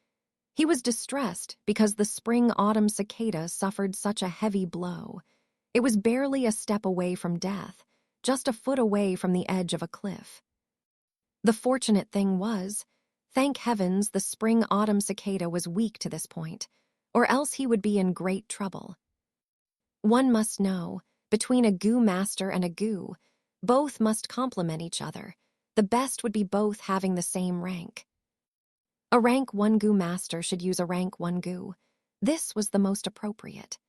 He was distressed because the spring-autumn cicada suffered such a heavy blow. It was barely a step away from death, just a foot away from the edge of a cliff. The fortunate thing was, thank heavens the spring-autumn cicada was weak to this point, or else he would be in great trouble. One must know, between a goo master and a goo, both must complement each other. The best would be both having the same rank. A rank 1 goo master should use a rank 1 goo. This was the most appropriate.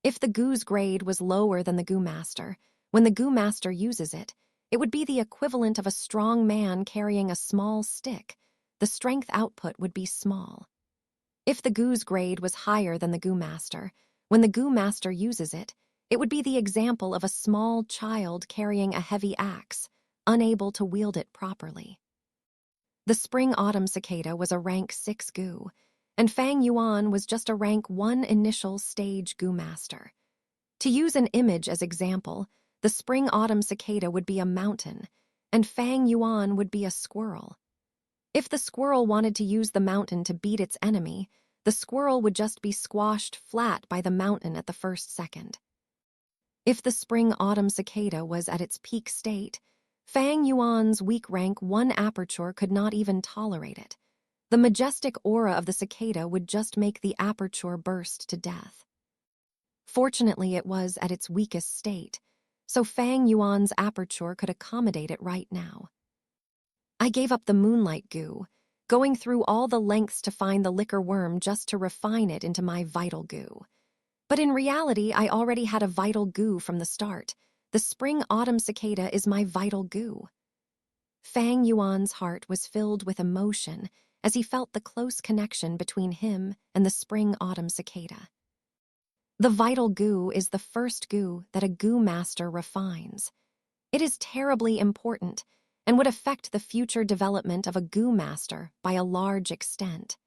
If the goo's grade was lower than the goo master, when the goo master uses it, it would be the equivalent of a strong man carrying a small stick. The strength output would be small. If the goo's grade was higher than the goo master, when the goo master uses it, it would be the example of a small child carrying a heavy axe, unable to wield it properly. The spring-autumn cicada was a rank 6 goo, and Fang Yuan was just a rank 1 initial stage goo master. To use an image as example, the spring-autumn cicada would be a mountain, and Fang Yuan would be a squirrel. If the squirrel wanted to use the mountain to beat its enemy, the squirrel would just be squashed flat by the mountain at the first second. If the spring-autumn cicada was at its peak state, Fang Yuan's weak rank 1 aperture could not even tolerate it. The majestic aura of the cicada would just make the aperture burst to death. Fortunately, it was at its weakest state, so Fang Yuan's aperture could accommodate it right now. I gave up the moonlight goo, going through all the lengths to find the liquor worm just to refine it into my vital goo. But in reality, I already had a vital goo from the start. The spring-autumn cicada is my vital goo. Fang Yuan's heart was filled with emotion as he felt the close connection between him and the spring-autumn cicada. The vital goo is the first goo that a goo master refines. It is terribly important and would affect the future development of a goo master by a large extent.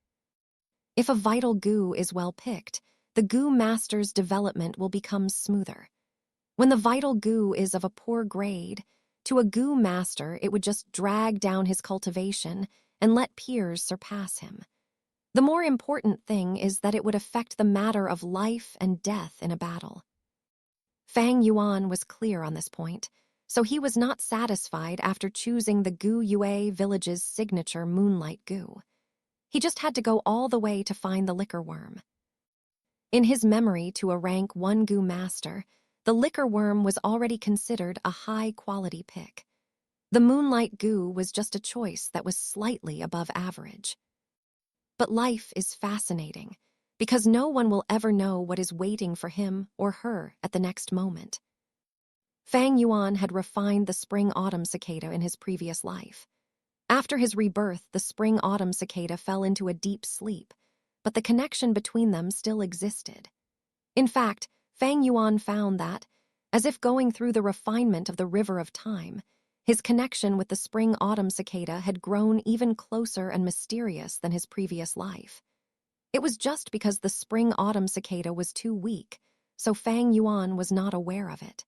If a vital goo is well picked, the goo master's development will become smoother. When the vital goo is of a poor grade, to a goo master it would just drag down his cultivation and let peers surpass him. The more important thing is that it would affect the matter of life and death in a battle. Fang Yuan was clear on this point, so he was not satisfied after choosing the Gu Yue village's signature moonlight goo. He just had to go all the way to find the liquor worm. In his memory to a rank 1 goo master, the liquor worm was already considered a high-quality pick. The moonlight goo was just a choice that was slightly above average. But life is fascinating, because no one will ever know what is waiting for him or her at the next moment. Fang Yuan had refined the spring-autumn cicada in his previous life. After his rebirth, the spring-autumn cicada fell into a deep sleep, but the connection between them still existed. In fact, Fang Yuan found that, as if going through the refinement of the river of time, his connection with the spring-autumn cicada had grown even closer and mysterious than his previous life. It was just because the spring-autumn cicada was too weak, so Fang Yuan was not aware of it.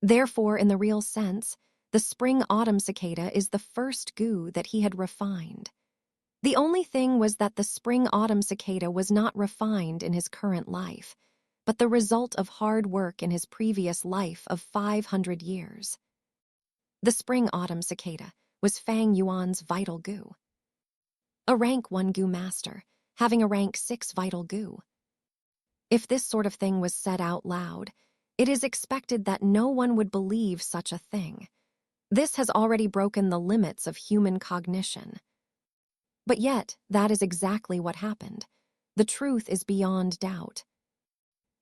Therefore, in the real sense, the spring-autumn cicada is the first goo that he had refined. The only thing was that the spring-autumn cicada was not refined in his current life, but the result of hard work in his previous life of 500 years. The spring-autumn cicada was Fang Yuan's vital goo. A rank 1 goo master, having a rank 6 vital goo. If this sort of thing was said out loud, it is expected that no one would believe such a thing. This has already broken the limits of human cognition. But yet, that is exactly what happened. The truth is beyond doubt.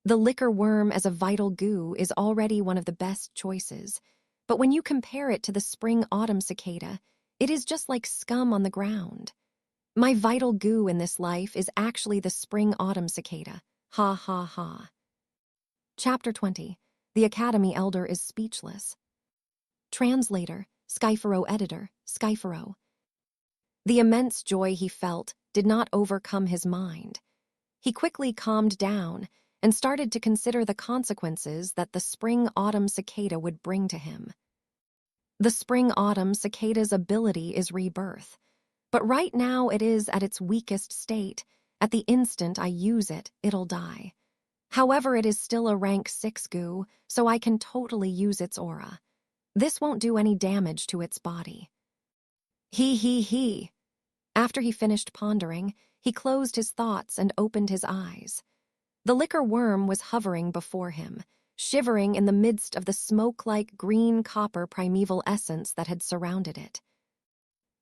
The liquor worm as a vital goo is already one of the best choices, but when you compare it to the spring-autumn cicada, it is just like scum on the ground. My vital goo in this life is actually the spring-autumn cicada. Ha ha ha. Chapter 20. The Academy Elder is speechless. Translator, Skypharo Editor, Skypharo. The immense joy he felt did not overcome his mind. He quickly calmed down and started to consider the consequences that the spring-autumn cicada would bring to him. The spring-autumn cicada's ability is rebirth, but right now it is at its weakest state. At the instant I use it, it'll die. However, it is still a rank 6 goo, so I can totally use its aura. This won't do any damage to its body. He. After he finished pondering, he closed his thoughts and opened his eyes. The liquor worm was hovering before him, shivering in the midst of the smoke-like green copper primeval essence that had surrounded it.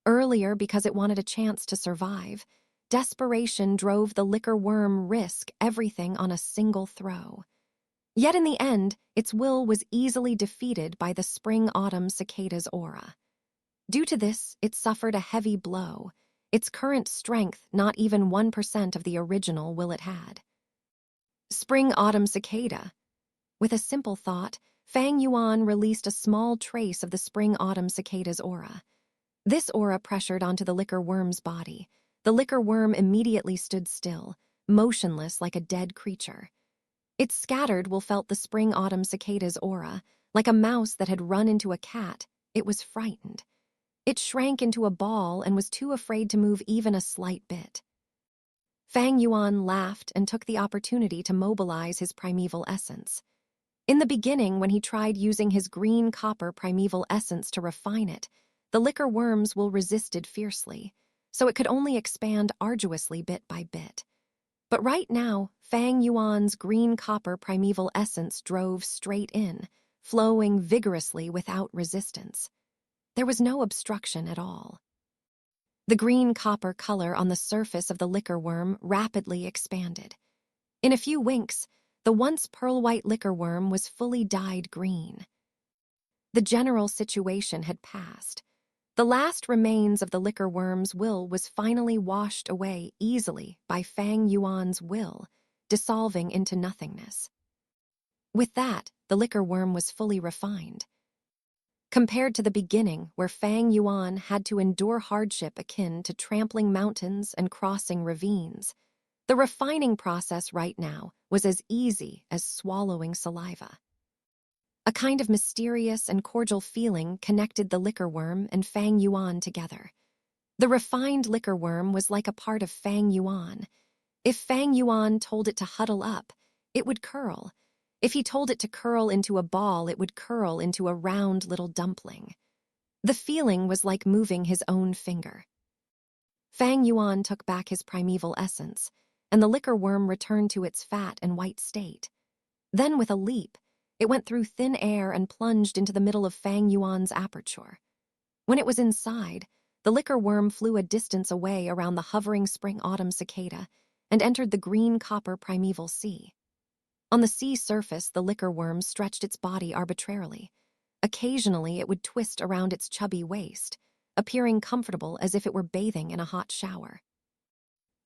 Earlier, because it wanted a chance to survive, desperation drove the liquor worm risk everything on a single throw. Yet in the end, its will was easily defeated by the spring-autumn cicada's aura. Due to this, it suffered a heavy blow, its current strength not even 1% of the original will it had. Spring-autumn cicada. With a simple thought, Fang Yuan released a small trace of the spring-autumn cicada's aura. This aura pressured onto the liquor worm's body. The liquor worm immediately stood still, motionless like a dead creature. It scattered will felt the spring-autumn cicada's aura. Like a mouse that had run into a cat, it was frightened. It shrank into a ball and was too afraid to move even a slight bit. Fang Yuan laughed and took the opportunity to mobilize his primeval essence. In the beginning, when he tried using his green copper primeval essence to refine it, the liquor worm's will resisted fiercely, so it could only expand arduously bit by bit. But right now, Fang Yuan's green copper primeval essence drove straight in, flowing vigorously without resistance. There was no obstruction at all. The green copper color on the surface of the liquor worm rapidly expanded. In a few winks, the once pearl-white liquor worm was fully dyed green. The general situation had passed. The last remains of the liquor worm's will was finally washed away easily by Fang Yuan's will, dissolving into nothingness. With that, the liquor worm was fully refined. Compared to the beginning, where Fang Yuan had to endure hardship akin to trampling mountains and crossing ravines, the refining process right now was as easy as swallowing saliva. A kind of mysterious and cordial feeling connected the liquor worm and Fang Yuan together. The refined liquor worm was like a part of Fang Yuan. If Fang Yuan told it to huddle up, it would curl. If he told it to curl into a ball, it would curl into a round little dumpling. The feeling was like moving his own finger. Fang Yuan took back his primeval essence, and the liquor worm returned to its fat and white state. Then, with a leap, it went through thin air and plunged into the middle of Fang Yuan's aperture. When it was inside, the liquor worm flew a distance away around the hovering spring-autumn cicada and entered the green copper primeval sea. On the sea surface, the liquor worm stretched its body arbitrarily. Occasionally, it would twist around its chubby waist, appearing comfortable as if it were bathing in a hot shower.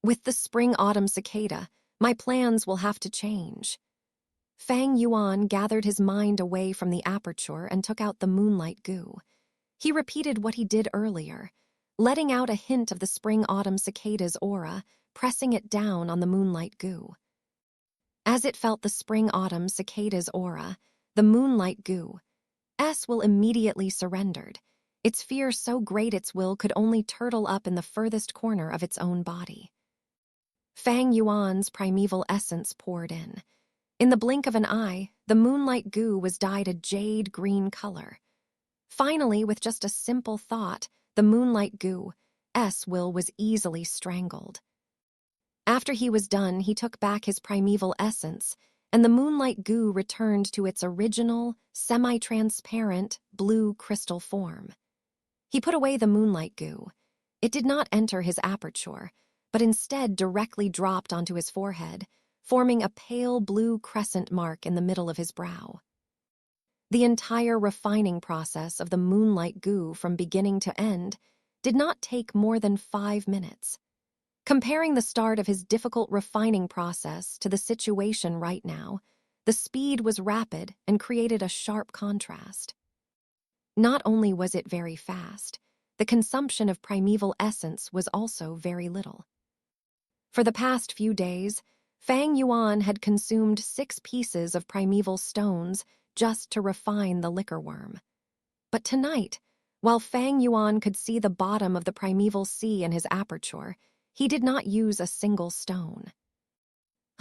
With the spring-autumn cicada, my plans will have to change. Fang Yuan gathered his mind away from the aperture and took out the moonlight goo. He repeated what he did earlier, letting out a hint of the spring-autumn cicada's aura, pressing it down on the moonlight goo. As it felt the spring-autumn cicada's aura, the moonlight goo, will immediately surrendered, its fear so great its will could only turtle up in the furthest corner of its own body. Fang Yuan's primeval essence poured in. In the blink of an eye, the moonlight goo was dyed a jade green color. Finally, with just a simple thought, the moonlight goo, will was easily strangled. After he was done, he took back his primeval essence, and the moonlight goo returned to its original, semi-transparent, blue crystal form. He put away the moonlight goo. It did not enter his aperture, but instead directly dropped onto his forehead, forming a pale blue crescent mark in the middle of his brow. The entire refining process of the moonlight goo from beginning to end did not take more than 5 minutes. Comparing the start of his difficult refining process to the situation right now, the speed was rapid and created a sharp contrast. Not only was it very fast, the consumption of primeval essence was also very little. For the past few days, Fang Yuan had consumed 6 pieces of primeval stones just to refine the liquor worm. But tonight, while Fang Yuan could see the bottom of the primeval sea in his aperture, he did not use a single stone.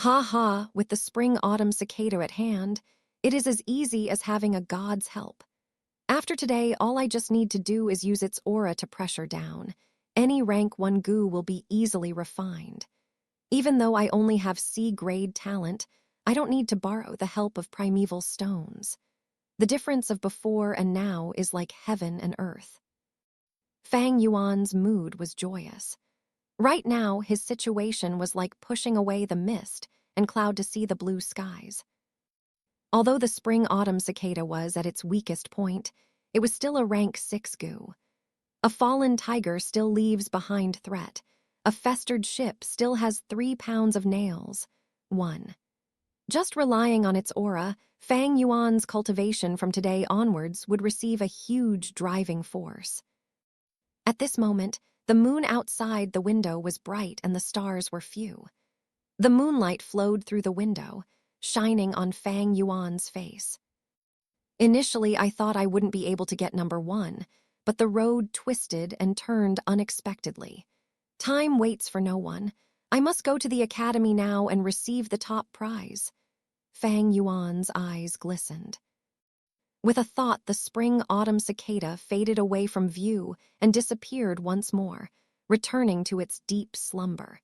Ha, with the spring-autumn cicada at hand, it is as easy as having a god's help. After today, all I just need to do is use its aura to pressure down. Any rank 1 goo will be easily refined. Even though I only have C-grade talent, I don't need to borrow the help of primeval stones. The difference of before and now is like heaven and earth. Fang Yuan's mood was joyous. Right now, his situation was like pushing away the mist and cloud to see the blue skies. Although the spring-autumn cicada was at its weakest point, it was still a rank 6 goo. A fallen tiger still leaves behind threat. A festered ship still has 3 pounds of nails. 1. Just relying on its aura, Fang Yuan's cultivation from today onwards would receive a huge driving force. At this moment, the moon outside the window was bright and the stars were few. The moonlight flowed through the window, shining on Fang Yuan's face. Initially, I thought I wouldn't be able to get number 1, but the road twisted and turned unexpectedly. Time waits for no one. I must go to the academy now and receive the top prize. Fang Yuan's eyes glistened. With a thought, the spring-autumn cicada faded away from view and disappeared once more, returning to its deep slumber.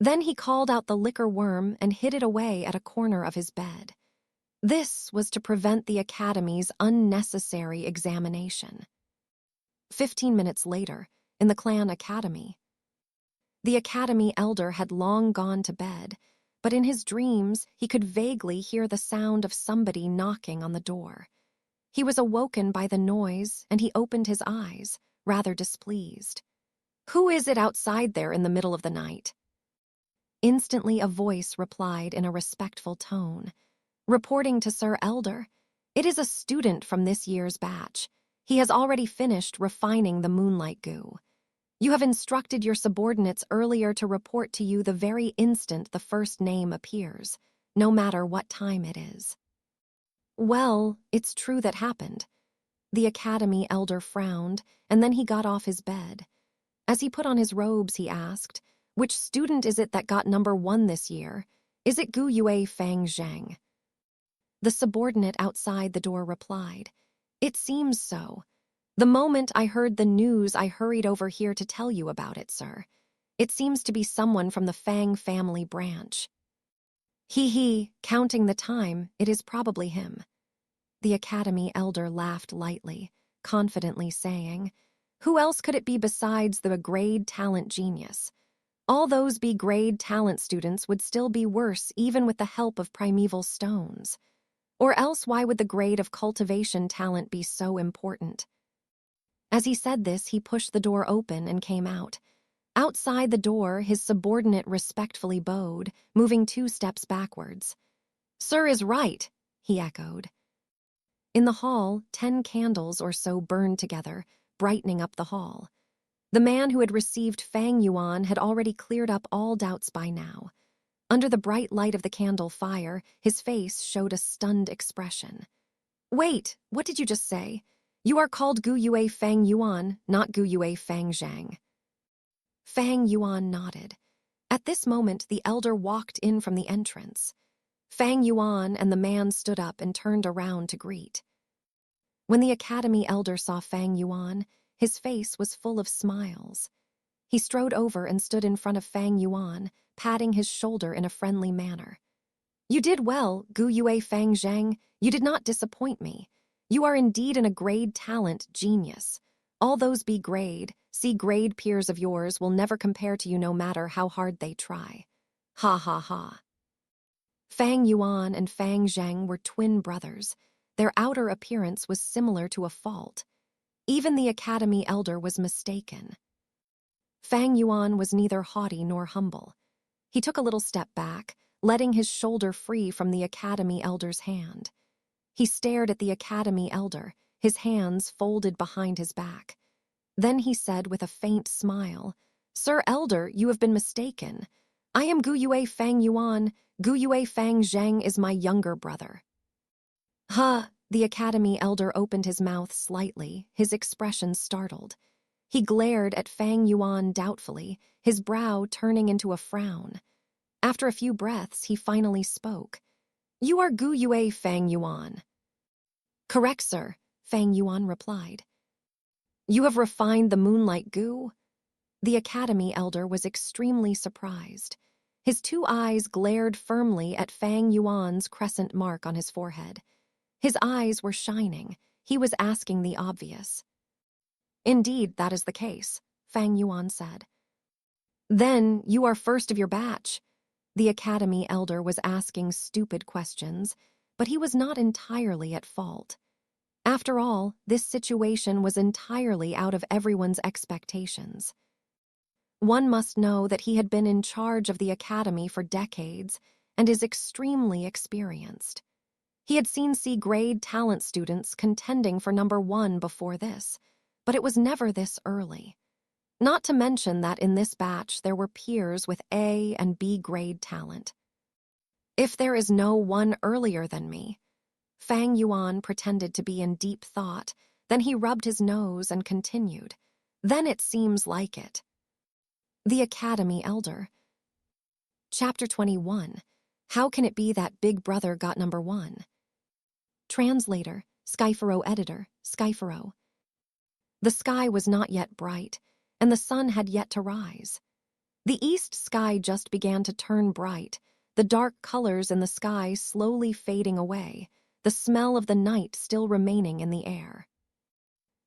Then he called out the liquor worm and hid it away at a corner of his bed. This was to prevent the academy's unnecessary examination. 15 minutes later, in the clan academy. The academy elder had long gone to bed, but in his dreams he could vaguely hear the sound of somebody knocking on the door. He was awoken by the noise, and he opened his eyes, rather displeased. "Who is it outside there in the middle of the night?" Instantly a voice replied in a respectful tone. "Reporting to Sir Elder. It is a student from this year's batch. He has already finished refining the moonlight goo. You have instructed your subordinates earlier to report to you the very instant the first name appears, no matter what time it is." Well, it's true that happened. The academy elder frowned, and then he got off his bed. As he put on his robes, he asked, "Which student is it that got number 1 this year? Is it Gu Yue Fang Zhang?" The subordinate outside the door replied, "It seems so. The moment I heard the news, I hurried over here to tell you about it, sir. It seems to be someone from the Fang family branch." Counting the time, it is probably him. The academy elder laughed lightly, confidently saying, "Who else could it be besides the grade talent genius? All those B-grade talent students would still be worse even with the help of primeval stones. Or else why would the grade of cultivation talent be so important?" As he said this, he pushed the door open and came out. Outside the door, his subordinate respectfully bowed, moving 2 steps backwards. "Sir is right," he echoed. In the hall, 10 candles or so burned together, brightening up the hall. The man who had received Fang Yuan had already cleared up all doubts by now. Under the bright light of the candle fire, his face showed a stunned expression. Wait, what did you just say? You are called Gu Yue Fang Yuan, not Gu Yue Fang Zhang. Fang Yuan nodded. At this moment, the elder walked in from the entrance. Fang Yuan and the man stood up and turned around to greet. When the academy elder saw Fang Yuan, his face was full of smiles. He strode over and stood in front of Fang Yuan, patting his shoulder in a friendly manner. You did well, Gu Yue Fang Zhang. You did not disappoint me. You are indeed an A-grade talent genius. All those B-grade, C-grade peers of yours will never compare to you no matter how hard they try. Ha ha ha. Fang Yuan and Fang Zhang were twin brothers. Their outer appearance was similar to a fault. Even the academy elder was mistaken. Fang Yuan was neither haughty nor humble. He took a little step back, letting his shoulder free from the academy elder's hand. He stared at the academy elder, his hands folded behind his back. Then he said with a faint smile, Sir Elder, you have been mistaken. I am Gu Yue Fang Yuan. Gu Yue Fang Zhang is my younger brother. Huh, the academy elder opened his mouth slightly, his expression startled. He glared at Fang Yuan doubtfully, his brow turning into a frown. After a few breaths, he finally spoke. You are Gu Yue Fang Yuan. Correct, sir, Fang Yuan replied. You have refined the moonlight Gu? The academy elder was extremely surprised. His two eyes glared firmly at Fang Yuan's crescent mark on his forehead. His eyes were shining. He was asking the obvious. Indeed, that is the case, Fang Yuan said. Then you are first of your batch. The academy elder was asking stupid questions, but he was not entirely at fault. After all, this situation was entirely out of everyone's expectations. One must know that he had been in charge of the academy for decades and is extremely experienced. He had seen C-grade talent students contending for #1 before this, but it was never this early. Not to mention that in this batch there were peers with A and B-grade talent. If there is no one earlier than me, Fang Yuan pretended to be in deep thought, then he rubbed his nose and continued. Then it seems like it. The Academy Elder. Chapter 21. How can it be that Big Brother got #1? Translator, Skypharo editor, Skypharo. The sky was not yet bright, and the sun had yet to rise. The east sky just began to turn bright, the dark colors in the sky slowly fading away, the smell of the night still remaining in the air.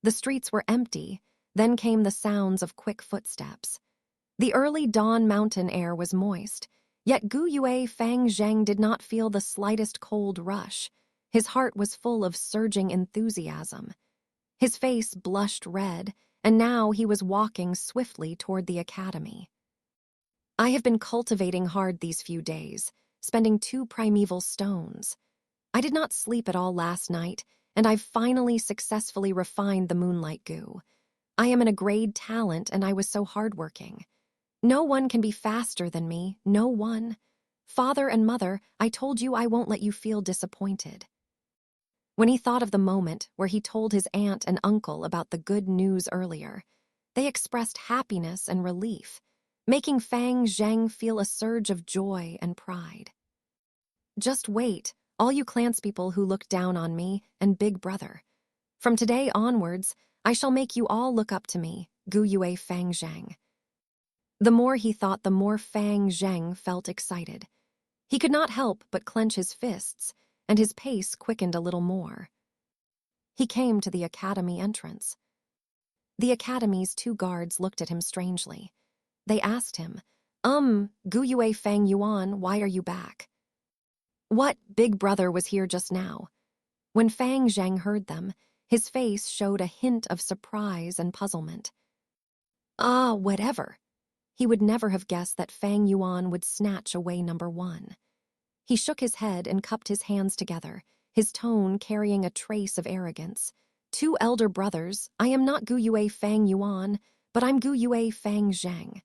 The streets were empty, then came the sounds of quick footsteps. The early dawn mountain air was moist, yet Gu Yue Fang Zhang did not feel the slightest cold rush. His heart was full of surging enthusiasm. His face blushed red, and now he was walking swiftly toward the academy. I have been cultivating hard these few days, spending 2 primeval stones. I did not sleep at all last night, and I've finally successfully refined the moonlight goo. I am an A-grade talent, and I was so hardworking. No one can be faster than me, no one. Father and mother, I told you I won't let you feel disappointed. When he thought of the moment where he told his aunt and uncle about the good news earlier, they expressed happiness and relief, making Fang Zhang feel a surge of joy and pride. Just wait, all you clanspeople who look down on me and Big Brother. From today onwards, I shall make you all look up to me, Gu Yue Fang Zhang. The more he thought, the more Fang Zhang felt excited. He could not help but clench his fists, and his pace quickened a little more. He came to the academy entrance. The academy's 2 guards looked at him strangely. They asked him, Gu Yue Fang Yuan, why are you back? What, Big Brother was here just now? When Fang Zhang heard them, his face showed a hint of surprise and puzzlement. Whatever. He would never have guessed that Fang Yuan would snatch away #1. He shook his head and cupped his hands together, his tone carrying a trace of arrogance. 2 elder brothers, I am not Gu Yue Fang Yuan, but I'm Gu Yue Fang Zhang.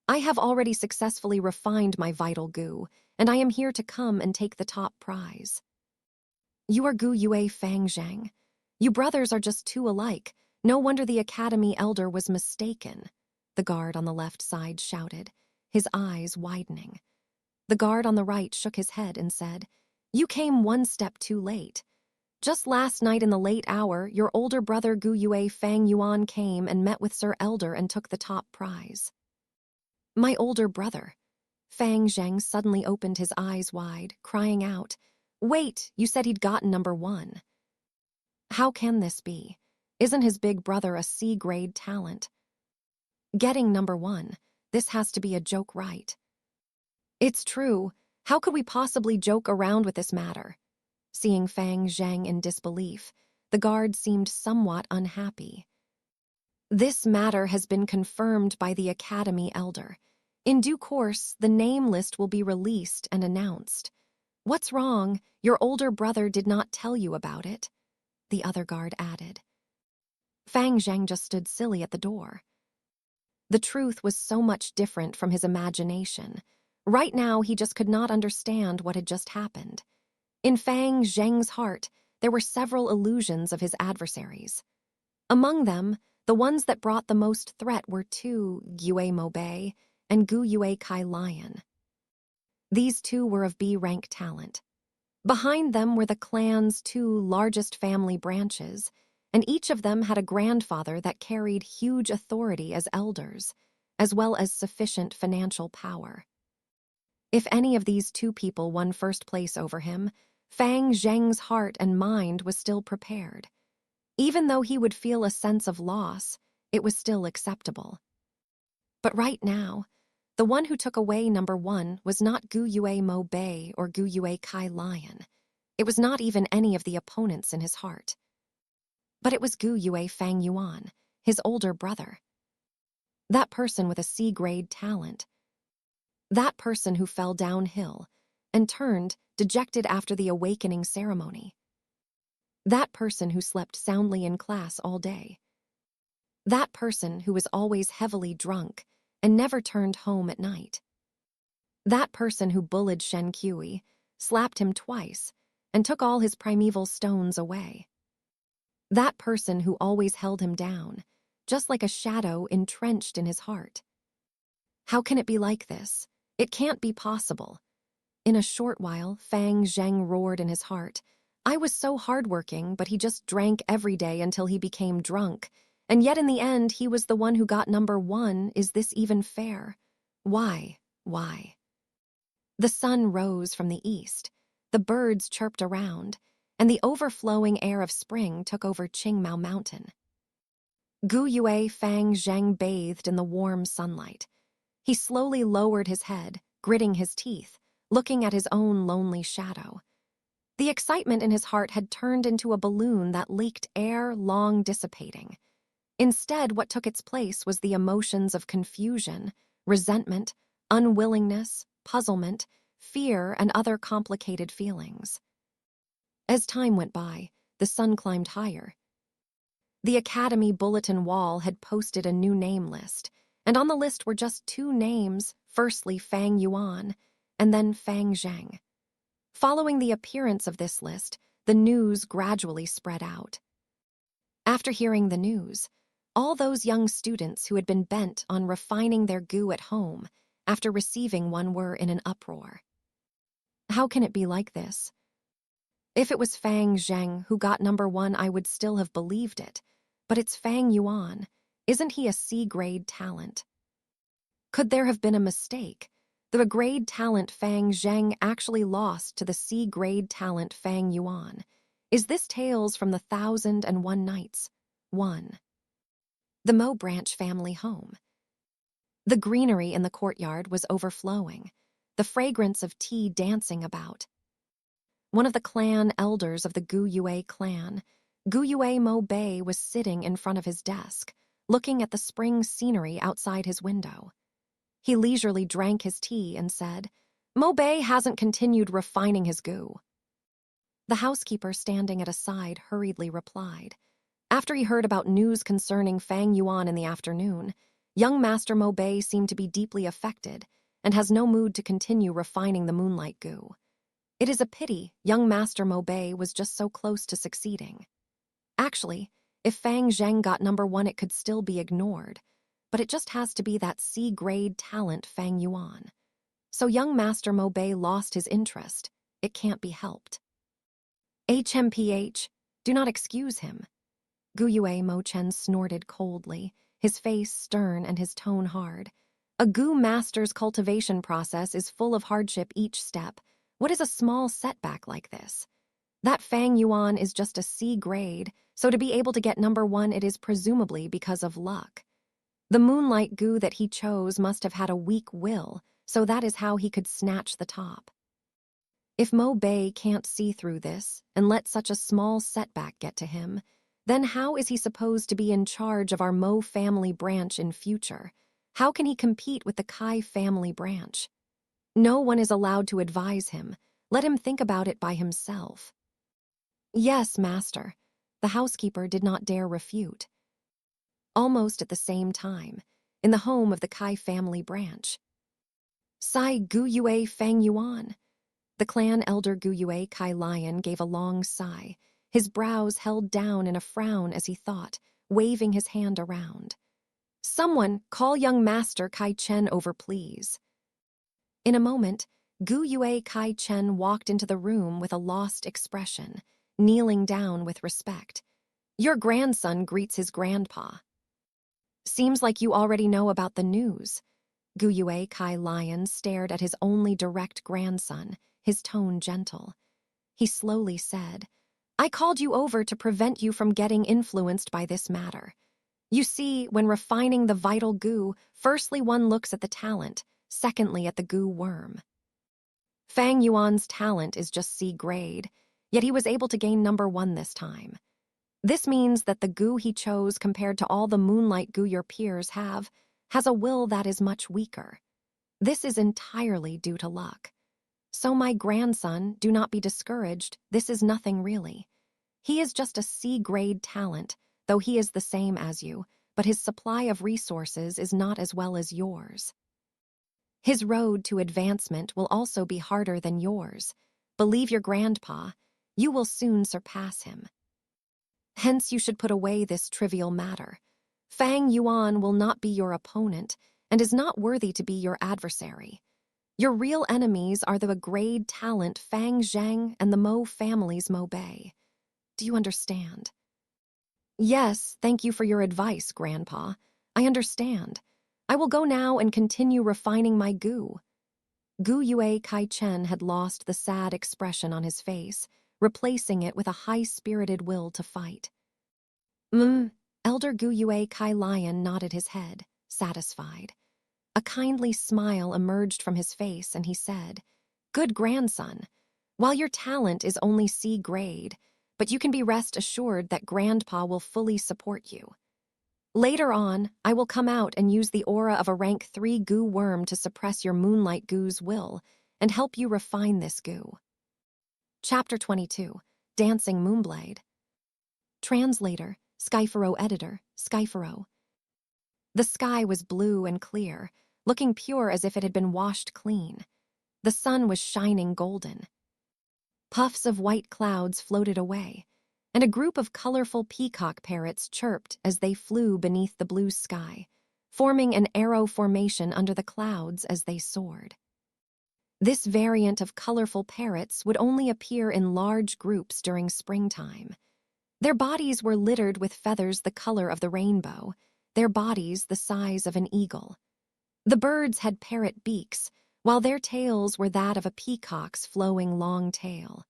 I have already successfully refined my vital goo, and I am here to come and take the top prize. You are Gu Yue Fang Zhang. You brothers are just too alike. No wonder the academy elder was mistaken, the guard on the left side shouted, his eyes widening. The guard on the right shook his head and said, You came one step too late. Just last night in the late hour, your older brother Gu Yue Fang Yuan came and met with Sir Elder and took the top prize. My older brother. Fang Zhang suddenly opened his eyes wide, crying out, Wait, you said he'd gotten number 1. How can this be? Isn't his big brother a C-grade talent? Getting number 1, this has to be a joke, right? It's true. How could we possibly joke around with this matter? Seeing Fang Zhang in disbelief, the guard seemed somewhat unhappy. This matter has been confirmed by the academy elder. In due course, the name list will be released and announced. What's wrong? Your older brother did not tell you about it, the other guard added. Fang Zhang just stood silly at the door. The truth was so much different from his imagination. Right now, he just could not understand what had just happened. In Fang Zhang's heart, there were several illusions of his adversaries. Among them, the ones that brought the most threat were 2 Yue Mo Bei and Gu Yue Kai Lion. These 2 were of B-rank talent. Behind them were the clan's 2 largest family branches, and each of them had a grandfather that carried huge authority as elders, as well as sufficient financial power. If any of these 2 people won first place over him, Fang Zhang's heart and mind was still prepared. Even though he would feel a sense of loss, it was still acceptable. But right now, the one who took away number 1 was not Gu Yue Mo Bei or Gu Yue Kai Lion. It was not even any of the opponents in his heart. But it was Gu Yue Fang Yuan, his older brother. That person with a C-grade talent. That person who fell downhill and turned dejected after the awakening ceremony. That person who slept soundly in class all day. That person who was always heavily drunk and never turned home at night. That person who bullied Shen Kui, slapped him twice, and took all his primeval stones away. That person who always held him down, just like a shadow entrenched in his heart. How can it be like this? It can't be possible. In a short while, Fang Zhang roared in his heart. I was so hardworking, but he just drank every day until he became drunk. And yet in the end, he was the one who got number 1. Is this even fair? Why? Why? The sun rose from the east. The birds chirped around, and the overflowing air of spring took over Qingmao Mountain. Gu Yue Fang Zhang bathed in the warm sunlight. He slowly lowered his head, gritting his teeth, looking at his own lonely shadow. The excitement in his heart had turned into a balloon that leaked air, long dissipating. Instead, what took its place was the emotions of confusion, resentment, unwillingness, puzzlement, fear, and other complicated feelings. As time went by, the sun climbed higher. The academy bulletin wall had posted a new name list, and on the list were just 2 names, firstly Fang Yuan, and then Fang Zhang. Following the appearance of this list, the news gradually spread out. After hearing the news, all those young students who had been bent on refining their gu at home after receiving one were in an uproar. How can it be like this? If it was Fang Zhang who got number 1, I would still have believed it. But it's Fang Yuan. Isn't he a C-grade talent? Could there have been a mistake? The grade talent Fang Zhang actually lost to the C-grade talent Fang Yuan. Is this Tales from the 1001 Nights? 1. The Mo Branch family home. The greenery in the courtyard was overflowing, the fragrance of tea dancing about. One of the clan elders of the Gu Yue clan, Gu Yue Mo Bei, was sitting in front of his desk, looking at the spring scenery outside his window. He leisurely drank his tea and said, Mo Bei hasn't continued refining his gu. The housekeeper standing at a side hurriedly replied. After he heard about news concerning Fang Yuan in the afternoon, young Master Mo Bei seemed to be deeply affected and has no mood to continue refining the moonlight gu. It is a pity young Master Mo Bei was just so close to succeeding. Actually, if Fang Zheng got #1, it could still be ignored, but it just has to be that C-grade talent Fang Yuan. So young Master Mo Bei lost his interest. It can't be helped. HMPH, do not excuse him. Gu Yue Mo Chen snorted coldly, his face stern and his tone hard. A Gu master's cultivation process is full of hardship each step. What is a small setback like this? That Fang Yuan is just a C grade, so to be able to get #1 it is presumably because of luck. The moonlight Gu that he chose must have had a weak will, so that is how he could snatch the top. If Mo Bei can't see through this and let such a small setback get to him, then how is he supposed to be in charge of our Mo family branch in future? How can he compete with the Kai family branch? No one is allowed to advise him. Let him think about it by himself. Yes, master. The housekeeper did not dare refute. Almost at the same time, in the home of the Kai family branch. Sai Gu Yue Fang Yuan. The clan elder Gu Yue Kai Lion gave a long sigh, his brows held down in a frown as he thought, waving his hand around. Someone call young Master Kai Chen over, please. In a moment, Gu Yue Kai Chen walked into the room with a lost expression, kneeling down with respect. Your grandson greets his grandpa. Seems like you already know about the news. Gu Yue Kai Lion stared at his only direct grandson, his tone gentle. He slowly said, I called you over to prevent you from getting influenced by this matter. You see, when refining the vital Gu, firstly one looks at the talent, secondly at the Gu worm. Fang Yuan's talent is just C grade, yet he was able to gain #1 this time. This means that the Gu he chose compared to all the moonlight Gu your peers have, has a will that is much weaker. This is entirely due to luck. So my grandson, do not be discouraged, this is nothing really. He is just a C-grade talent, though he is the same as you, but his supply of resources is not as well as yours. His road to advancement will also be harder than yours. Believe your grandpa, you will soon surpass him. Hence you should put away this trivial matter. Fang Yuan will not be your opponent and is not worthy to be your adversary. Your real enemies are the grade talent Fang Zheng and the Mo family's Mo Bei. Do you understand? Yes, thank you for your advice, Grandpa. I understand. I will go now and continue refining my Gu. Gu Yue Kai Chen had lost the sad expression on his face, replacing it with a high-spirited will to fight. Elder Gu Yue Kai Lion nodded his head, satisfied. A kindly smile emerged from his face and he said, Good grandson, while your talent is only C grade, but you can be rest assured that Grandpa will fully support you. Later on, I will come out and use the aura of a rank 3 Gu worm to suppress your moonlight Gu's will and help you refine this Gu. Chapter 22, Dancing Moonblade. Translator, Skypharo Editor, Skypharo. The sky was blue and clear, looking pure as if it had been washed clean. The sun was shining golden. Puffs of white clouds floated away, and a group of colorful peacock parrots chirped as they flew beneath the blue sky, forming an arrow formation under the clouds as they soared. This variant of colorful parrots would only appear in large groups during springtime. Their bodies were littered with feathers the color of the rainbow, their bodies the size of an eagle. The birds had parrot beaks, while their tails were that of a peacock's flowing long tail.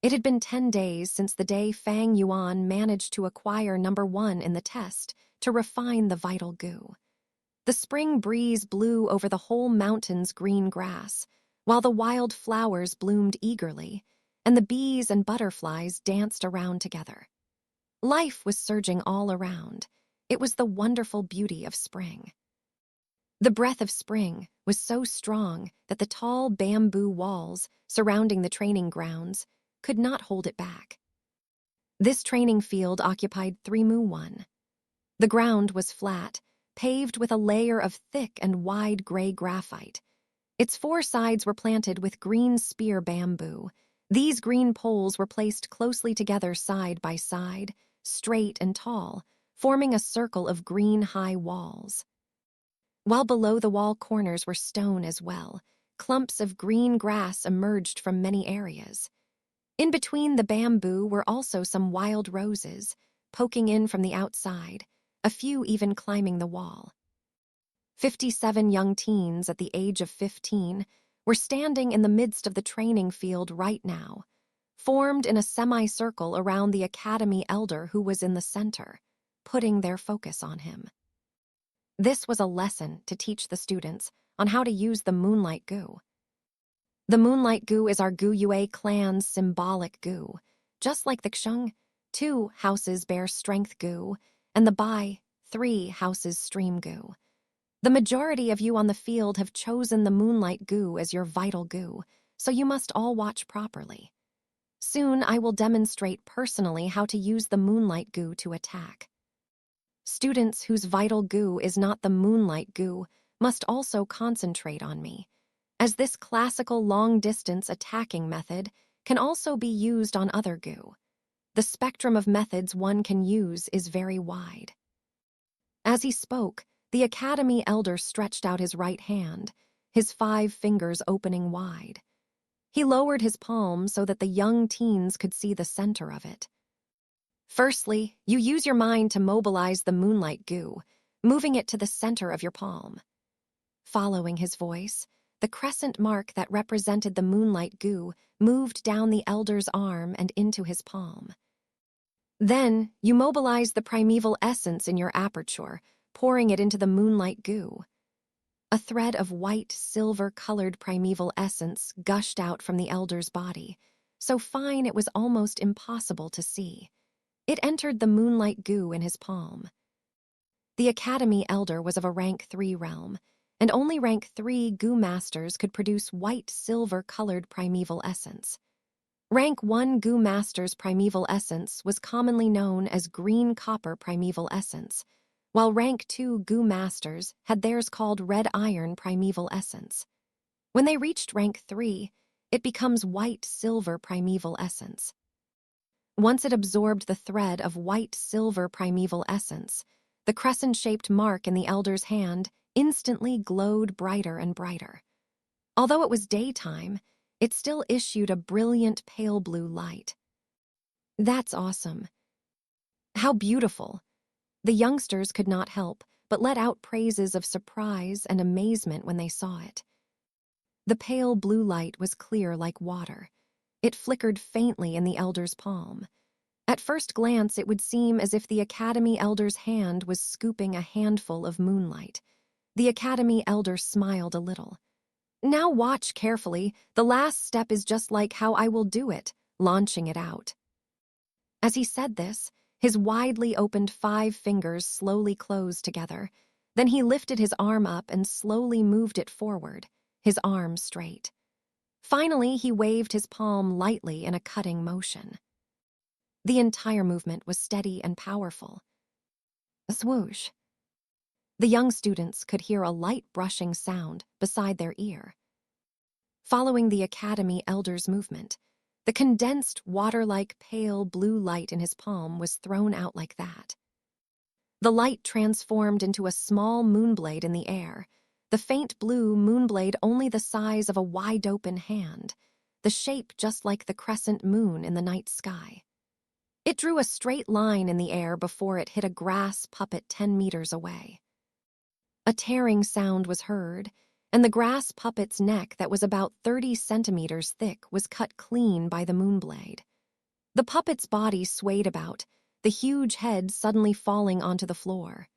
It had been 10 days since the day Fang Yuan managed to acquire #1 in the test to refine the vital Gu. The spring breeze blew over the whole mountain's green grass, while the wild flowers bloomed eagerly, and the bees and butterflies danced around together. Life was surging all around. It was the wonderful beauty of spring. The breath of spring was so strong that the tall bamboo walls surrounding the training grounds could not hold it back. This training field occupied 3mu1. The ground was flat, paved with a layer of thick and wide gray graphite. Its four sides were planted with green spear bamboo. These green poles were placed closely together side by side, straight and tall, forming a circle of green high walls. While below the wall corners were stone as well, clumps of green grass emerged from many areas. In between the bamboo were also some wild roses, poking in from the outside, a few even climbing the wall. 57 young teens at the age of 15 were standing in the midst of the training field right now, formed in a semicircle around the academy elder who was in the center, putting their focus on him. This was a lesson to teach the students on how to use the moonlight goo. The moonlight goo is our Gu Yue clan's symbolic goo. Just like the Xung, 2 houses bear strength goo, and the Bai, 3 houses stream goo. The majority of you on the field have chosen the moonlight goo as your vital goo, so you must all watch properly. Soon I will demonstrate personally how to use the moonlight goo to attack. Students whose vital goo is not the moonlight goo must also concentrate on me, as this classical long-distance attacking method can also be used on other goo. The spectrum of methods one can use is very wide. As he spoke, the academy elder stretched out his right hand, his 5 fingers opening wide. He lowered his palm so that the young teens could see the center of it. Firstly, you use your mind to mobilize the moonlight goo, moving it to the center of your palm. Following his voice, the crescent mark that represented the moonlight goo moved down the elder's arm and into his palm. Then, you mobilize the primeval essence in your aperture, pouring it into the moonlight goo. A thread of white, silver-colored primeval essence gushed out from the elder's body, so fine it was almost impossible to see. It entered the moonlight goo in his palm. The academy elder was of a rank 3 realm, and only rank 3 goo masters could produce white, silver-colored primeval essence. Rank 1 goo master's primeval essence was commonly known as green copper primeval essence, while rank 2 goo masters had theirs called red iron primeval essence. When they reached rank 3, it becomes white silver primeval essence. Once it absorbed the thread of white silver primeval essence, the crescent-shaped mark in the elder's hand instantly glowed brighter and brighter. Although it was daytime, it still issued a brilliant pale blue light. That's awesome. How beautiful. The youngsters could not help but let out praises of surprise and amazement when they saw it. The pale blue light was clear like water. It flickered faintly in the elder's palm. At first glance, it would seem as if the academy elder's hand was scooping a handful of moonlight. The academy elder smiled a little. Now watch carefully. The last step is just like how I will do it, launching it out. As he said this, his widely opened 5 fingers slowly closed together. Then he lifted his arm up and slowly moved it forward, his arm straight. Finally, he waved his palm lightly in a cutting motion. The entire movement was steady and powerful. A swoosh. The young students could hear a light brushing sound beside their ear. Following the academy elder's movement, the condensed, water-like pale blue light in his palm was thrown out like that. The light transformed into a small moonblade in the air, the faint blue moonblade only the size of a wide-open hand, the shape just like the crescent moon in the night sky. It drew a straight line in the air before it hit a grass puppet 10 meters away. A tearing sound was heard, and the grass puppet's neck that was about 30 centimeters thick was cut clean by the moonblade. The puppet's body swayed about, the huge head suddenly falling onto the floor.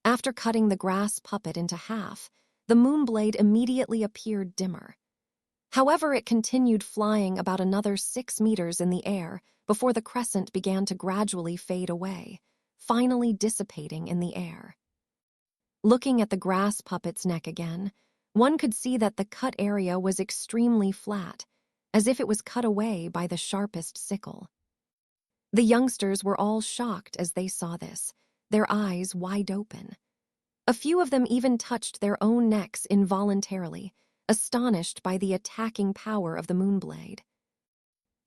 After cutting the grass puppet into half, the moonblade immediately appeared dimmer. However, it continued flying about another 6 meters in the air before the crescent began to gradually fade away, finally dissipating in the air. Looking at the grass puppet's neck again, one could see that the cut area was extremely flat, as if it was cut away by the sharpest sickle. The youngsters were all shocked as they saw this, their eyes wide open. A few of them even touched their own necks involuntarily, astonished by the attacking power of the moonblade.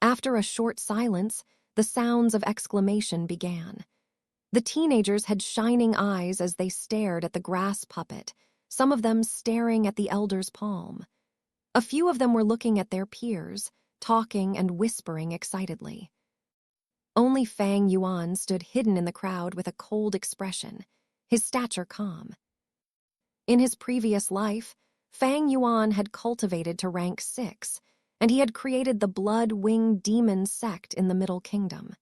After a short silence, the sounds of exclamation began. The teenagers had shining eyes as they stared at the grass puppet, some of them staring at the elder's palm. A few of them were looking at their peers, talking and whispering excitedly. Only Fang Yuan stood hidden in the crowd with a cold expression, his stature calm. In his previous life, Fang Yuan had cultivated to rank 6, and he had created the Blood-Winged Demon sect in the Middle Kingdom.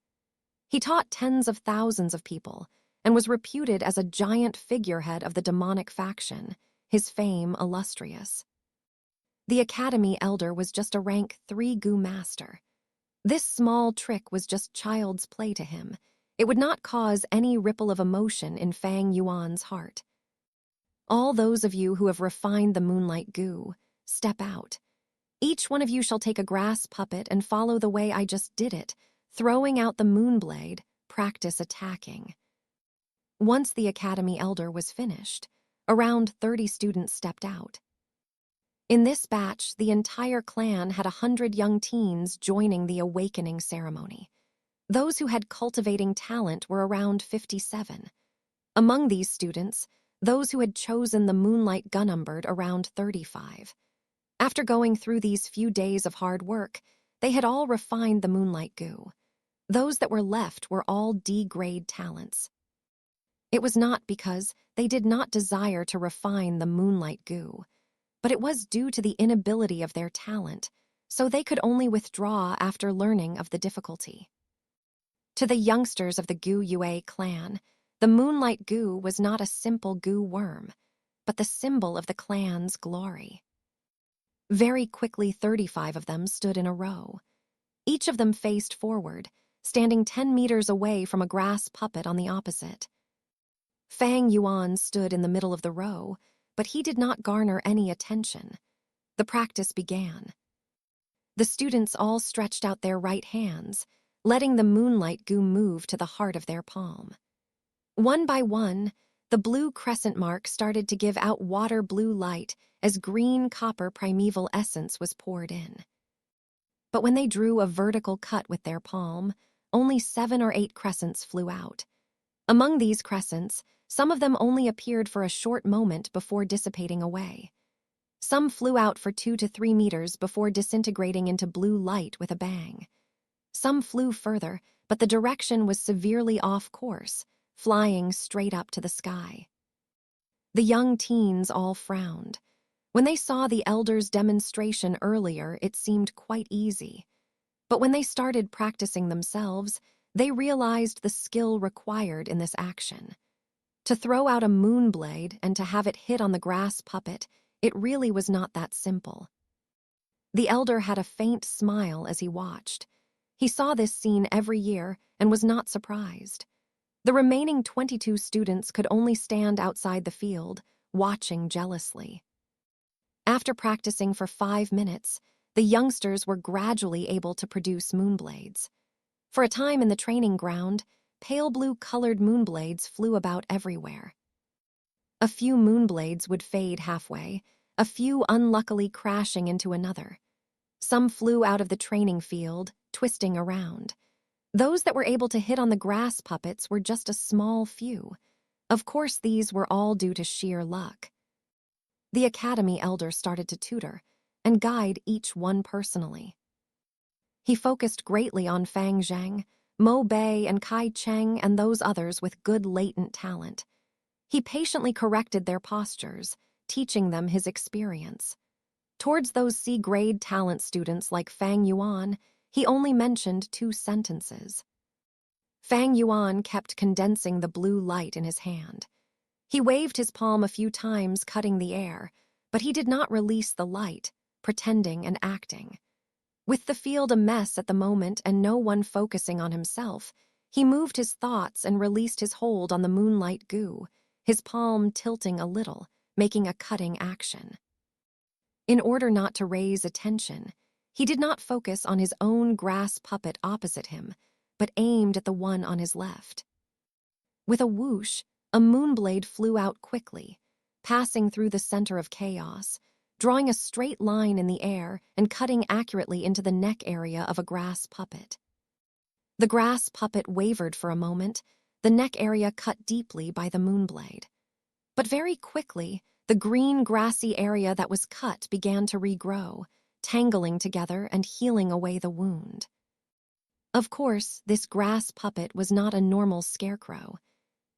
He taught tens of thousands of people and was reputed as a giant figurehead of the demonic faction, his fame illustrious. The Academy Elder was just a rank 3 Gu Master. This small trick was just child's play to him. It would not cause any ripple of emotion in Fang Yuan's heart. All those of you who have refined the Moonlight Gu, step out. Each one of you shall take a grass puppet and follow the way I just did it, throwing out the moonblade, practice attacking. Once the Academy Elder was finished, around 30 students stepped out. In this batch, the entire clan had 100 young teens joining the awakening ceremony. Those who had cultivating talent were around 57. Among these students, those who had chosen the Moonlight Gu numbered around 35. After going through these few days of hard work, they had all refined the Moonlight Gu. Those that were left were all D-grade talents. It was not because they did not desire to refine the Moonlight Gu, but it was due to the inability of their talent, so they could only withdraw after learning of the difficulty. To the youngsters of the Gu Yue clan, the Moonlight Gu was not a simple Gu worm, but the symbol of the clan's glory. Very quickly, 35 of them stood in a row. Each of them faced forward, standing 10 meters away from a grass puppet on the opposite. Fang Yuan stood in the middle of the row, but he did not garner any attention. The practice began. The students all stretched out their right hands, letting the Moonlight Gu move to the heart of their palm. One by one, the blue crescent mark started to give out water blue light as green copper primeval essence was poured in. But when they drew a vertical cut with their palm, only 7 or 8 crescents flew out. Among these crescents, some of them only appeared for a short moment before dissipating away. Some flew out for 2 to 3 meters before disintegrating into blue light with a bang. Some flew further, but the direction was severely off course, flying straight up to the sky. The young teens all frowned. When they saw the elders' demonstration earlier, it seemed quite easy. But when they started practicing themselves, they realized the skill required in this action. To throw out a moonblade and to have it hit on the grass puppet, it really was not that simple. The elder had a faint smile as he watched. He saw this scene every year and was not surprised. The remaining 22 students could only stand outside the field, watching jealously. After practicing for 5 minutes, the youngsters were gradually able to produce moonblades. For a time in the training ground, pale blue-colored moonblades flew about everywhere. A few moonblades would fade halfway, a few unluckily crashing into another. Some flew out of the training field, twisting around. Those that were able to hit on the grass puppets were just a small few. Of course, these were all due to sheer luck. The Academy Elder started to tutor and guide each one personally. He focused greatly on Fang Zhang, Mo Bei, and Kai Cheng and those others with good latent talent. He patiently corrected their postures, teaching them his experience. Towards those C-grade talent students like Fang Yuan, he only mentioned 2 sentences. Fang Yuan kept condensing the blue light in his hand. He waved his palm a few times, cutting the air, but he did not release the light, pretending and acting. With the field a mess at the moment and no one focusing on himself, he moved his thoughts and released his hold on the Moonlight Gu, his palm tilting a little, making a cutting action. In order not to raise attention, he did not focus on his own grass puppet opposite him, but aimed at the one on his left. With a whoosh, a moonblade flew out quickly, passing through the center of chaos, drawing a straight line in the air and cutting accurately into the neck area of a grass puppet. The grass puppet wavered for a moment, the neck area cut deeply by the moonblade. But very quickly, the green grassy area that was cut began to regrow, tangling together and healing away the wound. Of course, this grass puppet was not a normal scarecrow.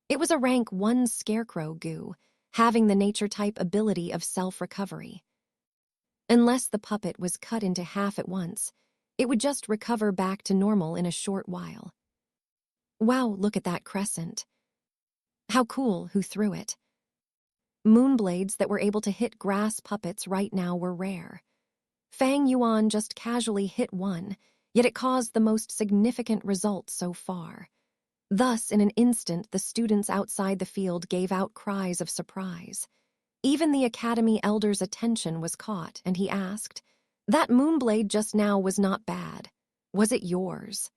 It was a rank 1 scarecrow goo, having the nature type ability of self-recovery. Unless the puppet was cut into half at once, it would just recover back to normal in a short while. Wow, look at that crescent. How cool, who threw it? Moonblades that were able to hit grass puppets right now were rare. Fang Yuan just casually hit one, yet it caused the most significant result so far. Thus, in an instant, the students outside the field gave out cries of surprise. Even the Academy Elder's attention was caught, and he asked, "That moonblade just now was not bad. Was it yours?"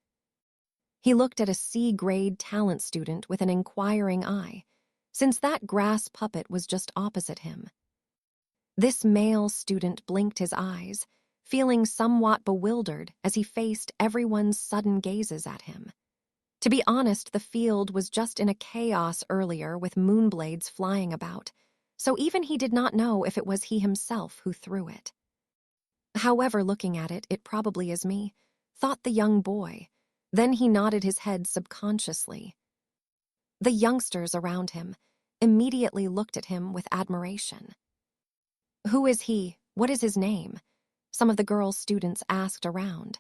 He looked at a C-grade talent student with an inquiring eye, since that grass puppet was just opposite him. This male student blinked his eyes, feeling somewhat bewildered as he faced everyone's sudden gazes at him. To be honest, the field was just in a chaos earlier with moonblades flying about, so even he did not know if it was he himself who threw it. However, looking at it, it probably is me, thought the young boy. Then he nodded his head subconsciously. The youngsters around him immediately looked at him with admiration. "Who is he? What is his name?" some of the girl students asked around.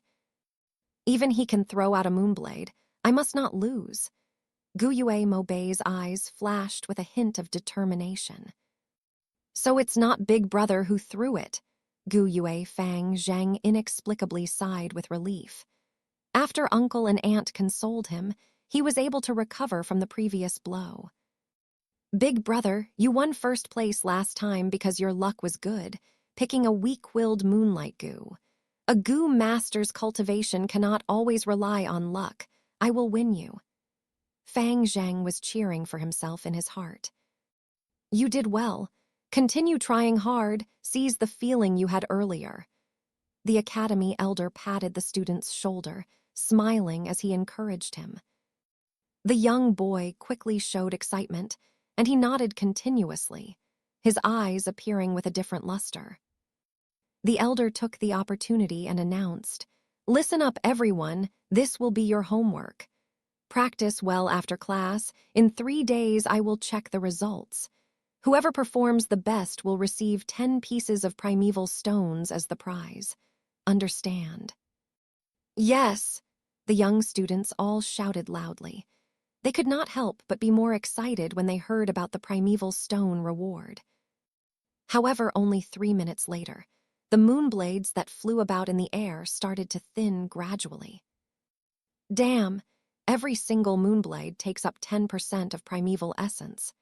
"Even he can throw out a moonblade. I must not lose." Guyue Mobei's eyes flashed with a hint of determination. "So it's not Big Brother who threw it." Guyue Fang Zhang inexplicably sighed with relief. After uncle and aunt consoled him, he was able to recover from the previous blow. "Big Brother, you won first place last time because your luck was good, picking a weak-willed moonlight goo. A goo master's cultivation cannot always rely on luck. I will win you." Fang Zhang was cheering for himself in his heart. "You did well. Continue trying hard, seize the feeling you had earlier." The Academy Elder patted the student's shoulder, smiling as he encouraged him. The young boy quickly showed excitement, and he nodded continuously, his eyes appearing with a different luster. The elder took the opportunity and announced, "Listen up, everyone, this will be your homework. Practice well after class. In 3 days, I will check the results. Whoever performs the best will receive 10 pieces of primeval stones as the prize. Understand?" "Yes," the young students all shouted loudly. They could not help but be more excited when they heard about the primeval stone reward. However, only 3 minutes later, the moonblades that flew about in the air started to thin gradually. Damn, every single moonblade takes up 10% of primeval essence.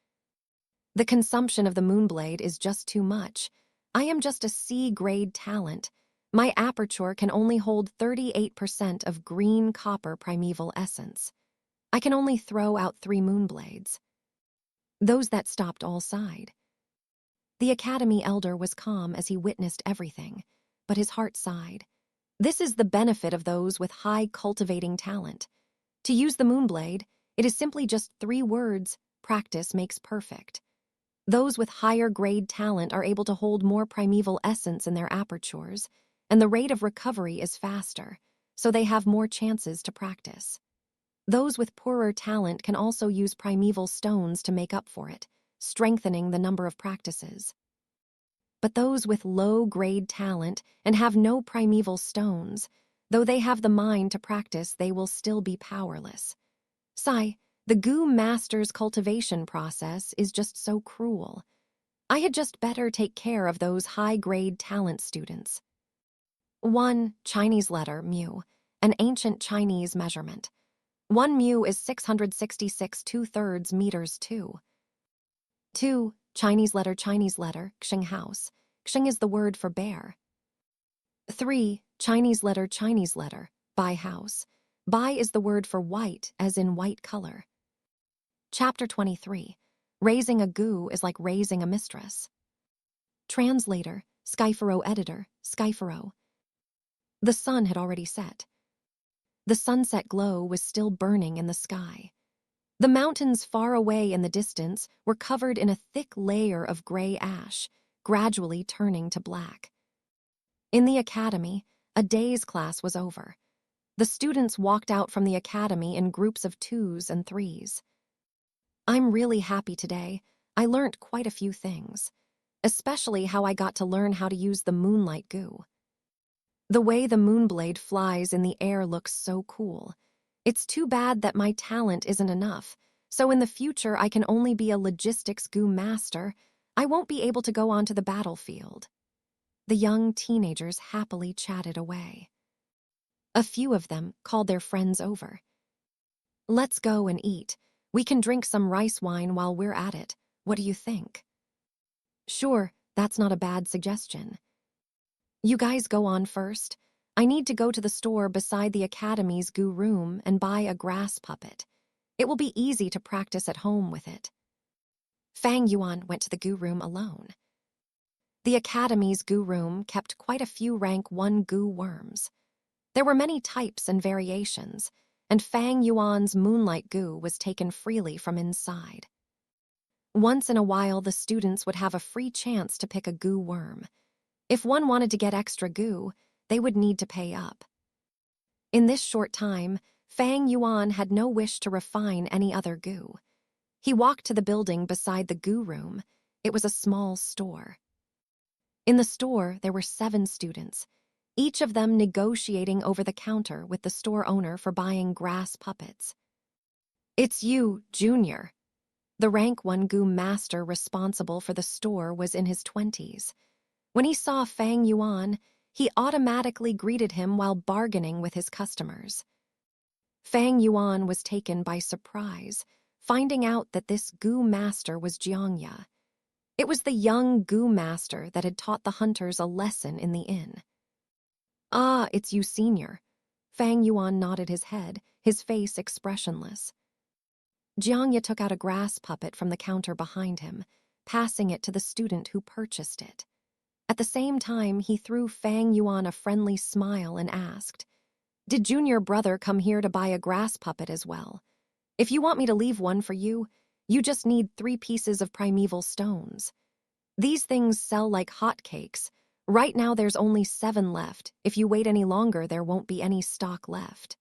The consumption of the moonblade is just too much. I am just a C-grade talent. My aperture can only hold 38% of green copper primeval essence. I can only throw out 3 moonblades. Those that stopped all sighed. The Academy Elder was calm as he witnessed everything, but his heart sighed. This is the benefit of those with high cultivating talent. To use the moonblade, it is simply just 3 words: practice makes perfect. Those with higher grade talent are able to hold more primeval essence in their apertures, and the rate of recovery is faster, so they have more chances to practice. Those with poorer talent can also use primeval stones to make up for it, strengthening the number of practices. But those with low-grade talent and have no primeval stones, though they have the mind to practice, they will still be powerless. The goo master's cultivation process is just so cruel. I had just better take care of those high-grade talent students. 1. Chinese letter, mu, an ancient Chinese measurement. 1 mu is 666 2/3 meters 2. 2. Chinese letter, Xing house. Xing is the word for bear. 3. Chinese letter, Bai house. Bai is the word for white, as in white color. Chapter 23. Raising a goo is like raising a mistress. Translator, Skypharo editor, Skypharo. The sun had already set. The sunset glow was still burning in the sky. The mountains far away in the distance were covered in a thick layer of gray ash, gradually turning to black. In the academy, a day's class was over. The students walked out from the academy in groups of 2s and 3s. I'm really happy today. I learned quite a few things, especially how I got to learn how to use the moonlight goo. The way the moonblade flies in the air looks so cool. It's too bad that my talent isn't enough, so in the future I can only be a logistics goo master. I won't be able to go onto the battlefield. The young teenagers happily chatted away. A few of them called their friends over. Let's go and eat. We can drink some rice wine while we're at it. What do you think? Sure, that's not a bad suggestion. You guys go on first. I need to go to the store beside the academy's goo room and buy a grass puppet. It will be easy to practice at home with it. Fang Yuan went to the goo room alone. The academy's goo room kept quite a few rank 1 goo worms. There were many types and variations, and Fang Yuan's moonlight goo was taken freely from inside. Once in a while, the students would have a free chance to pick a goo worm. If one wanted to get extra goo, they would need to pay up. In this short time, Fang Yuan had no wish to refine any other goo. He walked to the building beside the goo room. It was a small store. In the store, there were 7 students, each of them negotiating over the counter with the store owner for buying grass puppets. It's you, Junior. The rank 1 goo master responsible for the store was in his 20s. When he saw Fang Yuan, he automatically greeted him while bargaining with his customers. Fang Yuan was taken by surprise, finding out that this goo master was Jiangya. It was the young goo master that had taught the hunters a lesson in the inn. Ah, it's you, senior. Fang Yuan nodded his head, his face expressionless. Jiangya took out a grass puppet from the counter behind him, passing it to the student who purchased it. At the same time, he threw Fang Yuan a friendly smile and asked, Did Junior Brother come here to buy a grass puppet as well? If you want me to leave one for you, you just need 3 pieces of primeval stones. These things sell like hotcakes. Right now there's only 7 left. If you wait any longer, there won't be any stock left.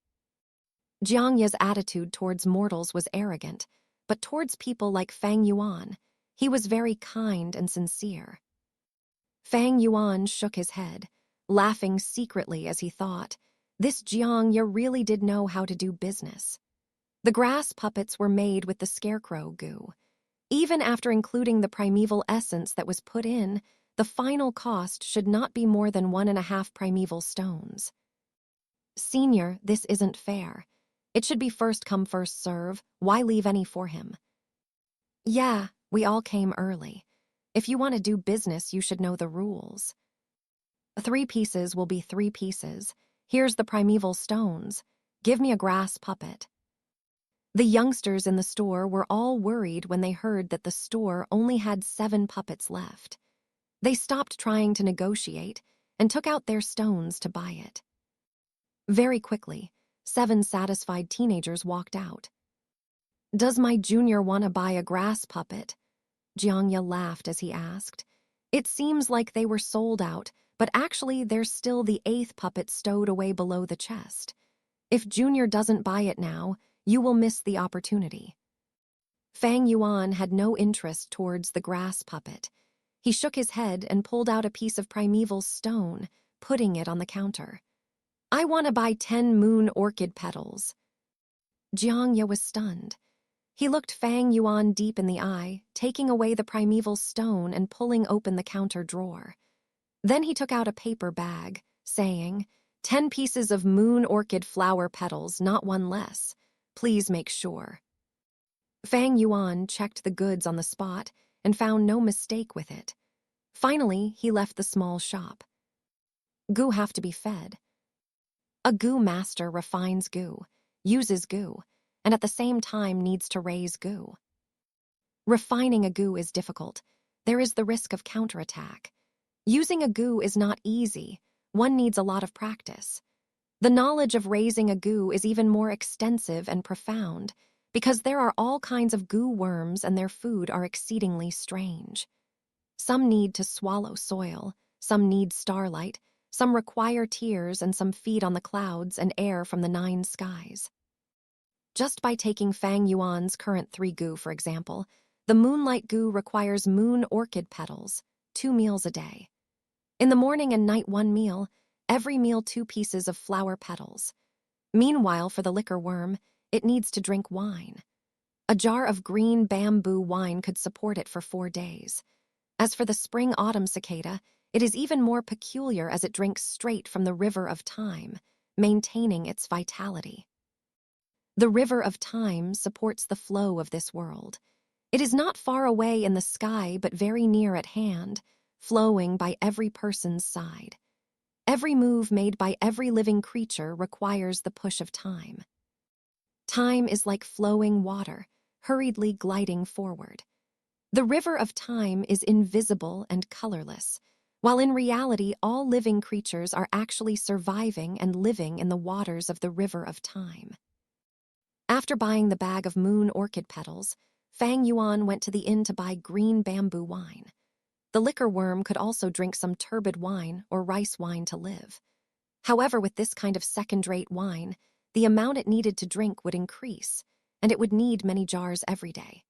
Jiangya's attitude towards mortals was arrogant, but towards people like Fang Yuan, he was very kind and sincere. Fang Yuan shook his head, laughing secretly as he thought, this Jiangya really did know how to do business. The grass puppets were made with the scarecrow goo. Even after including the primeval essence that was put in, the final cost should not be more than 1.5 primeval stones. Senior, this isn't fair. It should be first come, first serve. Why leave any for him? Yeah, we all came early. If you want to do business, you should know the rules. 3 pieces will be 3 pieces. Here's the primeval stones. Give me a grass puppet. The youngsters in the store were all worried when they heard that the store only had 7 puppets left. They stopped trying to negotiate and took out their stones to buy it. Very quickly, 7 satisfied teenagers walked out. Does my junior want to buy a grass puppet? Jiangya laughed as he asked. It seems like they were sold out, but actually there's still the 8th puppet stowed away below the chest. If Junior doesn't buy it now, you will miss the opportunity. Fang Yuan had no interest towards the grass puppet. He shook his head and pulled out a piece of primeval stone, putting it on the counter. I want to buy 10 moon orchid petals. Jiangya was stunned. He looked Fang Yuan deep in the eye, taking away the primeval stone and pulling open the counter drawer. Then he took out a paper bag, saying, 10 pieces of moon orchid flower petals, not one less. Please make sure. Fang Yuan checked the goods on the spot and found no mistake with it. Finally, he left the small shop. Goo have to be fed. A goo master refines goo, uses goo, and at the same time needs to raise goo. Refining a goo is difficult. There is the risk of counterattack. Using a gu is not easy. One needs a lot of practice. The knowledge of raising a gu is even more extensive and profound, because there are all kinds of gu worms and their food are exceedingly strange. Some need to swallow soil, some need starlight, some require tears, and some feed on the clouds and air from the 9 skies. Just by taking Fang Yuan's current 3 gu, for example, the moonlight gu requires moon orchid petals, 2 meals a day. In the morning and night 1 meal, every meal 2 pieces of flower petals. Meanwhile, for the liquor worm, it needs to drink wine. A jar of green bamboo wine could support it for 4 days. As for the spring-autumn cicada, it is even more peculiar as it drinks straight from the river of time, maintaining its vitality. The river of time supports the flow of this world. It is not far away in the sky, but very near at hand, flowing by every person's side. Every move made by every living creature requires the push of time. Time is like flowing water, hurriedly gliding forward. The river of time is invisible and colorless, while in reality all living creatures are actually surviving and living in the waters of the river of time. After buying the bag of moon orchid petals, Fang Yuan went to the inn to buy green bamboo wine. The liquor worm could also drink some turbid wine or rice wine to live. However, with this kind of second-rate wine, the amount it needed to drink would increase, and it would need many jars every day.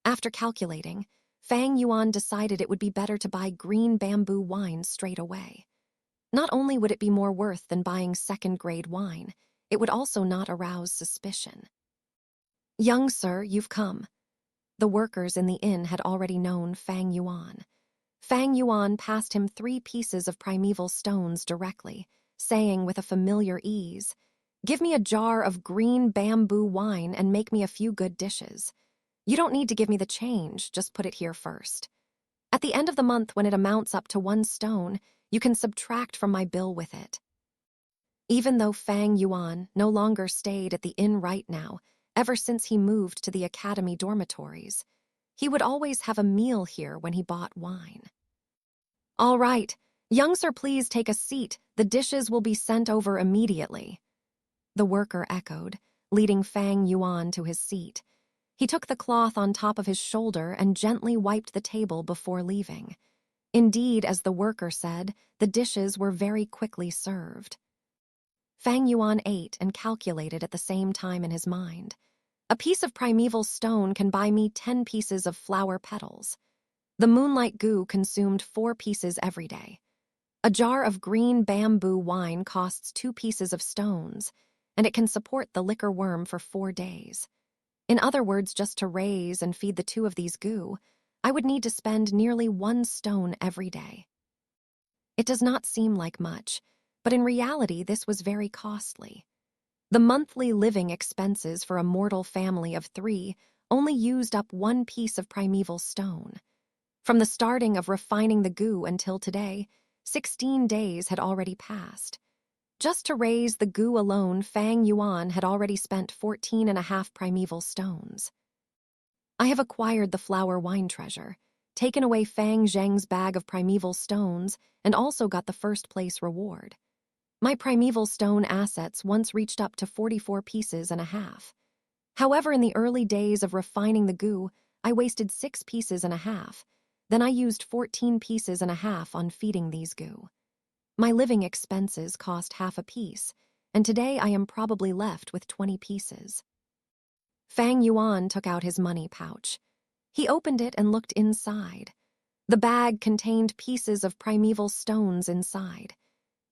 After calculating, Fang Yuan decided it would be better to buy green bamboo wine straight away. Not only would it be more worth than buying second-grade wine, it would also not arouse suspicion. "Young sir, you've come." The workers in the inn had already known Fang Yuan. Fang Yuan passed him 3 pieces of primeval stones directly, saying with a familiar ease, "Give me a jar of green bamboo wine and make me a few good dishes. You don't need to give me the change, just put it here first. At the end of the month, when it amounts up to 1 stone, you can subtract from my bill with it." Even though Fang Yuan no longer stayed at the inn right now, ever since he moved to the academy dormitories, he would always have a meal here when he bought wine. "All right, young sir, please take a seat. The dishes will be sent over immediately," the worker echoed, leading Fang Yuan to his seat. He took the cloth on top of his shoulder and gently wiped the table before leaving. Indeed, as the worker said, the dishes were very quickly served. Fang Yuan ate and calculated at the same time in his mind. A piece of primeval stone can buy me 10 pieces of flower petals. The moonlight gu consumed 4 pieces every day. A jar of green bamboo wine costs 2 pieces of stones, and it can support the liquor worm for 4 days. In other words, just to raise and feed the 2 of these gu, I would need to spend nearly 1 stone every day. It does not seem like much, but in reality this was very costly. The monthly living expenses for a mortal family of 3 only used up 1 piece of primeval stone. From the starting of refining the gu until today, 16 days had already passed. Just to raise the gu alone, Fang Yuan had already spent 14.5 primeval stones. I have acquired the flower wine treasure, taken away Fang Zheng's bag of primeval stones, and also got the first place reward. My primeval stone assets once reached up to 44 pieces and a half. However, in the early days of refining the gu, I wasted 6 pieces and a half. Then I used 14 pieces and a half on feeding these gu. My living expenses cost half a piece, and today I am probably left with 20 pieces. Fang Yuan took out his money pouch. He opened it and looked inside. The bag contained pieces of primeval stones inside.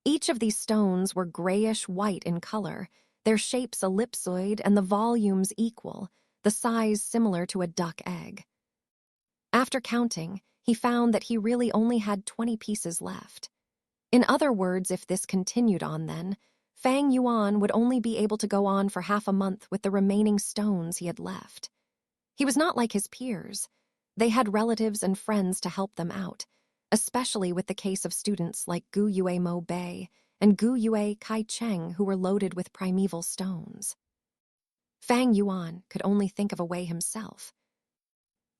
Each of these stones were grayish-white in color, their shapes ellipsoid and the volumes equal, the size similar to a duck egg. After counting, he found that he really only had 20 pieces left. In other words, if this continued on then, Fang Yuan would only be able to go on for half a month with the remaining stones he had left. He was not like his peers. They had relatives and friends to help them out, especially with the case of students like Gu Yue Mo Bei and Gu Yue Kai Cheng, who were loaded with primeval stones. Fang Yuan could only think of a way himself.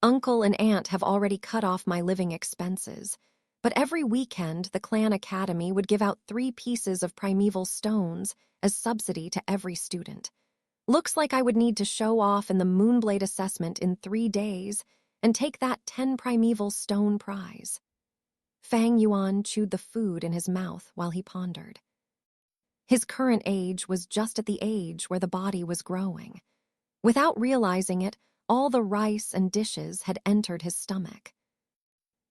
"Uncle and aunt have already cut off my living expenses. But every weekend, the clan academy would give out 3 pieces of primeval stones as subsidy to every student. Looks like I would need to show off in the Moonblade assessment in 3 days and take that 10 primeval stone prize. Fang Yuan chewed the food in his mouth while he pondered. His current age was just at the age where the body was growing. Without realizing it, all the rice and dishes had entered his stomach.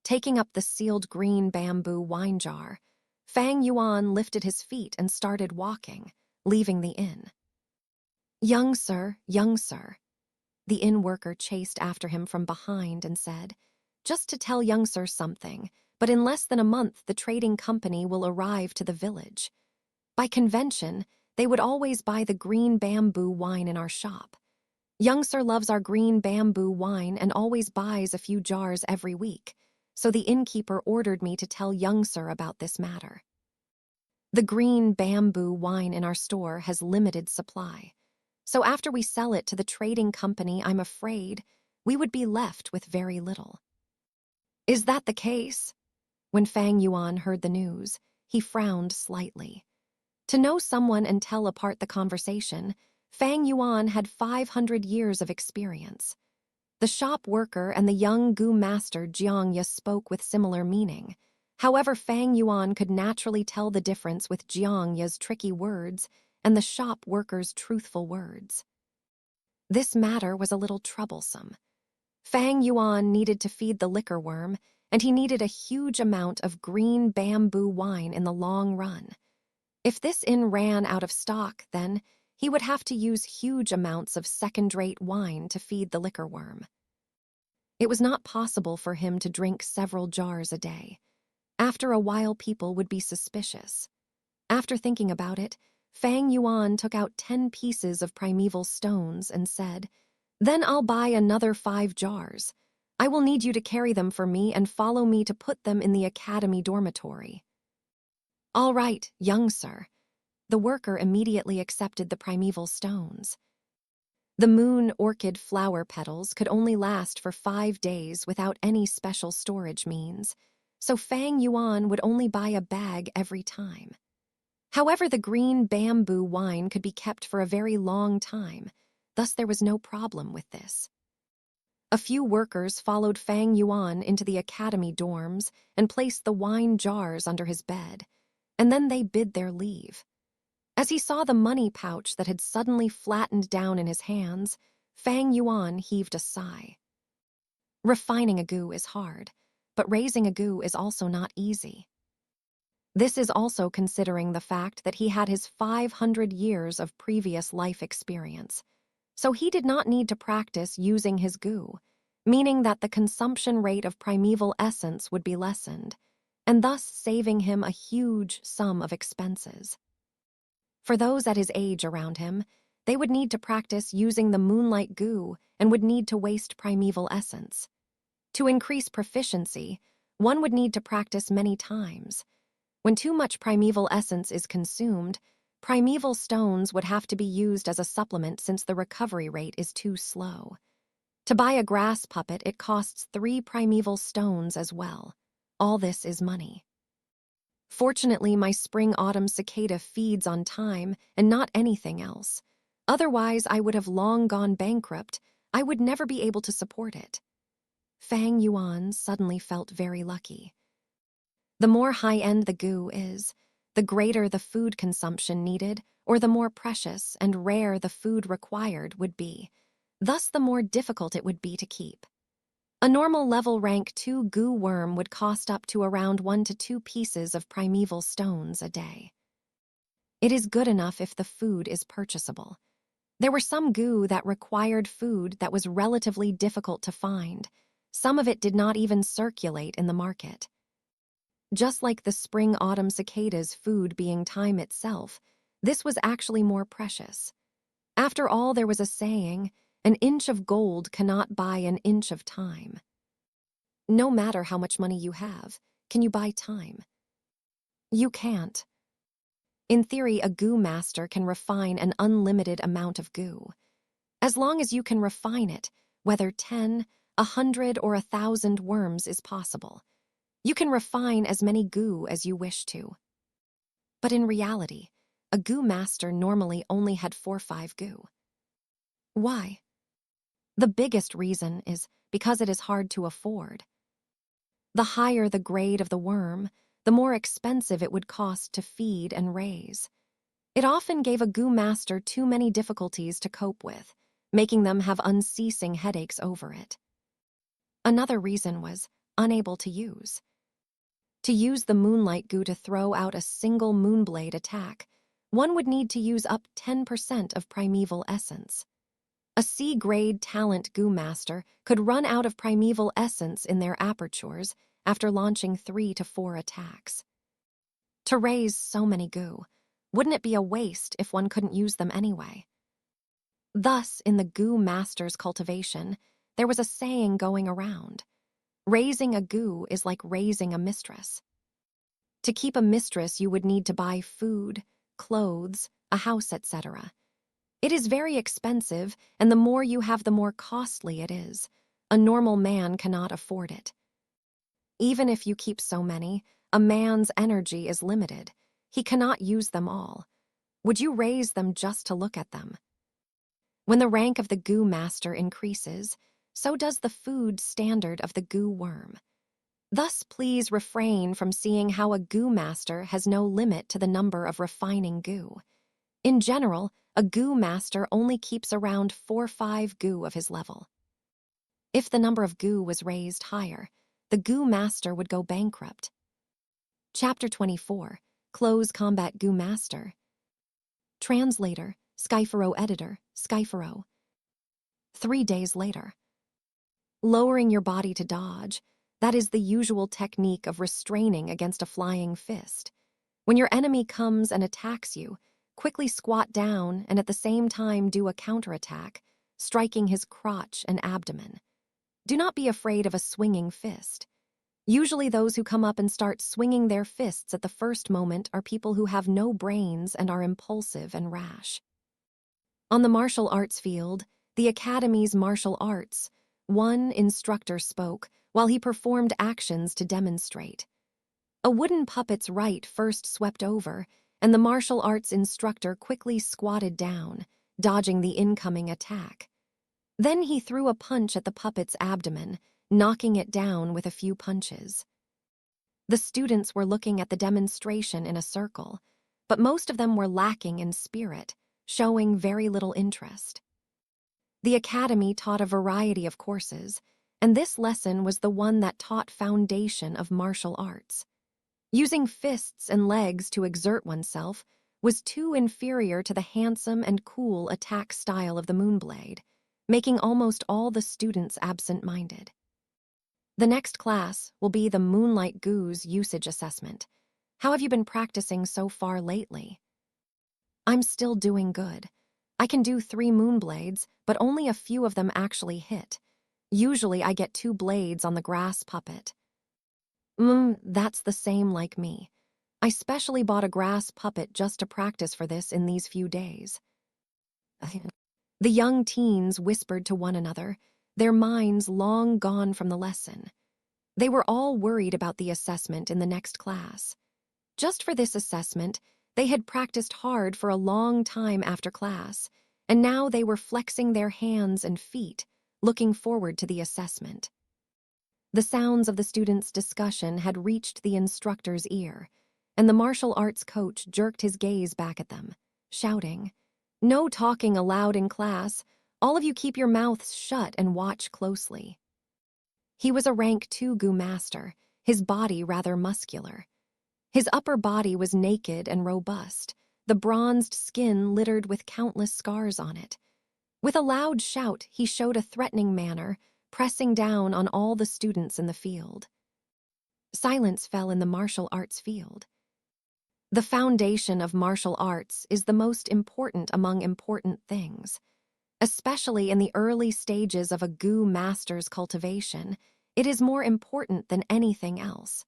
Taking up the sealed green bamboo wine jar, Fang Yuan lifted his feet and started walking, leaving the inn. Young sir, the inn worker chased after him from behind and said, just to tell young sir something, but in less than a month the trading company will arrive to the village. By convention, they would always buy the green bamboo wine in our shop. Young sir loves our green bamboo wine and always buys a few jars every week, so the innkeeper ordered me to tell young sir about this matter. The green bamboo wine in our store has limited supply, so after we sell it to the trading company, I'm afraid we would be left with very little. Is that the case? When Fang Yuan heard the news, he frowned slightly. To know someone and tell apart the conversation, Fang Yuan had 500 years of experience. The shop worker and the young Gu master Jiangya spoke with similar meaning. However, Fang Yuan could naturally tell the difference with Jiangya's tricky words and the shop worker's truthful words. This matter was a little troublesome. Fang Yuan needed to feed the liquor worm, and he needed a huge amount of green bamboo wine in the long run. If this inn ran out of stock, then he would have to use huge amounts of second-rate wine to feed the liquor worm. It was not possible for him to drink several jars a day. After a while, people would be suspicious. After thinking about it, Fang Yuan took out 10 pieces of primeval stones and said, "Then I'll buy another 5 jars. I will need you to carry them for me and follow me to put them in the academy dormitory." "All right, young sir." The worker immediately accepted the primeval stones. The moon orchid flower petals could only last for 5 days without any special storage means, so Fang Yuan would only buy a bag every time. However, the green bamboo wine could be kept for a very long time, thus there was no problem with this. A few workers followed Fang Yuan into the academy dorms and placed the wine jars under his bed, and then they bid their leave. As he saw the money pouch that had suddenly flattened down in his hands, Fang Yuan heaved a sigh. Refining a gu is hard, but raising a gu is also not easy. This is also considering the fact that he had his 500 years of previous life experience, so he did not need to practice using his gu, meaning that the consumption rate of primeval essence would be lessened, and thus saving him a huge sum of expenses. For those at his age around him, they would need to practice using the moonlight gu and would need to waste primeval essence. To increase proficiency, one would need to practice many times. When too much primeval essence is consumed, primeval stones would have to be used as a supplement since the recovery rate is too slow. To buy a grass puppet, it costs 3 primeval stones as well. All this is money. Fortunately, my spring-autumn cicada feeds on time and not anything else. Otherwise, I would have long gone bankrupt. I would never be able to support it. Fang Yuan suddenly felt very lucky. The more high-end the gu is, the greater the food consumption needed, or the more precious and rare the food required would be. Thus, the more difficult it would be to keep. A normal level rank 2 gu worm would cost up to around 1 to 2 pieces of primeval stones a day. It is good enough if the food is purchasable. There were some gu that required food that was relatively difficult to find. Some of it did not even circulate in the market. Just like the spring-autumn cicada's food being time itself, this was actually more precious. After all, there was a saying, "An inch of gold cannot buy an inch of time." No matter how much money you have, can you buy time? You can't. In theory, a gu master can refine an unlimited amount of gu. As long as you can refine it, whether 10, 100, or 1,000 worms is possible. You can refine as many gu as you wish to. But in reality, a gu master normally only had 4-5 gu. Why? The biggest reason is because it is hard to afford. The higher the grade of the worm, the more expensive it would cost to feed and raise. It often gave a gu master too many difficulties to cope with, making them have unceasing headaches over it. Another reason was unable to use. To use the moonlight gu to throw out a single moonblade attack, one would need to use up 10% of primeval essence. A C-grade talent gu master could run out of primeval essence in their apertures after launching 3 to 4 attacks. To raise so many gu, wouldn't it be a waste if one couldn't use them anyway? Thus, in the gu master's cultivation, there was a saying going around: raising a gu is like raising a mistress. To keep a mistress, you would need to buy food, clothes, a house, etc. It is very expensive, and the more you have, the more costly it is. A normal man cannot afford it. Even if you keep so many, a man's energy is limited. He cannot use them all. Would you raise them just to look at them? When the rank of the gu master increases, so does the food standard of the gu worm. Thus, please refrain from seeing how a gu master has no limit to the number of refining gu. In general, a gu master only keeps around 4-5 gu of his level. If the number of gu was raised higher, the gu master would go bankrupt. Chapter 24, Close Combat Gu Master. Translator, Skypharo Editor, Skypharo. 3 days later. Lowering your body to dodge, that is the usual technique of restraining against a flying fist. When your enemy comes and attacks you, quickly squat down and at the same time do a counterattack, striking his crotch and abdomen. Do not be afraid of a swinging fist. Usually those who come up and start swinging their fists at the first moment are people who have no brains and are impulsive and rash. On the martial arts field, the Academy's martial arts, one instructor spoke while he performed actions to demonstrate. A wooden puppet's right first swept over, and the martial arts instructor quickly squatted down, dodging the incoming attack. Then he threw a punch at the puppet's abdomen, knocking it down with a few punches. The students were looking at the demonstration in a circle, but most of them were lacking in spirit, showing very little interest. The Academy taught a variety of courses, and this lesson was the one that taught foundation of martial arts. Using fists and legs to exert oneself was too inferior to the handsome and cool attack style of the Moonblade, making almost all the students absent-minded. The next class will be the Moonlight Gu's usage assessment. How have you been practicing so far lately? I'm still doing good. I can do 3 Moonblades, but only a few of them actually hit. Usually I get 2 blades on the grass puppet. That's the same like me. I specially bought a grass puppet just to practice for this in these few days. The young teens whispered to one another, their minds long gone from the lesson. They were all worried about the assessment in the next class. Just for this assessment, they had practiced hard for a long time after class, and now they were flexing their hands and feet, looking forward to the assessment. The sounds of the students' discussion had reached the instructor's ear, and the martial arts coach jerked his gaze back at them, shouting, "No talking aloud in class. All of you keep your mouths shut and watch closely." He was a rank 2 Gu master, his body rather muscular. His upper body was naked and robust, the bronzed skin littered with countless scars on it. With a loud shout, he showed a threatening manner, pressing down on all the students in the field. Silence fell in the martial arts field. The foundation of martial arts is the most important among important things. Especially in the early stages of a Gu master's cultivation, it is more important than anything else.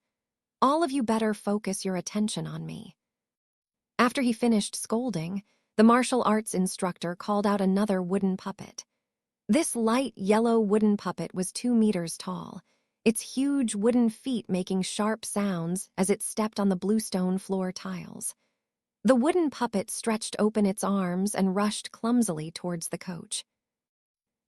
All of you better focus your attention on me. After he finished scolding, the martial arts instructor called out another wooden puppet. This light yellow wooden puppet was 2 meters tall. its huge wooden feet making sharp sounds as it stepped on the bluestone floor tiles. The wooden puppet stretched open its arms and rushed clumsily towards the coach.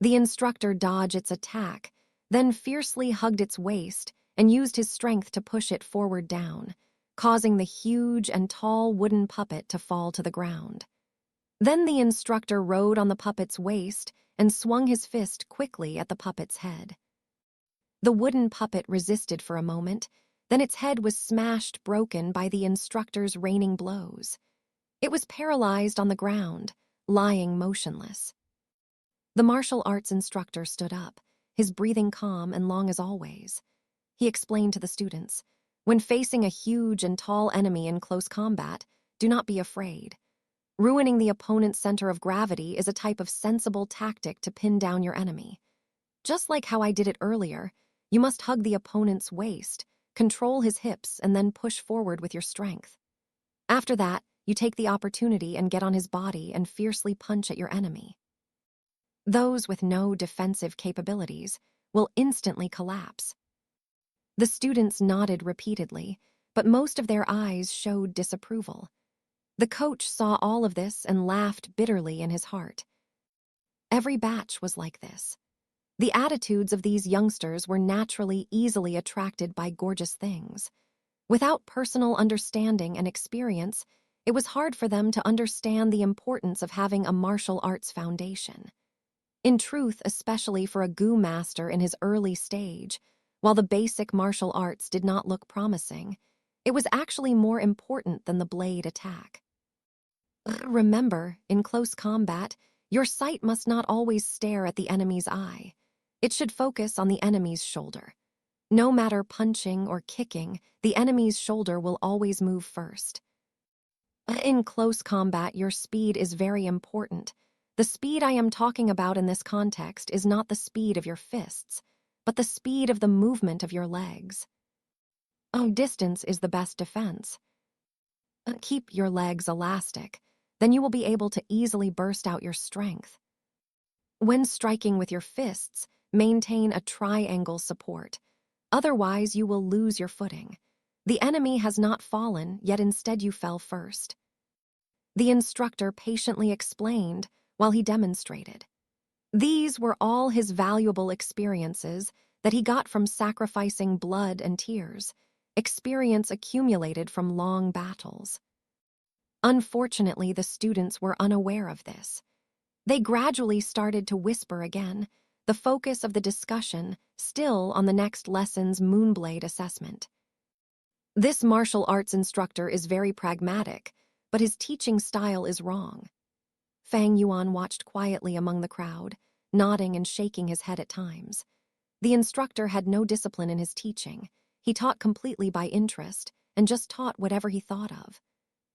The instructor dodged its attack, then fiercely hugged its waist and used his strength to push it forward down, causing the huge and tall wooden puppet to fall to the ground. Then the instructor rode on the puppet's waist and swung his fist quickly at the puppet's head. The wooden puppet resisted for a moment, then its head was smashed broken by the instructor's raining blows. It was paralyzed on the ground, lying motionless. The martial arts instructor stood up, his breathing calm and long as always. He explained to the students, "When facing a huge and tall enemy in close combat, do not be afraid. Ruining the opponent's center of gravity is a type of sensible tactic to pin down your enemy. Just like how I did it earlier, you must hug the opponent's waist, control his hips, and then push forward with your strength. After that, you take the opportunity and get on his body and fiercely punch at your enemy. Those with no defensive capabilities will instantly collapse." The students nodded repeatedly, but most of their eyes showed disapproval. The coach saw all of this and laughed bitterly in his heart. Every batch was like this. The attitudes of these youngsters were naturally easily attracted by gorgeous things. Without personal understanding and experience, it was hard for them to understand the importance of having a martial arts foundation. In truth, especially for a Gu master in his early stage, while the basic martial arts did not look promising, it was actually more important than the blade attack. Remember, in close combat, your sight must not always stare at the enemy's eye. It should focus on the enemy's shoulder. No matter punching or kicking, the enemy's shoulder will always move first. In close combat, your speed is very important. The speed I am talking about in this context is not the speed of your fists, but the speed of the movement of your legs. Distance is the best defense. Keep your legs elastic, then you will be able to easily burst out your strength. When striking with your fists, maintain a triangle support. Otherwise, you will lose your footing. The enemy has not fallen, yet instead you fell first. The instructor patiently explained while he demonstrated. These were all his valuable experiences that he got from sacrificing blood and tears, experience accumulated from long battles. Unfortunately, the students were unaware of this. They gradually started to whisper again, the focus of the discussion still on the next lesson's Moonblade assessment. This martial arts instructor is very pragmatic, but his teaching style is wrong. Fang Yuan watched quietly among the crowd, nodding and shaking his head at times. The instructor had no discipline in his teaching. He taught completely by interest and just taught whatever he thought of.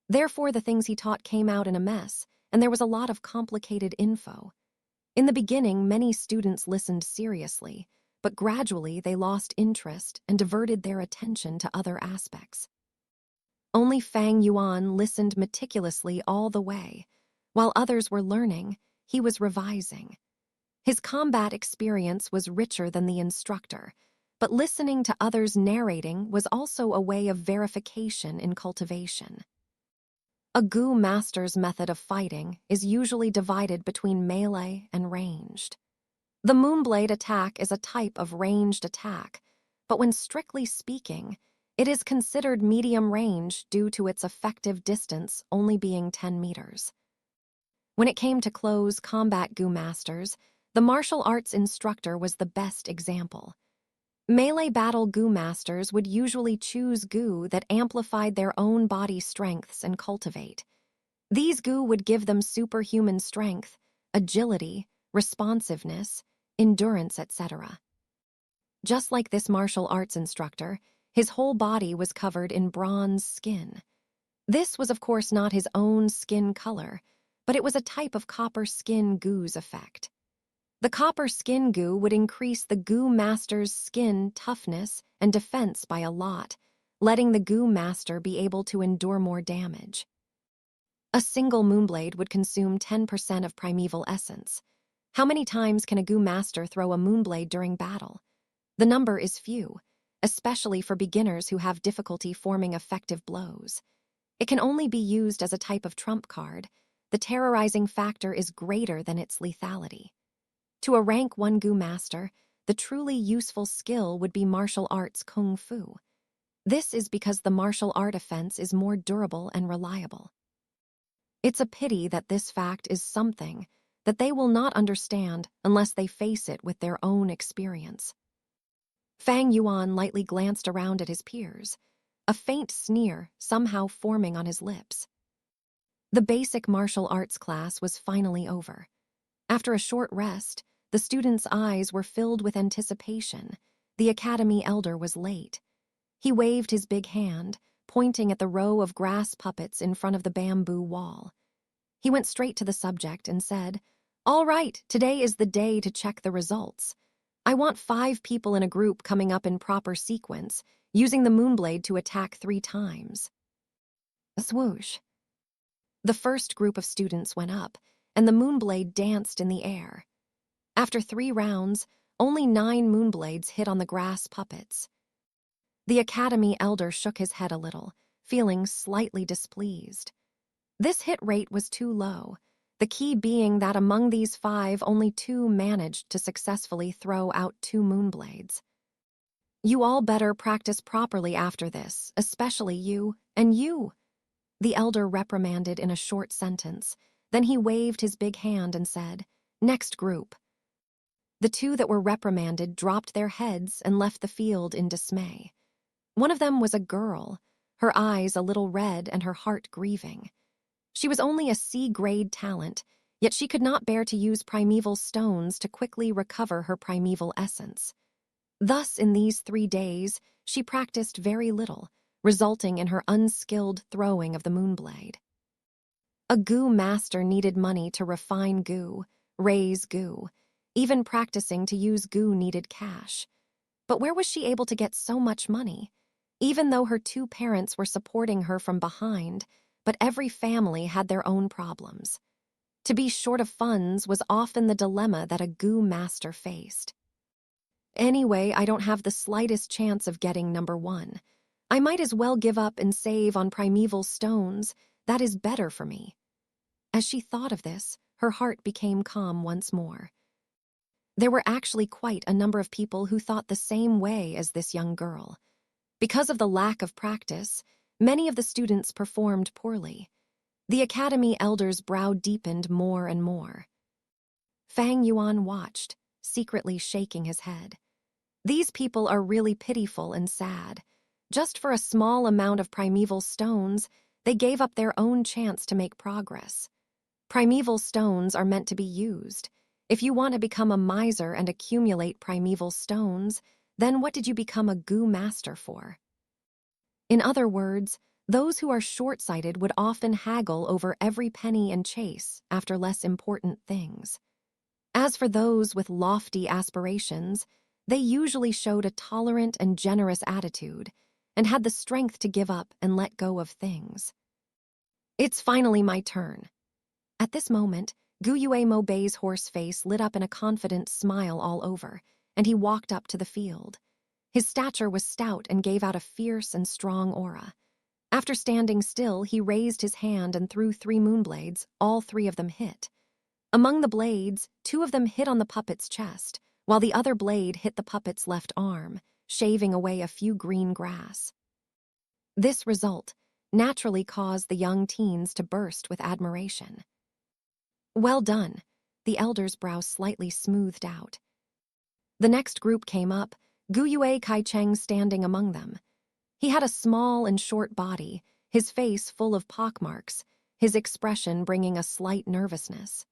Therefore, the things he taught came out in a mess, and there was a lot of complicated info. In the beginning, many students listened seriously, but gradually they lost interest and diverted their attention to other aspects. Only Fang Yuan listened meticulously all the way. While others were learning, he was revising. His combat experience was richer than the instructor, but listening to others narrating was also a way of verification in cultivation. A Gu master's method of fighting is usually divided between melee and ranged. The Moonblade attack is a type of ranged attack, but when strictly speaking, it is considered medium range due to its effective distance only being 10 meters. When it came to close combat Gu masters, the martial arts instructor was the best example. Melee battle Gu masters would usually choose Gu that amplified their own body strengths and cultivate. These Gu would give them superhuman strength, agility, responsiveness, endurance, etc. Just like this martial arts instructor, his whole body was covered in bronze skin. This was of course not his own skin color, but it was a type of copper skin Gu's effect. The copper skin Gu would increase the Gu master's skin toughness and defense by a lot, letting the Gu master be able to endure more damage. A single Moonblade would consume 10% of primeval essence. How many times can a Gu master throw a Moonblade during battle? The number is few, especially for beginners who have difficulty forming effective blows. It can only be used as a type of trump card. The terrorizing factor is greater than its lethality. To a rank 1 Gu master, the truly useful skill would be martial arts kung fu. This is because the martial art offense is more durable and reliable. It's a pity that this fact is something that they will not understand unless they face it with their own experience. Fang Yuan lightly glanced around at his peers, a faint sneer somehow forming on his lips. The basic martial arts class was finally over. After a short rest, the students' eyes were filled with anticipation. The academy elder was late. He waved his big hand, pointing at the row of grass puppets in front of the bamboo wall. He went straight to the subject and said, "All right, today is the day to check the results. I want 5 people in a group coming up in proper sequence, using the moonblade to attack 3 times." A swoosh. The first group of students went up, and the moonblade danced in the air. After 3 rounds, only 9 moonblades hit on the grass puppets. The academy elder shook his head a little, feeling slightly displeased. This hit rate was too low, the key being that among these 5, only 2 managed to successfully throw out 2 moonblades. "You all better practice properly after this, especially you, and you," the elder reprimanded in a short sentence. Then he waved his big hand and said, "Next group." The 2 that were reprimanded dropped their heads and left the field in dismay. One of them was a girl, her eyes a little red and her heart grieving. She was only a C-grade talent, yet she could not bear to use primeval stones to quickly recover her primeval essence. Thus, in these 3 days, she practiced very little, resulting in her unskilled throwing of the moonblade. A Gu master needed money to refine Gu, raise Gu. Even practicing to use Gu needed cash. But where was she able to get so much money? Even though her 2 parents were supporting her from behind, but every family had their own problems. To be short of funds was often the dilemma that a Gu master faced. "Anyway, I don't have the slightest chance of getting number 1. I might as well give up and save on primeval stones. That is better for me." As she thought of this, her heart became calm once more. There were actually quite a number of people who thought the same way as this young girl. Because of the lack of practice, many of the students performed poorly. The academy elder's brow deepened more and more. Fang Yuan watched, secretly shaking his head. These people are really pitiful and sad. Just for a small amount of primeval stones, they gave up their own chance to make progress. Primeval stones are meant to be used. If you want to become a miser and accumulate primeval stones, then what did you become a Gu master for? In other words, those who are short-sighted would often haggle over every penny and chase after less important things. As for those with lofty aspirations, they usually showed a tolerant and generous attitude and had the strength to give up and let go of things. "It's finally my turn." At this moment, Guyue Mobei's horse face lit up in a confident smile all over, and he walked up to the field. His stature was stout and gave out a fierce and strong aura. After standing still, he raised his hand and threw 3 moonblades. All 3 of them hit. Among the blades, 2 of them hit on the puppet's chest, while the other blade hit the puppet's left arm, shaving away a few green grass. This result naturally caused the young teens to burst with admiration. "Well done," the elder's brow slightly smoothed out. The next group came up, Guyue Kaicheng standing among them. He had a small and short body, his face full of pockmarks, his expression bringing a slight nervousness.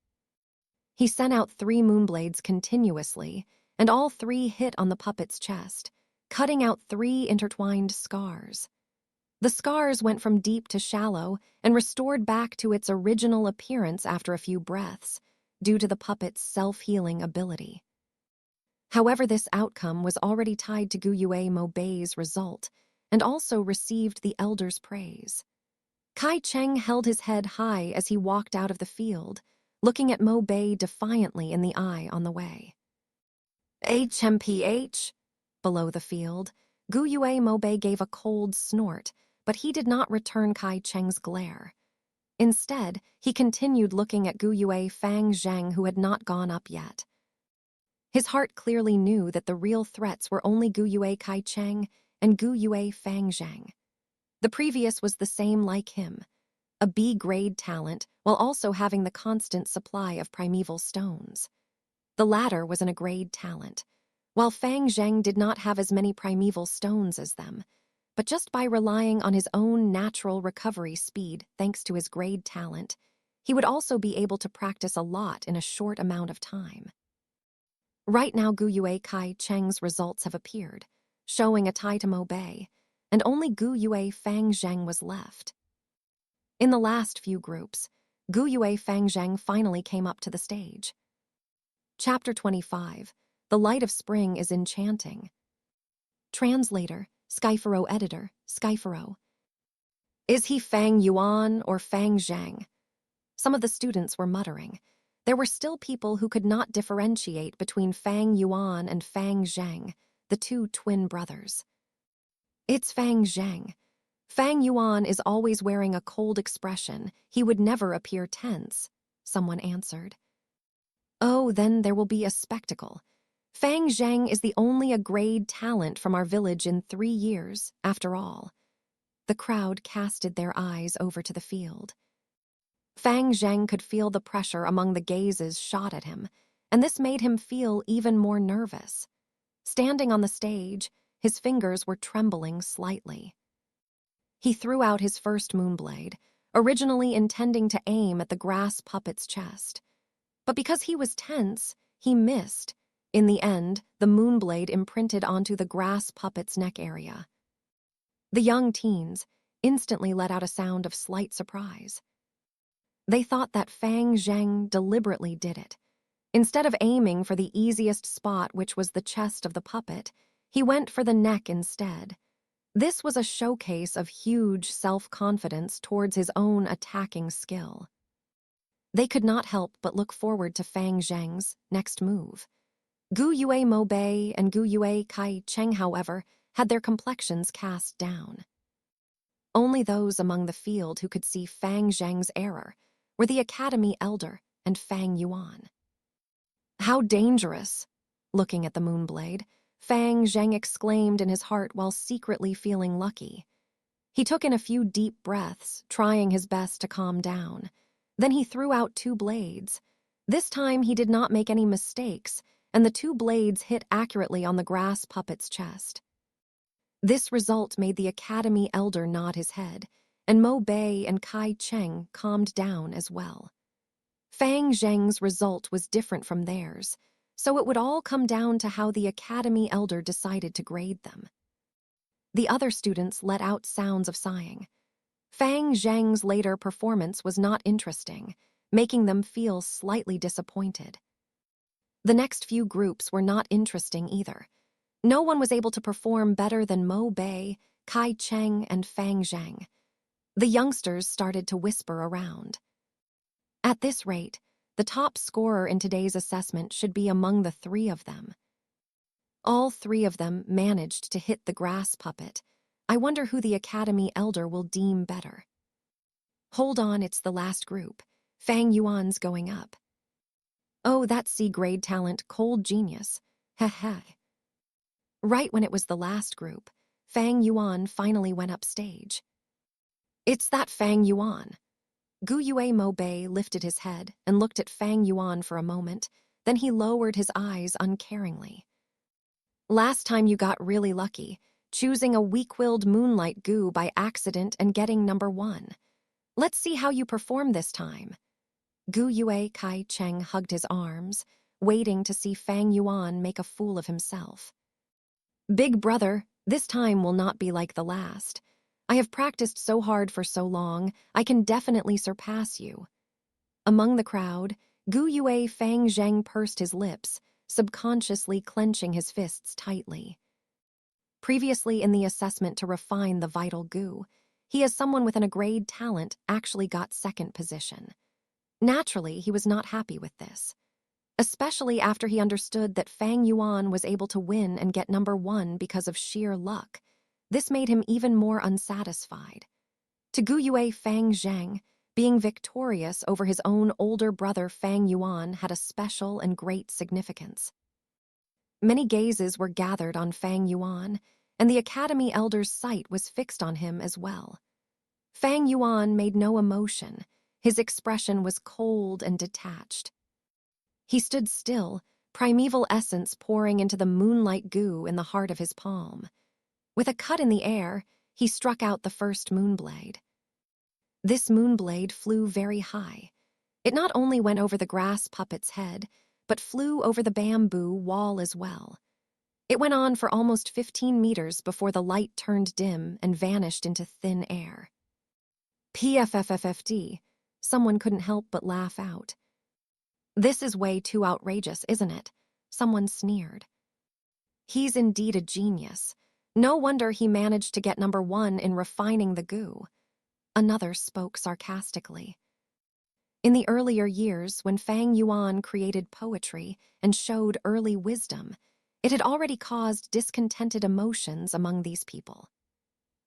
He sent out 3 moonblades continuously, and all 3 hit on the puppet's chest, cutting out 3 intertwined scars. The scars went from deep to shallow and restored back to its original appearance after a few breaths, due to the puppet's self-healing ability. However, this outcome was already tied to Guyue Mobei's result, and also received the elder's praise. Kai Cheng held his head high as he walked out of the field, looking at Mobei defiantly in the eye on the way. "HMPH? below the field, Gu Yue Moubei gave a cold snort, but he did not return Kai Cheng's glare. Instead, he continued looking at Gu Yue Fang Zheng, who had not gone up yet. His heart clearly knew that the real threats were only Gu Yue Kai Cheng and Gu Yue Fang Zheng. The previous was the same like him, a B-grade talent while also having the constant supply of primeval stones. The latter was an A-grade talent, while Fang Zheng did not have as many primeval stones as them, but just by relying on his own natural recovery speed thanks to his grade talent, he would also be able to practice a lot in a short amount of time. Right now, Gu Yue Kai Cheng's results have appeared, showing a tie to Moubei, and only Gu Yue Fang Zheng was left. In the last few groups, Gu Yue Fang Zheng finally came up to the stage. Chapter 25, The Light of Spring is Enchanting. Translator, Skypharo Editor, Skypharo. Is he Fang Yuan or Fang Zheng? Some of the students were muttering. There were still people who could not differentiate between Fang Yuan and Fang Zheng, the two twin brothers. It's Fang Zheng. Fang Yuan is always wearing a cold expression. He would never appear tense, someone answered. Oh, then there will be a spectacle. Fang Zheng is the only A-grade talent from our village in 3 years, after all. The crowd casted their eyes over to the field. Fang Zheng could feel the pressure among the gazes shot at him, and this made him feel even more nervous. Standing on the stage, his fingers were trembling slightly. He threw out his first moonblade, originally intending to aim at the grass puppet's chest. But because he was tense, he missed. In the end, the moonblade imprinted onto the grass puppet's neck area. The young teens instantly let out a sound of slight surprise. They thought that Fang Zheng deliberately did it. Instead of aiming for the easiest spot, which was the chest of the puppet, he went for the neck instead. This was a showcase of huge self-confidence towards his own attacking skill. They could not help but look forward to Fang Zheng's next move. Gu Yue Moubei and Gu Yue Kai Cheng, however, had their complexions cast down. Only those among the field who could see Fang Zheng's error were the Academy Elder and Fang Yuan. How dangerous! Looking at the moonblade, Fang Zheng exclaimed in his heart while secretly feeling lucky. He took in a few deep breaths, trying his best to calm down. Then he threw out 2 blades. This time he did not make any mistakes, and the 2 blades hit accurately on the grass puppet's chest. This result made the Academy Elder nod his head, and Moubei and Kai Cheng calmed down as well. Fang Zheng's result was different from theirs, so it would all come down to how the Academy Elder decided to grade them. The other students let out sounds of sighing. Fang Zheng's later performance was not interesting, making them feel slightly disappointed. The next few groups were not interesting either. No one was able to perform better than Moubei, Kai Cheng, and Fang Zheng. The youngsters started to whisper around. At this rate, the top scorer in today's assessment should be among the 3 of them. All 3 of them managed to hit the grass puppet. I wonder who the Academy Elder will deem better. Hold on, it's the last group. Fang Yuan's going up. Oh, that C-grade talent, cold genius. Heh heh. Right when it was the last group, Fang Yuan finally went up stage. It's that Fang Yuan. Gu Yue Moubei lifted his head and looked at Fang Yuan for a moment, then he lowered his eyes uncaringly. Last time you got really lucky, choosing a weak-willed moonlight Gu by accident and getting number 1. Let's see how you perform this time. Gu Yue Kai Cheng hugged his arms, waiting to see Fang Yuan make a fool of himself. Big brother, this time will not be like the last. I have practiced so hard for so long, I can definitely surpass you. Among the crowd, Gu Yue Fang Zheng pursed his lips, subconsciously clenching his fists tightly. Previously in the assessment to refine the vital Gu, he as someone with an A-grade talent actually got 2nd position. Naturally, he was not happy with this. especially after he understood that Fang Yuan was able to win and get number 1 because of sheer luck. This made him even more unsatisfied. To Gu Yue Fang Zheng, being victorious over his own older brother Fang Yuan had a special and great significance. Many gazes were gathered on Fang Yuan, and the Academy elder's sight was fixed on him as well. Fang Yuan made no emotion. His expression was cold and detached. He stood still, primeval essence pouring into the moonlight goo in the heart of his palm. With a cut in the air, he struck out the first moonblade. This moonblade flew very high. It not only went over the grass puppet's head, but flew over the bamboo wall as well. It went on for almost 15 meters before the light turned dim and vanished into thin air. PFFFFD, someone couldn't help but laugh out. This is way too outrageous, isn't it? Someone sneered. He's indeed a genius. No wonder he managed to get number 1 in refining the goo. Another spoke sarcastically. In the earlier years, when Fang Yuan created poetry and showed early wisdom, it had already caused discontented emotions among these people.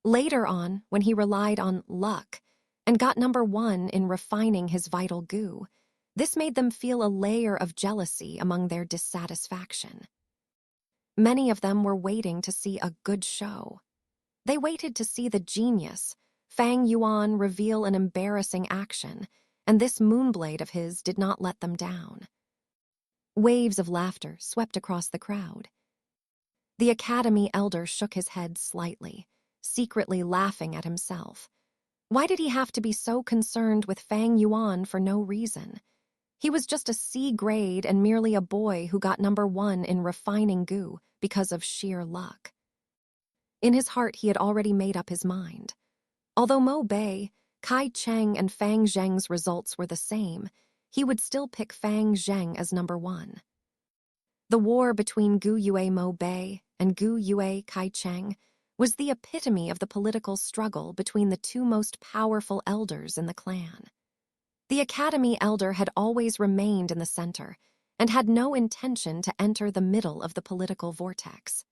Later on, when he relied on luck and got number 1 in refining his vital goo, this made them feel a layer of jealousy among their dissatisfaction. Many of them were waiting to see a good show. They waited to see the genius, Fang Yuan, reveal an embarrassing action, and this moonblade of his did not let them down. Waves of laughter swept across the crowd. The Academy elder shook his head slightly, secretly laughing at himself. Why did he have to be so concerned with Fang Yuan for no reason? He was just a C grade and merely a boy who got number 1 in refining goo because of sheer luck. In his heart, he had already made up his mind. Although Mo Bei, Kai Cheng, and Fang Zheng's results were the same, he would still pick Fang Zheng as number 1. The war between Gu Yue Mo Bei and Gu Yue Kai Cheng was the epitome of the political struggle between the two most powerful elders in the clan. The Academy elder had always remained in the center and had no intention to enter the middle of the political vortex.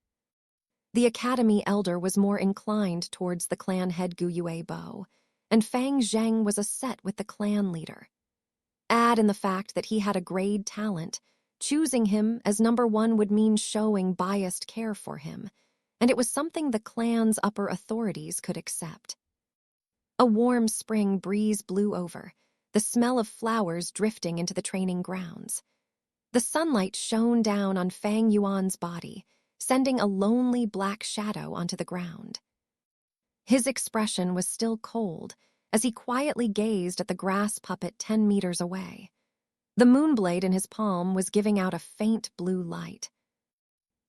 The Academy elder was more inclined towards the clan head Gu Yue Bo, and Fang Zheng was a set with the clan leader. Add in the fact that he had a grade talent, choosing him as number 1 would mean showing biased care for him, and it was something the clan's upper authorities could accept. A warm spring breeze blew over, the smell of flowers drifting into the training grounds. The sunlight shone down on Fang Yuan's body, sending a lonely black shadow onto the ground. His expression was still cold as he quietly gazed at the grass puppet 10 meters away. The moonblade in his palm was giving out a faint blue light.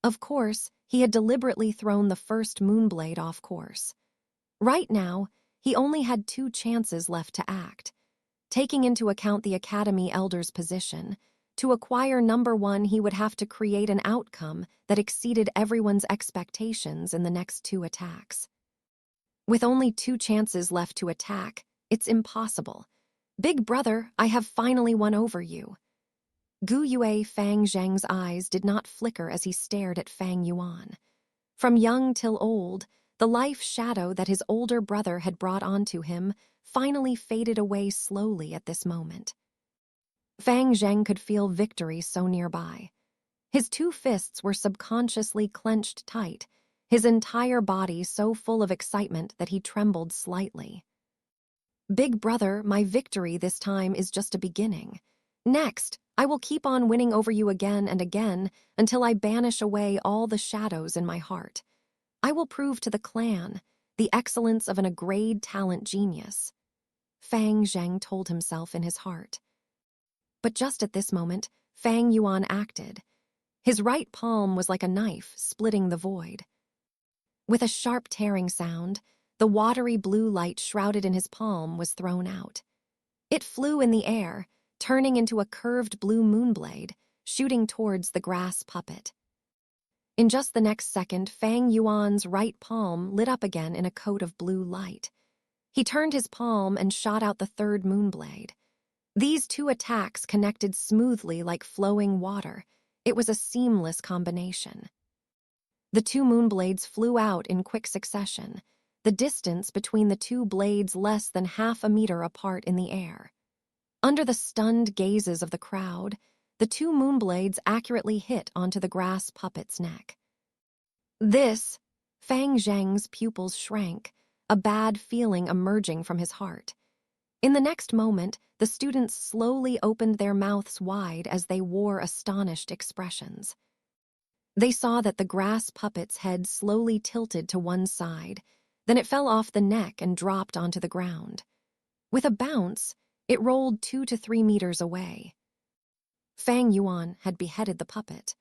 Of course, he had deliberately thrown the first moonblade off course. Right now, he only had 2 chances left to act. Taking into account the Academy elder's position, to acquire number 1, he would have to create an outcome that exceeded everyone's expectations in the next 2 attacks. With only 2 chances left to attack, it's impossible. Big brother, I have finally won over you. Gu Yue Fang Zheng's eyes did not flicker as he stared at Fang Yuan. From young till old, the life shadow that his older brother had brought onto him finally faded away slowly at this moment. Fang Zheng could feel victory so nearby. His 2 fists were subconsciously clenched tight, his entire body so full of excitement that he trembled slightly. Big brother, my victory this time is just a beginning. Next, I will keep on winning over you again and again until I banish away all the shadows in my heart. I will prove to the clan the excellence of a grade talent genius. Fang Zheng told himself in his heart. But just at this moment, Fang Yuan acted. His right palm was like a knife splitting the void. With a sharp tearing sound, the watery blue light shrouded in his palm was thrown out. It flew in the air, turning into a curved blue moonblade, shooting towards the grass puppet. In just the next second, Fang Yuan's right palm lit up again in a coat of blue light. He turned his palm and shot out the 3rd moonblade. These two attacks connected smoothly like flowing water. It was a seamless combination. The two moonblades flew out in quick succession, the distance between the two blades less than half a meter apart in the air. Under the stunned gazes of the crowd, the two moonblades accurately hit onto the grass puppet's neck. This, Fang Zheng's pupils shrank, a bad feeling emerging from his heart. In the next moment, the students slowly opened their mouths wide as they wore astonished expressions. They saw that the grass puppet's head slowly tilted to one side, then it fell off the neck and dropped onto the ground. With a bounce, it rolled 2 to 3 meters away. Fang Yuan had beheaded the puppet.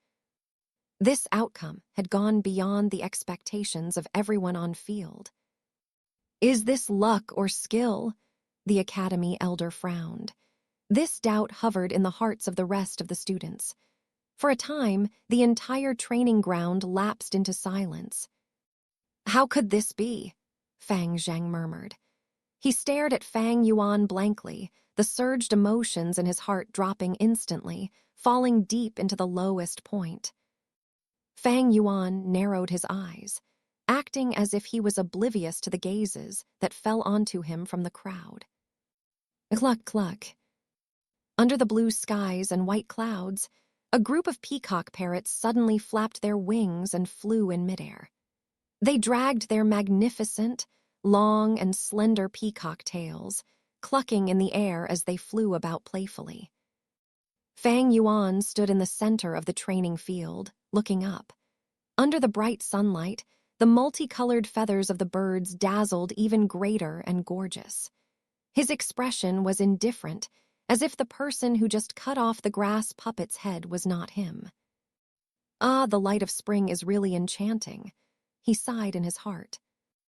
This outcome had gone beyond the expectations of everyone on field. Is this luck or skill? The academy elder frowned. This doubt hovered in the hearts of the rest of the students. For a time, the entire training ground lapsed into silence. How could this be? Fang Zheng murmured. He stared at Fang Yuan blankly, the surged emotions in his heart dropping instantly, falling deep into the lowest point. Fang Yuan narrowed his eyes, acting as if he was oblivious to the gazes that fell onto him from the crowd. Cluck, cluck. Under the blue skies and white clouds, a group of peacock parrots suddenly flapped their wings and flew in midair. They dragged their magnificent, long and slender peacock tails, clucking in the air as they flew about playfully. Fang Yuan stood in the center of the training field, looking up. Under the bright sunlight, the multicolored feathers of the birds dazzled even greater and gorgeous. His expression was indifferent, as if the person who just cut off the grass puppet's head was not him. Ah, the light of spring is really enchanting, he sighed in his heart.